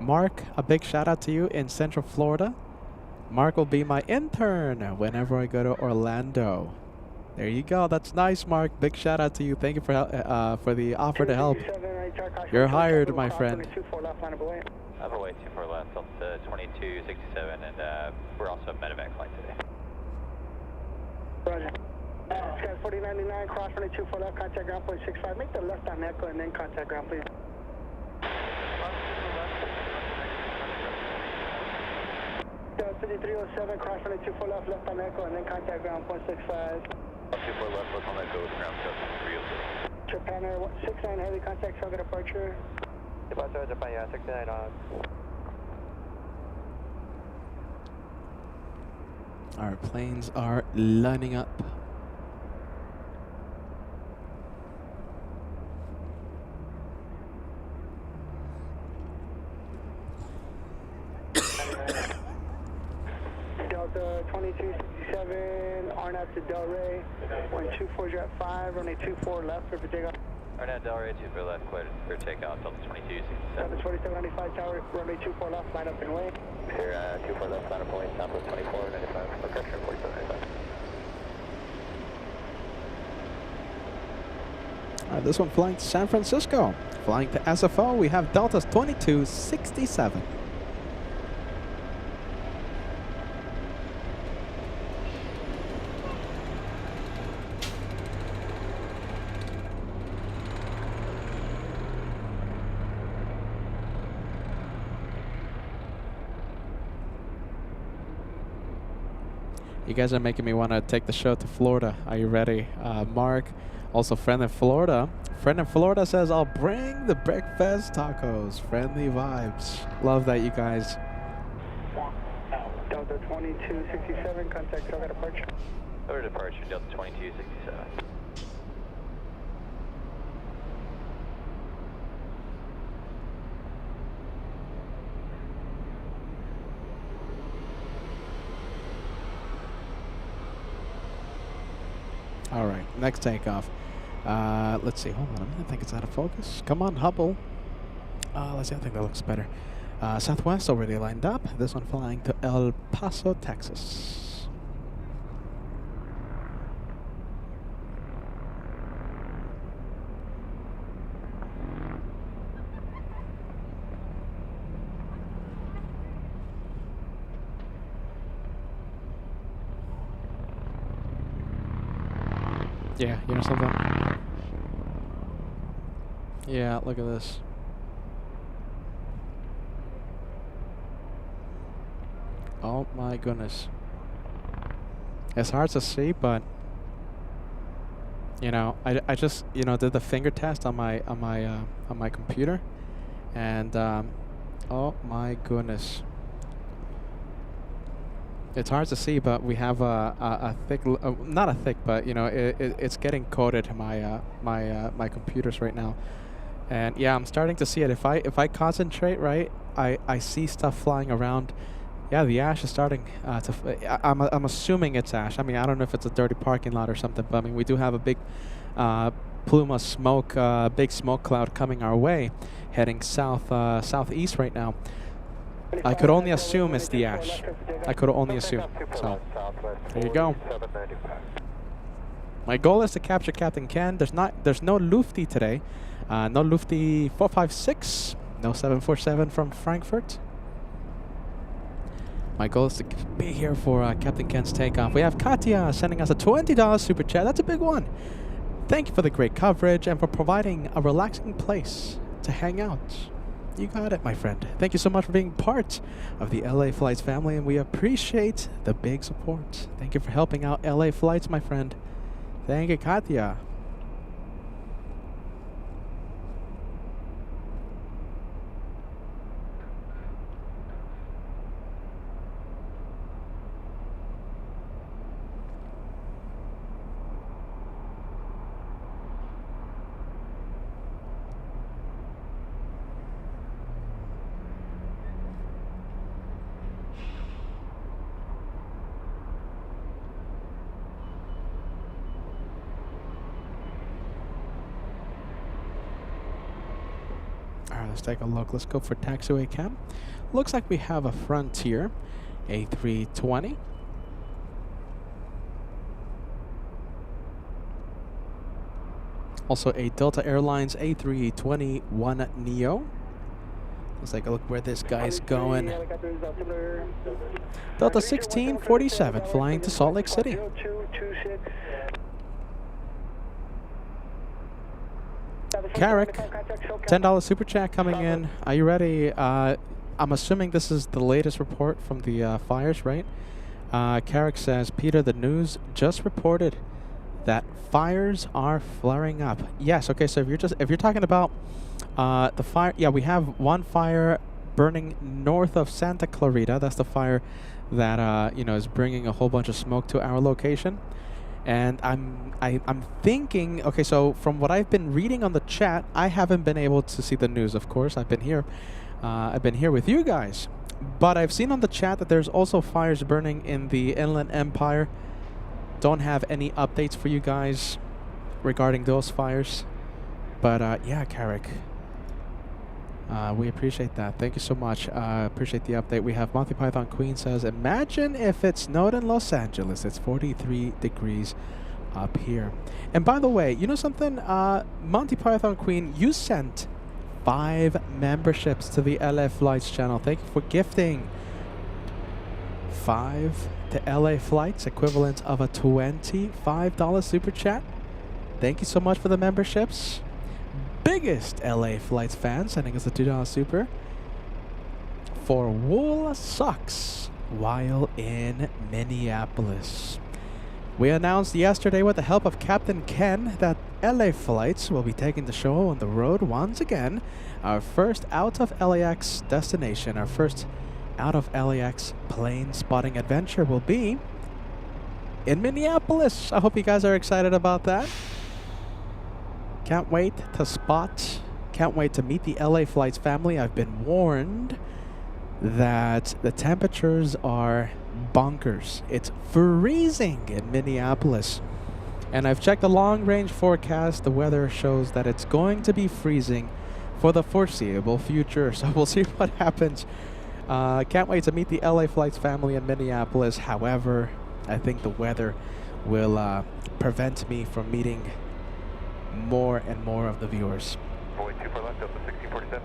Mark, a big shout out to you in Central Florida. Mark will be my intern whenever I go to Orlando. There you go. That's nice, Mark. Big shout out to you. Thank you for the offer to help. You're hired, my friend. Upper way 24 left, Delta 2267, and we're also a medevac flight today. Roger. Sky 4099, cross runway 24 left, contact ground point 65. Make the left on Echo and then contact ground, please. Sky 5307, cross runway 24 left, left on Echo and then contact ground point 65. 24 left, left on Echo, ground 7307. Japan Air 69 heavy contact, target departure. Departure, Japan 69 on. Our planes are lining up. Delta 2267, RNAV to Delray, 124 at 5, runway 24 left for takeoff. RNAV Delray 24 left, cleared for takeoff, Delta 2267. Delta 2795 tower, runway 24 left, line up and away. Here, 24 left, line up away, Southwest 2495, correction 4795. All right, this one flying to San Francisco. Flying to SFO, we have Delta 2267. You guys are making me want to take the show to Florida. Are you ready? Mark, also friend in Florida. Friend in Florida says, I'll bring the breakfast tacos. Friendly vibes. Love that, you guys. Delta 2267, contact target departure. Over departure, Delta 2267. All right, next takeoff. Let's see. Hold on a minute. I think it's out of focus. Come on, Hubble. Let's see. I think that looks better. Southwest already lined up. This one flying to El Paso, Texas. Yeah, you know something? Yeah, look at this. Oh my goodness. It's hard to see, but you know, I just, you know, did the finger test on my computer, and oh my goodness. It's hard to see, but we have a thick, not a thick, but you know, it's getting coated to my computers right now, and yeah, I'm starting to see it. If I concentrate right, I see stuff flying around. Yeah, the ash is starting to. I'm assuming it's ash. I mean, I don't know if it's a dirty parking lot or something, but I mean, we do have a big plume of smoke, big smoke cloud coming our way, heading southeast right now. I could only assume it's the ash. I could only assume. So, there you go. My goal is to capture Captain Ken. There's no Lufty today. No Lufty 456. No 747 from Frankfurt. My goal is to be here for Captain Ken's takeoff. We have Katya sending us a $20 super chat. That's a big one. Thank you for the great coverage and for providing a relaxing place to hang out. You got it, my friend. Thank you so much for being part of the LA Flights family, and we appreciate the big support. Thank you for helping out LA Flights, my friend. Thank you, Katya. let's take a look. Let's go for taxiway cam. Looks like we have a Frontier A320. Also a Delta Airlines A321neo. Let's take a look where this guy's going. Delta 1647 flying to Salt Lake City. Carrick, $10 super chat coming in. Are you ready? I'm assuming this is the latest report from the fires, right? Carrick says, Peter, the news just reported that fires are flaring up. Yes. Okay. So if you're talking about the fire, yeah, we have one fire burning north of Santa Clarita. That's the fire that is bringing a whole bunch of smoke to our location. And I'm thinking, okay, so from what I've been reading on the chat, I haven't been able to see the news, of course. I've been here with you guys. But I've seen on the chat that there's also fires burning in the Inland Empire. Don't have any updates for you guys regarding those fires. But yeah, Carrick, we appreciate that. Thank you so much. Appreciate the update. We have Monty Python Queen says, imagine if it snowed in Los Angeles. It's 43 degrees up here. And by the way, you know something? Monty Python Queen, you sent 5 memberships to the LA Flights channel. Thank you for gifting 5 to LA Flights, equivalent of a $25 super chat. Thank you so much for the memberships. Biggest LA Flights fan sending us a $2 super for wool socks while in Minneapolis. We announced yesterday with the help of Captain Ken that LA Flights will be taking the show on the road once again. Our first out of LAX destination, our first out of LAX plane spotting adventure will be in Minneapolis. I hope you guys are excited about that. Can't wait to spot, can't wait to meet the LA Flights family. I've been warned that the temperatures are bonkers. It's freezing in Minneapolis. And I've checked the long-range forecast. The weather shows that it's going to be freezing for the foreseeable future. So we'll see what happens. Can't wait to meet the LA Flights family in Minneapolis. However, I think the weather will prevent me from meeting more and more of the viewers. Boy 24 left, Delta 1647.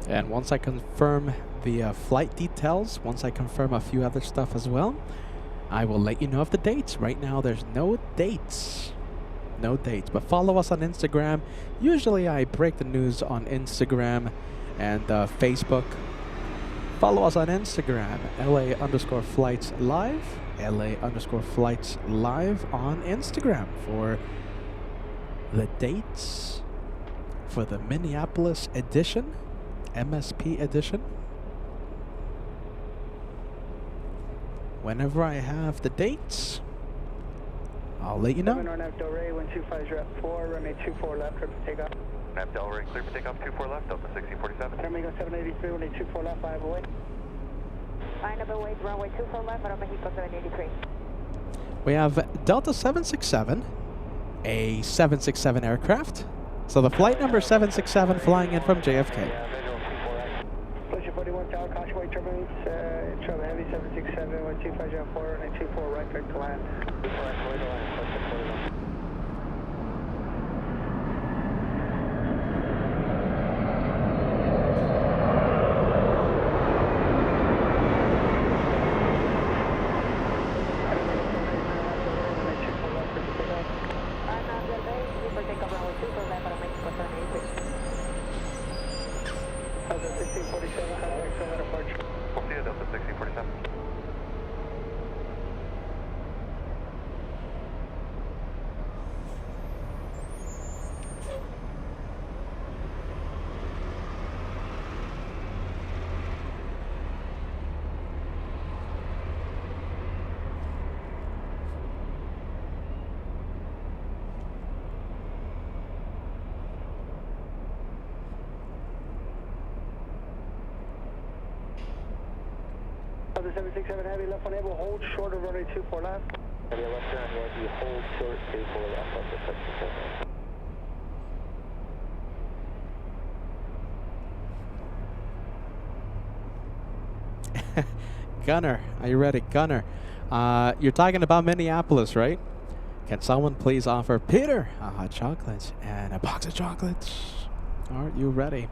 And once I confirm the flight details, once I confirm a few other stuff as well, I will let you know of the dates. Right now, there's no dates. No dates. But follow us on Instagram. Usually, I break the news on Instagram and Facebook. Follow us on Instagram, LA_Flights Live. LA_Flights Live on Instagram for the dates for the Minneapolis edition. MSP edition. Whenever I have the dates, I'll let you know. Nav Delray, 125 rep 4, runway 24 left, clear for takeoff. Nav Delray, clear for takeoff 24 left, Delta 1647. Mexico 783, runway 24 left, 5 away. I never wait, runway 24 left, Mexico 783. We have Delta 767, a 767 aircraft. So the flight number 767 flying in from JFK. Pleasure 41 Tower, caution wait turbulence, trouble heavy 767, 12504, and 24 right clear to land. 24 right clear to land, plus 641. 767 Heavy, left one able, hold short of runway 24 left. Heavy left turn, Yankee, hold short 24 left, left to 767. Gunner, are you ready? Gunner, you're talking about Minneapolis, right? Can someone please offer Peter a hot chocolate and a box of chocolates? Are you ready?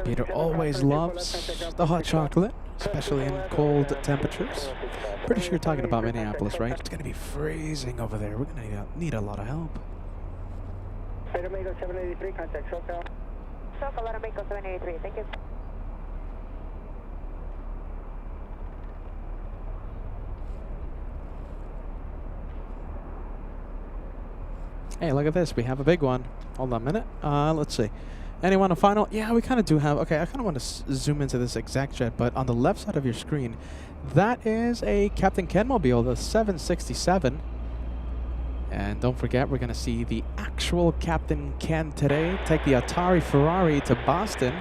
Peter always loves the hot chocolate, especially in cold temperatures. Pretty sure you're talking about Minneapolis, right? It's going to be freezing over there. We're going to need a lot of help. Later Mako 783, contact SoCal. SoCal, Later Mako 783, thank you. Hey, look at this. We have a big one. Hold on a minute. Let's see. Anyone a final? Yeah, we kind of do have. Okay, I kind of want to zoom into this exact jet, but on the left side of your screen, that is a Captain Ken Mobile, the 767. And don't forget, we're going to see the actual Captain Ken today take the Atari Ferrari to Boston.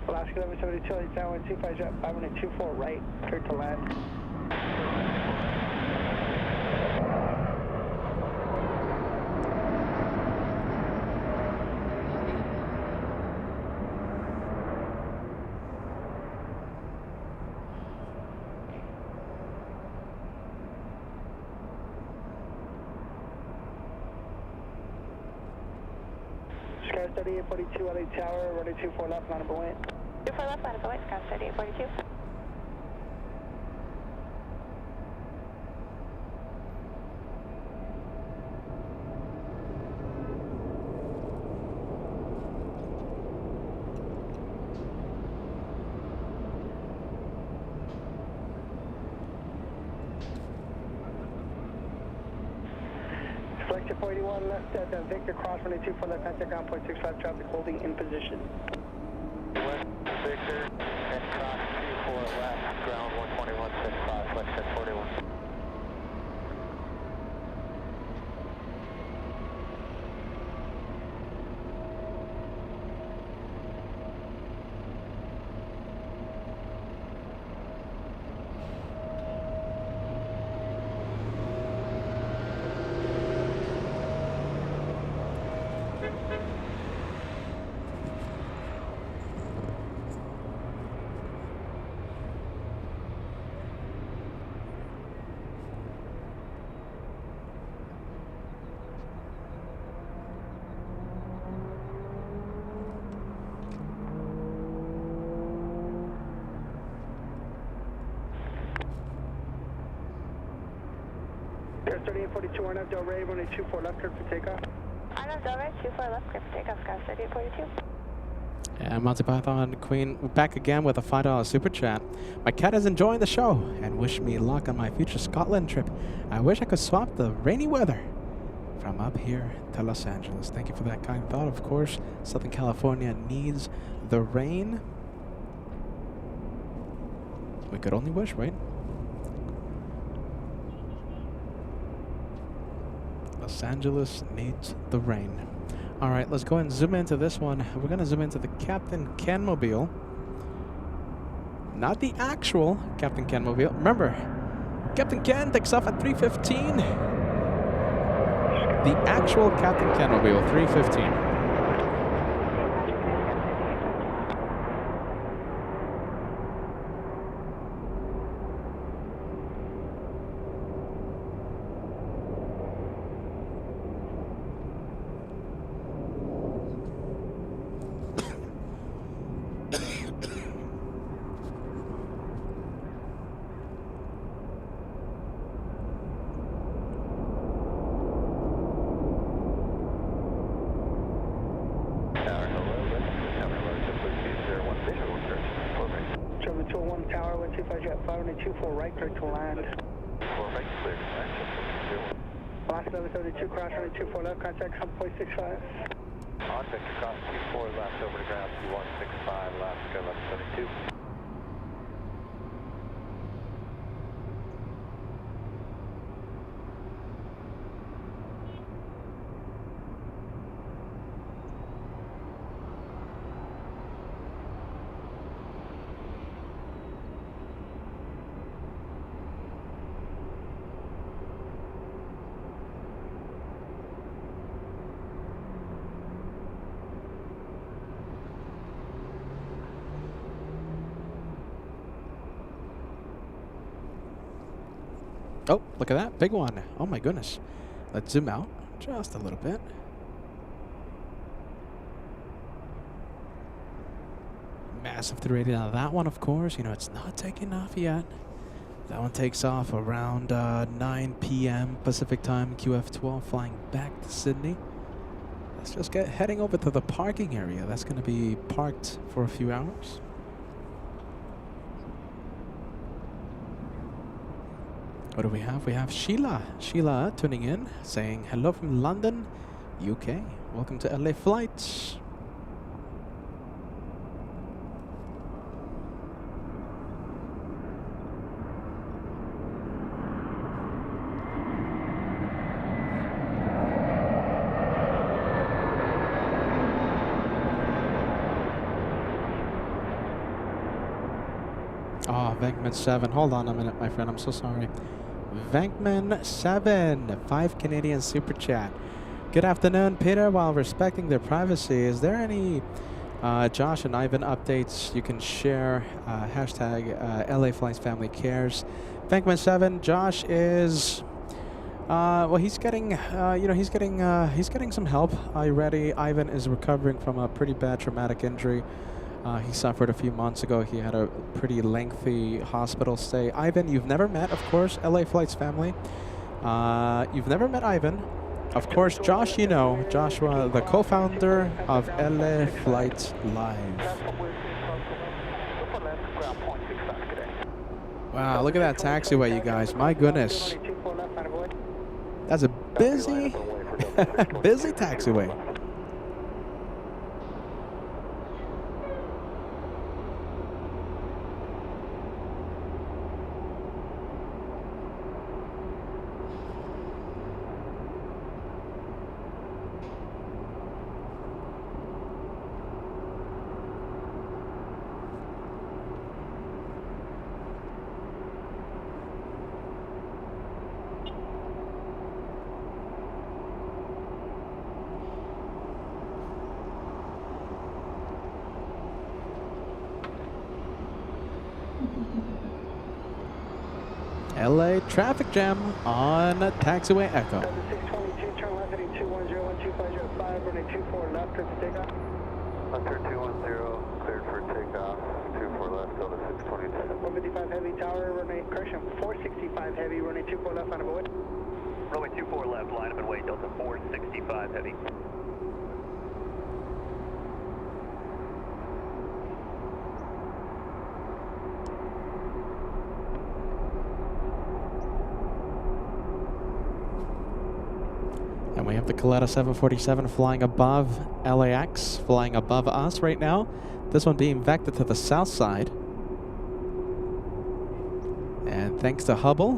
Alaska 1172, down 125 jet 524 right, clear to land. Sky 3842 LA Tower, running 24 left, line of buoyant. 24 left, line of buoyant, Sky 3842. Selector 481 left at Victor Cross, running 24 left, contact ground point 65, traffic holding in position. West Victor and cross 24 left, ground 121.65, left 1041. There's 3842 RNF Del Rey, running 24 left, clear for takeoff. RNF Del Rey, 24 left, clear for takeoff, Sky 3842. And Monty Python Queen back again with a $5 super chat. My cat is enjoying the show and wish me luck on my future Scotland trip. I wish I could swap the rainy weather from up here to Los Angeles. Thank you for that kind thought. Of course, Southern California needs the rain. We could only wish, right? Los Angeles needs the rain. All right, let's go and zoom into this one. We're going to zoom into the Captain Ken Mobile. Not the actual Captain Ken Mobile. Remember, Captain Ken takes off at 3:15. The actual Captain Ken Mobile, 3:15. Travel 201 Tower, 125 jet 524 right, clear to land. 4 right, clear to land, Alaska 1172, cross running 24 left, contact ground point 65. On Victor cross 24 left, over to ground 2165, Alaska 1172. Oh, look at that. Big one. Oh my goodness. Let's zoom out just a little bit. Massive 380 on that one, of course. You know, it's not taking off yet. That one takes off around 9 p.m. Pacific time, QF12, flying back to Sydney. Let's just get heading over to the parking area. That's going to be parked for a few hours. What do we have? We have Sheila. Sheila tuning in, saying hello from London, UK. Welcome to LA Flights. Oh, Vankman 7. Hold on a minute, my friend. I'm so sorry. Vankman 7. 5 Canadian Super Chat. Good afternoon, Peter. While respecting their privacy, is there any Josh and Ivan updates you can share? Hashtag LA Flights Family Cares. Vankman 7. Josh is... well, he's getting, he's getting some help already. Ivan is recovering from a pretty bad traumatic injury. He suffered a few months ago. He had a pretty lengthy hospital stay. Ivan, you've never met, of course, LA Flights family. You've never met Ivan. Of course, Josh, you know, Joshua, the co-founder of LA Flights Live. Wow, look at that taxiway, you guys. My goodness. That's a busy, busy taxiway. LA traffic jam on taxiway Echo. 622, turn left heading 210-12505, running 24 left, clear for takeoff. Hunter 210, cleared for takeoff, 24 left, Delta 622. 155 heavy tower, running, correction, 465 heavy, running 24 left, line of away. Runway 24 left, line up and wait, Delta 465 heavy. And we have the Coletta 747 flying above LAX, flying above us right now. This one being vectored to the south side. And thanks to Hubble,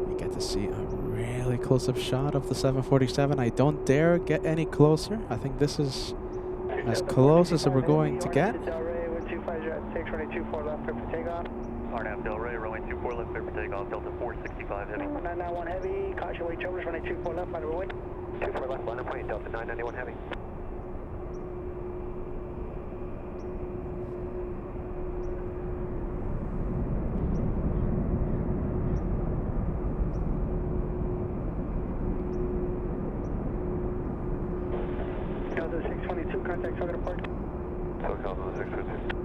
we get to see a really close-up shot of the 747. I don't dare get any closer. I think this is as close as we're going to get. RNAV Delray, runway 24 left, clear for takeoff, Delta 465 heavy. 991 heavy, caution weight chopers, running 24 left, line of away. 24 left, line up, wait, Delta 991 heavy. Delta 622, contact target apart. SoCal Delta 622.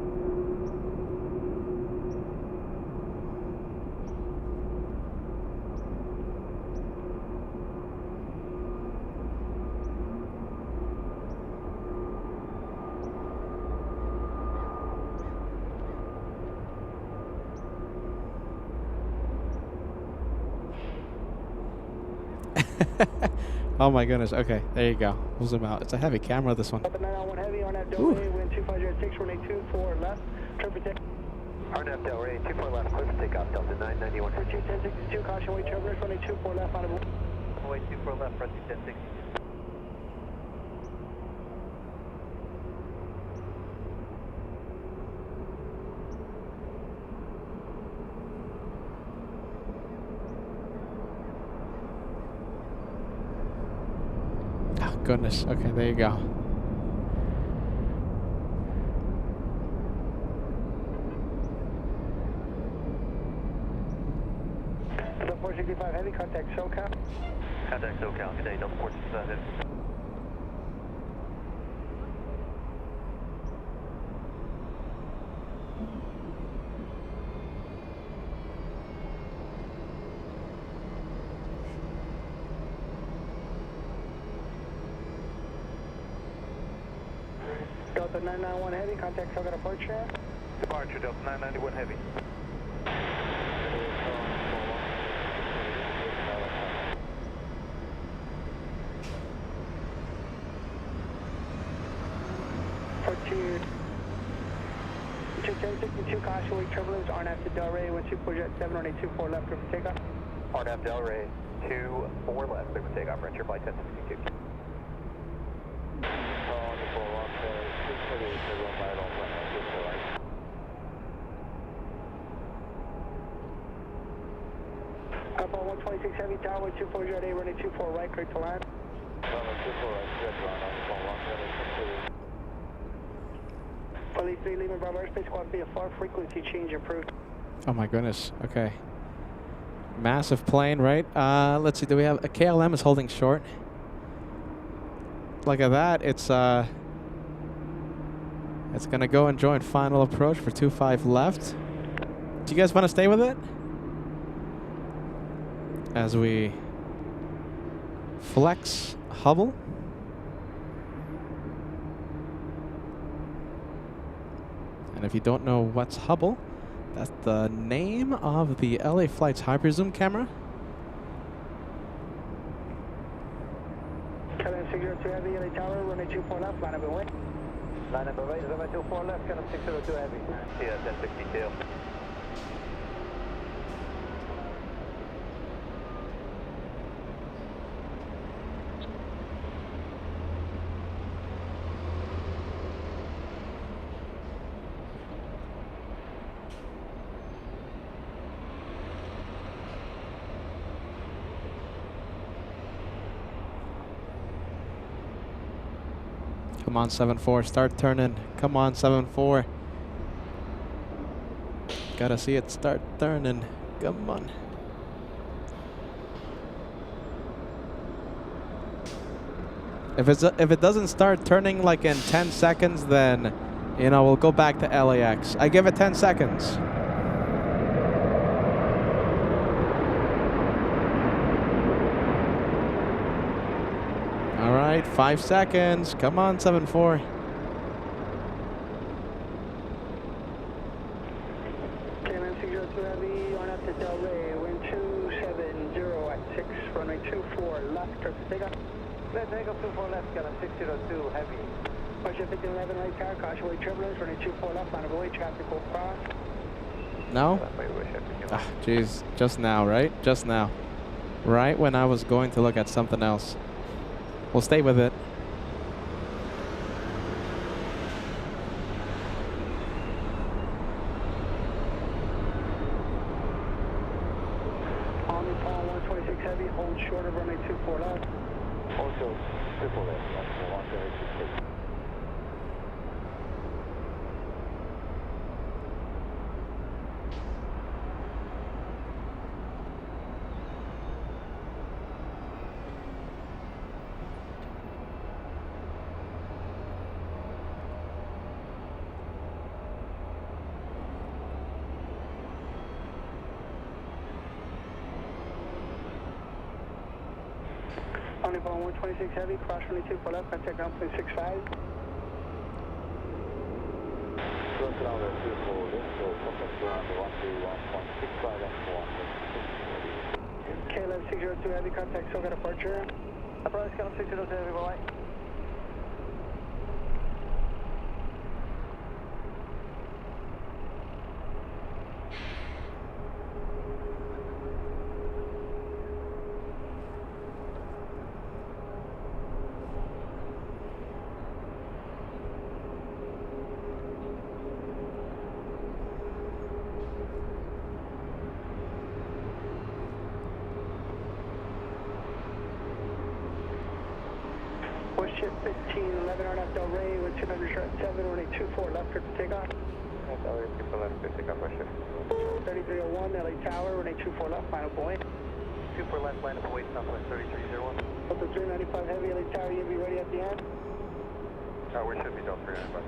Oh my goodness. Okay, there you go. We'll zoom out. It's a heavy camera, this one. Delta 991 heavy, RNAV Delray, wind 250 running 24 left, clear for takeoff. RNAV Delray, 24 left, clear for takeoff, Delta 991 heavy. 1062, caution weight chopers, running 24 left, line of away. Runway 24 left, runway 1062. Oh, goodness. Okay, there you go. 465 Heavy, contact SoCal. Contact SoCal, good day, Delta 465 Heavy. Delta 991 Heavy, contact SoCal departure. Departure, Delta 991 Heavy. Fortitude 1062, caution wake turbulence, RNAV to Delray, 124 jet 71824 left, clear for takeoff. RNAV Delray, 24 left, clear for takeoff, Frontier Flight 1062. Alpha 126 Heavy, Tower 124 jet 8, running 24 right, clear to land. Fully 3, Lima Bravo airspace, squad VFR, frequency change approved. Oh my goodness. Okay. Massive plane, right? Let's see. Do we have a KLM is holding short? Look at that. It's gonna go and join final approach for 25 left. Do you guys want to stay with it? As we flex Hubble. And if you don't know what's Hubble, that's the name of the LA Flights hyperzoom camera. KLM 602 Heavy, LA Tower, running 24 left, line up and wait. Line up and wait, 724 left, KLM 602 Heavy. Yeah, 1062. Come on, 7-4, start turning. Come on, 7-4. Gotta see it start turning. Come on. If it doesn't start turning like in 10 seconds, then you know we'll go back to LAX. I give it 10 seconds. All right, 5 seconds. Come on, 7-4. KLM 602 Heavy, on up to Delray, wind 270 at 6, runway 24 left, clear for takeoff. Let's take up 24 left, KLM 602 Heavy. Russia 1511 right tower, caution wake turbulence, running 24 left, line of way, traffic will cross. No? Ah, jeez, just now, right? Just now. Right when I was going to look at something else. We'll stay with it. Omni Paul 126 Heavy, hold short of runway 24 left. Also, triple left, that's 126. Omni Paul 126 Heavy, cross runway 24 left, contact ground point 65. Close ground at 24 left, so contact ground 131.65 and 1. KLM 602 Heavy, contact SoCal departure. Approach KLM 602 Heavy, bye-bye. Westjet 1511 RNAV Delray, wind 200 short 7, runway 24 left, clear for takeoff. Delray, people left, clear takeoff, Westjet. 3301 LA Tower, runway 24 left, final point. 24 left, line up away southwest 3301. Delta 395 Heavy, LA Tower, you'll be ready at the end. We should be Delta 395.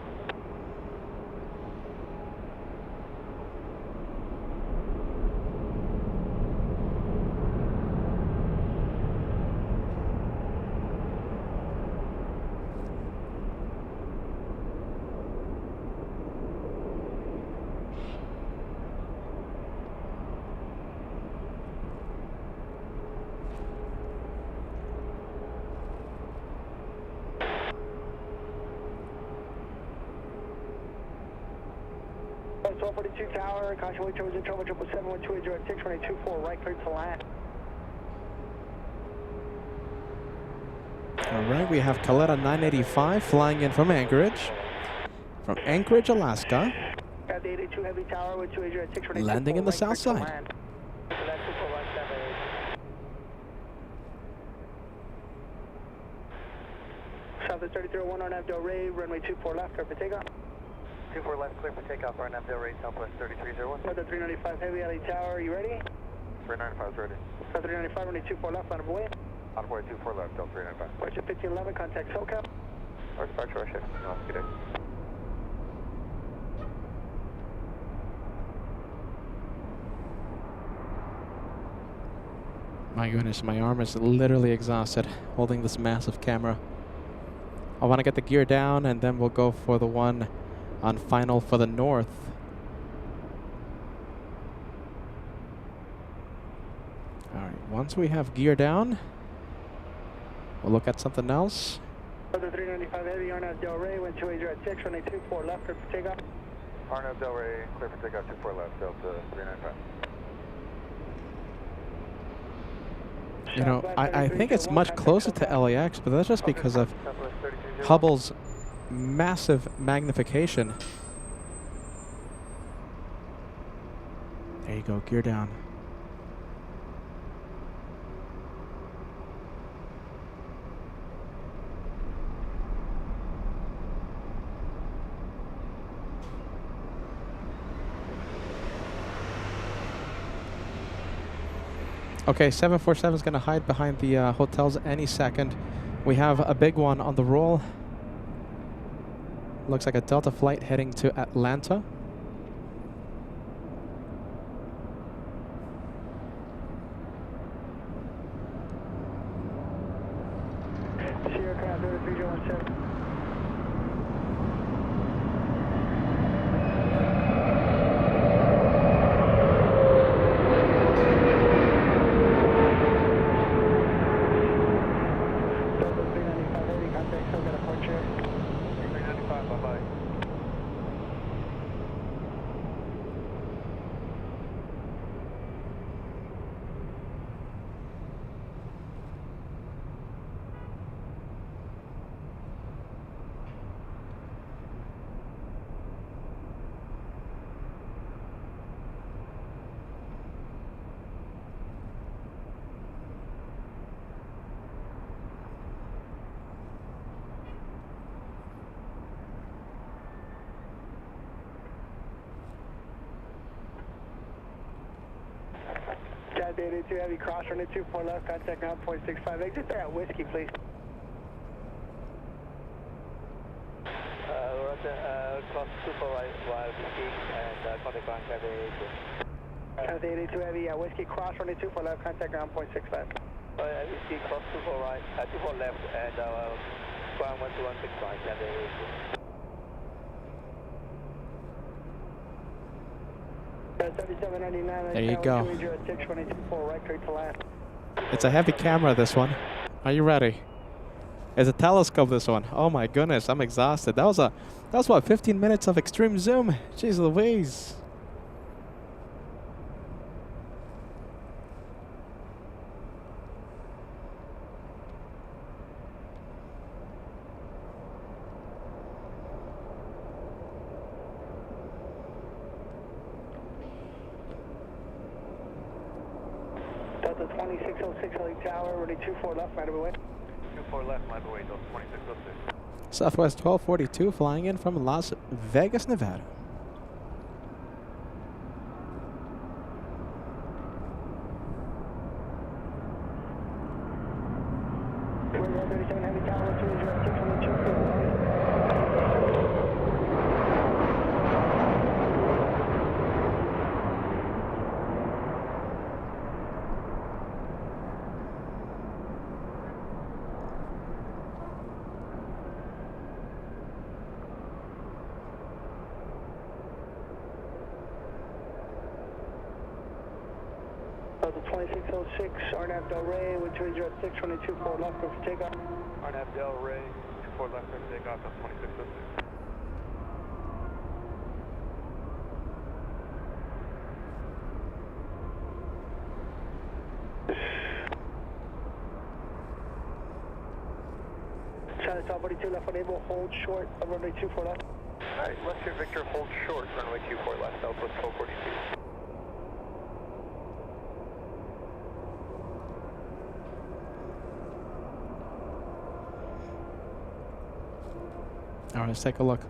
Flight 1242 Tower, caution wind towards the trouble 777 128 right clear to land. All right, we have Caletta 985 flying in from Anchorage. From Anchorage, Alaska. Got the 882 Heavy Tower with 280 at 628. Landing in the south side. Southwest 3301 on Del Rey, runway 24 left, clear for takeoff. 24 left, clear for takeoff, RNAV Del Rey, southwest 3301. Delta 395 Heavy, LA Tower, you ready? 395 is ready. Delta 395, runway 24 left, line of away. On board 24 left, Delta 395. Departure 1511, contact SoCal. Our departure, Russia. Good day. My goodness, my arm is literally exhausted holding this massive camera. I want to get the gear down and then we'll go for the one on final for the north. Alright, once we have gear down, we'll look at something else. Delta 395 Heavy, RNAV Del Rey, wind 280 at 6, runway 24 left, clear for takeoff. RNAV Del Rey, clear for takeoff 24 left, Delta 395. You know, I think it's much closer to LAX, but that's just because of Hubble's massive magnification. There you go, gear down. Okay, 747 is going to hide behind the hotels any second. We have a big one on the roll. Looks like a Delta flight heading to Atlanta. Sierra Crown, Delta 3017. Cat 882 Heavy, cross runway 24 left, contact ground 0.65. Exit there at Whiskey, please. Cross 24 right, while Whiskey, and contact ground Cat 882. Cat 882 Heavy, Whiskey, cross runway 24 left, contact ground 0.65. Whiskey, cross 24 right, 24 left, and ground 12165, Cat 882. There you go. Right, clear to land. It's a heavy camera, this one. Are you ready? It's a telescope, this one. Oh my goodness, I'm exhausted. That was what, 15 minutes of extreme zoom? Jeez Louise. Delta 2606 LA Tower, running 24 left, right away. 24 left, line away, Delta 2606. Southwest 1242 flying in from Las Vegas, Nevada. Delta 2606, RNAV Del Rey, with 206, 22-4 left, go for takeoff. RNAV Del Rey, 24 left, clear for takeoff, that's 2606. China South 42 left unable, hold short of runway 24 left. Alright, left here Victor, hold short, runway 24 left, Southwest 1242. All right, let's take a look.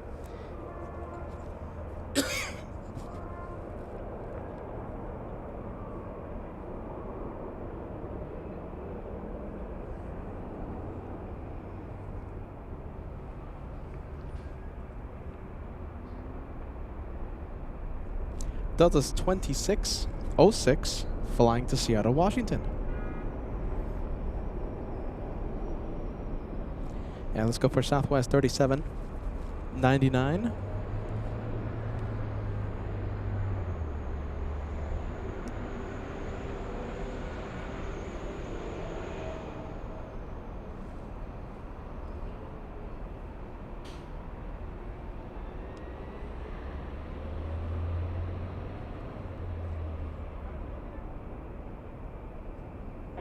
Delta's 2606, flying to Seattle, Washington. And let's go for Southwest 3799.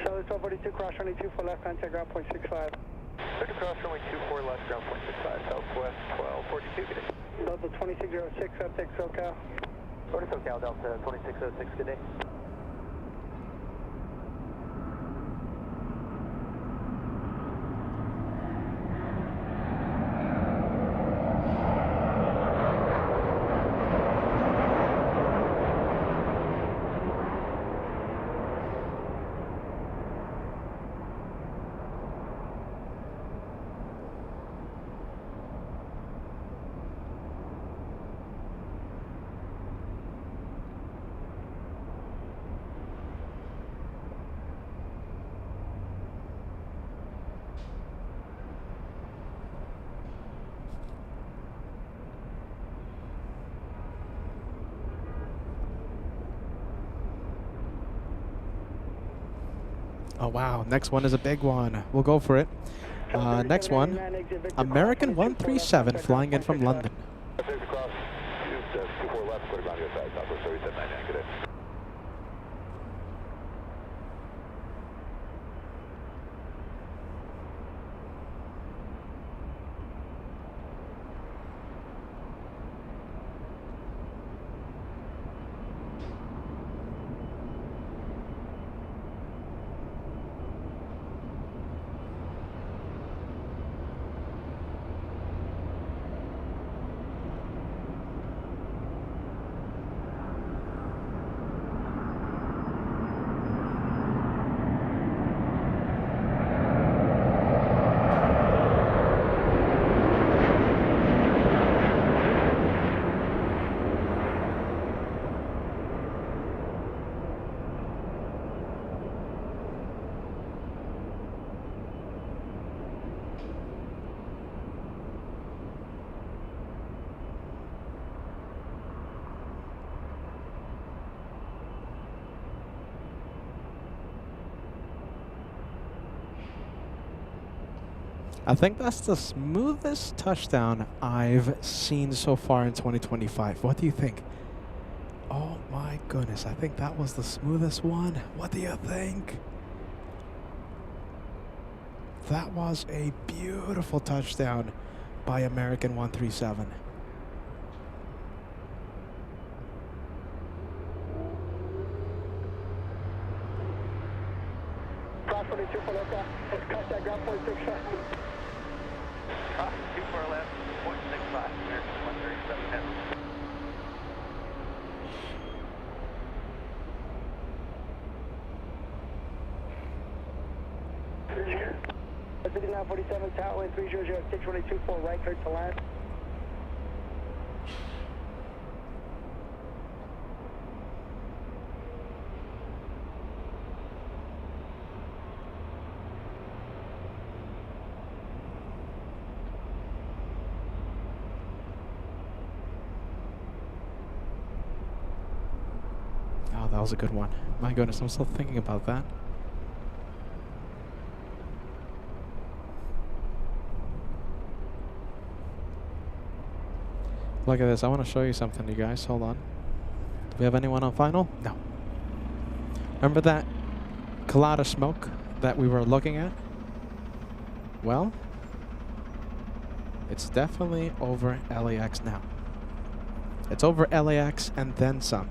Southwest 1242, cross runway 24 left, contact ground point 65. Victor cross runway 24 left, ground point 65, Southwest 1242, good day. Delta 2606, update SoCal. Order SoCal, Delta 2606, good day. Oh wow, next one is a big one. We'll go for it. Next one, American 137 flying in from London. Victor cross, 24 left, clear ground, US Southwest 3799, good day. I think that's the smoothest touchdown I've seen so far in 2025. What do you think? Oh my goodness, I think that was the smoothest one. What do you think? That was a beautiful touchdown by American 137. Cross runway 24 left, contact ground point 65. Cross 24 left, 0.65, American 137. 5947, tower wind 300, 624, right, clear to land. Oh, that was a good one. My goodness, I'm still thinking about that. Look at this. I want to show you something, you guys. Hold on. Do we have anyone on final? No. Remember that cloud of smoke that we were looking at? Well, it's definitely over LAX now. It's over LAX and then some.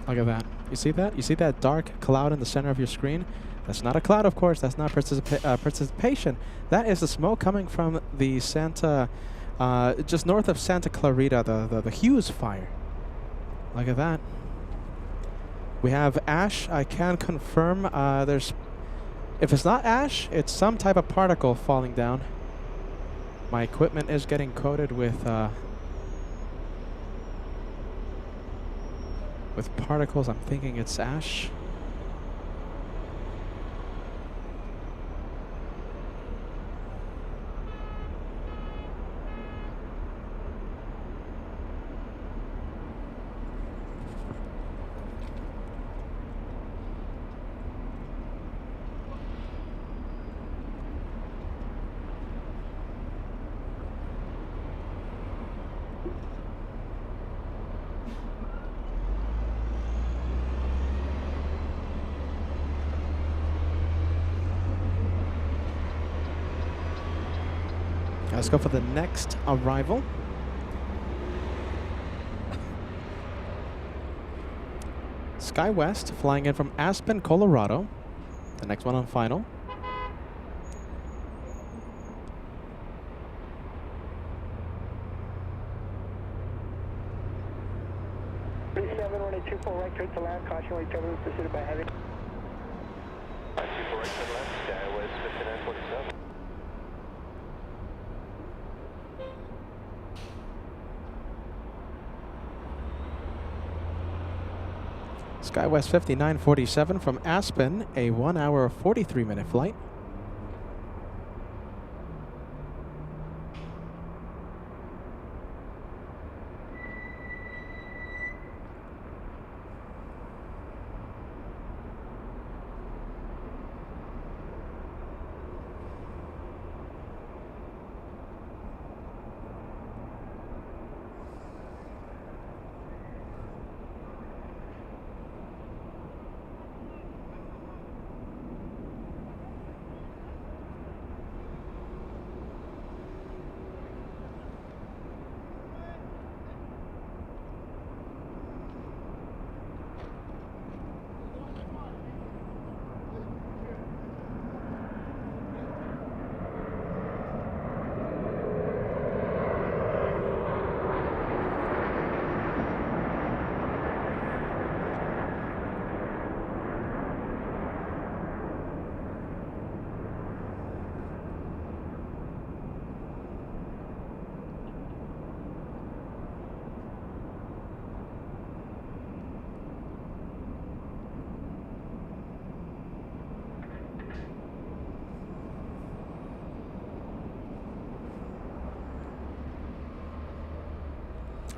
Look at that. You see that? You see that dark cloud in the center of your screen? That's not a cloud, of course. That's not precipitation. That is the smoke coming from the Santa... just north of Santa Clarita, the Hughes fire. Look at that. We have ash. I can confirm there's... If it's not ash, it's some type of particle falling down. My equipment is getting coated with particles. I'm thinking it's ash. Let's go for the next arrival. SkyWest flying in from Aspen, Colorado. The next one on final. Right, clear to land. Caution, wait, turbulence preceded by heavy. 24 right, to left, SkyWest 5947. SkyWest 5947 from Aspen, a 1 hour 43-minute flight.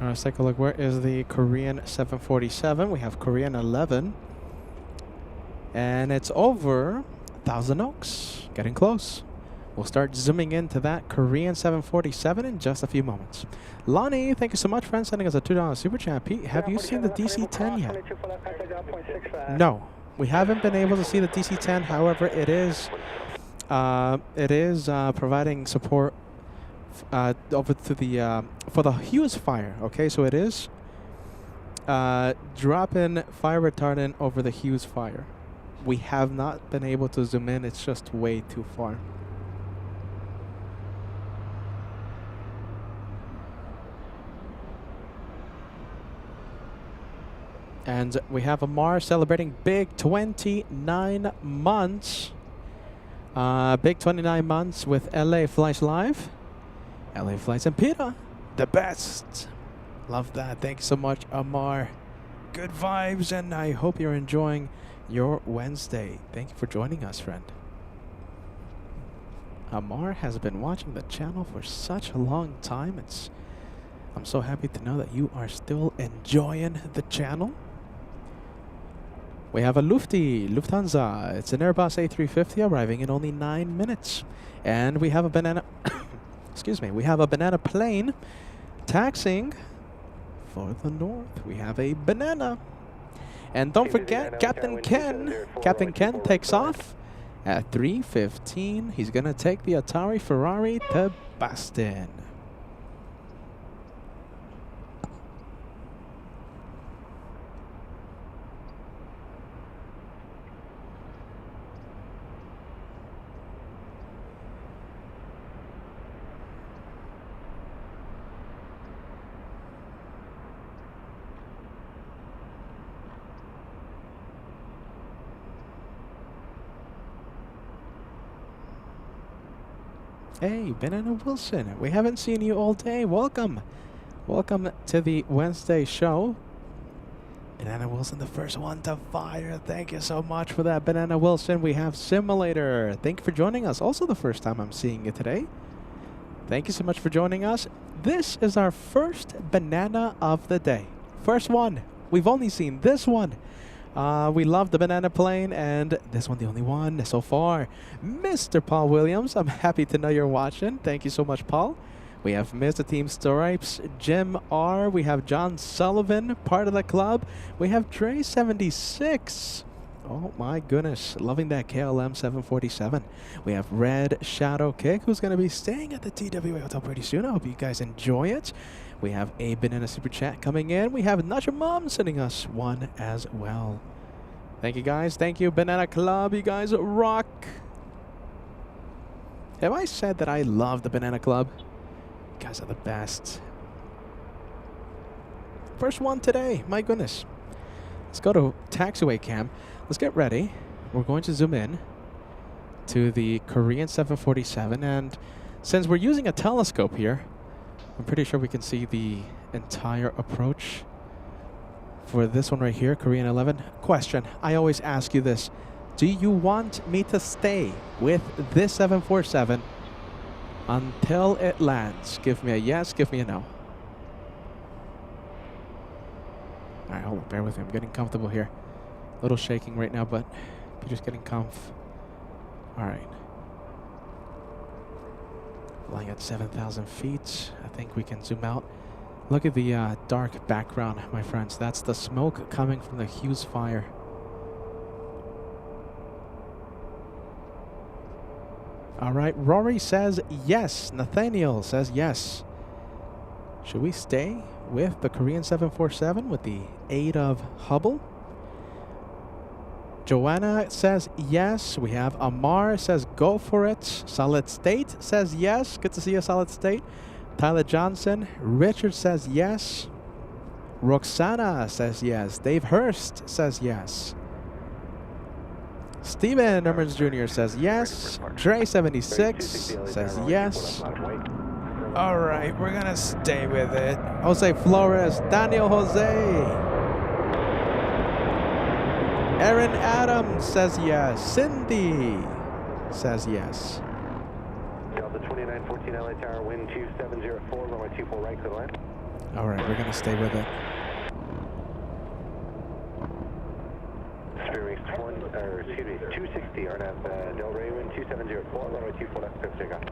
Let's take a look. Where is the Korean 747? We have Korean 11. And it's over Thousand Oaks. Getting close. We'll start zooming into that Korean 747 in just a few moments. Lonnie, thank you so much, friend, sending us a $2 super chat. Pete, have you seen the DC-10 yet? No, we haven't been able to see the DC-10. However, it is providing support over to the for the Hughes fire. Okay, so it is drop-in fire retardant over the Hughes fire. We have not been able to zoom in. It's just way too far. And we have a Mars celebrating big 29 months. Big 29 months with LA Flights Live. LA Flights and Peter, the best. Love that. Thank you so much, Amar. Good vibes, and I hope you're enjoying your Wednesday. Thank you for joining us, friend. Amar has been watching the channel for such a long time. I'm so happy to know that you are still enjoying the channel. We have a Lufthansa. It's an Airbus A350 arriving in only 9 minutes. And we have a banana, excuse me, we have a banana plane taxiing for the north. We have a banana. And don't forget, Captain Ken takes off at 3:15. He's going to take the Atari Ferrari to Boston. Hey, Banana Wilson, we haven't seen you all day. Welcome. Welcome to the Wednesday show. Banana Wilson, the first one to fire. Thank you so much for that, Banana Wilson. We have Simulator. Thank you for joining us. Also the first time I'm seeing you today. Thank you so much for joining us. This is our first banana of the day. First one. We've only seen this one. We love the banana plane, and this one the only one so far. Mr. Paul Williams, I'm happy to know you're watching. Thank you so much, Paul. We have Mr. Team Stripes, Jim R. We have John Sullivan, part of the club. We have Trey76. Oh my goodness, loving that KLM 747. We have Red Shadow Kick, who's going to be staying at the TWA Hotel pretty soon. I hope you guys enjoy it. We have a Banana Super Chat coming in. We have Not Your Mom sending us one as well. Thank you guys. Thank you, Banana Club. You guys rock. Have I said that I love the Banana Club? You guys are the best. First one today. My goodness. Let's go to taxiway cam. Let's get ready. We're going to zoom in to the Korean 747. And since we're using a telescope here, I'm pretty sure we can see the entire approach for this one right here, Korean 11. Question, I always ask you this. Do you want me to stay with this 747 until it lands? Give me a yes, give me a no. All right, hold on, bear with me. I'm getting comfortable here. A little shaking right now, but you're just getting comf. All right. Flying at 7,000 feet. I think we can zoom out. Look at the dark background, my friends. That's the smoke coming from the Hughes fire. All right, Rory says yes. Nathaniel says yes. Should we stay with the Korean 747 with the aid of Hubble? Joanna says yes. We have Amar says go for it. Solid State says yes. Good to see you, Solid State. Tyler Johnson. Richard says yes. Roxana says yes. Dave Hurst says yes. Steven Ermans Jr. says yes. Dre76 says yes. All right, we're going to stay with it. Jose Flores. Daniel Jose. Aaron Adams says yes. Cindy says yes. Delta 2914 LA Tower, wind 2704, runway 24 right, clear line. All right, we're going to stay with it. Spirit 260, RNAV Del Rey, wind 2704, runway 24 left, clear for takeoff.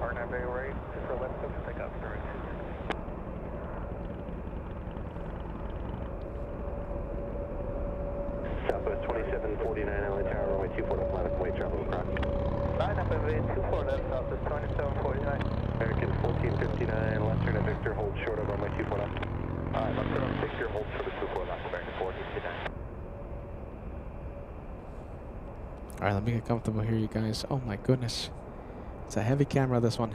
RNAV Del Rey, 24 left, clear for takeoff. Southwest 2749 LA Tower, runway 24 left, line of weight travel across. 924 left, Southwest 2749. American 1459, left turn at Victor, hold short of runway 24 left. Alright, left turn on Victor, hold short of 24 left, American 1459. All right, let me get comfortable here, you guys. Oh my goodness. It's a heavy camera, this one.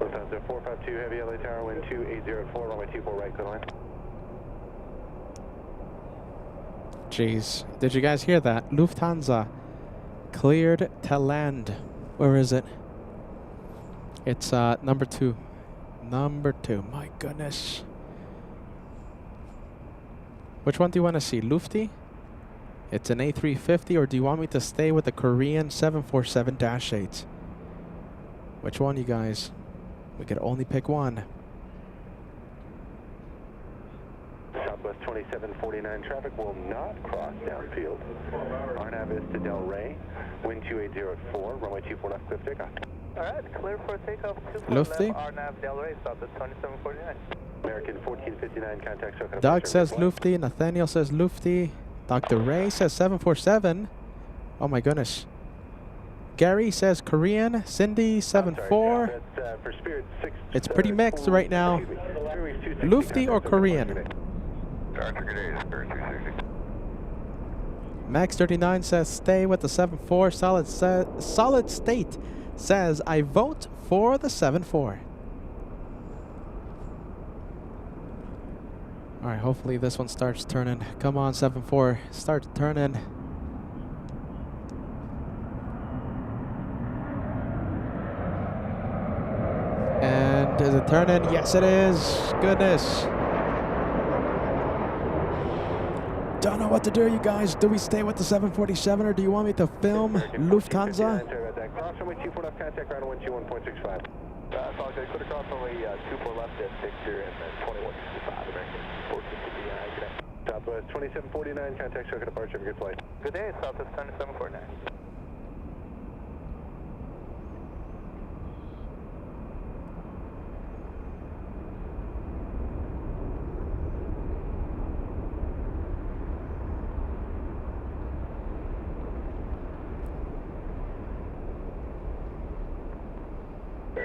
Lufthansa 452 Heavy LA Tower, wind 2804, runway 24 right, clear line. jeez. Did you guys hear that? Lufthansa cleared to land. Where is it? It's number 2. Number 2. My goodness. Which one do you want to see? Lufty? It's an A350, or do you want me to stay with the Korean 747-8? Which one, you guys? We could only pick one. Southwest 2749 traffic will not cross downfield. RNAV is to Del Rey, wind 2804, runway 24 left, clear for takeoff. Alright, clear for takeoff. 24 Lufty? left, RNAV Del Rey, Southwest 2749. American 1459, contact circle. Doug says Lufty. Nathaniel says Lufty. Dr. Ray says 747. Oh my goodness. Gary says Korean. Cindy 74. For Spirit 6. It's pretty mixed right now. Lufty or Korean? Max 39 says stay with the 74. Solid State says I vote for the 74. All right, hopefully this one starts turning. Come on, 7-4, start turning. And is it turning? Yes, it is. Goodness. Don't know what to do, you guys. Do we stay with the 747, or do you want me to film Lufthansa? Cross runway 24 left, contact ground 121.65. Falcon, clear across runway 24 left at Victor and then 2165 American 1459. Good day. Southwest 2749, contact circuit departure. Have a good flight. Good day, Southwest 2749.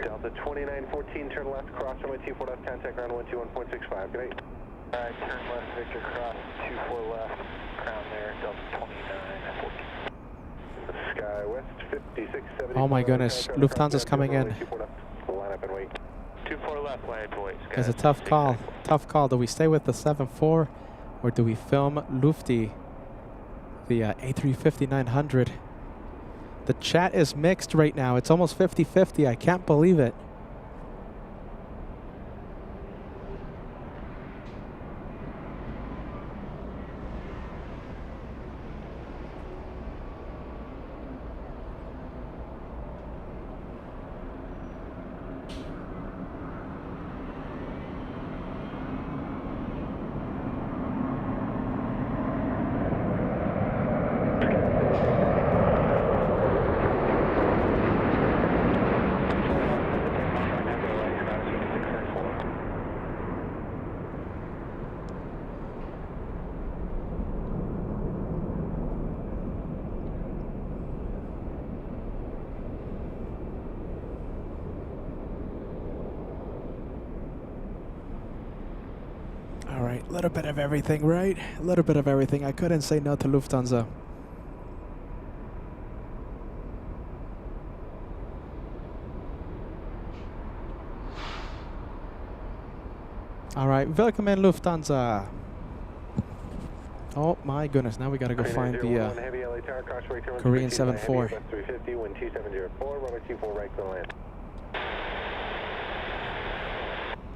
Delta 2914, turn left, cross runway 24 left, contact ground 121.65. Good night. Alright, turn left, Victor, cross 24 left, crown there, Delta 2914. Sky West 5670. Oh my goodness, Lufthansa's coming in. Line up and wait. 24 left, line up and wait. It's a tough call. Tough call. Do we stay with the 7-4, or do we film Lufty, the A350-900? The chat is mixed right now. It's almost 50-50. I can't believe it. All right, a little bit of everything, right? A little bit of everything. I couldn't say no to Lufthansa. All right, welcome in Lufthansa. Oh my goodness, now we gotta go find the Korean 7-4. 350, wind 2704, runway 24 right, clear land.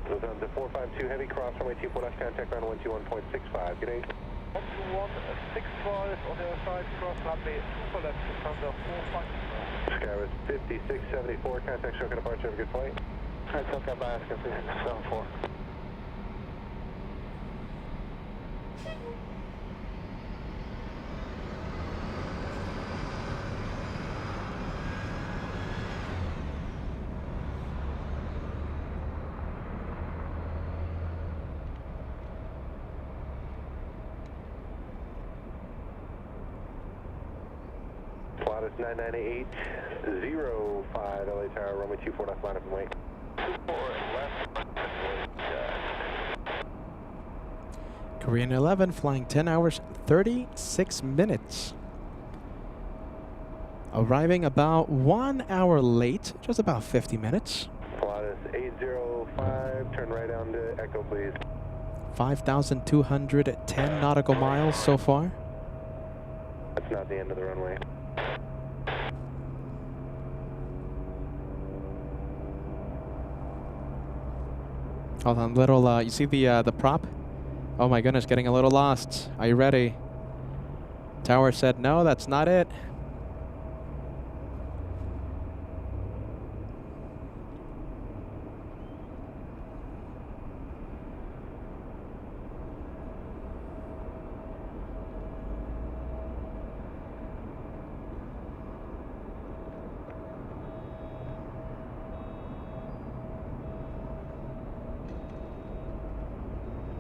Lufthansa 452 heavy, cross runway 24 left, contact ground 121.65. Good day. 12165 on the other side, cross runway 24 left, Lufthansa 452. Skywest 5674, contact circuit departure. Have a good flight. Alright, SoCal bias, 74. Pilatus 99805 LA Tower, runway 24 left, line up and wait. 24 left, Korean 11 flying 10 hours, 36 minutes. Arriving about 1 hour late, just about 50 minutes. Pilatus 805, turn right onto Echo, please. 5,210 nautical miles so far. That's not the end of the runway. Hold on, little. You see the prop? Oh my goodness, getting a little lost. Are you ready? Tower said no. That's not it.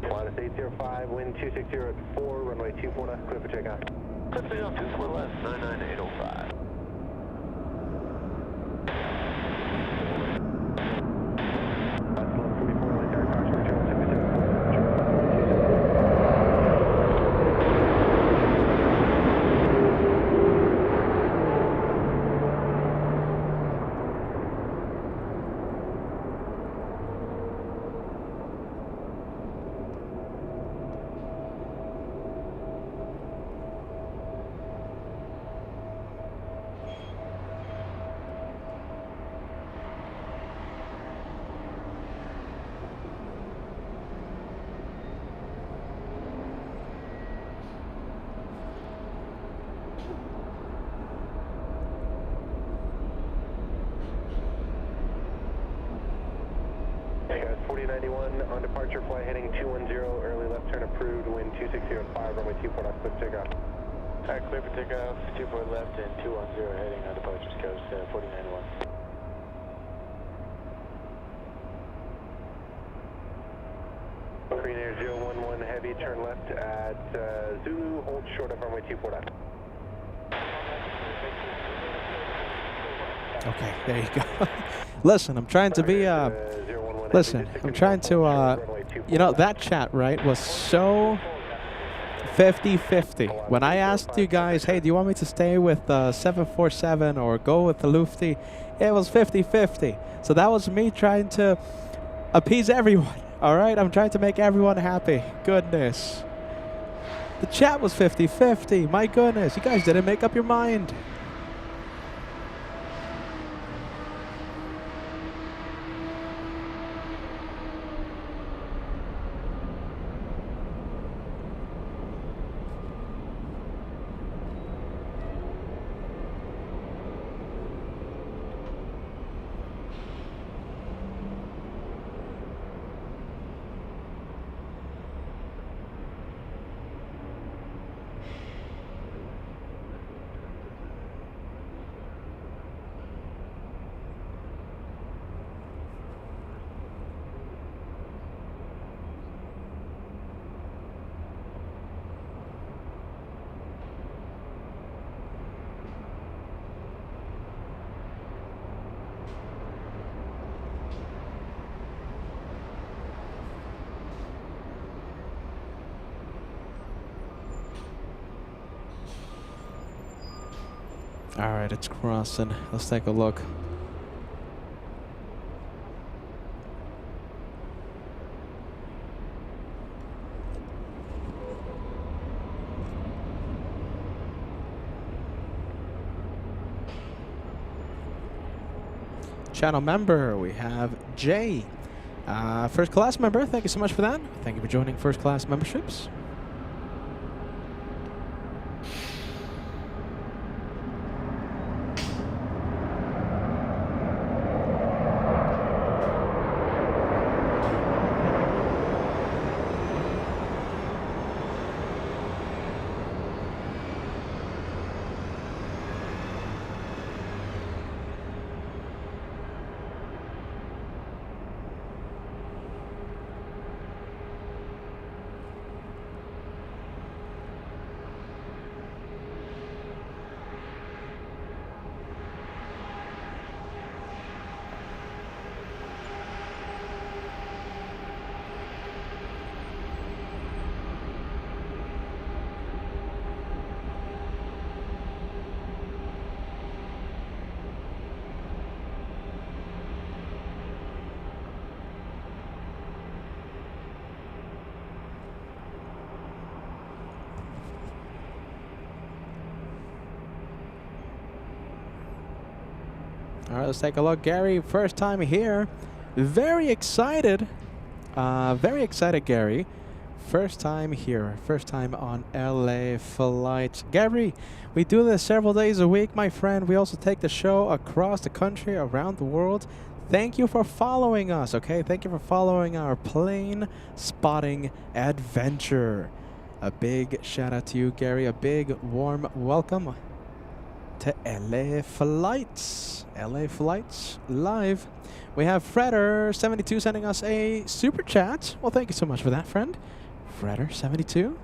Minus 805, wind 260 at 4, runway 24 left, clear for takeoff. Clear for takeoff, 24 left, 99805. That's 1144, light dark, caution, return 77. Hey guys, 4091 on departure, flight heading 210, early left turn approved, wind 260 at 5, runway 24 left, clear for takeoff. Alright, clear for takeoff, 24 left and 210 heading on departure coast, 4091. Green Air 011 heavy, turn left at Zulu, hold short of runway 24 left. Okay, there you go. Listen, I'm trying to be. Listen, I'm trying to. You know, that chat, right, was so 50-50. When I asked you guys, hey, do you want me to stay with 747 or go with the Lufty? It was 50-50. So that was me trying to appease everyone. All right, I'm trying to make everyone happy. Goodness. The chat was 50-50. My goodness, you guys didn't make up your mind. All right, it's crossing. Let's take a look. Channel member, we have Jay. First class member, thank you so much for that. Thank you for joining first class memberships. All right, let's take a look. Gary, first time here. Very excited. Very excited, Gary. First time here. First time on LA Flights. Gary, we do this several days a week, my friend. We also take the show across the country, around the world. Thank you for following us, okay? Thank you for following our plane spotting adventure. A big shout out to you, Gary. A big warm welcome to LA Flights. LA Flights live. We have Fredder72 sending us a super chat. Well, thank you so much for that, friend. Fredder72.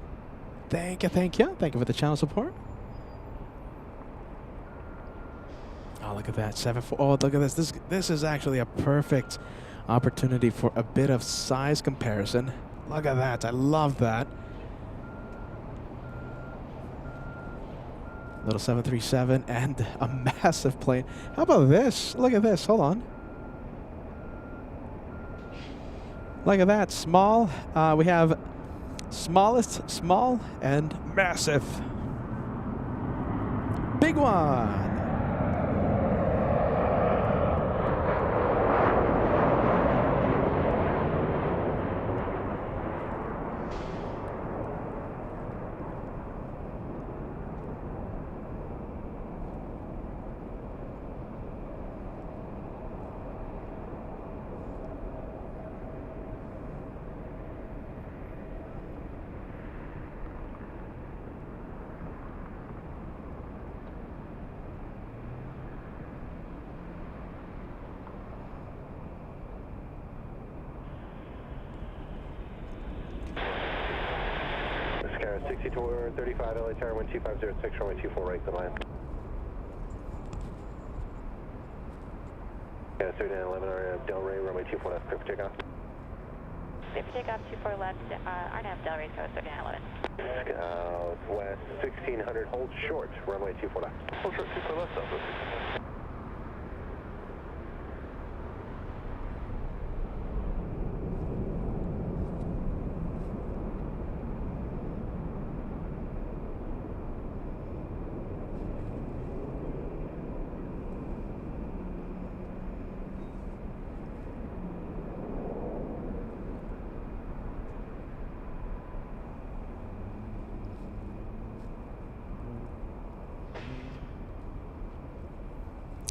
Thank you, thank you. Thank you for the channel support. Oh, look at that. 7-4. Oh, look at this. This is actually a perfect opportunity for a bit of size comparison. Look at that. I love that. Little 737 and a massive plane. How about this? Look at this. Hold on. Look at that. Small. We have smallest, small, and massive. Big one. Sierra 6235 LA Tower 12506, runway 24 right, the line. Yeah, 3911 Delray, runway 24 left, clear for takeoff. Clear for takeoff, 24 left, RNAV Delray, so 3911. Southwest 1600, hold short, runway 24 left. Hold short, 24 left, Southwest 1600.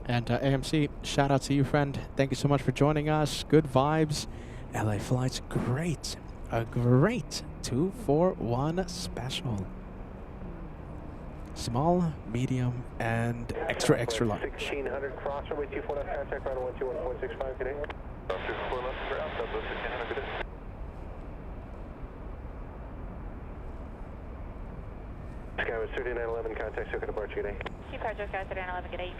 And AMC, shout out to you, friend. Thank you so much for joining us. Good vibes. LA Flights, great. A great 241 special. Small, medium, and extra, extra large. 1600 cross, runway 24 left, contact runway 121.65, good day. 24 left, ground, Southwest 1600, good day. Skyward 3911, contact circuit departure, good day. Departure, Sky 3911, good day.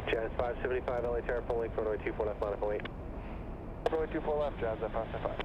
Jazz 575, LA Tower, full length, runway 24 left, line up 08. Runway 24 left, Jazz 575.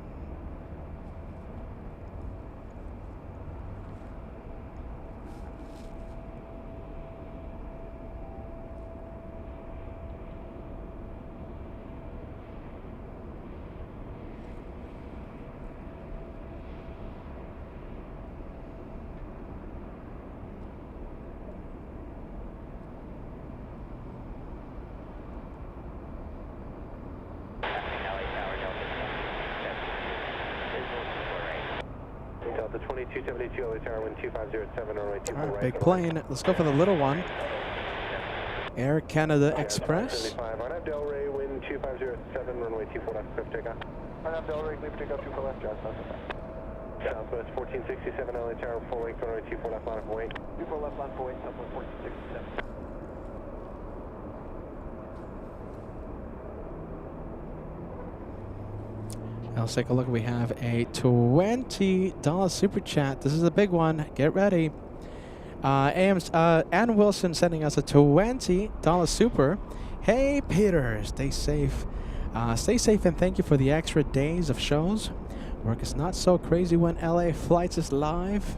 Delta 2272, LA Tower, wind 2507, runway 24 All right, right. big plane. Let's go for the little one. Air Canada Express. RNAV Delray, wind 2507, runway 24 left, clear for takeoff. RNAV Delray, clear for takeoff, 24 left, Jazz 575. Southwest 1467, LA Tower, full length, runway 24 left, line up 08. 24 left, line 08, Southwest 1467. let's take a look. We have a $20 super chat. This is a big one. Get ready. Ann Wilson sending us a $20 super. Hey, Peter, stay safe. Stay safe and thank you for the extra days of shows. Work is not so crazy when LA Flights is live.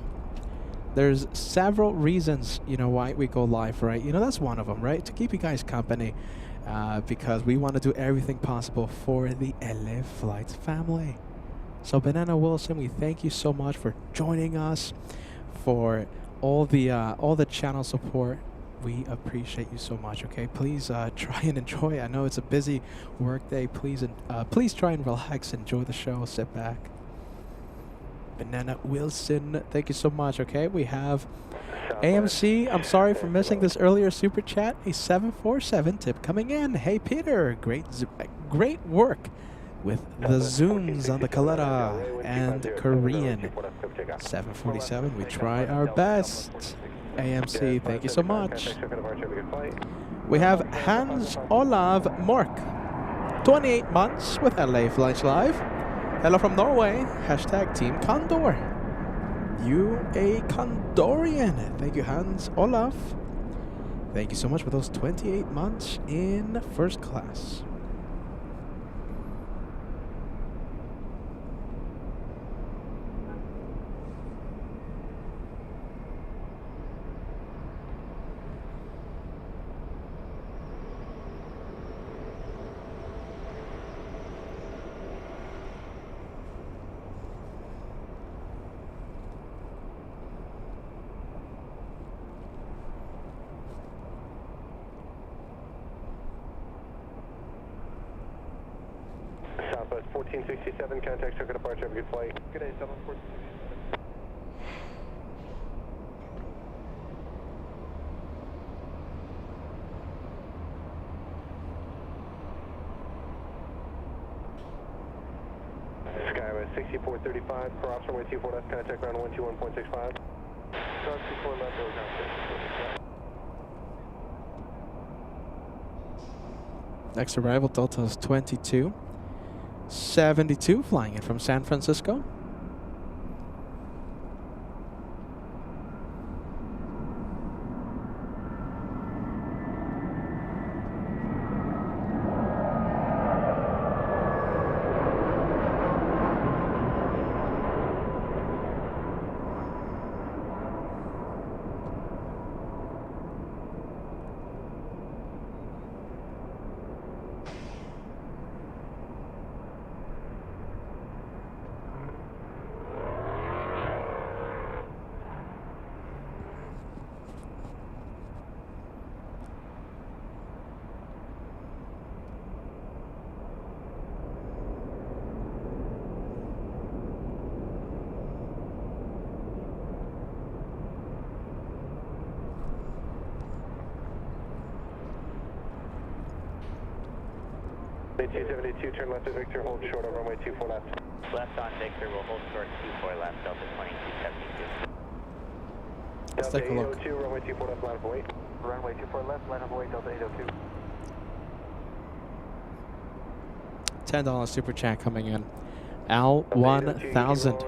There's several reasons, why we go live, right? That's one of them, right? To keep you guys company. Because we want to do everything possible for the LA Flights family. So Banana Wilson, we thank you so much for joining us, for all the channel support. We appreciate you so much. Okay, please try and enjoy. I know it's a busy work day. Please try and relax, enjoy the show, sit back. Banana Wilson, thank you so much. Okay, we have AMC, I'm sorry for missing this earlier super chat. A 747 tip coming in. Hey Peter, great work with the zooms on the Kaleta and Korean. 747, we try our best. AMC, thank you so much. We have Hans Olav Mork, 28 months with LA Flights Live. Hello from Norway, hashtag Team Condor. You a Condorian. Thank you, Hans Olaf. Thank you so much for those 28 months in first class. Southwest 1467, contact circuit departure, have a good flight. Good day, 714. Skywest 6435, cross runway 24 left, contact ground 121.65. Ground 24 left, over ground 64. Next arrival, Delta is 2272, flying in from San Francisco. Bay 272, turn left at Victor, hold short on runway 24 left. Left on Victor, we'll hold short 24 left, Delta 2272. Let's take a look. Delta 802, runway 24 left, line of await. Runway 24 left, line of await, Delta 802. $10 super chat coming in. Al 1000.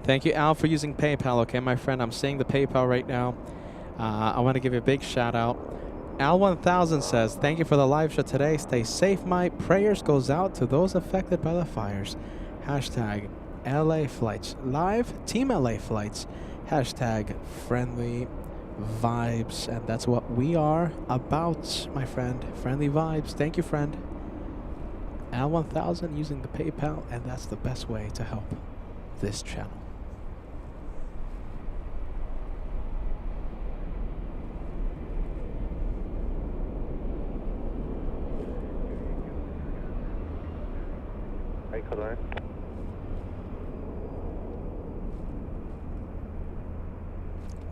Thank you, Al, for using PayPal. Okay, my friend, I'm seeing the PayPal right now. I want to give you a big shout out. Al 1000 says, thank you for the live show today. Stay safe. My prayers goes out to those affected by the fires. Hashtag LA Flights Live, Team LA Flights. Hashtag friendly vibes. And that's what we are about, my friend. Friendly vibes. Thank you, friend. Al 1000 using the PayPal, and that's the best way to help this channel. Right, code line.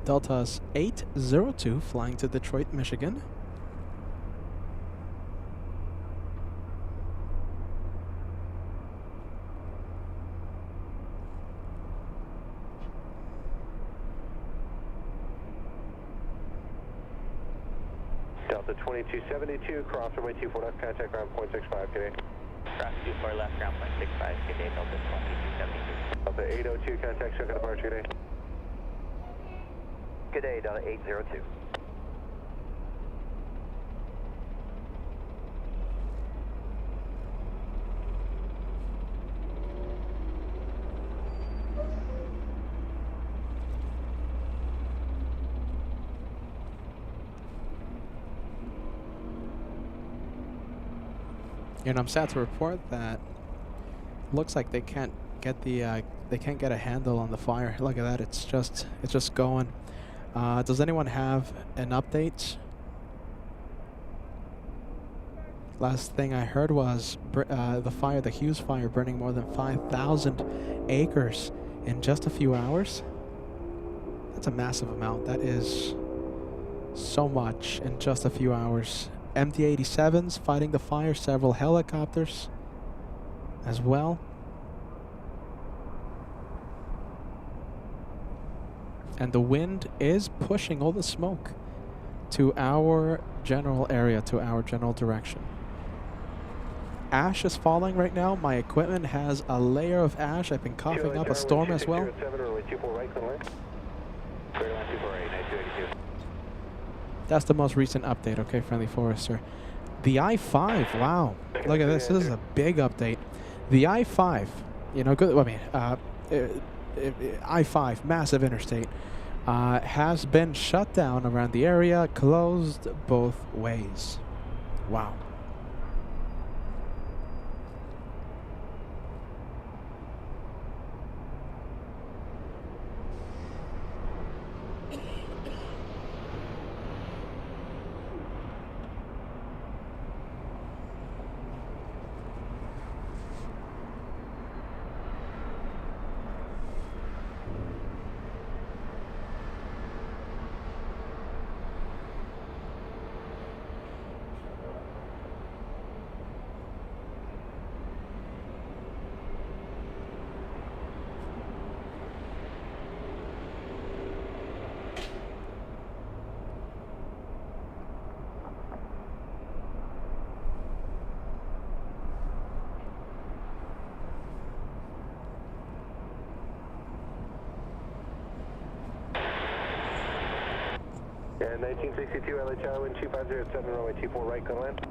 Delta's 802 flying to Detroit, Michigan. Delta 2272, cross runway 24 left, contact ground 0.65, today. Cross 24 left, ground point 65, good day, Delta 2272. Delta 802, contact check on departure, good day. Good day, Delta 802. And I'm sad to report that looks like they can't get the they can't get a handle on the fire. Look at that, it's just going. Does anyone have an update? Last thing I heard was the Hughes fire burning more than 5,000 acres in just a few hours. That's a massive amount. That is so much in just a few hours. MD-87s fighting the fire, several helicopters as well. And the wind is pushing all the smoke to our general area, to our general direction. Ash is falling right now. My equipment has a layer of ash. I've been coughing up a storm as well. That's the most recent update, okay, Friendly Forester. The I-5, wow. Look at this. This is a big update. The I-5, you know, good. I mean, I-5, massive interstate, has been shut down around the area, closed both ways. Wow. And 1962 LA Charlie, wind 2507, runway 24 right, gonna land.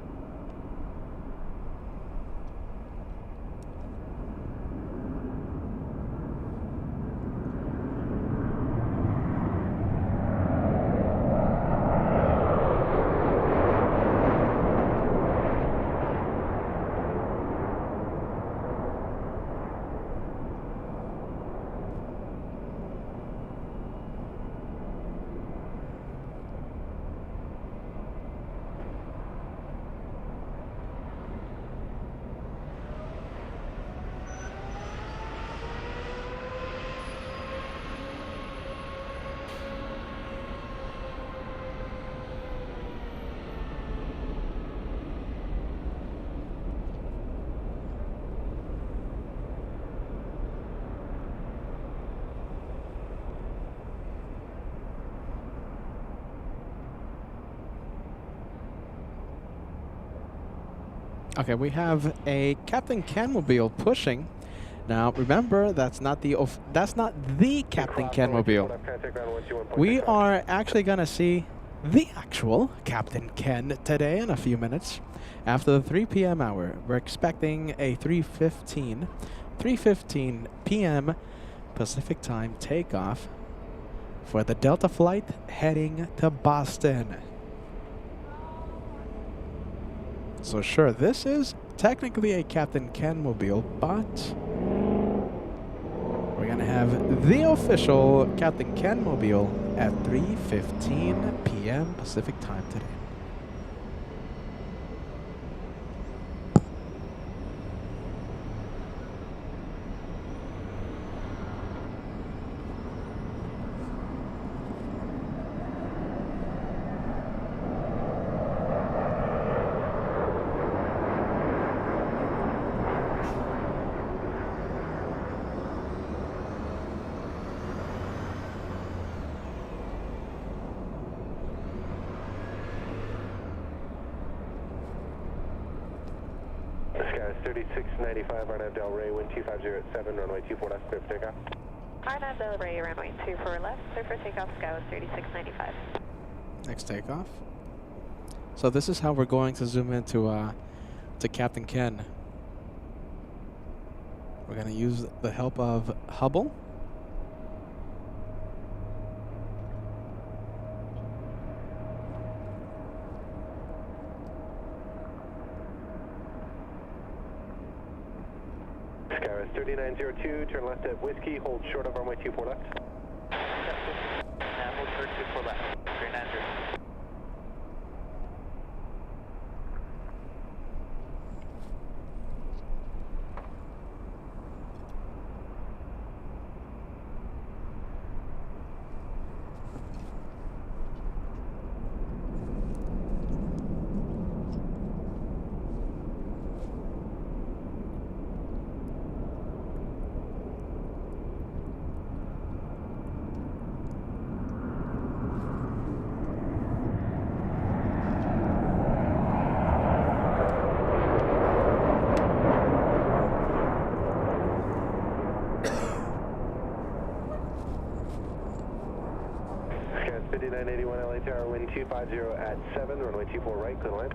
Okay, we have a Captain Canmobile pushing. Now, remember, that's not the Captain Canmobile. We are actually going to see the actual Captain Ken today in a few minutes. After the 3 p.m. hour, we're expecting a 3:15 p.m. Pacific time takeoff for the Delta flight heading to Boston. So sure, this is technically a Captain Canmobile, but we're gonna have the official Captain Canmobile at 3:15 p.m. Pacific time today. 3695, RNAV Delray, wind 250 at 7, runway 24 left, clear for takeoff. RNAV Delray, runway 24 left, clear for takeoff, Skywards 3695. Next takeoff. So this is how we're going to zoom into to Captain Ken. We're going to use the help of Hubble. Skywards 3902, turn left at Whiskey, hold short of runway 24 left. Hold short 24 left, 390. Skywards 5981, LA Tower, wind 250 at 7, runway 24 right, clear line.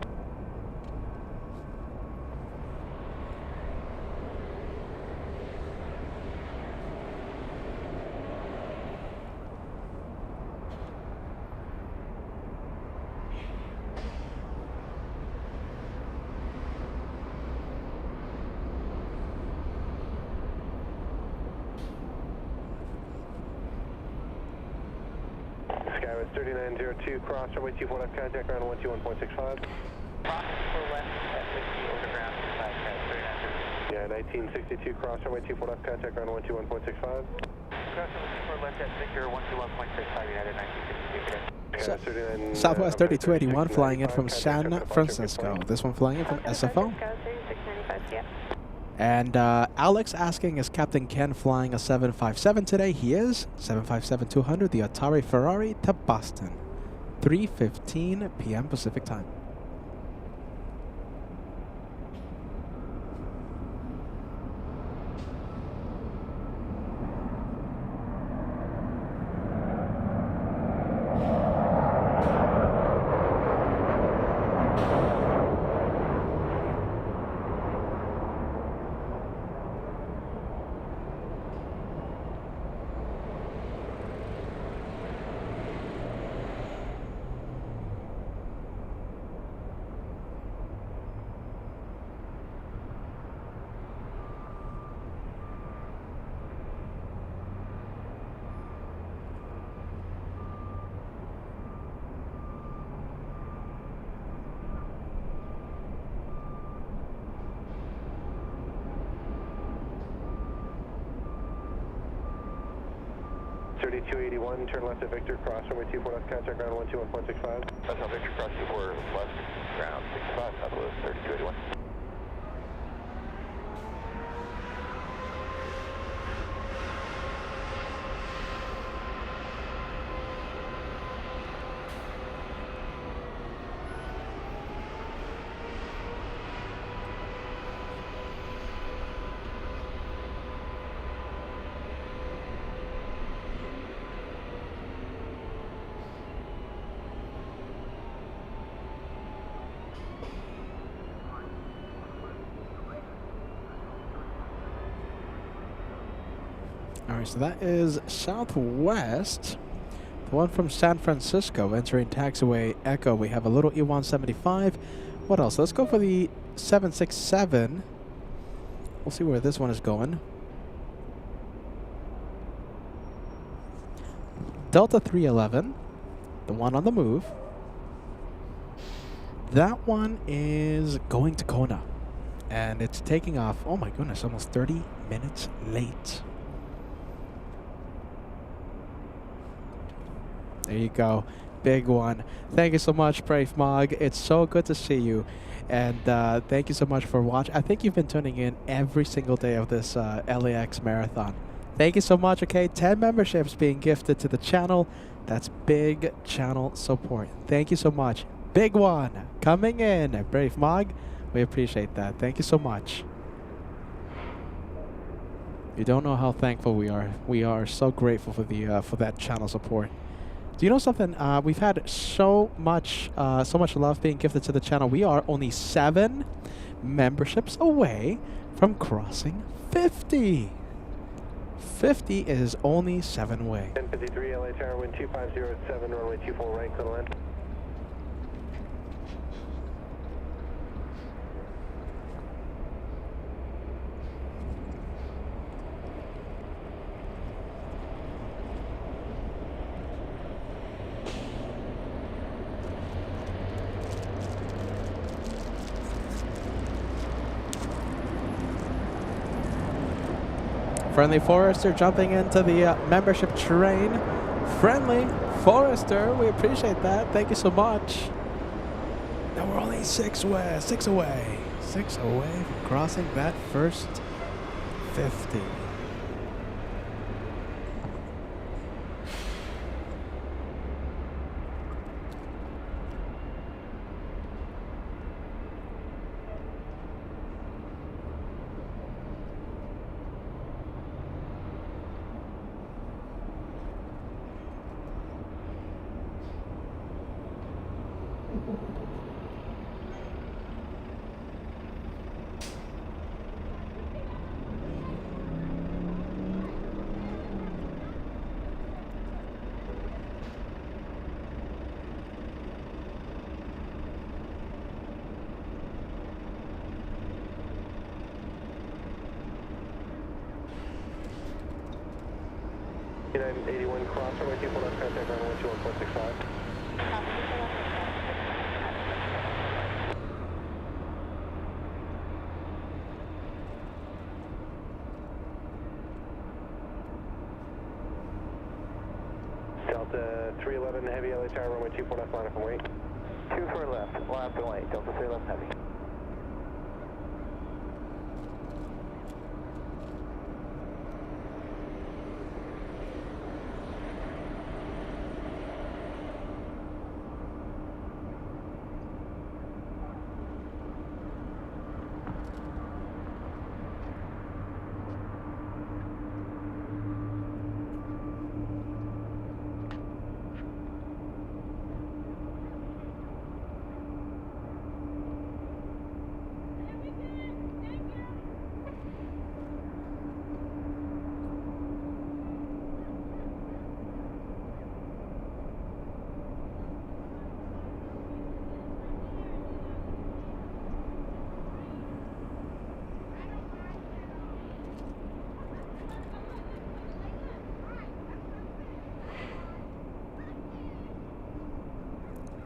Skywards 3902, cross runway 24 left, contact ground 121.65. Cross 24 left at Whiskey, overground, 390. Yeah, 1962, cross runway 24 left, contact ground 121.65. Cross 24 left at Victor, 121.65, United 1962. Southwest 3281 flying in from San Francisco. This one flying in from SFO. Skywards 3695, yeah. And Alex asking, is Captain Ken flying a 757 today? He is. 757-200, the Atari Ferrari to Boston. 3:15 p.m. Pacific time. .281, turn left at Victor, cross runway 24 left, contact ground 121.65. That's how Victor cross 24 left, ground 65, Southwest 3281. Alright, so that is Southwest. The one from San Francisco entering taxiway Echo. We have a little E175. What else? Let's go for the 767. We'll see where this one is going. Delta 311. The one on the move. That one is going to Kona. And it's taking off, oh my goodness, almost 30 minutes late. There you go. Big one. Thank you so much, Brave Mog. It's so good to see you. And thank you so much for watching. I think you've been tuning in every single day of this LAX marathon. Thank you so much, okay? 10 memberships being gifted to the channel. That's big channel support. Thank you so much. Big one coming in. Brave Mog, we appreciate that. Thank you so much. You don't know how thankful we are. We are so grateful for the for that channel support. Do you know something? We've had so much love being gifted to the channel. We are only 7 memberships away from crossing 50. 50 is only 7 away. 1053 LA Tower, wind 2507, runway 24 right, clear to land. Friendly Forester jumping into the membership train. Friendly Forester, we appreciate that. Thank you so much. Now we're only 6 away. 6 away from crossing that first 50. United 81 cross, runway 24 left, contact runway 21.65. Delta 311 heavy LA Tower, runway 24 left, line up and wait. 24 left, line up and wait. Delta 3 left heavy.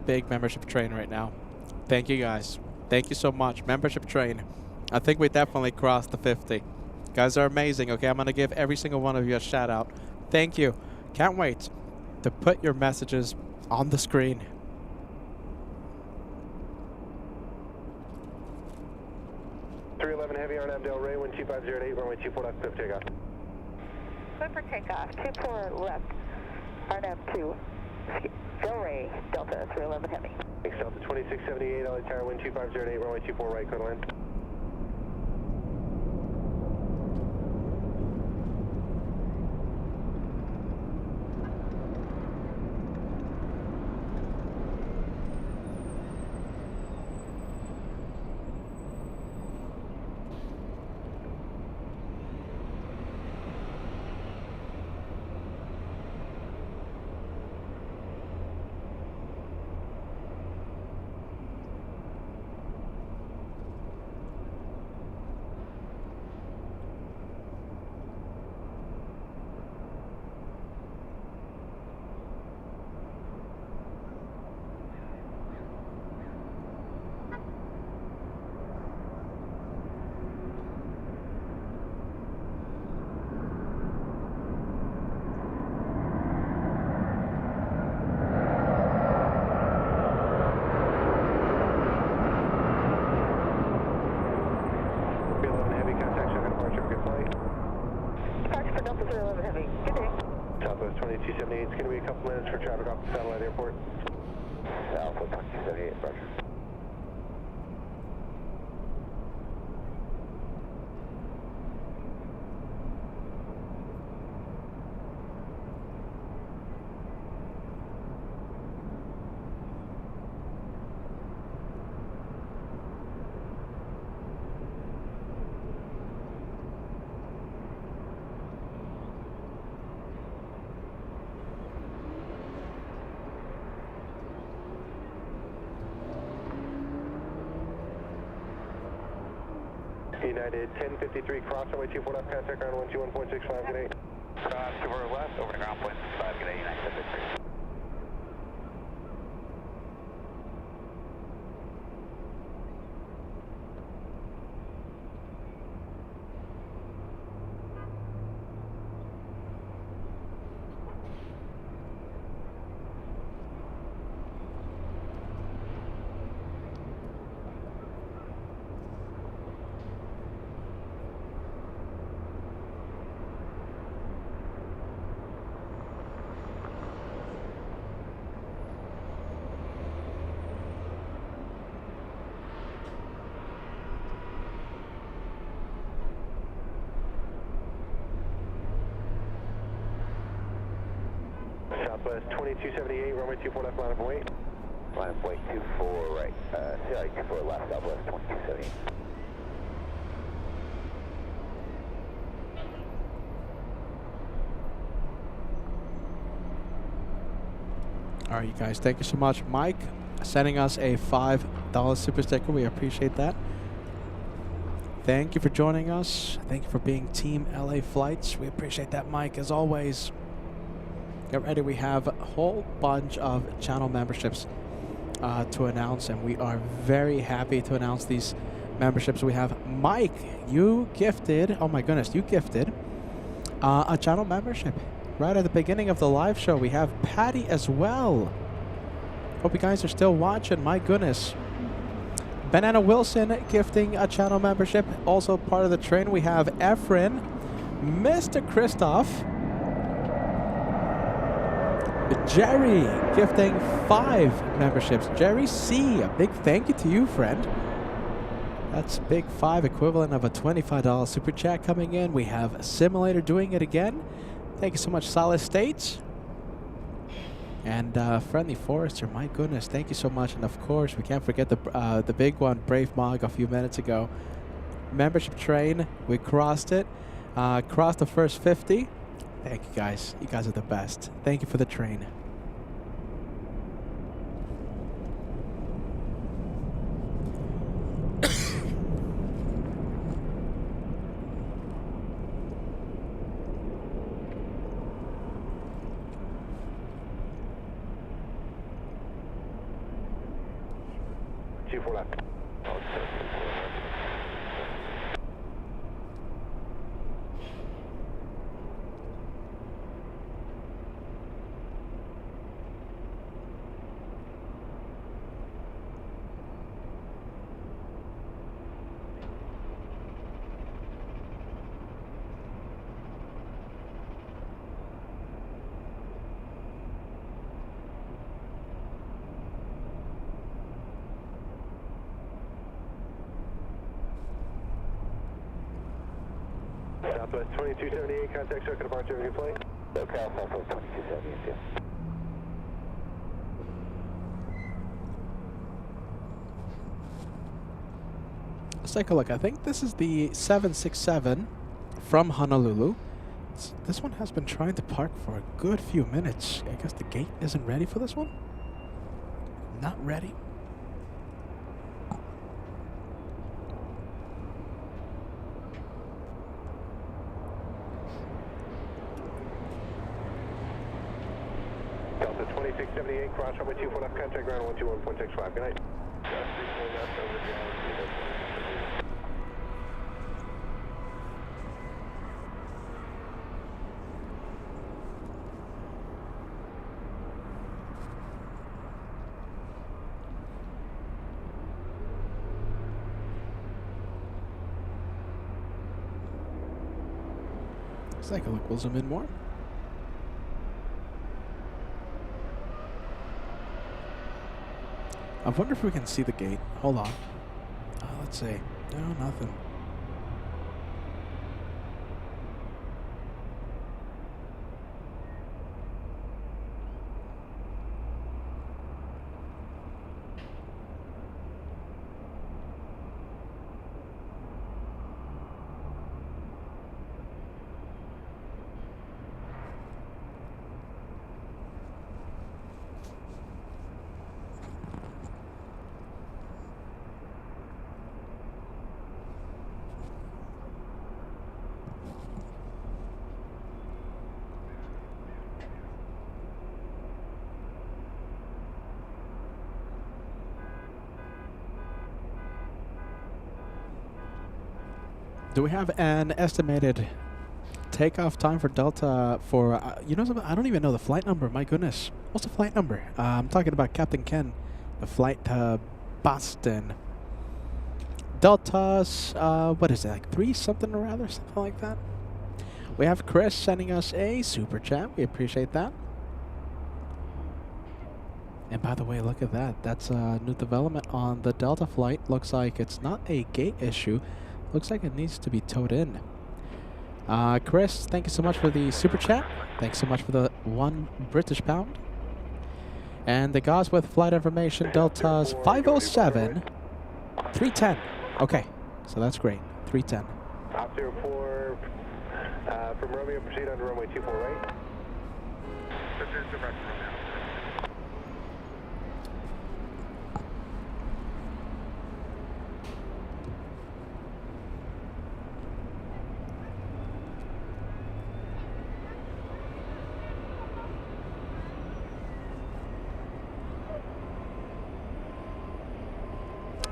Big membership train right now. Thank you guys. Thank you so much. Membership train. I think we definitely crossed the 50. Guys are amazing. Okay, I'm going to give every single one of you a shout out. Thank you. Can't wait to put your messages on the screen. Heavy RNAV Del Rey, wind 2508, runway 24 left, clear for takeoff. Clear for takeoff, 24 left, RNAV 2, Del Rey, Delta 311 Heavy. Thanks, Delta 2678, LA Tower, wind 2508, runway 24 right, clear to land. Southwest 2278, it's going to be a couple minutes for traffic off the satellite airport. Alpha 2278, roger. United 1053, cross runway 24 left, contact ground 121.65, good day. Cross 24 left, over to ground point 5, good day, United 1053. Southwest 2278, runway 24 left, line of way. Line of way 24 right. Sorry, 24 left, Southwest 2278. All right, you guys, thank you so much. Mike sending us a $5 super sticker. We appreciate that. Thank you for joining us. Thank you for being Team LA Flights. We appreciate that, Mike, as always. Get ready. We have a whole bunch of channel memberships to announce, and we are very happy to announce these memberships. We have Mike. You gifted, oh my goodness, you gifted a channel membership right at the beginning of the live show. We have Patty as well. Hope you guys are still watching. My goodness. Banana Wilson gifting a channel membership. Also part of the train, we have Efren, Mr. Christoph, Jerry gifting 5 memberships. Jerry C, a big thank you to you, friend. That's big 5, equivalent of a $25 super chat coming in. We have Simulator doing it again. Thank you so much, Solid States. And Friendly Forester, my goodness, thank you so much. And of course, we can't forget the big one, Brave Mog, a few minutes ago. Membership train, we crossed it. Crossed the first 50. Thank you guys. You guys are the best. Thank you for the train. left. Southwest 2278, contact circuit departure of your plane. SoCal, Southwest 2278, yeah. Let's take a look. I think this is the 767 from Honolulu. This one has been trying to park for a good few minutes. I guess the gate isn't ready for this one. Not ready. Delta 2678, cross runway 24 left, contact ground 121.65. Good night. Let's take a look. We'll zoom in more. I wonder if we can see the gate. Hold on. Let's see. No, nothing. Do we have an estimated takeoff time for Delta for, you know something? I don't even know the flight number. My goodness. What's the flight number? I'm talking about Captain Ken. The flight to Boston. Delta's, what is it, like 3 something or rather? Something like that. We have Chris sending us a super chat. We appreciate that. And by the way, look at that. That's a new development on the Delta flight. Looks like it's not a gate issue. Looks like it needs to be towed in. Chris, thank you so much for the super chat. Thanks so much for the £1 British pound. And the guys with flight information, Delta's 507, 310. Okay, so that's great. 310. Op 04 from Romeo, proceed on runway 24 right. This is direct Romeo.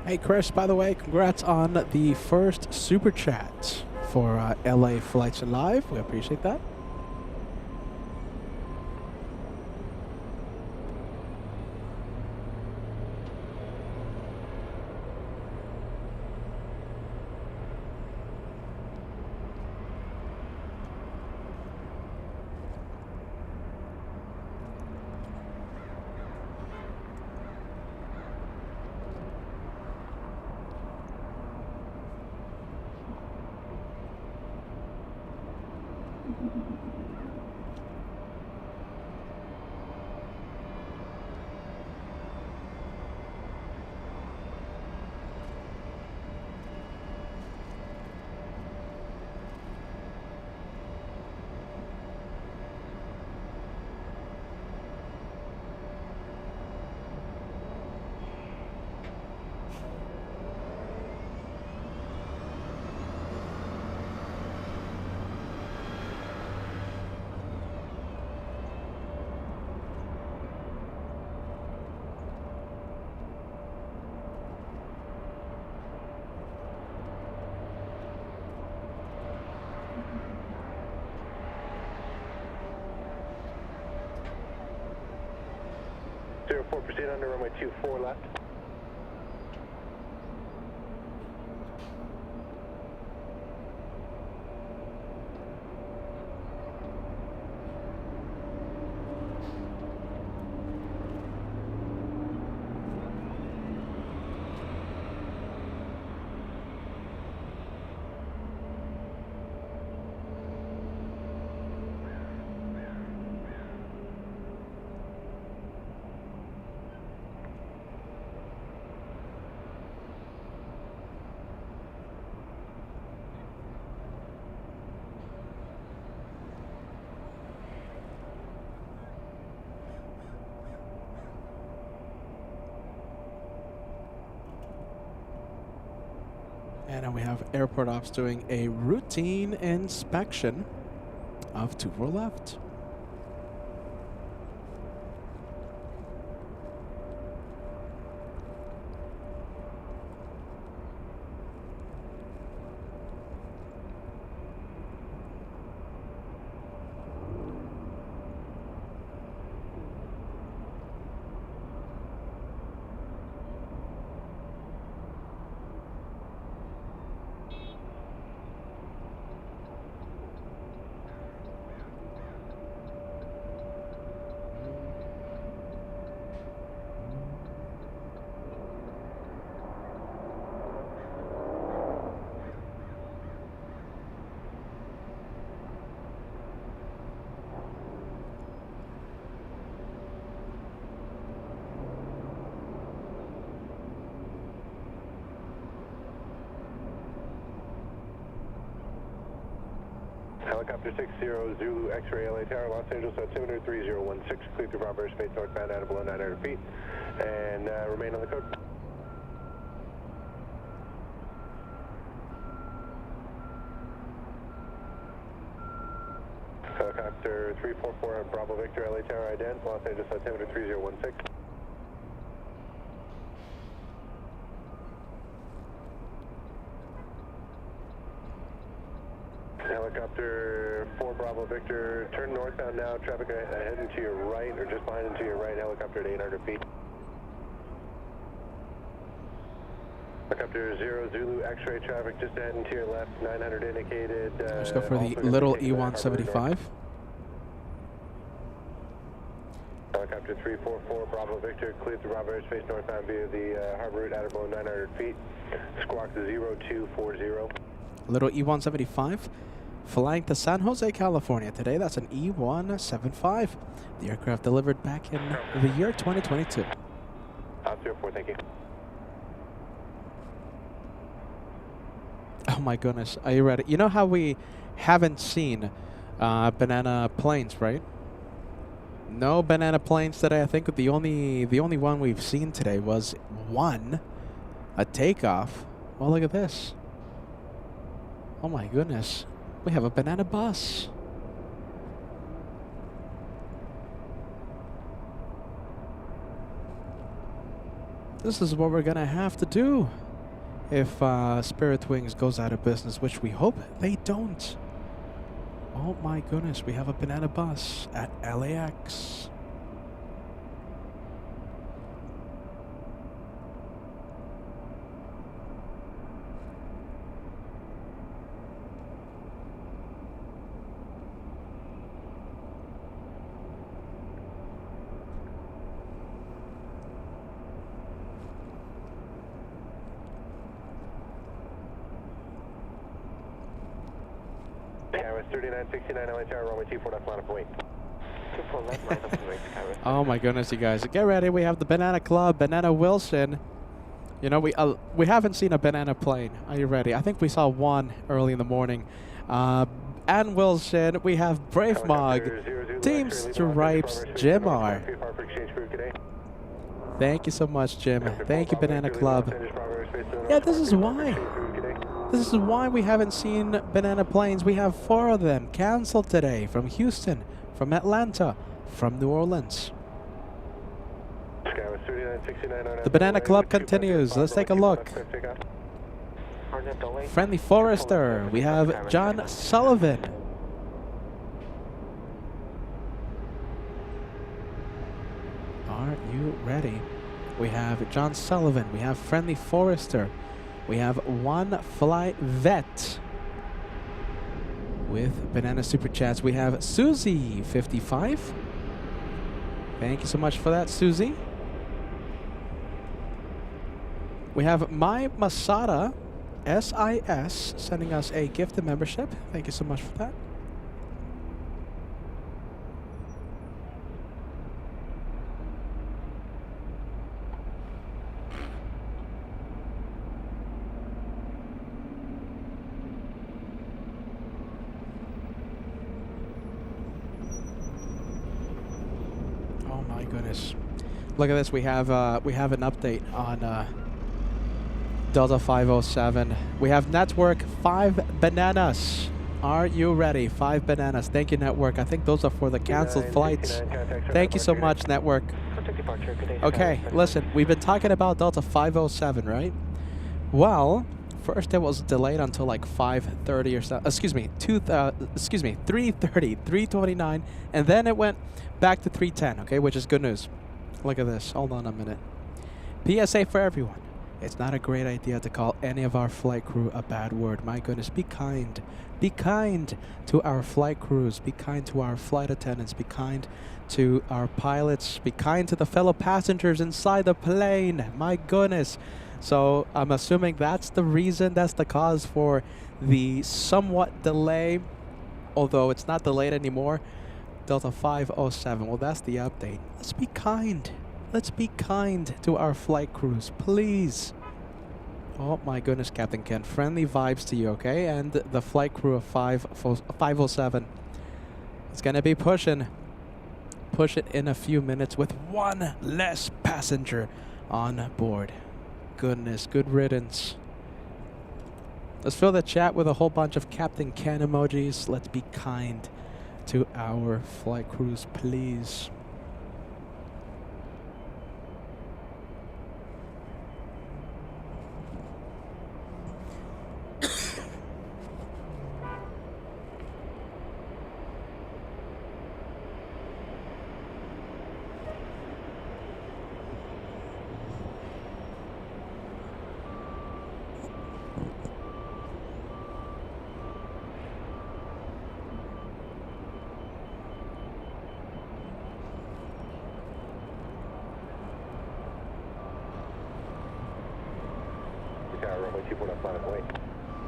Hey Chris, by the way, congrats on the first super chat for LA Flights Alive. We appreciate that. Proceed under runway 24 left. And now we have airport ops doing a routine inspection of 24 left. Helicopter 60 Zulu X-ray LA Tower, Los Angeles altimeter 3016, clear through proper airspace northbound out of below 900 feet, and remain on the code. Helicopter 344 on Bravo Victor LA Tower ident, Los Angeles altimeter 3016. Vector 4 Bravo Victor, turn northbound now, traffic heading to your right, or just behind and to your right, helicopter at 800 feet. Helicopter 0 Zulu X-ray traffic just heading to your left, 900 indicated. Let's go for the also little taking the harbor E-175. north. Helicopter 344 Bravo Victor, cleared through Bravo airspace northbound via the harbor route, outer below 900 feet. Squawk 0240. Little E-175 flying to San Jose, California today. That's an E-175. The aircraft delivered back in the year 2022. 04, thank you. Oh my goodness, are you ready? You know how we haven't seen banana planes, right? No banana planes today. I think the only one we've seen today was a takeoff. Well, look at this. Oh my goodness, we have a banana bus. This is what we're gonna have to do if Spirit Wings goes out of business, which we hope they don't. Oh my goodness, we have a banana bus at LAX. Kairos 3969 LA Tower, runway 24 left, line up wait. 24 left, line up and wait, Kairos. Oh my goodness, you guys, get ready. We have the Banana Club, Banana Wilson. You know, we haven't seen a banana plane. Are you ready? I think we saw one early in the morning. And Wilson, we have Brave Mog, Team Stripes, Jim R. Thank you so much, Jim. Thank you, Banana Club. Yeah, this is why. This is why we haven't seen banana planes. We have 4 of them canceled today from Houston, from Atlanta, from New Orleans. The Banana Club continues. Let's take a look. Friendly Forester. We have John Sullivan. Are you ready? We have John Sullivan. We have Friendly Forester. We have One Fly Vet with Banana Super Chats. We have Susie 55. Thank you so much for that, Susie. We have My Masada SIS sending us a gifted membership. Thank you so much for that. Oh my goodness. Look at this. We have an update on Delta 507. We have Network 5 bananas. Are you ready? 5 bananas. Thank you, Network. I think those are for the canceled flights. Thank you so much, Network. Okay, listen. We've been talking about Delta 507, right? Well, first it was delayed until like 5:30 or so. Excuse me, 3:30, 3:29, and then it went back to 3:10. Okay, which is good news. Look at this. Hold on a minute. PSA for everyone. It's not a great idea to call any of our flight crew a bad word. My goodness, be kind. Be kind to our flight crews. Be kind to our flight attendants. Be kind to our pilots. Be kind to the fellow passengers inside the plane. My goodness. So I'm assuming that's the reason, that's the cause for the somewhat delay, although it's not delayed anymore. Delta 507. Well, that's the update. Let's be kind. Let's be kind to our flight crews, please. Oh my goodness, Captain Ken. Friendly vibes to you, okay? And the flight crew of 507. It's gonna be push it in a few minutes with one less passenger on board. Goodness, good riddance. Let's fill the chat with a whole bunch of Captain Ken emojis. Let's be kind to our flight crews, please. runway 24 left, line up and wait.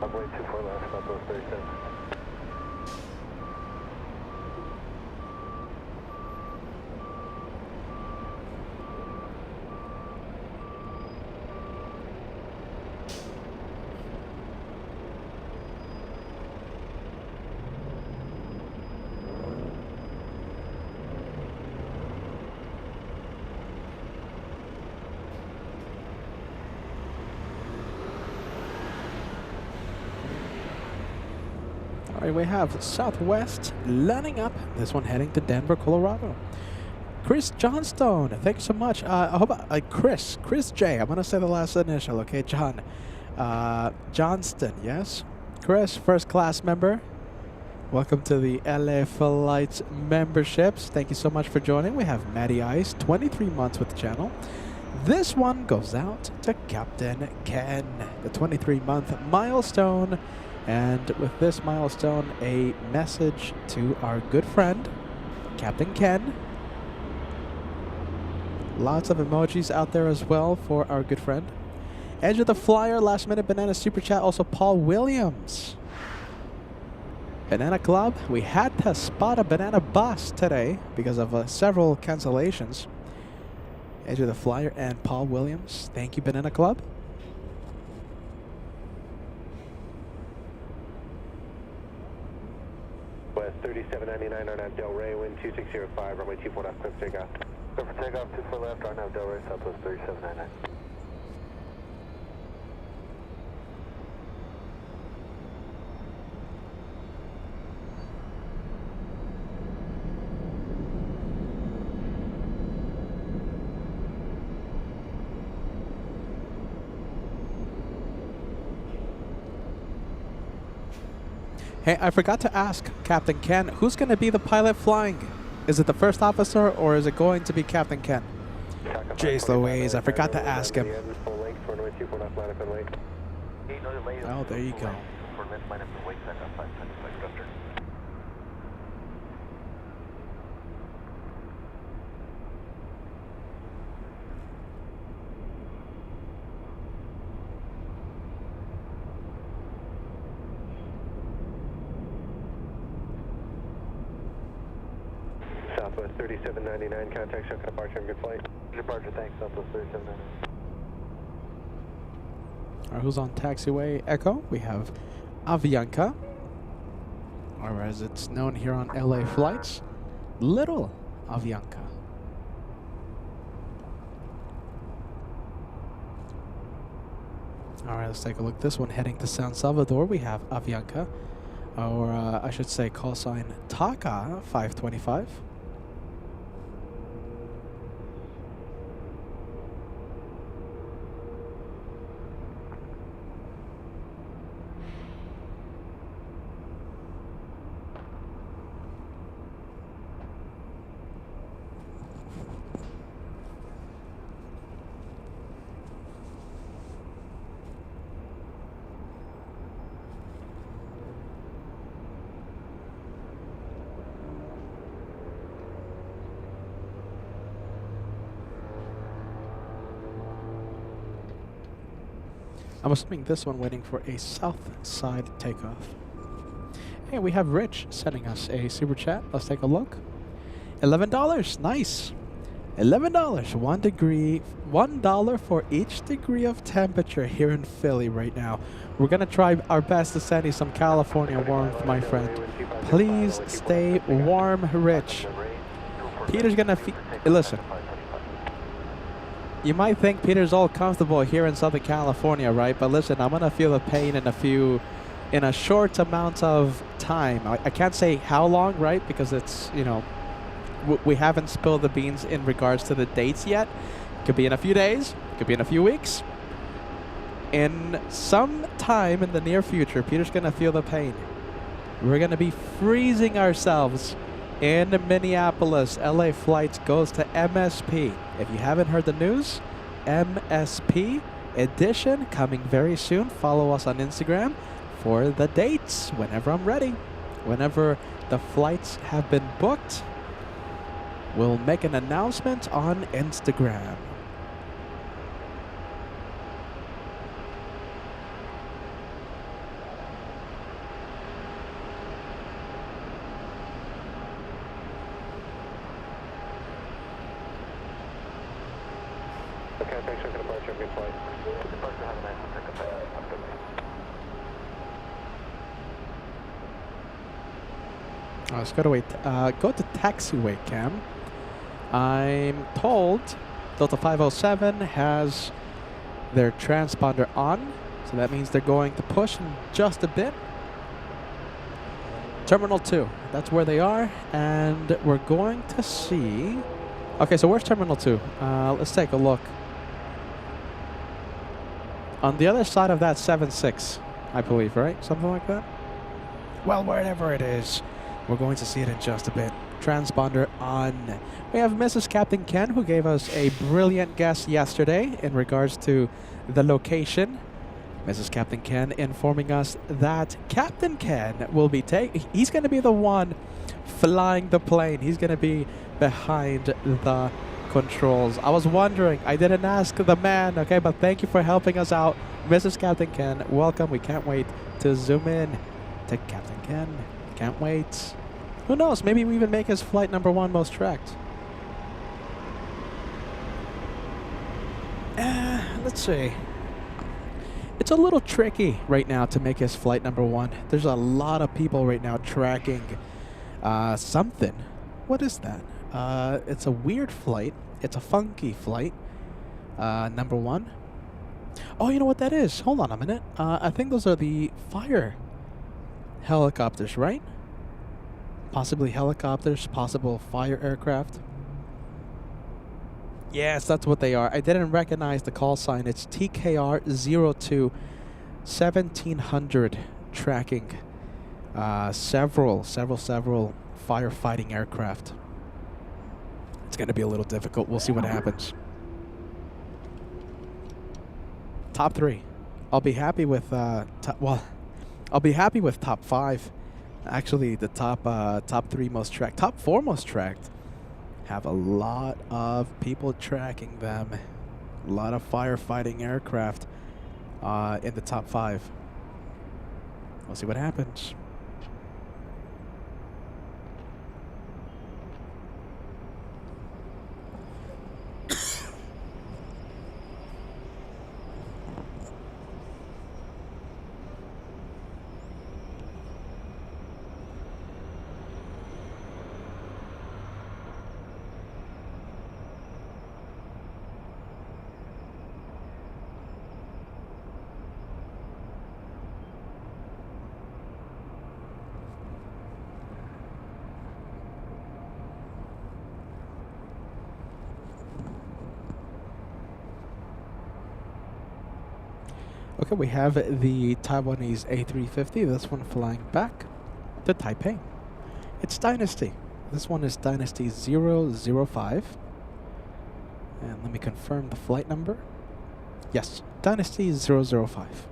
Runway 24 left, Southwest 37. All right, we have Southwest lining up. This one heading to Denver, Colorado. Chris Johnstone, thank you so much. I hope Chris J. I'm gonna say the last initial, okay, John. Johnston, yes. Chris, first class member. Welcome to the LA Flights memberships. Thank you so much for joining. We have Matty Ice, 23 months with the channel. This one goes out to Captain Ken, the 23-month milestone. And with this milestone, a message to our good friend, Captain Ken. Lots of emojis out there as well for our good friend. Edge of the Flyer, last minute banana super chat. Also Paul Williams. Banana Club, we had to spot a banana bus today because of several cancellations. Edge of the Flyer and Paul Williams. Thank you, Banana Club. West 3799, RNAV Del Rey, wind 2605, runway 24 left, clear for takeoff. Clear for takeoff, 24 left, RNAV Del Rey, Southwest 3799. Hey, I forgot to ask Captain Ken, who's going to be the pilot flying? Is it the first officer or is it going to be Captain Ken? Jace Louise, I forgot to ask him. Oh, there you go. Southwest 3799, contact show departure, good flight. Departure, thanks, Southwest 3799. Alright, who's on taxiway Echo? We have Avianca, or as it's known here on LA Flights, Little Avianca. Alright, let's take a look. This one heading to San Salvador, we have Avianca, or I should say call sign TACA 525. I'm assuming this one waiting for a south side takeoff. Hey, we have Rich sending us a super chat. Let's take a look. $11, nice. $11, $1 for each degree of temperature here in Philly right now. We're gonna try our best to send you some California warmth, my friend. Please stay warm, Rich. Peter's gonna listen. You might think Peter's all comfortable here in Southern California, right? But listen, I'm gonna feel the pain in a short amount of time. I can't say how long, right? Because it's, you know, we haven't spilled the beans in regards to the dates yet. Could be in a few days, could be in a few weeks. In some time in the near future, Peter's gonna feel the pain. We're gonna be freezing ourselves in Minneapolis. LA Flights goes to MSP. If you haven't heard the news, MSP edition coming very soon. Follow us on Instagram for the dates whenever I'm ready. Whenever the flights have been booked, we'll make an announcement on Instagram. thanks for the departure. Good flight. Departure, have a nice one. Have a good night. Let's go to taxiway cam. I'm told Delta 507 has their transponder on, so that means they're going to push in just a bit. Terminal 2, that's where they are, and we're going to see... Okay, so where's Terminal 2? Let's take a look. On the other side of that 7-6, I believe, right? Something like that? Well, wherever it is, we're going to see it in just a bit. Transponder on. We have Mrs. Captain Ken, who gave us a brilliant guess yesterday in regards to the location. Mrs. Captain Ken informing us that Captain Ken will be he's going to be the one flying the plane. He's going to be behind the controls. I was wondering, I didn't ask the man, okay, but thank you for helping us out. Mrs. Captain Ken, welcome. We can't wait to zoom in to Captain Ken. Can't wait. Who knows, maybe we even make his flight number 1 most tracked. Let's see. It's a little tricky right now to make his flight number 1. There's a lot of people right now tracking something. What is that? It's a weird flight. It's a funky flight. Number 1. Oh, you know what that is? Hold on a minute. I think those are the fire helicopters, right? Possibly helicopters, possible fire aircraft. Yes, that's what they are. I didn't recognize the call sign. It's TKR-02 1700 tracking several firefighting aircraft. It's going to be a little difficult. We'll see what happens. Top 3. I'll be happy with I'll be happy with top 5. Actually, the top 3 most tracked, top 4 most tracked, have a lot of people tracking them. A lot of firefighting aircraft in the top 5. We'll see what happens. Okay, we have the Taiwanese A350, this one flying back to Taipei. It's Dynasty. This one is Dynasty 005. And let me confirm the flight number. Yes, Dynasty 005.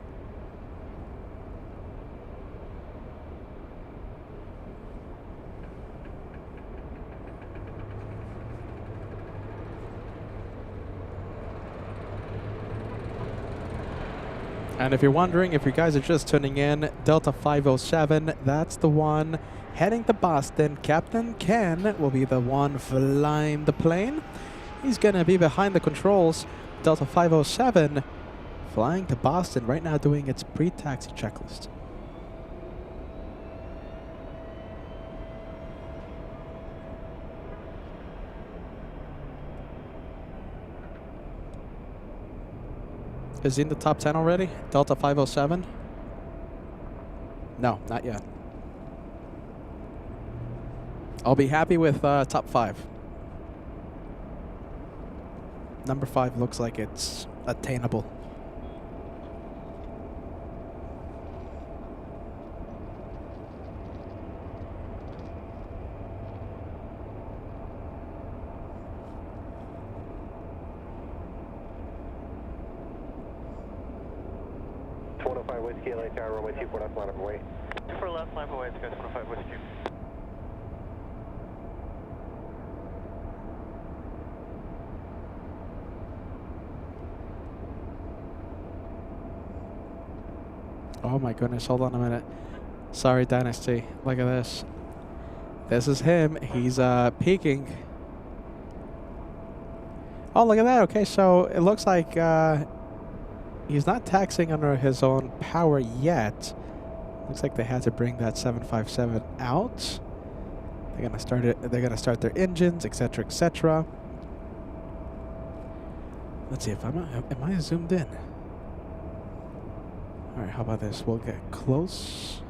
And if you're wondering, if you guys are just tuning in, Delta 507, that's the one heading to Boston. Captain Ken will be the one flying the plane. He's going to be behind the controls. Delta 507 flying to Boston right now, doing its pre-taxi checklist. Is he in the top 10 already? Delta 507? No, not yet. I'll be happy with top 5. Number 5 looks like it's attainable. Whiskey, LA Tower, runway 24 left, line up away. 24 left, line up away, it's 25 Whiskey. Oh my goodness, hold on a minute. Sorry, Dynasty. Look at this. This is him. He's peeking. Oh, look at that. Okay, so it looks like he's not taxiing under his own power yet. Looks like they had to bring that 757 out. They're gonna start it. They're gonna start their engines, etc., etc. Let's see if am I zoomed in. All right, how about this? We'll get close.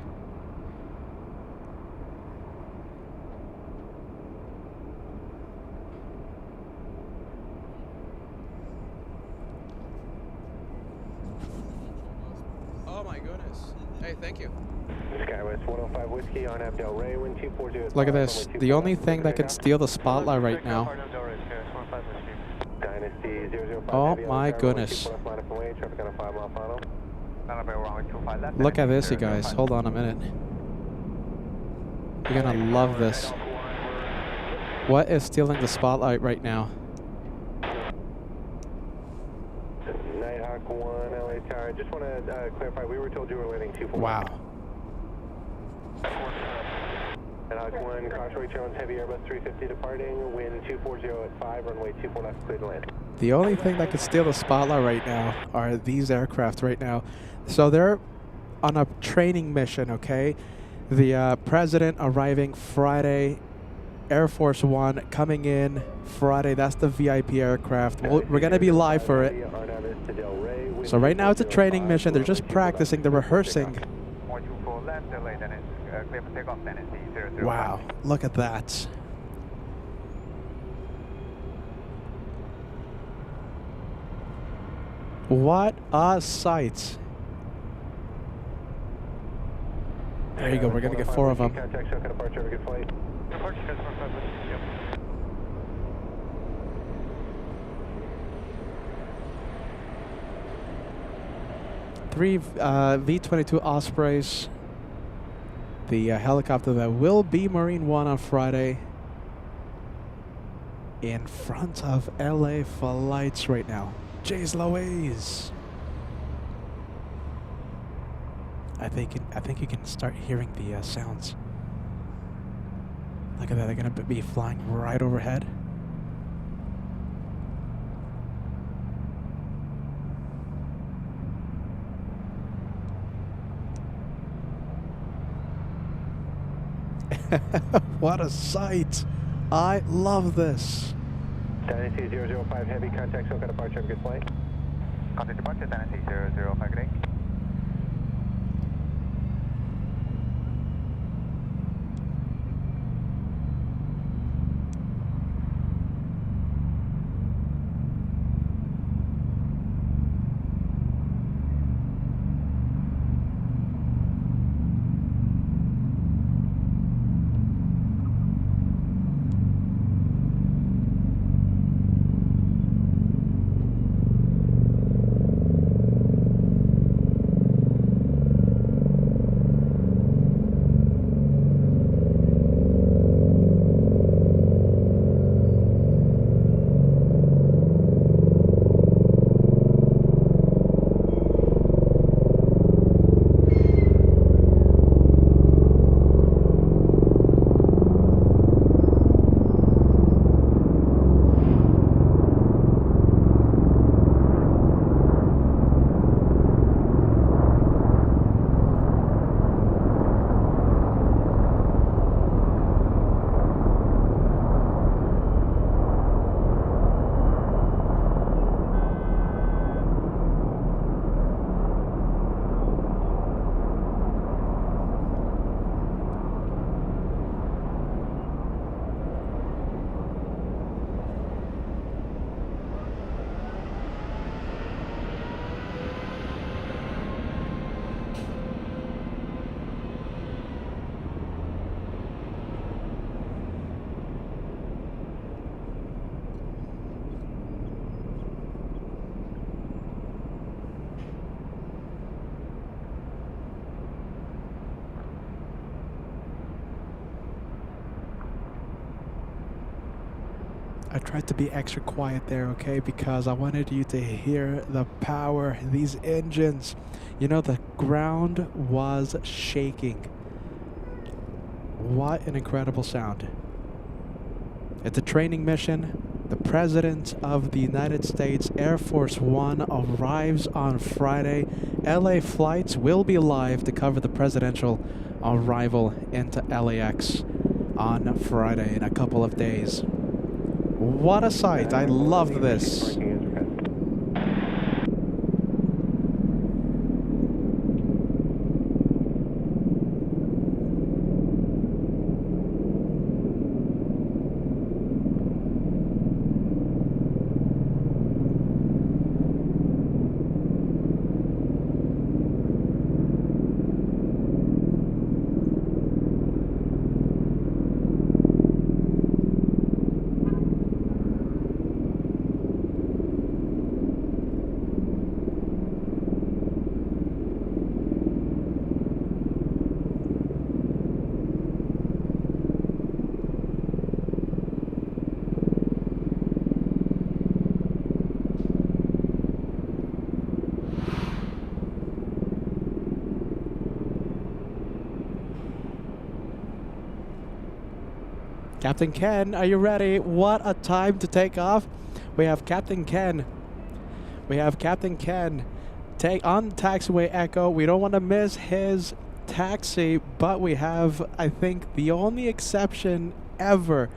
Oh my goodness. Hey, thank you. Skywest 105 Whiskey on Abdel Ray, wind 240. Look at this. The only thing that can steal the spotlight right now. Dynasty 005. Oh my goodness. Traffic on a 5 mile final. Look at this, you guys. Hold on a minute. You're gonna love this. What is stealing the spotlight right now? Nighthawk 1, LA Tower. Just want to clarify, we were told you were landing 240. Wow. Nighthawk 1, Crossway Challenge, heavy Airbus 350 departing, wind 240 at 5, runway 24 left, clear to land. The only thing that can steal the spotlight right now are these aircraft right now. So they're on a training mission, okay? The president arriving Friday, Air Force One coming in Friday. That's the VIP aircraft. We're going to be live for it. So right now it's a training mission. They're just practicing. They're rehearsing. Wow, look at that. What a sight. There you go, we're going to get 4 of them. Contact, show departure, have a good flight. Three V-22 Ospreys. The helicopter that will be Marine One on Friday. In front of LA Flights right now. Jeez Louise. I think you can start hearing the sounds. Look at that, they're gonna be flying right overhead. What a sight! I love this. Dynasty 005 heavy, contact, SoCal departure, have a good flight. Contact departure, Dynasty 005, good day. I tried to be extra quiet there, okay, because I wanted you to hear the power, these engines. You know, the ground was shaking. What an incredible sound. It's a training mission. The President of the United States Air Force One arrives on Friday. LA flights will be live to cover the presidential arrival into LAX on Friday in a couple of days. What a sight. I love this. Captain Ken, are you ready? What a time to take off. We have Captain Ken. We have Captain Ken take on taxiway Echo. We don't want to miss his taxi, but we have, I think, the only exception ever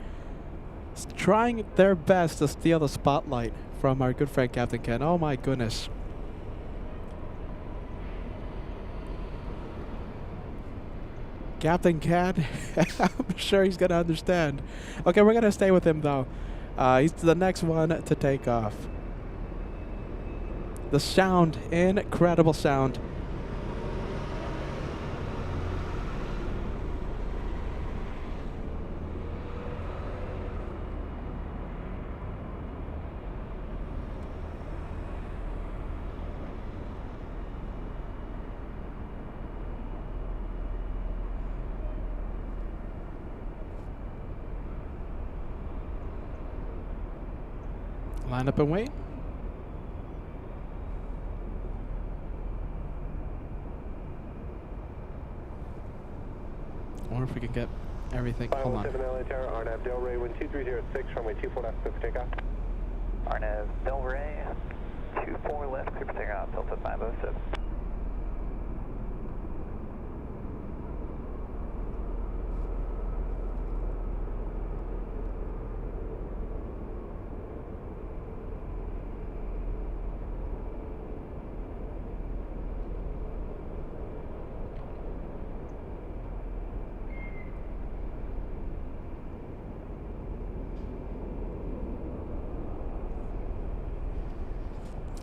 trying their best to steal the spotlight from our good friend Captain Ken. Oh my goodness. Captain Ken, I'm sure he's going to understand. Okay, we're going to stay with him though. He's the next one to take off. The sound, incredible sound. Line up and wait. Or if we can get everything. Hold on. 517 LA Tower, RNAV Delray, wind 2306, runway 24 left, clear for takeoff. RNAV Delray, 24 left, clear for takeoff, Delta 507.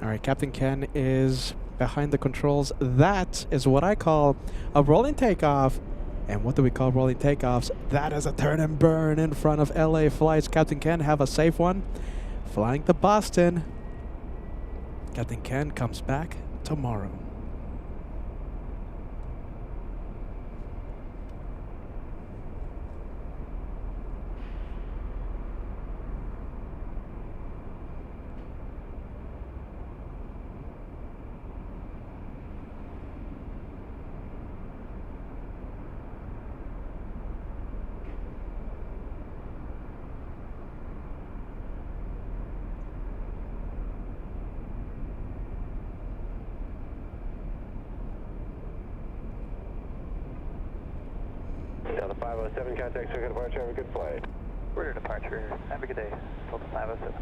All right, Captain Ken is behind the controls. That is what I call a rolling takeoff. And what do we call rolling takeoffs? That is a turn and burn in front of LA flights. Captain Ken, have a safe one. Flying to Boston. Captain Ken comes back tomorrow. Delta 507, contact circuit departure, have a good flight. Order departure, have a good day, Delta 507.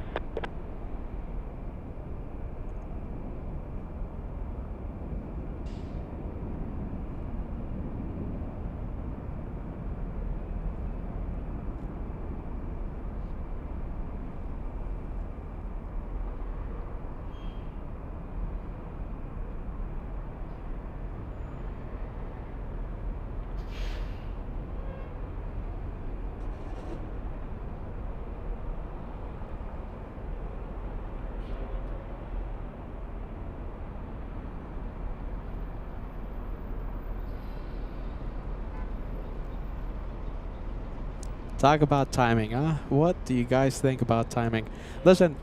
Talk about timing, huh? What do you guys think about timing? Listen,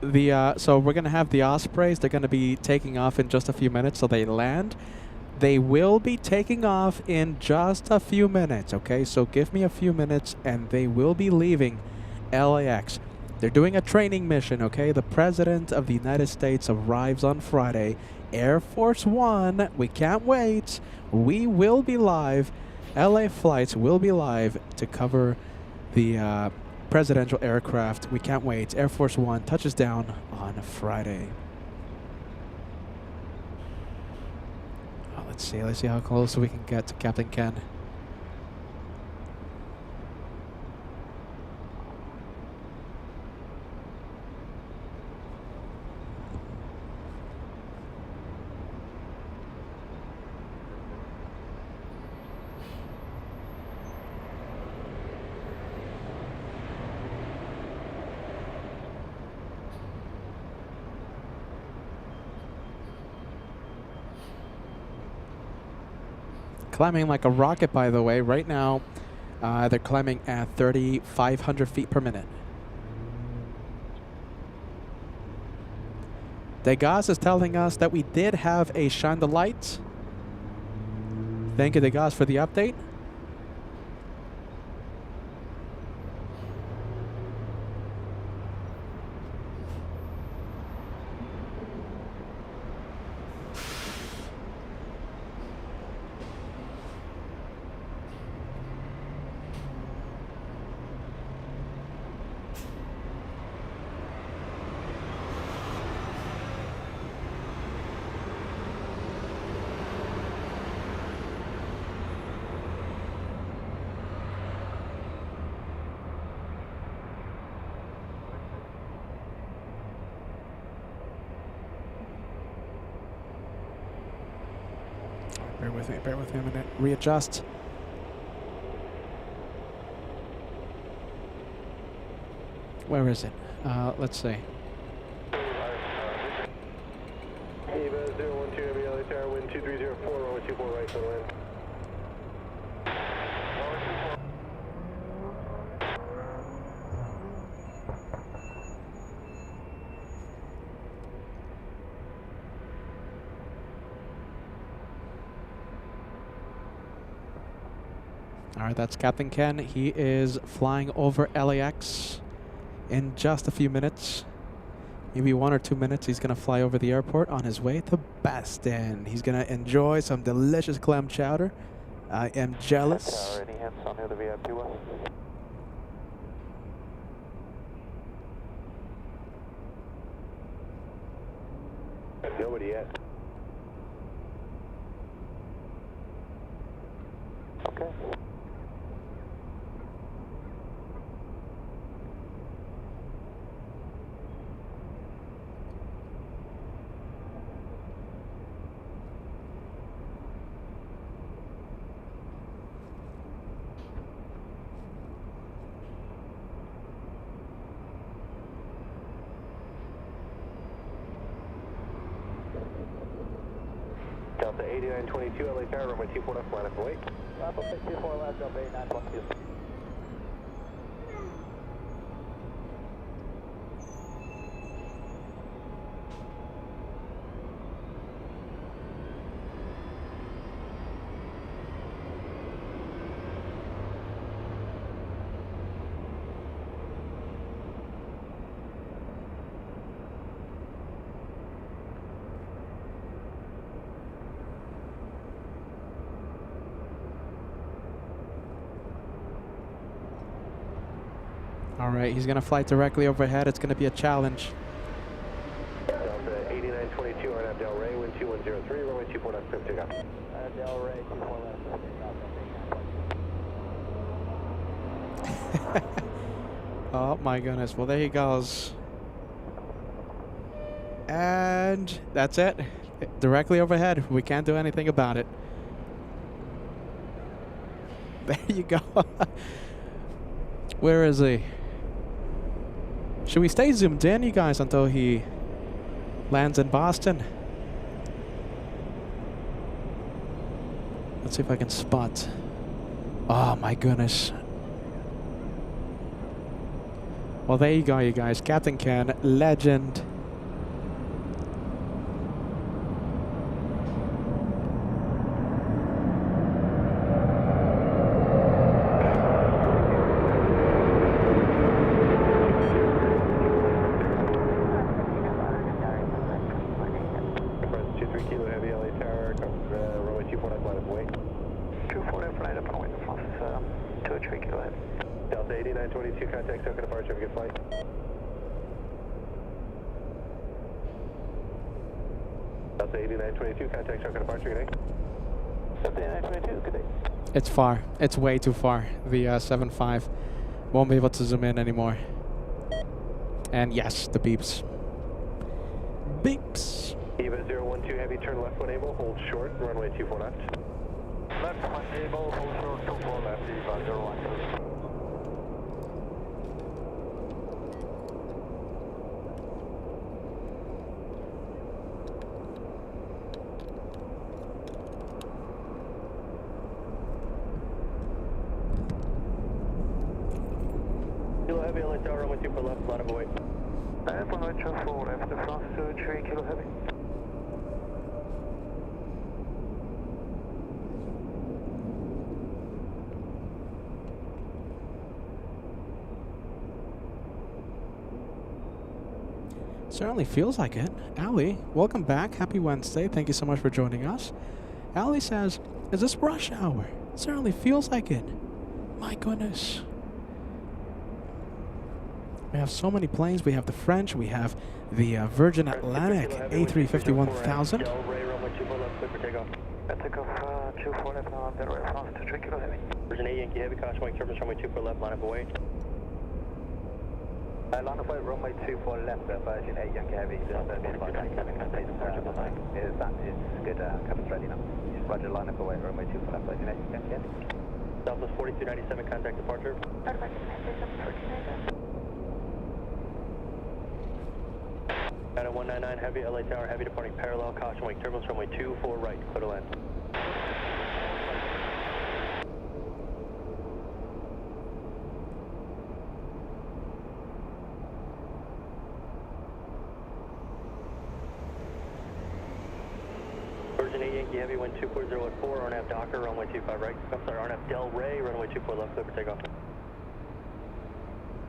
the so we're gonna have the Ospreys. They're gonna be taking off in just a few minutes, so they land. They will be taking off in just a few minutes, okay? So give me a few minutes, and they will be leaving LAX. They're doing a training mission, okay? The President of the United States arrives on Friday. Air Force One, we can't wait. We will be live. LA Flights will be live to cover the presidential aircraft. We can't wait. Air Force One touches down on Friday. Oh, let's see how close we can get to Captain Ken. Climbing like a rocket, by the way. Right now, they're climbing at 3,500 feet per minute. Degas is telling us that we did have a shine the light. Thank you, Degas, for the update. Bear with me a minute. Readjust. Where is it? Let's see. Eva 012 Heavy LA Tower, wind 2304, runway 24 right for the land. All right, that's Captain Ken. He is flying over LAX in just a few minutes. Maybe 1 or 2 minutes. He's going to fly over the airport on his way to Boston. He's going to enjoy some delicious clam chowder. I am jealous. Any hands on the VIP one? Nobody yet. Okay. Delta 8922 LA Tower, runway 24 left, line up and wait. Alpha 624 left, Delta 8922. All right, he's going to fly directly overhead. It's going to be a challenge. Delta 8922, RNAV Del Rey, wind 2103, runway 24 left, clear takeoff. Del Rey, 24 left, Oh my goodness. Well, there he goes. And that's it. Directly overhead. We can't do anything about it. There you go. Where is he? Should we stay zoomed in, you guys, until he lands in Boston? Let's see if I can spot. Oh my goodness. Well, there you go, you guys. Captain Ken, legend. Delta 8922, contact Soka departure, have a good flight. Delta 8922, contact Soka departure, good day. Delta 8922, good day. It's far. It's way too far. The 7.5 won't be able to zoom in anymore. And yes, the beeps. Beeps. Eva 012 Heavy, turn left when able, hold short, runway 24 left. Left when able, hold short, 24 left, Eva 012. Kilo Heavy, LA Tower, runway 24 left, line of await. Runway 24 left, the France to 3 Kilo Heavy. Certainly feels like it. Ali, welcome back. Happy Wednesday. Thank you so much for joining us. Ali says, is this rush hour? Certainly feels like it. My goodness. We have so many planes. We have the French. We have the Virgin Atlantic A350-1000. Del Rey, runway 24 left, clear for takeoff. Takeoff 24 left, now Del Rey, France to 3 Kilo Heavy. Virgin 8 Yankee Heavy, caution wing turbines, runway 24 left, line of await. Line of weight, runway 24 left, Virgin 8 Yankee Heavy, just mid contact, having a state departure behind. That is good, cabin's ready now. Roger, line of weight, runway 24 left, Virgin 8 Yankee Heavy. Southwest 4297, contact departure. At a 199 Heavy, LA Tower Heavy, departing parallel, caution wing turbulence, runway 24 right, clear to land. Virgin 8 Yankee Heavy, wind 240 at 4, RNAV Docker, runway 25 right. I'm sorry, RNAV Del Rey, runway 24 left, clear for takeoff.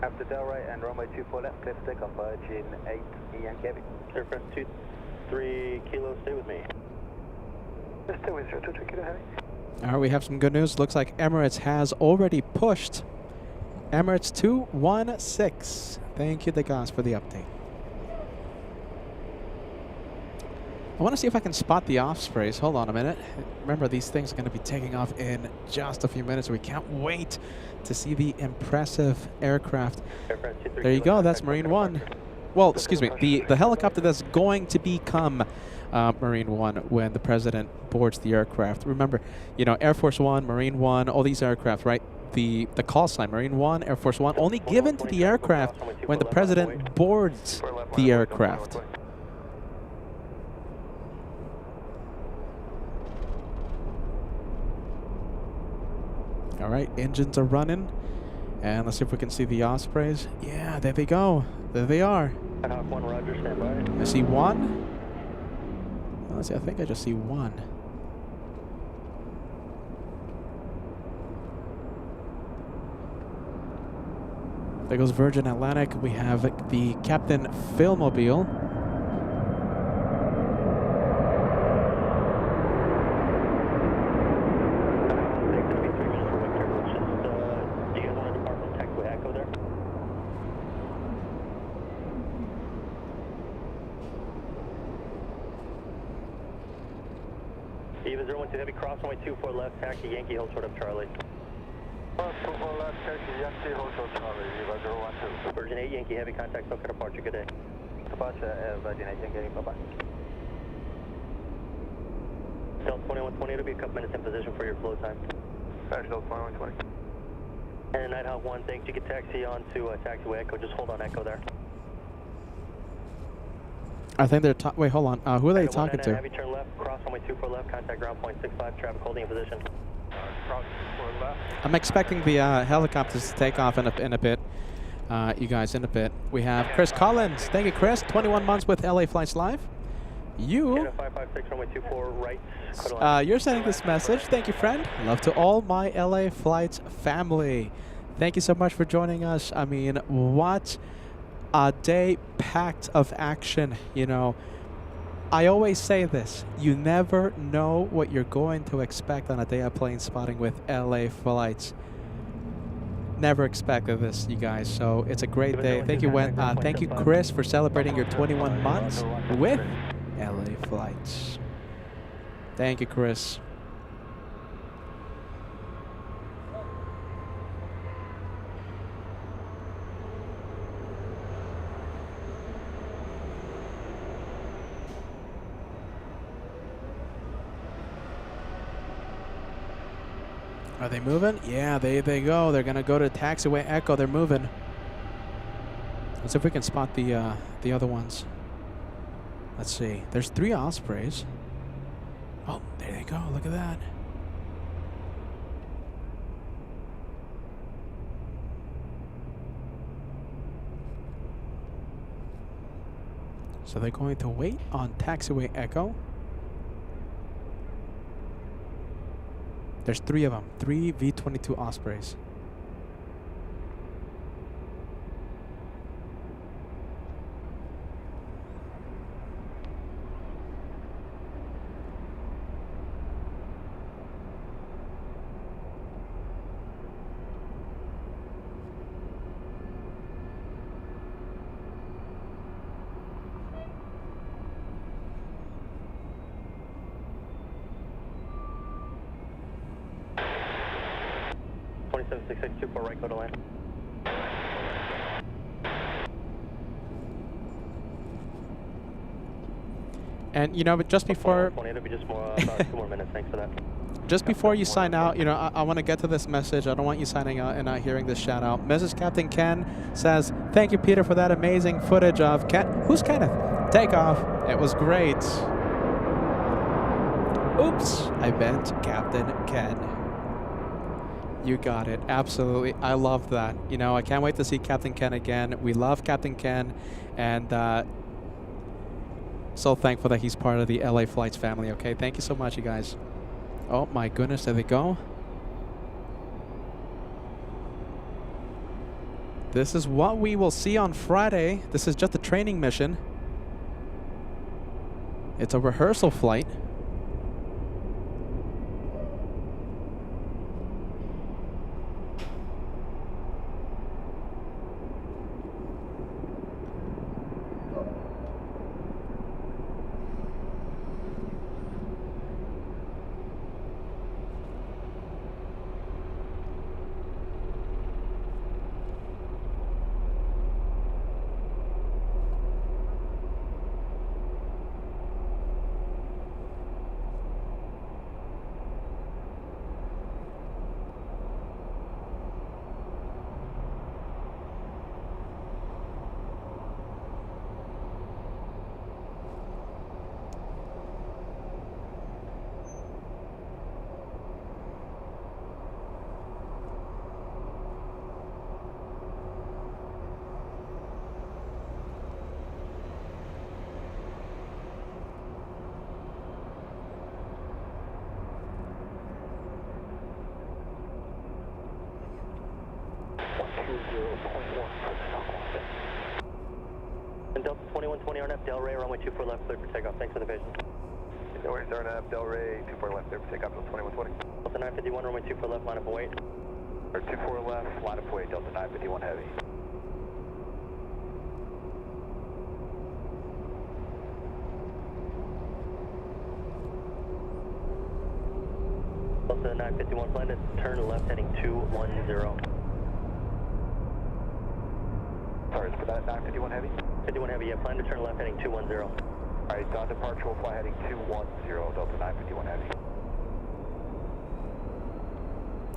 After Del Rey and runway 24 left, clear for takeoff, Virgin 8 Yankee Heavy. Aircraft 23 Kilo, stay with me. Stay with 023 Kilo Heavy. All right, we have some good news. Looks like Emirates has already pushed Emirates 216. Thank you, Degas, for the update. I want to see if I can spot the Ospreys. Hold on a minute. Remember, these things are going to be taking off in just a few minutes. We can't wait to see the impressive aircraft. There you go. That's Marine One. Well, excuse me, the helicopter that's going to become Marine One when the president boards the aircraft. Remember, you know, Air Force One, Marine One, all these aircraft, right? The call sign, Marine One, Air Force One, only given to the aircraft when the president boards the aircraft. All right, engines are running. And let's see if we can see the Ospreys. Yeah, there they go. There they are. Hawk 1, Roger, stand by. I see one. Let's see, I think I just see one. There goes Virgin Atlantic. We have the Captain Philmobile. Eva 012 Heavy, cross runway 24 left, taxi Yankee, hold short up Charlie. 24 left, taxi Yankee, hold short Charlie, Eva 012. Virgin 8 Yankee Heavy, contact Soka departure, good day. Departure, Virgin 8 Yankee Heavy, bye-bye. Delta 2120, it'll be a couple minutes in position for your flow time. Delta 2120. And Nighthawk 1, thanks. You can taxi on to taxiway Echo, just hold on Echo there. I think they're wait, hold on. Who are they talking to? Heavy, turn left, cross runway 24 left, contact ground point 65, traffic holding in position. Cross 24 left. I'm expecting the helicopters to take off in a bit. You guys, in a bit. We have Chris Collins. Thank you, Chris. 21 months with LA Flights Live. You. 556, runway 24 right. You're sending this message. Thank you, friend. Love to all my LA Flights family. Thank you so much for joining us. I mean, what a day packed of action, you know. I always say this, you never know what you're going to expect on a day of plane spotting with LA Flights. never expected this, you guys. So it's a great day. Thank you, thank you, Chris, for celebrating your 21 months with LA Flights. Thank you, Chris. Are they moving? Yeah, they go. They're gonna go to taxiway Echo. They're moving. Let's see if we can spot the other ones. Let's see. There's 3 Ospreys. Oh, there they go. Look at that. So they're going to wait on taxiway Echo. There's 3 of them. 3 V-22 Ospreys. Right, go to line. And you know, but just before, It'll be just more, about 2 more minutes. Thanks for that. just before you sign out, you know, I want to get to this message. I don't want you signing out and not hearing this shout out. Mrs. Captain Ken says, "Thank you, Peter, for that amazing footage of who's Kenneth? Takeoff. It was great." Oops, I meant Captain Ken. You got it. Absolutely. I love that. You know, I can't wait to see Captain Ken again. We love Captain Ken, and so thankful that he's part of the LA Flights family, okay? Thank you so much, you guys. Oh, my goodness. There they go. This is what we will see on Friday. This is just a training mission. It's a rehearsal flight. And Delta 2120 RNF, Delray, runway 24 left, clear for takeoff. Thanks for the vision. No worries, RNF, Delray, 24 left, clear for takeoff, Delta 2120. Delta 951, runway 24 left, line up and wait. Or 24 left, line up wait, Delta 951 heavy. Delta 951, plan to turn left heading 210. Sorry, for that 951 heavy? 51 heavy, yeah, plan to turn left heading 210. Alright, on departure, we'll fly heading 210, Delta 951 heavy.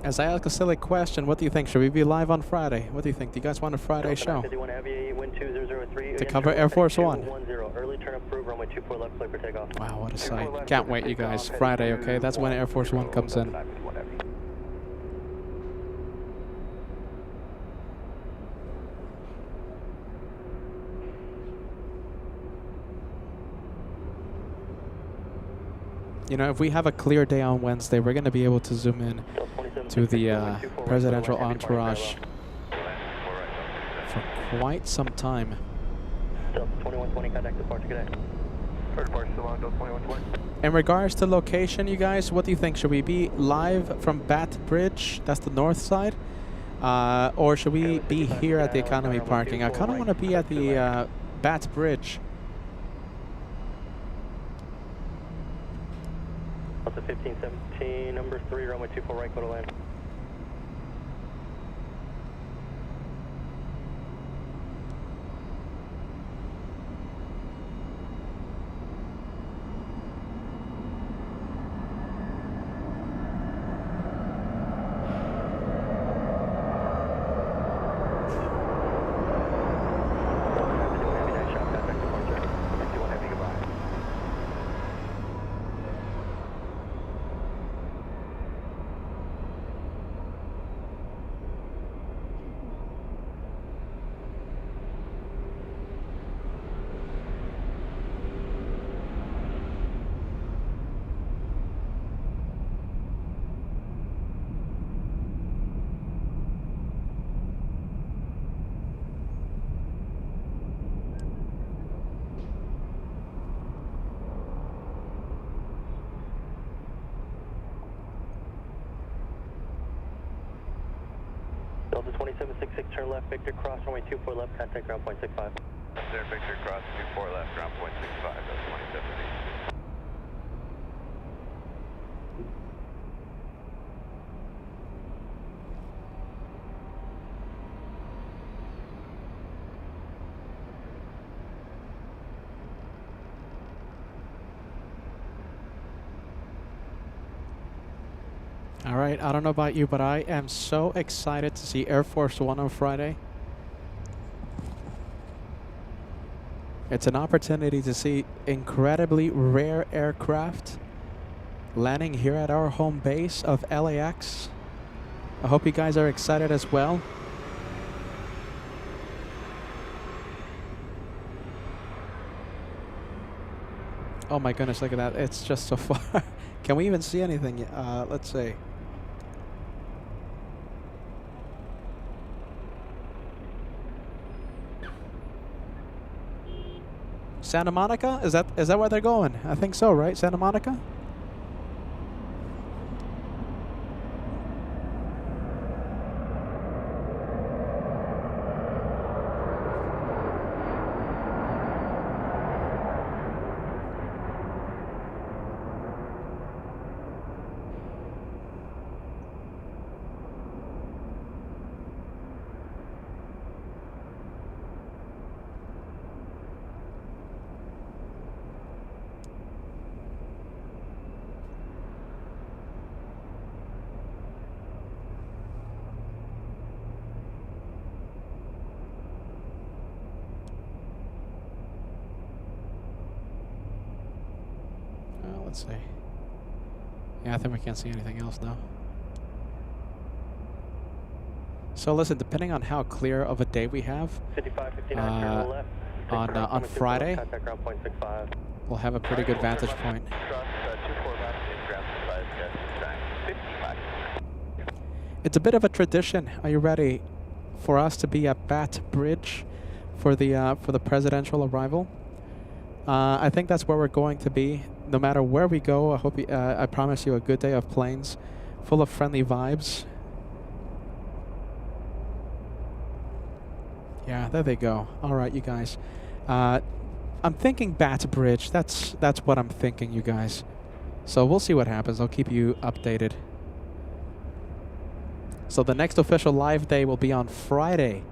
As I ask a silly question, what do you think? Should we be live on Friday? What do you think? Do you guys want a Friday Delta show? 951 heavy, wind 2003. To cover Air Force One. 210, early turn approved, runway 24 left, clear for takeoff. Wow, what a sight. Can't wait, you guys. Friday, okay? That's when Air Force One comes in. You know, if we have a clear day on Wednesday, we're going to be able to zoom in to the presidential entourage for quite some time. Delta 2120, contact departure, good day. Departure still on, Delta 2120. In regards to location, you guys, what do you think? Should we be live from Bat Bridge? That's the north side. Or should we be here at the economy parking? I kind of want to be at the Bats Bridge. Delta 1517, number 3, runway 24 right, go to land. Delta 2766, turn left, Victor, cross runway 24 left, contact ground point 65. There, Victor, cross 24 left, ground point 65, that's 27. All right, I don't know about you, but I am so excited to see Air Force One on Friday. It's an opportunity to see incredibly rare aircraft landing here at our home base of LAX. I hope you guys are excited as well. Oh my goodness, look at that. It's just so far. Can we even see anything? Let's see. Santa Monica? Is that where they're going? I think so, right? Santa Monica? Let's see. Yeah, I think we can't see anything else now. So listen, depending on how clear of a day we have, 5559, turn to the left. on Friday, Contact ground point 65. we'll have a pretty good vantage point. It's a bit of a tradition. Are you ready for us to be at Bat Bridge for the presidential arrival? I think that's where we're going to be. No matter where we go, I hope I promise you a good day of planes, full of friendly vibes. Yeah, there they go. All right, you guys. I'm thinking Bat Bridge. That's what I'm thinking, you guys. So we'll see what happens. I'll keep you updated. So the next official live day will be on Friday.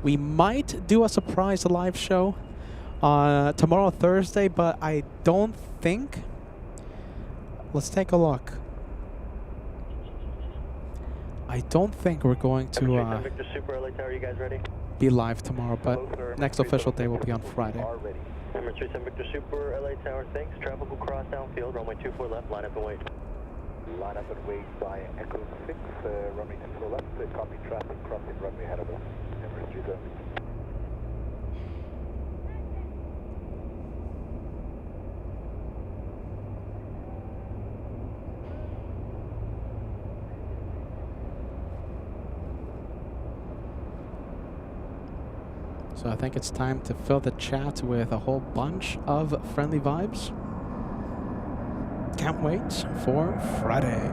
We might do a surprise live show tomorrow, Thursday, but I don't think. Let's take a look. I don't think we're going to Victor Super LA Tower, you guys ready? be live tomorrow, but next official day will be on Friday. Number 37 Victor Super LA Tower, thanks. Traffic will cross downfield, runway 24 left, line up and wait. Line up and wait by Echo 6, runway 24 left, copy traffic, crossing runway ahead of us. Number 37. So I think it's time to fill the chat with a whole bunch of friendly vibes. Can't wait for Friday.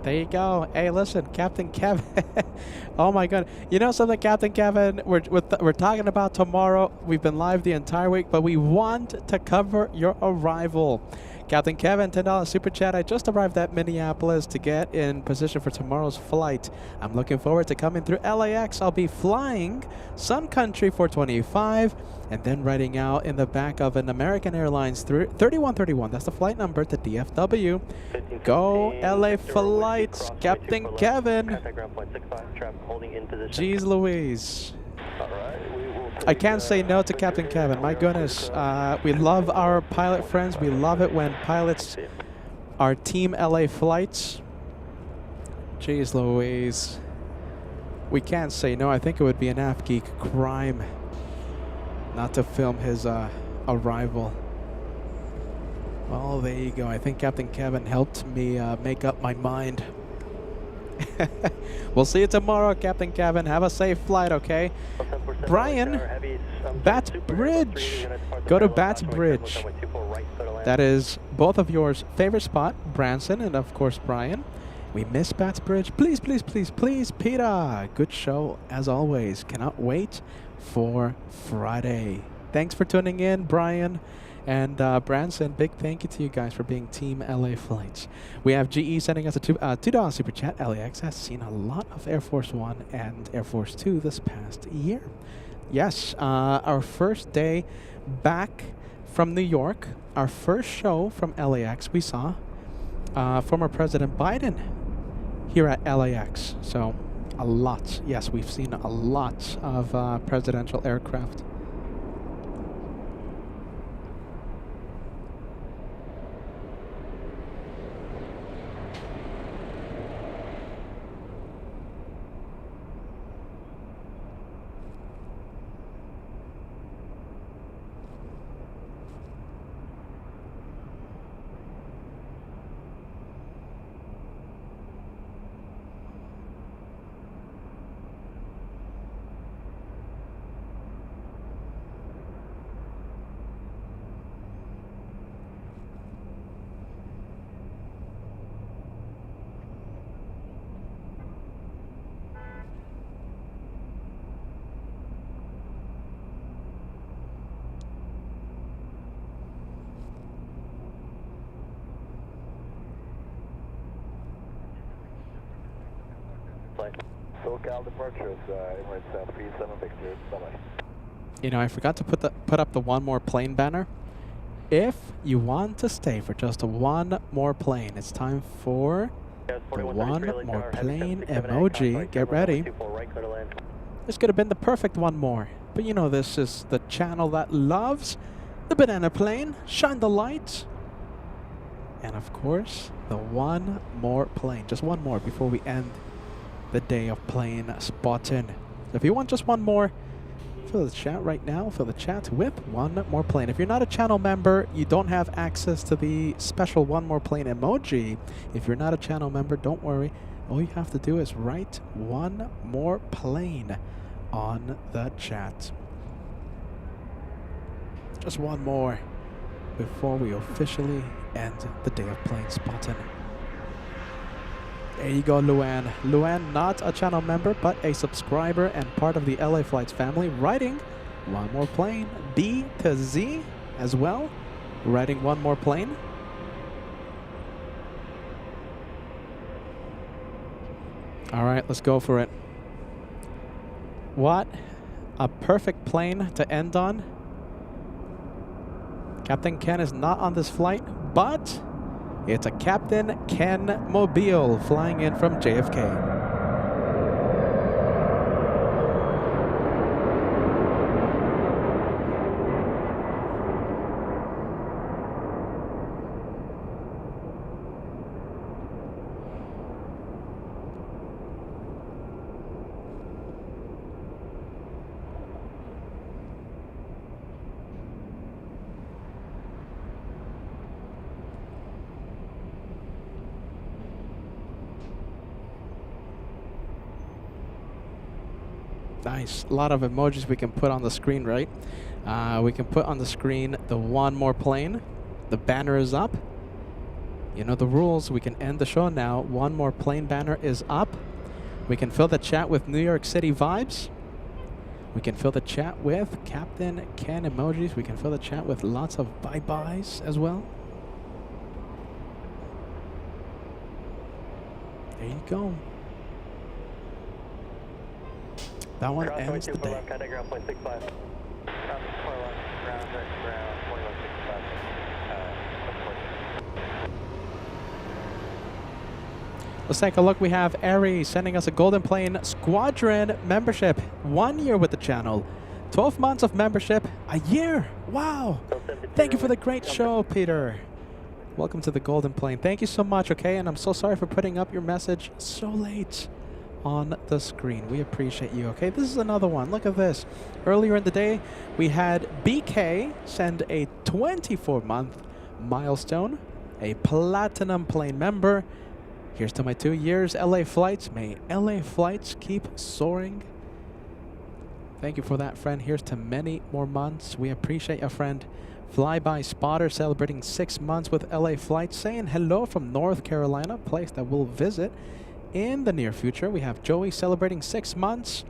There you go. Hey, listen, Captain Kevin. Oh my God. You know something, Captain Kevin? We're talking about tomorrow. We've been live the entire week, but we want to cover your arrival. Captain Kevin, $10 super chat. I just arrived at Minneapolis to get in position for tomorrow's flight. I'm looking forward to coming through LAX. I'll be flying Sun Country 425 and then riding out in the back of an American Airlines 3131. That's the flight number to DFW. Go LA Flights, Captain Kevin. Jeez Louise. I can't say no to Captain Kevin. My goodness. We love our pilot friends. We love it when pilots are Team LA Flights. Jeez Louise. We can't say no. I think it would be an AFGeek crime not to film his arrival. Well, there you go. I think Captain Kevin helped me make up my mind. We'll see you tomorrow, Captain Kevin. Have a safe flight, okay? Brian, Bats Bridge. Go to Bats Bridge. That is both of yours favorite spot, Branson and of course Brian. We miss Bats Bridge. Please, please, please, please, Peter. Good show as always. Cannot wait for Friday. Thanks for tuning in, Brian. And Branson, big thank you to you guys for being Team LA Flights. We have GE sending us a $2 super chat. LAX has seen a lot of Air Force One and Air Force Two this past year. Yes, our first day back from New York, our first show from LAX, we saw former President Biden here at LAX. So a lot. Yes, we've seen a lot of presidential aircraft. SoCal departure is Emirates 37 Victor. Bye-bye. You know, I forgot to put up the one more plane banner. If you want to stay for just one more plane, it's time for the one more plane emoji. Get ready. This could have been the perfect one more. But you know, this is the channel that loves the banana plane. Shine the light. And of course, the one more plane. Just one more before we end the day of plane spotting. So if you want just one more, fill the chat right now. Fill the chat with one more plane. If you're not a channel member, you don't have access to the special one more plane emoji. If you're not a channel member, don't worry. All you have to do is write one more plane on the chat. Just one more before we officially end the day of plane spotting. There you go, Luann. Luann, not a channel member, but a subscriber and part of the LA Flights family, writing one more plane. B to Z as well, writing one more plane. All right, let's go for it. What a perfect plane to end on. Captain Ken is not on this flight, but it's a Captain Ken Mobile flying in from JFK. Nice. A lot of emojis we can put on the screen, right? We can put on the screen the one more plane. The banner is up. You know the rules. We can end the show now. One more plane banner is up. We can fill the chat with New York City vibes. We can fill the chat with Captain Ken emojis. We can fill the chat with lots of bye-byes as well. There you go. That one ends the day. Contact ground 0.65. Ground 4 left, ground 2165. Let's take a look. We have Aries sending us a Golden Plane Squadron membership. 1 year with the channel. 12 months of membership. A year. Wow. Thank you for the great show, Peter. Welcome to the Golden Plane. Thank you so much, okay? And I'm so sorry for putting up your message so late on the screen. We appreciate you, okay? This is another one. Look at this. Earlier in the day, we had BK send a 24-month milestone, a Platinum Plane member. Here's to my 2 years, LA Flights. May LA Flights keep soaring. Thank you for that, friend. Here's to many more months. We appreciate you, friend. Flyby Spotter celebrating 6 months with LA Flights, saying hello from North Carolina, place that we'll visit in the near future. We have Joey celebrating 6 months.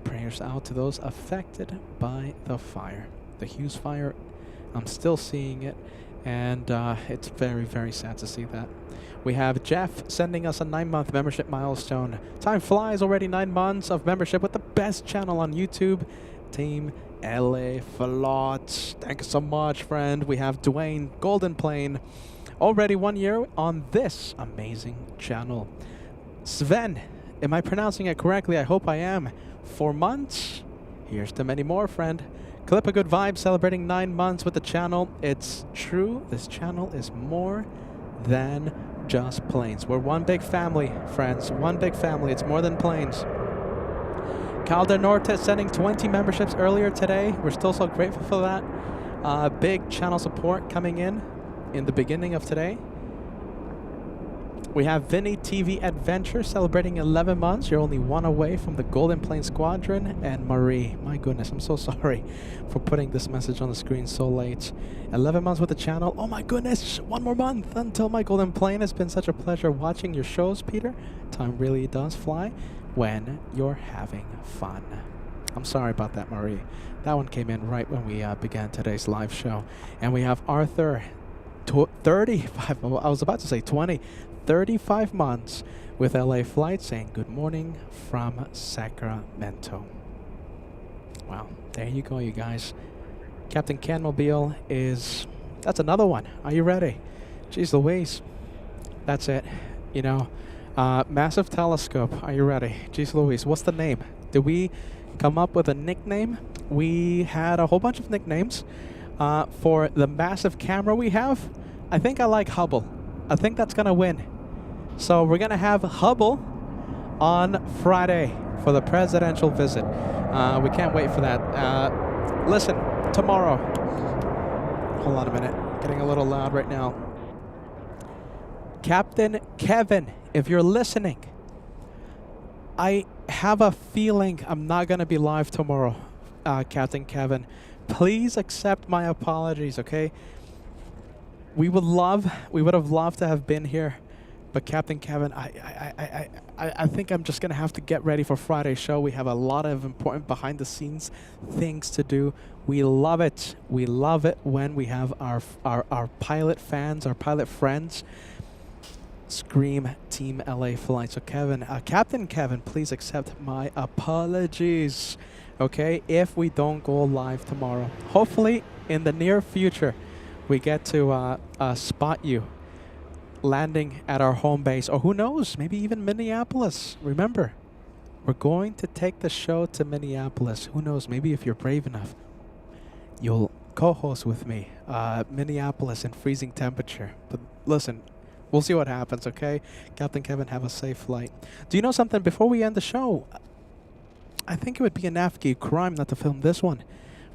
Prayers out to those affected by the fire. The Hughes fire, I'm still seeing it, and it's very, very sad to see that. We have Jeff sending us a 9-month membership milestone. Time flies, already 9 months of membership with the best channel on YouTube, Team LA Flights. Thank you so much, friend. We have Dwayne Golden Plane, already 1 year on this amazing channel. Sven, am I pronouncing it correctly? I hope I am. 4 months. Here's to many more, friend. Clip a Good Vibe celebrating 9 months with the channel. It's true, this channel is more than just planes. We're one big family, friends. One big family. It's more than planes. Cal del Norte sending 20 memberships earlier today. We're still so grateful for that. Big channel support coming in the beginning of today. We have Vinny TV Adventure celebrating 11 months. You're only 1 away from the Golden Plane Squadron. And Marie, my goodness, I'm so sorry for putting this message on the screen so late. 11 months with the channel. Oh my goodness, 1 more month until my Golden Plane. It's been such a pleasure watching your shows, Peter. Time really does fly when you're having fun. I'm sorry about that, Marie. That one came in right when we began today's live show. And we have Arthur, 35, I was about to say 20, 35 months with LA Flights, saying good morning from Sacramento. Wow, there you go, you guys. Captain Ken Mobile that's another one. Are you ready? Jeez Louise. That's it. You know, Massive Telescope. Are you ready? Jeez Louise. What's the name? Did we come up with a nickname? We had a whole bunch of nicknames. For the massive camera we have, I think I like Hubble. I think that's going to win. So we're going to have Hubble on Friday for the presidential visit. We can't wait for that. Listen, tomorrow. Hold on a minute. Getting a little loud right now. Captain Kevin, if you're listening, I have a feeling I'm not going to be live tomorrow, Captain Kevin. Please accept my apologies, okay? We would have loved to have been here, but Captain Kevin, I think I'm just gonna have to get ready for Friday's show. We have a lot of important behind-the-scenes things to do. We love it. We love it when we have our pilot fans, our pilot friends, scream Team LA Flights. So Kevin, Captain Kevin, please accept my apologies. Okay, if we don't go live tomorrow. Hopefully, in the near future, we get to spot you landing at our home base, or who knows, maybe even Minneapolis. Remember, we're going to take the show to Minneapolis. Who knows, maybe if you're brave enough, you'll co-host with me, Minneapolis in freezing temperature. But listen, we'll see what happens, okay? Captain Kevin, have a safe flight. Do you know something? Before we end the show, I think it would be an Afghan crime not to film this one.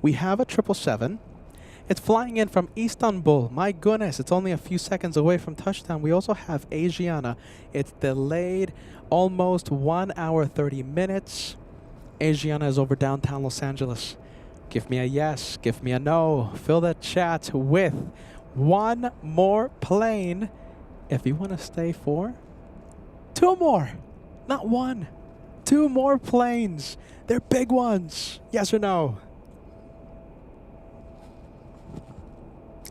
We have a 777. It's flying in from Istanbul. My goodness, it's only a few seconds away from touchdown. We also have Asiana. It's delayed almost 1 hour, 30 minutes. Asiana is over downtown Los Angeles. Give me a yes, give me a no. Fill the chat with one more plane if you want to stay for 2 more, not 1, 2 more planes. They're big ones. Yes or no?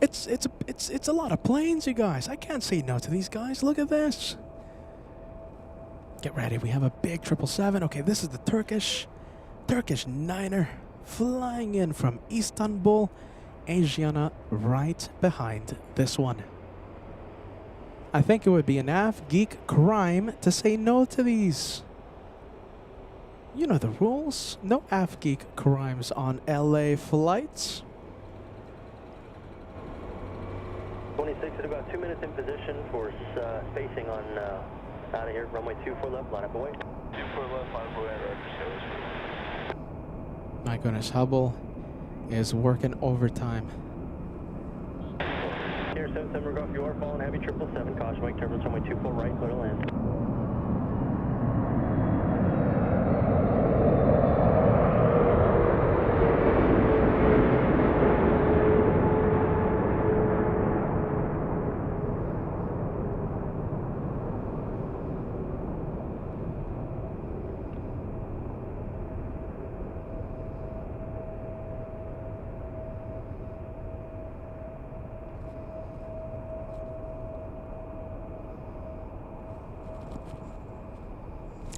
It's a lot of planes, you guys. I can't say no to these guys. Look at this. Get ready. We have a big 777. Okay, this is the Turkish Niner flying in from Istanbul. Asiana right behind this one. I think it would be an geek crime to say no to these. You know the rules. No geek crimes on LA flights. 26 at about 2 minutes in position for spacing on out of here. Runway 24 left, line up away. 24 left, line up away, roger. My goodness, Hubble is working overtime. Here, 77 Rogoff, you are following heavy 777. Caution, wake turbulence, runway 24 right, clear to land.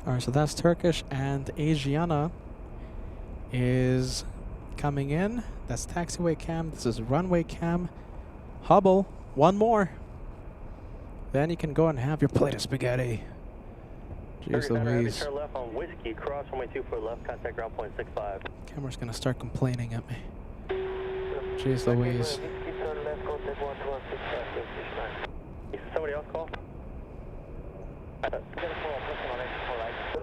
Alright, so that's Turkish, and Asiana is coming in. That's taxiway cam. This is runway cam. Hubble, 1 more. Then you can go and have your plate of spaghetti. Jeez Louise. Turn left on Whiskey, cross runway 24 left, contact ground point 65. Camera's gonna start complaining at me. Jeez Louise. Somebody else call?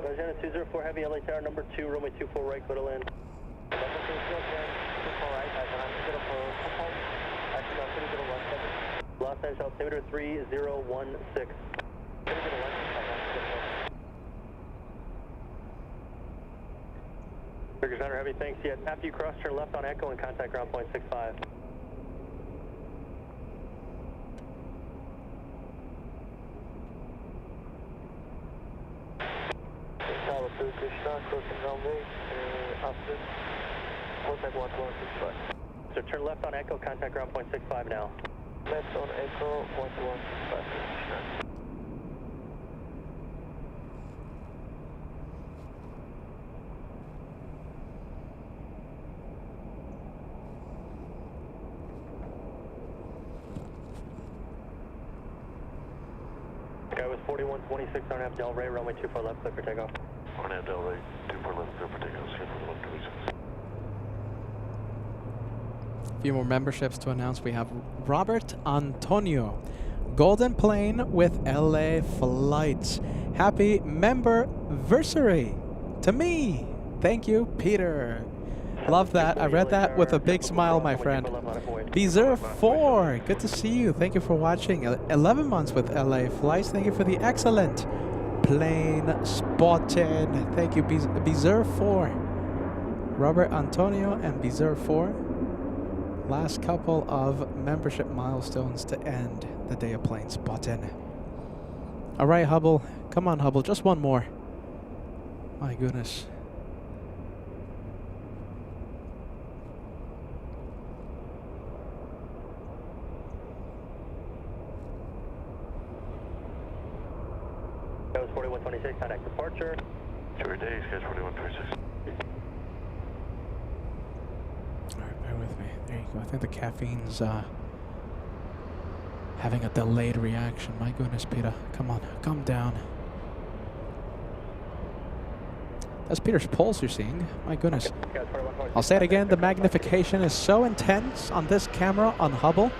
Lieutenant 204 Heavy LA Tower number 2, runway 24 right, clear to land. Los Angeles altimeter 3016. Turkish Niner Heavy, thanks. Yet after you cross, turn left on Echo and contact ground point 65. So turn left on Echo, contact ground point 65 now. Left on Echo, 115. Guy was 4126 on F Del Rey, runway 24 left, clear for takeoff. On F Del Rey, 24 left, clear for takeoff, schedule 126. A few more memberships to announce. We have Robert Antonio, Golden Plane with LA Flights. Happy member-versary to me. Thank you, Peter. Love that. I read that with a big smile, my friend. Bezer 4, good to see you. Thank you for watching. 11 months with LA Flights. Thank you for the excellent plane spotting. Thank you, Bezer 4. Robert Antonio and Bezer 4. Last couple of membership milestones to end the day of plane spotting. All right, Hubble. Come on, Hubble. Just 1 more. My goodness. That was 4126, contact departure. Tour days, guys, 4126. Alright, bear with me. There you go. I think the caffeine's having a delayed reaction. My goodness, Peter. Come on, calm down. That's Peter's pulse you're seeing. My goodness. I'll say it again. The magnification is so intense on this camera on Hubble.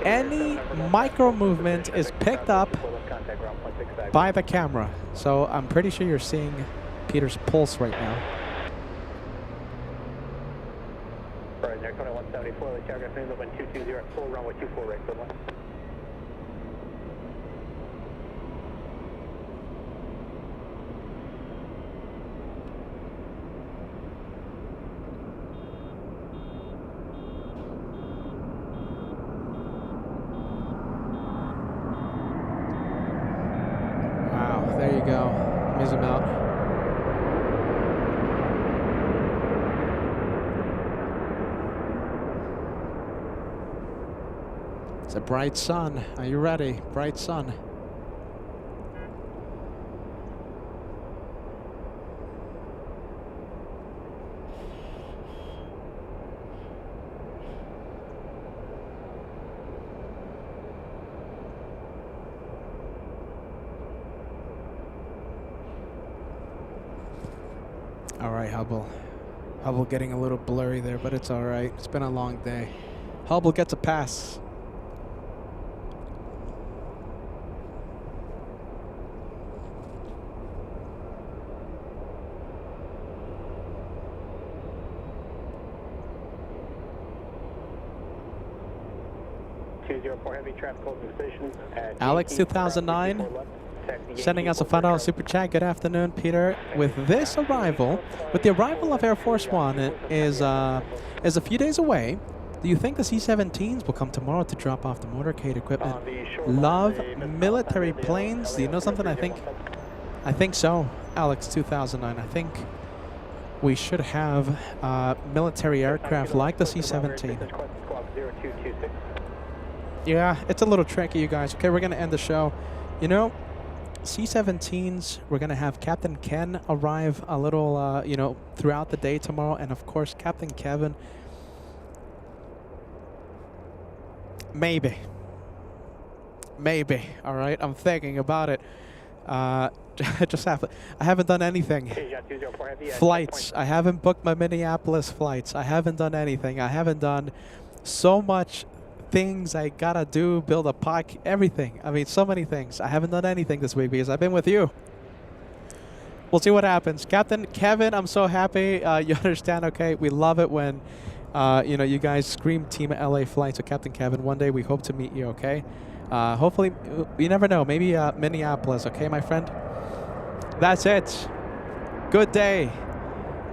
Any micro movement is picked up by the camera. So I'm pretty sure you're seeing Peter's pulse right now. Right, there, 2174, the telegraph news open 220 at full runway 24 right, good one. go. Let me zoom out. It's a bright sun. Are you ready? Bright sun. All right, Hubble. Hubble getting a little blurry there, but it's all right. It's been a long day. Hubble gets a pass. Heavy traffic holding position at Alex 2009 sending us a $5 super chat. Good afternoon, Peter. With the arrival of Air Force One is a few days away. Do you think the C-17s will come tomorrow to drop off the motorcade equipment? Love military planes. Do you know something? I think so, Alex 2009. I think we should have military aircraft like the C-17. Yeah, it's a little tricky, you guys. Okay, we're going to end the show. You know, C-17s, we're going to have Captain Ken arrive a little, you know, throughout the day tomorrow. And, of course, Captain Kevin. Maybe. All right, I'm thinking about it. I haven't done anything. Flights. I haven't booked my Minneapolis flights. I haven't done anything. I haven't done so much things I gotta do, build a park, everything. I mean, so many things. I haven't done anything this week because I've been with you. We'll see what happens. Captain Kevin, I'm so happy you understand, okay? We love it when, you know, you guys scream Team LA Flight. So Captain Kevin, one day we hope to meet you, okay? Hopefully, you never know, maybe Minneapolis, okay, my friend? That's it. Good day.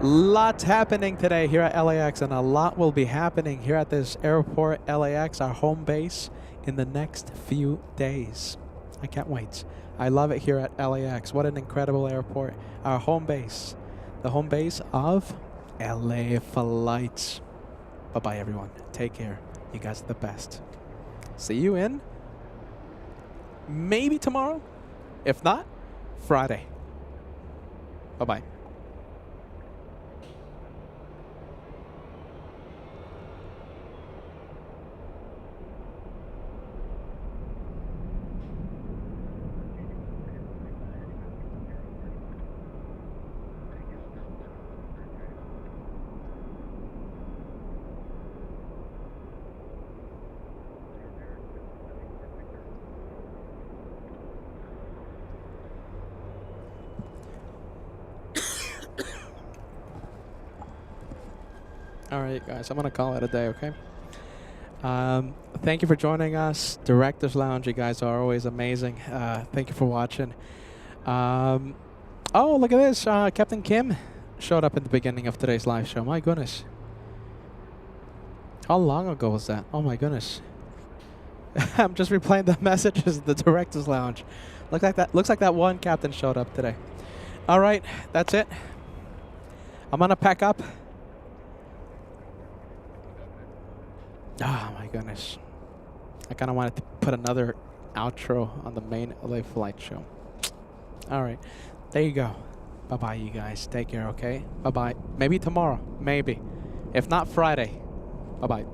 Lots happening today here at LAX, and a lot will be happening here at this airport, LAX, our home base, in the next few days. I can't wait. I love it here at LAX. What an incredible airport. Our home base. The home base of LA Flights. Bye-bye, everyone. Take care. You guys are the best. See you in maybe tomorrow. If not, Friday. Bye-bye. All right, guys, I'm going to call it a day, okay? Thank you for joining us. Director's Lounge, you guys are always amazing. Thank you for watching. Oh, look at this. Captain Kim showed up at the beginning of today's live show. My goodness. How long ago was that? Oh, my goodness. I'm just replaying the messages at the Director's Lounge. Looks like that one captain showed up today. All right, that's it. I'm going to pack up. Oh, my goodness. I kind of wanted to put another outro on the main LA Flight show. All right. There you go. Bye-bye, you guys. Take care, okay? Bye-bye. Maybe tomorrow. Maybe. If not, Friday. Bye-bye.